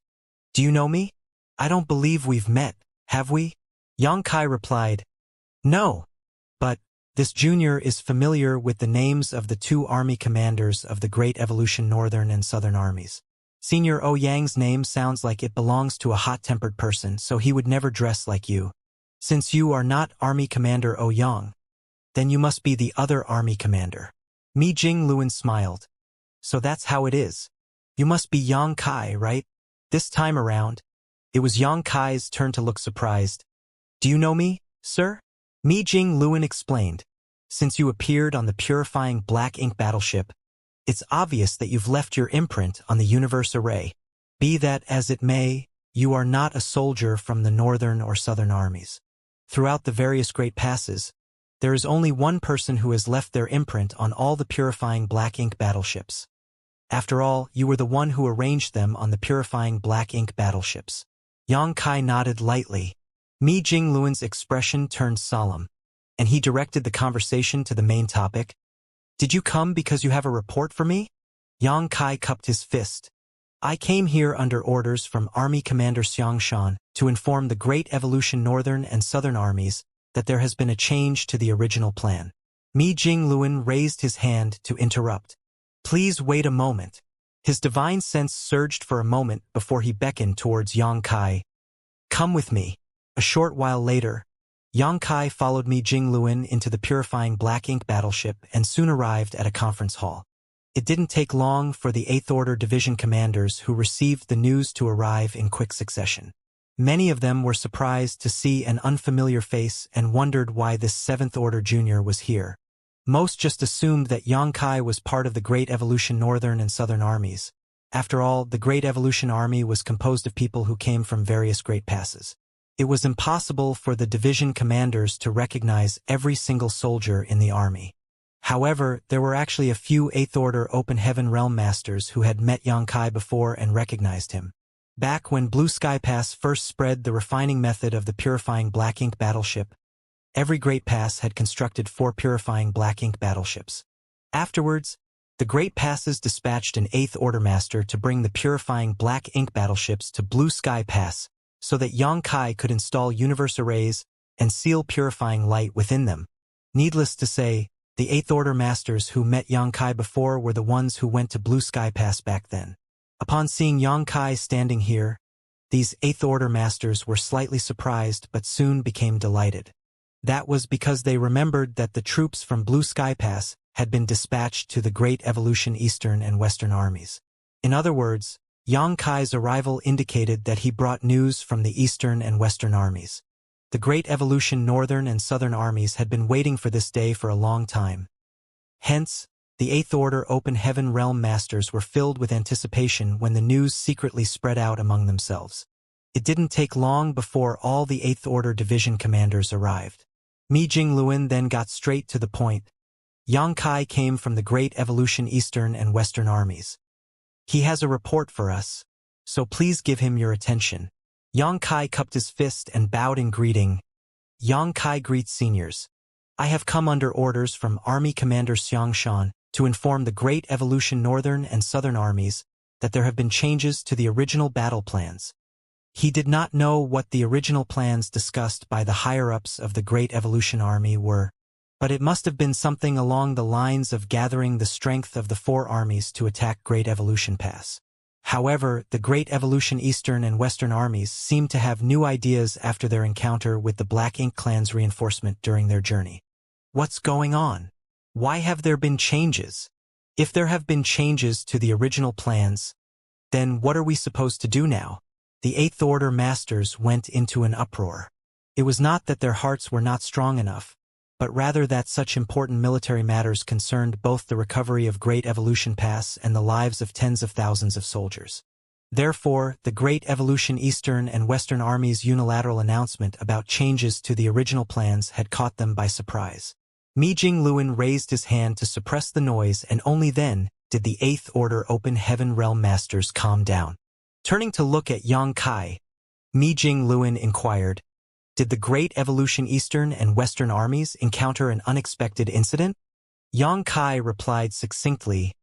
S1: Do you know me? I don't believe we've met, have we? Yang Kai replied. No. But this junior is familiar with the names of the two army commanders of the Great Evolution Northern and Southern armies. Senior Ouyang's name sounds like it belongs to a hot-tempered person, so he would never dress like you. Since you are not Army Commander Ouyang, then you must be the other army commander. Mi Jingluan smiled. So that's how it is. You must be Yang Kai, right? This time around, it was Yang Kai's turn to look surprised. Do you know me, sir? Mi Jingluan explained. Since you appeared on the purifying black ink battleship, it's obvious that you've left your imprint on the universe array. Be that as it may, you are not a soldier from the northern or southern armies. Throughout the various great passes, there is only one person who has left their imprint on all the purifying black ink battleships. After all, you were the one who arranged them on the purifying black ink battleships. Yang Kai nodded lightly. Mi Jingluan's expression turned solemn, and he directed the conversation to the main topic. Did you come because you have a report for me? Yang Kai cupped his fist. I came here under orders from Army Commander Xianxia to inform the Great Evolution Northern and Southern armies that there has been a change to the original plan. Mi Jingluan raised his hand to interrupt. Please wait a moment. His divine sense surged for a moment before he beckoned towards Yang Kai. Come with me. A short while later, Yang Kai followed Mi Jingluan into the purifying black ink battleship and soon arrived at a conference hall. It didn't take long for the 8th Order Division commanders who received the news to arrive in quick succession. Many of them were surprised to see an unfamiliar face and wondered why this 7th Order junior was here. Most just assumed that Yang Kai was part of the Great Evolution Northern and Southern armies. After all, the Great Evolution Army was composed of people who came from various great passes. It was impossible for the division commanders to recognize every single soldier in the army. However, there were actually a few 8th Order Open Heaven Realm Masters who had met Yang Kai before and recognized him. Back when Blue Sky Pass first spread the refining method of the purifying black ink battleship, every Great Pass had constructed 4 purifying black ink battleships. Afterwards, the Great Passes dispatched an 8th Order Master to bring the purifying black ink battleships to Blue Sky Pass so that Yang Kai could install universe arrays and seal purifying light within them. Needless to say, the 8th Order Masters who met Yang Kai before were the ones who went to Blue Sky Pass back then. Upon seeing Yang Kai standing here, these 8th Order Masters were slightly surprised but soon became delighted. That was because they remembered that the troops from Blue Sky Pass had been dispatched to the Great Evolution Eastern and Western armies. In other words, Yang Kai's arrival indicated that he brought news from the Eastern and Western armies. The Great Evolution Northern and Southern armies had been waiting for this day for a long time. Hence, the 8th Order Open Heaven Realm Masters were filled with anticipation when the news secretly spread out among themselves. It didn't take long before all the 8th Order Division commanders arrived. Mi Jingluan then got straight to the point. Yang Kai came from the Great Evolution Eastern and Western armies. He has a report for us, so please give him your attention. Yang Kai cupped his fist and bowed in greeting. Yang Kai greets seniors. I have come under orders from Army Commander Xianxia to inform the Great Evolution Northern and Southern armies that there have been changes to the original battle plans. He did not know what the original plans discussed by the higher-ups of the Great Evolution Army were, but it must have been something along the lines of gathering the strength of the 4 armies to attack Great Evolution Pass. However, the Great Evolution Eastern and Western armies seemed to have new ideas after their encounter with the Black Ink Clan's reinforcement during their journey. What's going on? Why have there been changes? If there have been changes to the original plans, then what are we supposed to do now? The Eighth Order Masters went into an uproar. It was not that their hearts were not strong enough, but rather that such important military matters concerned both the recovery of Great Evolution Pass and the lives of tens of thousands of soldiers. Therefore, the Great Evolution Eastern and Western Armies' unilateral announcement about changes to the original plans had caught them by surprise. Mi Jingluan raised his hand to suppress the noise, and only then did the Eighth Order Open Heaven Realm Masters calm down. Turning to look at Yang Kai, Mi Jingluan inquired, "Did the Great Evolution Eastern and Western Armies encounter an unexpected incident?" Yang Kai replied succinctly,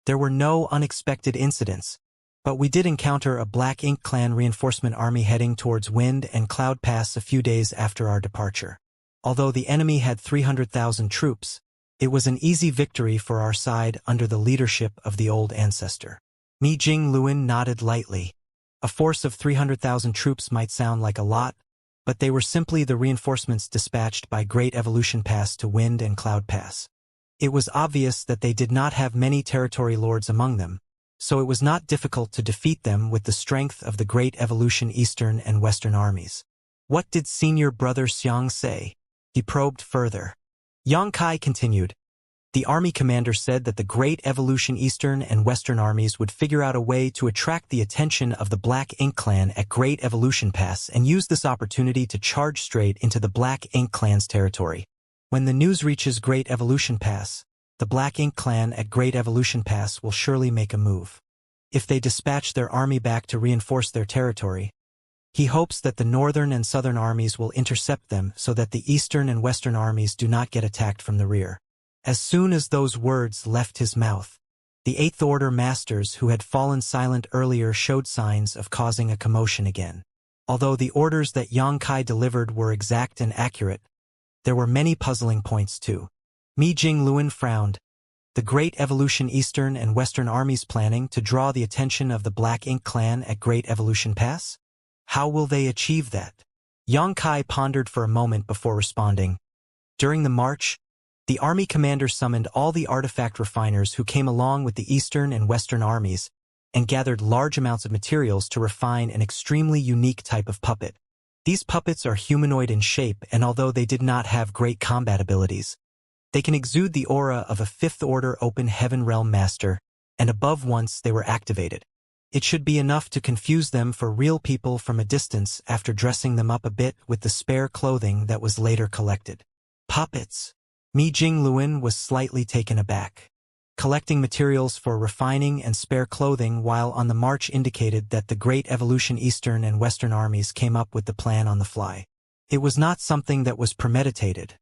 S1: "There were no unexpected incidents, but we did encounter a Black Ink Clan reinforcement army heading towards Wind and Cloud Pass a few days after our departure. Although the enemy had 300,000 troops, it was an easy victory for our side under the leadership of the old ancestor." Mi Jingluan nodded lightly. A force of 300,000 troops might sound like a lot, but they were simply the reinforcements dispatched by Great Evolution Pass to Wind and Cloud Pass. It was obvious that they did not have many territory lords among them, so it was not difficult to defeat them with the strength of the Great Evolution Eastern and Western armies. What did senior brother Xiang say? He probed further. Yang Kai continued, "The army commander said that the Great Evolution Eastern and Western armies would figure out a way to attract the attention of the Black Ink Clan at Great Evolution Pass and use this opportunity to charge straight into the Black Ink Clan's territory. When the news reaches Great Evolution Pass, the Black Ink Clan at Great Evolution Pass will surely make a move. If they dispatch their army back to reinforce their territory, he hopes that the Northern and Southern armies will intercept them so that the Eastern and Western armies do not get attacked from the rear." As soon as those words left his mouth, the Eighth Order Masters who had fallen silent earlier showed signs of causing a commotion again. Although the orders that Yang Kai delivered were exact and accurate, there were many puzzling points too. Mi Jingluan frowned. The Great Evolution Eastern and Western armies planning to draw the attention of the Black Ink Clan at Great Evolution Pass? How will they achieve that? Yang Kai pondered for a moment before responding. During the march, the army commander summoned all the artifact refiners who came along with the Eastern and Western armies and gathered large amounts of materials to refine an extremely unique type of puppet. These puppets are humanoid in shape, and although they did not have great combat abilities, they can exude the aura of a Fifth Order Open Heaven Realm Master, and above once they were activated. It should be enough to confuse them for real people from a distance after dressing them up a bit with the spare clothing that was later collected. Puppets. Mi Jingluan was slightly taken aback. Collecting materials for refining and spare clothing while on the march indicated that the Great Evolution Eastern and Western armies came up with the plan on the fly. It was not something that was premeditated.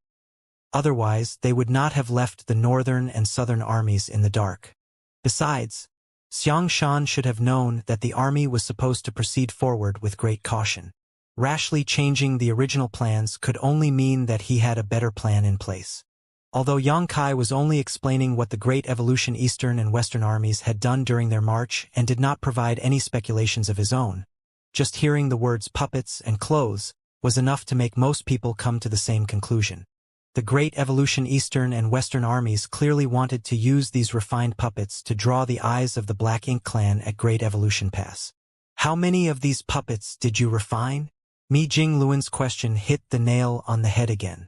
S1: Otherwise, they would not have left the Northern and Southern armies in the dark. Besides, Xianxia should have known that the army was supposed to proceed forward with great caution. Rashly changing the original plans could only mean that he had a better plan in place. Although Yang Kai was only explaining what the Great Evolution Eastern and Western armies had done during their march and did not provide any speculations of his own, just hearing the words puppets and clothes was enough to make most people come to the same conclusion. The Great Evolution Eastern and Western armies clearly wanted to use these refined puppets to draw the eyes of the Black Ink Clan at Great Evolution Pass. How many of these puppets did you refine? Mi Jingluan's question hit the nail on the head again.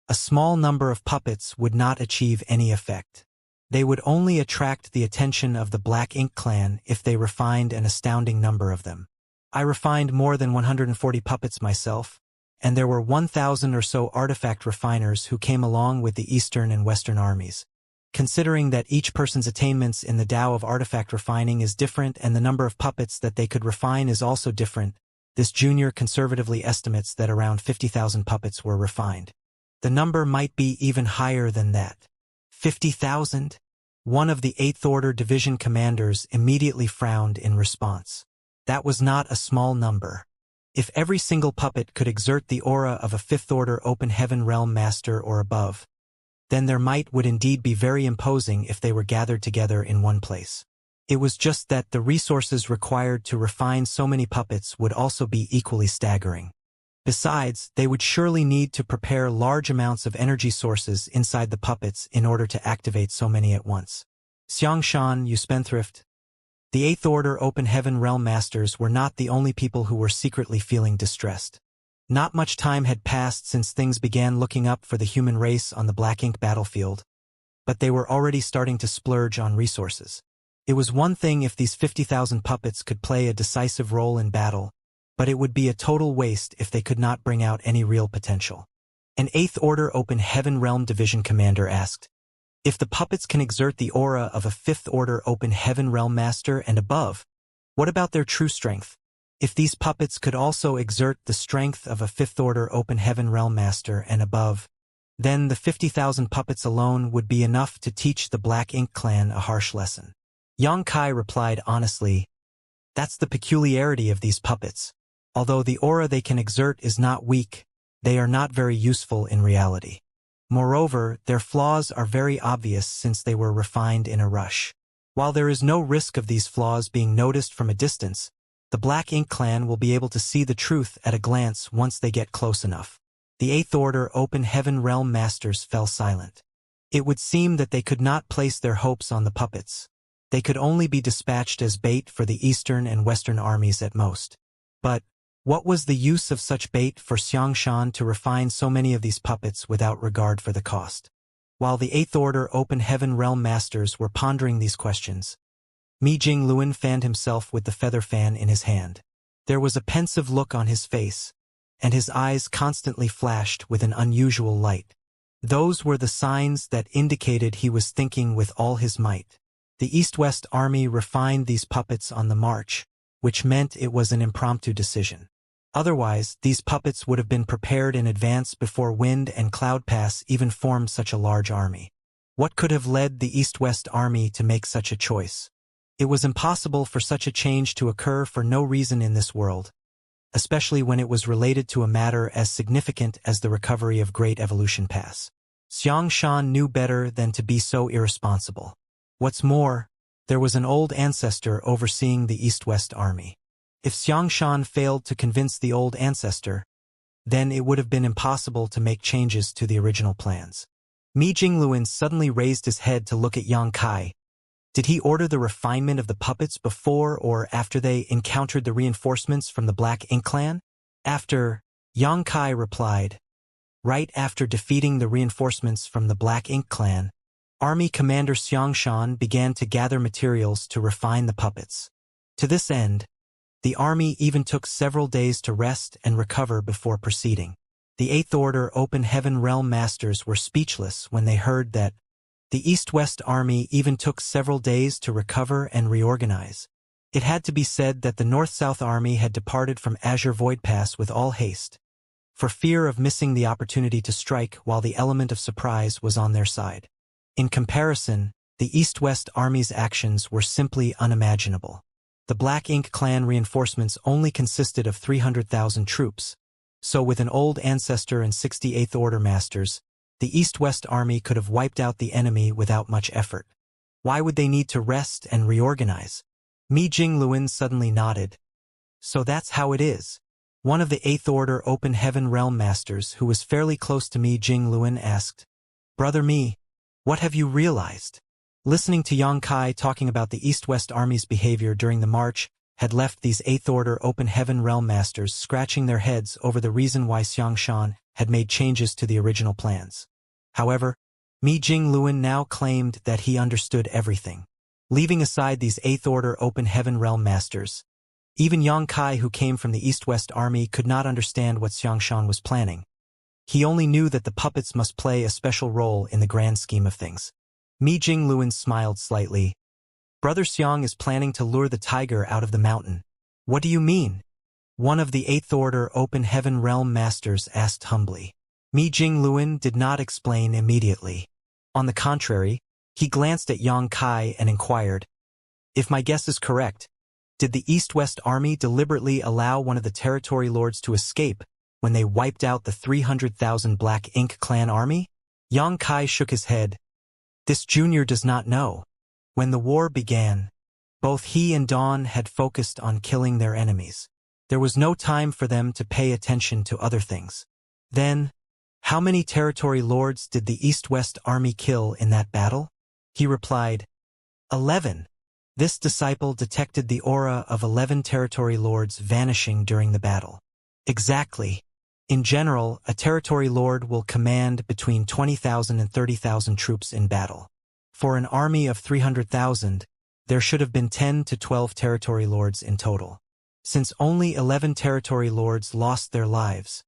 S1: A small number of puppets would not achieve any effect. They would only attract the attention of the Black Ink Clan if they refined an astounding number of them. I refined more than 140 puppets myself, and there were 1,000 or so artifact refiners who came along with the Eastern and Western armies. Considering that each person's attainments in the Tao of artifact refining is different and the number of puppets that they could refine is also different, this junior conservatively estimates that around 50,000 puppets were refined. The number might be even higher than that. 50,000? One of the Eighth Order Division commanders immediately frowned in response. That was not a small number. If every single puppet could exert the aura of a Fifth Order Open Heaven Realm Master or above, then their might would indeed be very imposing if they were gathered together in one place. It was just that the resources required to refine so many puppets would also be equally staggering. Besides, they would surely need to prepare large amounts of energy sources inside the puppets in order to activate so many at once. Xianxia, you spendthrift. The Eighth Order Open Heaven Realm Masters were not the only people who were secretly feeling distressed. Not much time had passed since things began looking up for the human race on the Black Ink battlefield, but they were already starting to splurge on resources. It was one thing if these 50,000 puppets could play a decisive role in battle, but it would be a total waste if they could not bring out any real potential. An Eighth Order Open Heaven Realm Division commander asked, if the puppets can exert the aura of a Fifth Order Open Heaven Realm Master and above, what about their true strength? If these puppets could also exert the strength of a Fifth Order Open Heaven Realm Master and above, then the 50,000 puppets alone would be enough to teach the Black Ink clan a harsh lesson. Xianxia replied honestly, that's the peculiarity of these puppets. Although the aura they can exert is not weak, they are not very useful in reality. Moreover, their flaws are very obvious since they were refined in a rush. While there is no risk of these flaws being noticed from a distance, the Black Ink clan will be able to see the truth at a glance once they get close enough. The Eighth Order Open Heaven Realm Masters fell silent. It would seem that they could not place their hopes on the puppets. They could only be dispatched as bait for the Eastern and Western armies at most. But what was the use of such bait for Xianxia to refine so many of these puppets without regard for the cost? While the Eighth Order Open Heaven Realm Masters were pondering these questions, Mi Jingluan fanned himself with the feather fan in his hand. There was a pensive look on his face, and his eyes constantly flashed with an unusual light. Those were the signs that indicated he was thinking with all his might. The East-West Army refined these puppets on the march, which meant it was an impromptu decision. Otherwise, these puppets would have been prepared in advance before Wind and Cloud Pass even formed such a large army. What could have led the East-West Army to make such a choice? It was impossible for such a change to occur for no reason in this world, especially when it was related to a matter as significant as the recovery of Great Evolution Pass. Xianxia knew better than to be so irresponsible. What's more, there was an old ancestor overseeing the East-West Army. If Xianxia failed to convince the old ancestor, then it would have been impossible to make changes to the original plans. Mi Jingluan suddenly raised his head to look at Xianxia. Did he order the refinement of the puppets before or after they encountered the reinforcements from the Black Ink clan? After, Xianxia replied. Right after defeating the reinforcements from the Black Ink clan, Army Commander Xianxia began to gather materials to refine the puppets. To this end, the army even took several days to rest and recover before proceeding. The Eighth Order Open Heaven Realm Masters were speechless when they heard that the East-West Army even took several days to recover and reorganize. It had to be said that the North-South Army had departed from Azure Void Pass with all haste, for fear of missing the opportunity to strike while the element of surprise was on their side. In comparison, the East-West Army's actions were simply unimaginable. The Black Ink clan reinforcements only consisted of 300,000 troops, so with an old ancestor and 68th Order Masters, the East-West Army could have wiped out the enemy without much effort. Why would they need to rest and reorganize? Mi Jingluan suddenly nodded. So that's how it is. One of the Eighth Order Open Heaven Realm Masters, who was fairly close to Mi Jingluan, asked, Brother Mi, what have you realized? Listening to Xianxia talking about the East-West Army's behavior during the march had left these Eighth Order Open Heaven Realm Masters scratching their heads over the reason why Xianxia had made changes to the original plans. However, Mi Jingluan now claimed that he understood everything. Leaving aside these Eighth Order Open Heaven Realm Masters, even Xianxia, who came from the East-West Army, could not understand what Xianxia was planning. He only knew that the puppets must play a special role in the grand scheme of things. Mi Jingluan smiled slightly. Brother Xiang is planning to lure the tiger out of the mountain. What do you mean? One of the Eighth Order Open Heaven Realm Masters asked humbly. Mi Jingluan did not explain immediately. On the contrary, he glanced at Xianxia and inquired, if my guess is correct, did the East-West Army deliberately allow one of the territory lords to escape when they wiped out the 300,000 Black Ink clan army? Xianxia shook his head. This junior does not know. When the war began, both he and Dawn had focused on killing their enemies. There was no time for them to pay attention to other things. Then, how many territory lords did the East-West army kill in that battle? He replied, 11. This disciple detected the aura of 11 territory lords vanishing during the battle. Exactly. In general, a territory lord will command between 20,000 and 30,000 troops in battle. For an army of 300,000, there should have been 10 to 12 territory lords in total. Since only 11 territory lords lost their lives,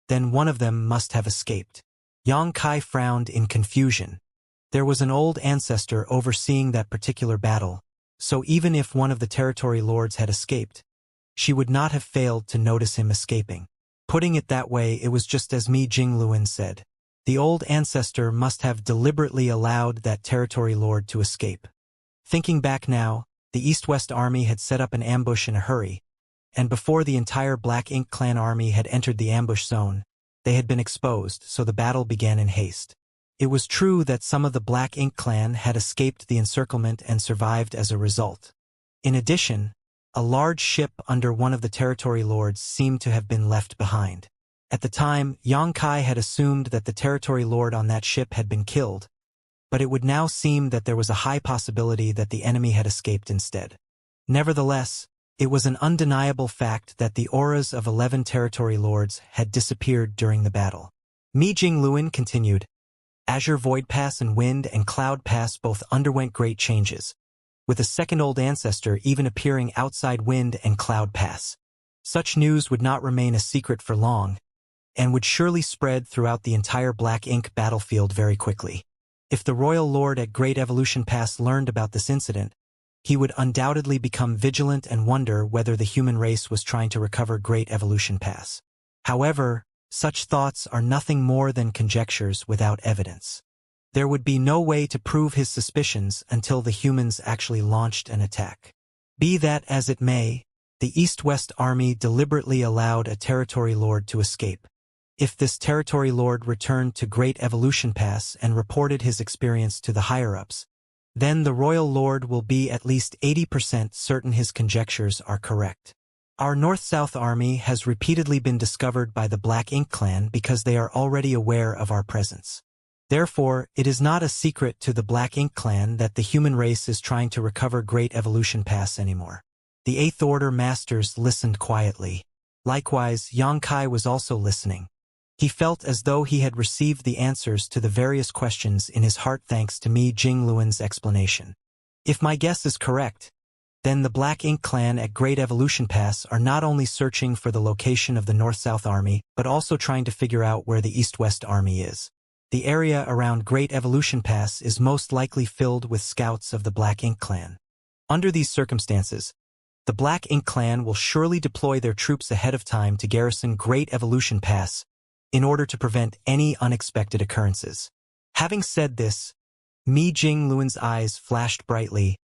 S1: then one of them must have escaped. Yang Kai frowned in confusion. There was an old ancestor overseeing that particular battle, so even if one of the territory lords had escaped, she would not have failed to notice him escaping. Putting it that way, it was just as Mi Jingluan said. The old ancestor must have deliberately allowed that territory lord to escape. Thinking back now, the East-West army had set up an ambush in a hurry, and before the entire Black Ink clan army had entered the ambush zone, they had been exposed, so the battle began in haste. It was true that some of the Black Ink clan had escaped the encirclement and survived as a result. In addition, a large ship under one of the territory lords seemed to have been left behind. At the time, Yang Kai had assumed that the territory lord on that ship had been killed, but it would now seem that there was a high possibility that the enemy had escaped instead. Nevertheless, it was an undeniable fact that the auras of 11 territory lords had disappeared during the battle. Mi Jingluan continued, Azure Void Pass and Wind and Cloud Pass both underwent great changes, with a second old ancestor even appearing outside Wind and Cloud Pass. Such news would not remain a secret for long, and would surely spread throughout the entire Black Ink battlefield very quickly. If the Royal Lord at Great Evolution Pass learned about this incident, he would undoubtedly become vigilant and wonder whether the human race was trying to recover Great Evolution Pass. However, such thoughts are nothing more than conjectures without evidence. There would be no way to prove his suspicions until the humans actually launched an attack. Be that as it may, the East-West army deliberately allowed a territory lord to escape. If this territory lord returned to Great Evolution Pass and reported his experience to the higher-ups, then the Royal Lord will be at least 80% certain his conjectures are correct. Our North-South army has repeatedly been discovered by the Black Ink clan because they are already aware of our presence. Therefore, it is not a secret to the Black Ink clan that the human race is trying to recover Great Evolution Pass anymore. The Eighth Order masters listened quietly. Likewise, Yang Kai was also listening. He felt as though he had received the answers to the various questions in his heart thanks to Mi Jingluan's explanation. If my guess is correct, then the Black Ink clan at Great Evolution Pass are not only searching for the location of the North-South army, but also trying to figure out where the East-West army is. The area around Great Evolution Pass is most likely filled with scouts of the Black Ink clan. Under these circumstances, the Black Ink clan will surely deploy their troops ahead of time to garrison Great Evolution Pass in order to prevent any unexpected occurrences. Having said this, Mi Jingluan's eyes flashed brightly.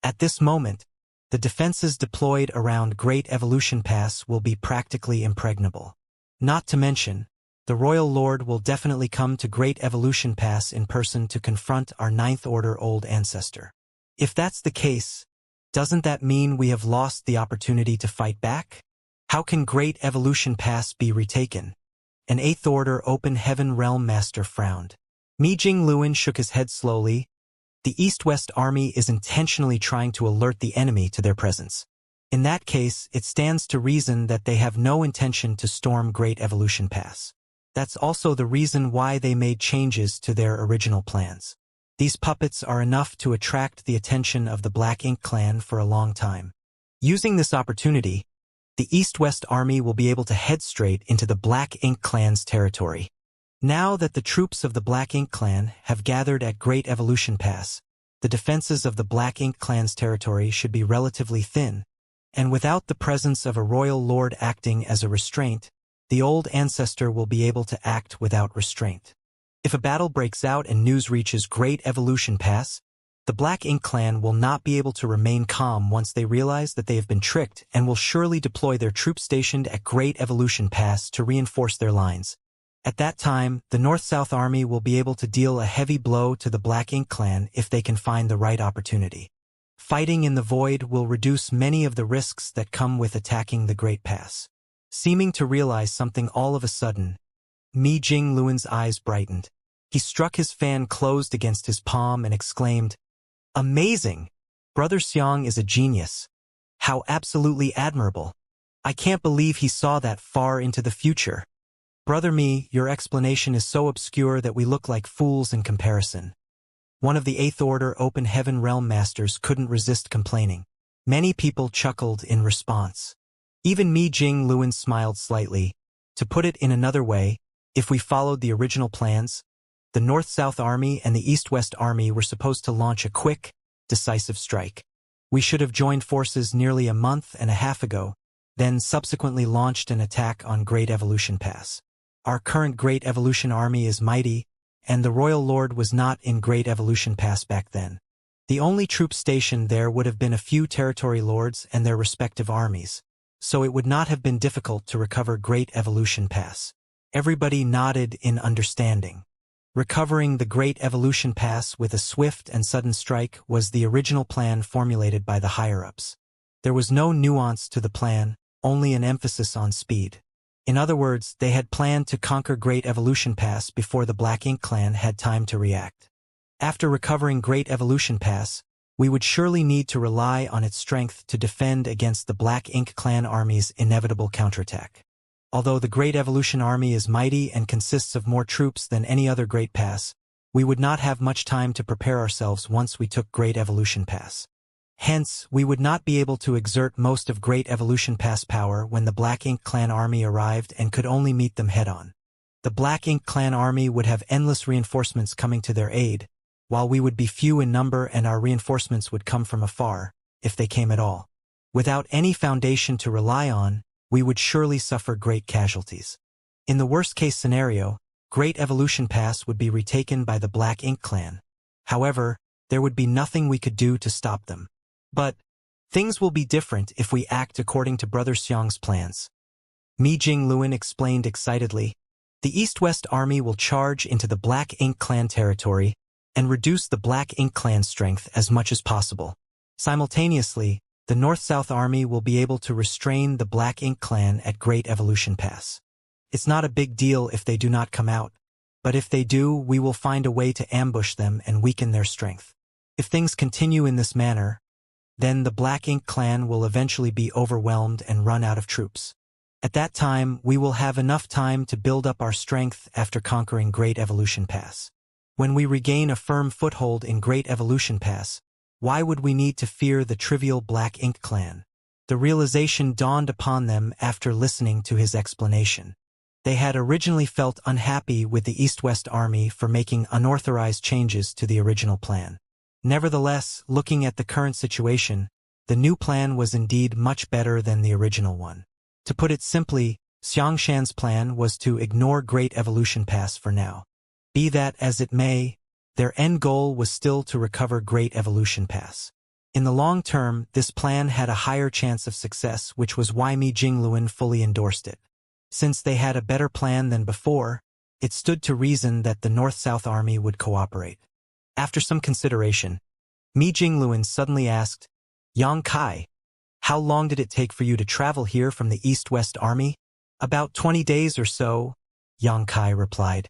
S1: At this moment, the defenses deployed around Great Evolution Pass will be practically impregnable. Not to mention, the Royal Lord will definitely come to Great Evolution Pass in person to confront our Ninth Order old ancestor. If that's the case, doesn't that mean we have lost the opportunity to fight back? How can Great Evolution Pass be retaken? An Eighth Order Open Heaven Realm Master frowned. Mi Jingluan shook his head slowly. The East-West army is intentionally trying to alert the enemy to their presence. In that case, it stands to reason that they have no intention to storm Great Evolution Pass. That's also the reason why they made changes to their original plans. These puppets are enough to attract the attention of the Black Ink clan for a long time. Using this opportunity, the East-West army will be able to head straight into the Black Ink clan's territory. Now that the troops of the Black Ink clan have gathered at Great Evolution Pass, the defenses of the Black Ink clan's territory should be relatively thin, and without the presence of a royal lord acting as a restraint, the old ancestor will be able to act without restraint. If a battle breaks out and news reaches Great Evolution Pass, the Black Ink clan will not be able to remain calm once they realize that they have been tricked and will surely deploy their troops stationed at Great Evolution Pass to reinforce their lines. At that time, the North-South army will be able to deal a heavy blow to the Black Ink clan if they can find the right opportunity. Fighting in the void will reduce many of the risks that come with attacking the Great Pass. Seeming to realize something all of a sudden, Mi Jingluan's eyes brightened. He struck his fan closed against his palm and exclaimed, "Amazing! Brother Xiang is a genius. How absolutely admirable. I can't believe he saw that far into the future. Brother Mi, your explanation is so obscure that we look like fools in comparison." One of the Eighth Order Open Heaven Realm Masters couldn't resist complaining. Many people chuckled in response. Even Mi Jingluan smiled slightly. To put it in another way, if we followed the original plans, the North-South Army and the East-West Army were supposed to launch a quick, decisive strike. We should have joined forces nearly a month and a half ago, then subsequently launched an attack on Great Evolution Pass. Our current Great Evolution Army is mighty, and the Royal Lord was not in Great Evolution Pass back then. The only troops stationed there would have been a few territory lords and their respective armies, so it would not have been difficult to recover Great Evolution Pass. Everybody nodded in understanding. Recovering the Great Evolution Pass with a swift and sudden strike was the original plan formulated by the higher-ups. There was no nuance to the plan, only an emphasis on speed. In other words, they had planned to conquer Great Evolution Pass before the Black Ink clan had time to react. After recovering Great Evolution Pass, we would surely need to rely on its strength to defend against the Black Ink clan army's inevitable counterattack. Although the Great Evolution Army is mighty and consists of more troops than any other Great Pass, we would not have much time to prepare ourselves once we took Great Evolution Pass. Hence, we would not be able to exert most of Great Evolution Pass power when the Black Ink clan army arrived and could only meet them head-on. The Black Ink clan army would have endless reinforcements coming to their aid, while we would be few in number and our reinforcements would come from afar, if they came at all. Without any foundation to rely on, we would surely suffer great casualties. In the worst-case scenario, Great Evolution Pass would be retaken by the Black Ink clan. However, there would be nothing we could do to stop them. But things will be different if we act according to Brother Xiang's plans. Mi Jingluan explained excitedly. The East-West Army will charge into the Black Ink clan territory and reduce the Black Ink clan's strength as much as possible. Simultaneously, the North-South Army will be able to restrain the Black Ink clan at Great Evolution Pass. It's not a big deal if they do not come out, but if they do, we will find a way to ambush them and weaken their strength. If things continue in this manner, then the Black Ink clan will eventually be overwhelmed and run out of troops. At that time, we will have enough time to build up our strength after conquering Great Evolution Pass. When we regain a firm foothold in Great Evolution Pass, why would we need to fear the trivial Black Ink clan? The realization dawned upon them after listening to his explanation. They had originally felt unhappy with the East-West Army for making unauthorized changes to the original plan. Nevertheless, looking at the current situation, the new plan was indeed much better than the original one. To put it simply, Xianxia's plan was to ignore Great Evolution Pass for now. Be that as it may, their end goal was still to recover Great Evolution Pass. In the long term, this plan had a higher chance of success, which was why Mi Jingluan fully endorsed it. Since they had a better plan than before, it stood to reason that the North-South Army would cooperate. After some consideration, Mi Jingluan suddenly asked, "Yang Kai, how long did it take for you to travel here from the East-West Army?" "About 20 days or so," Yang Kai replied.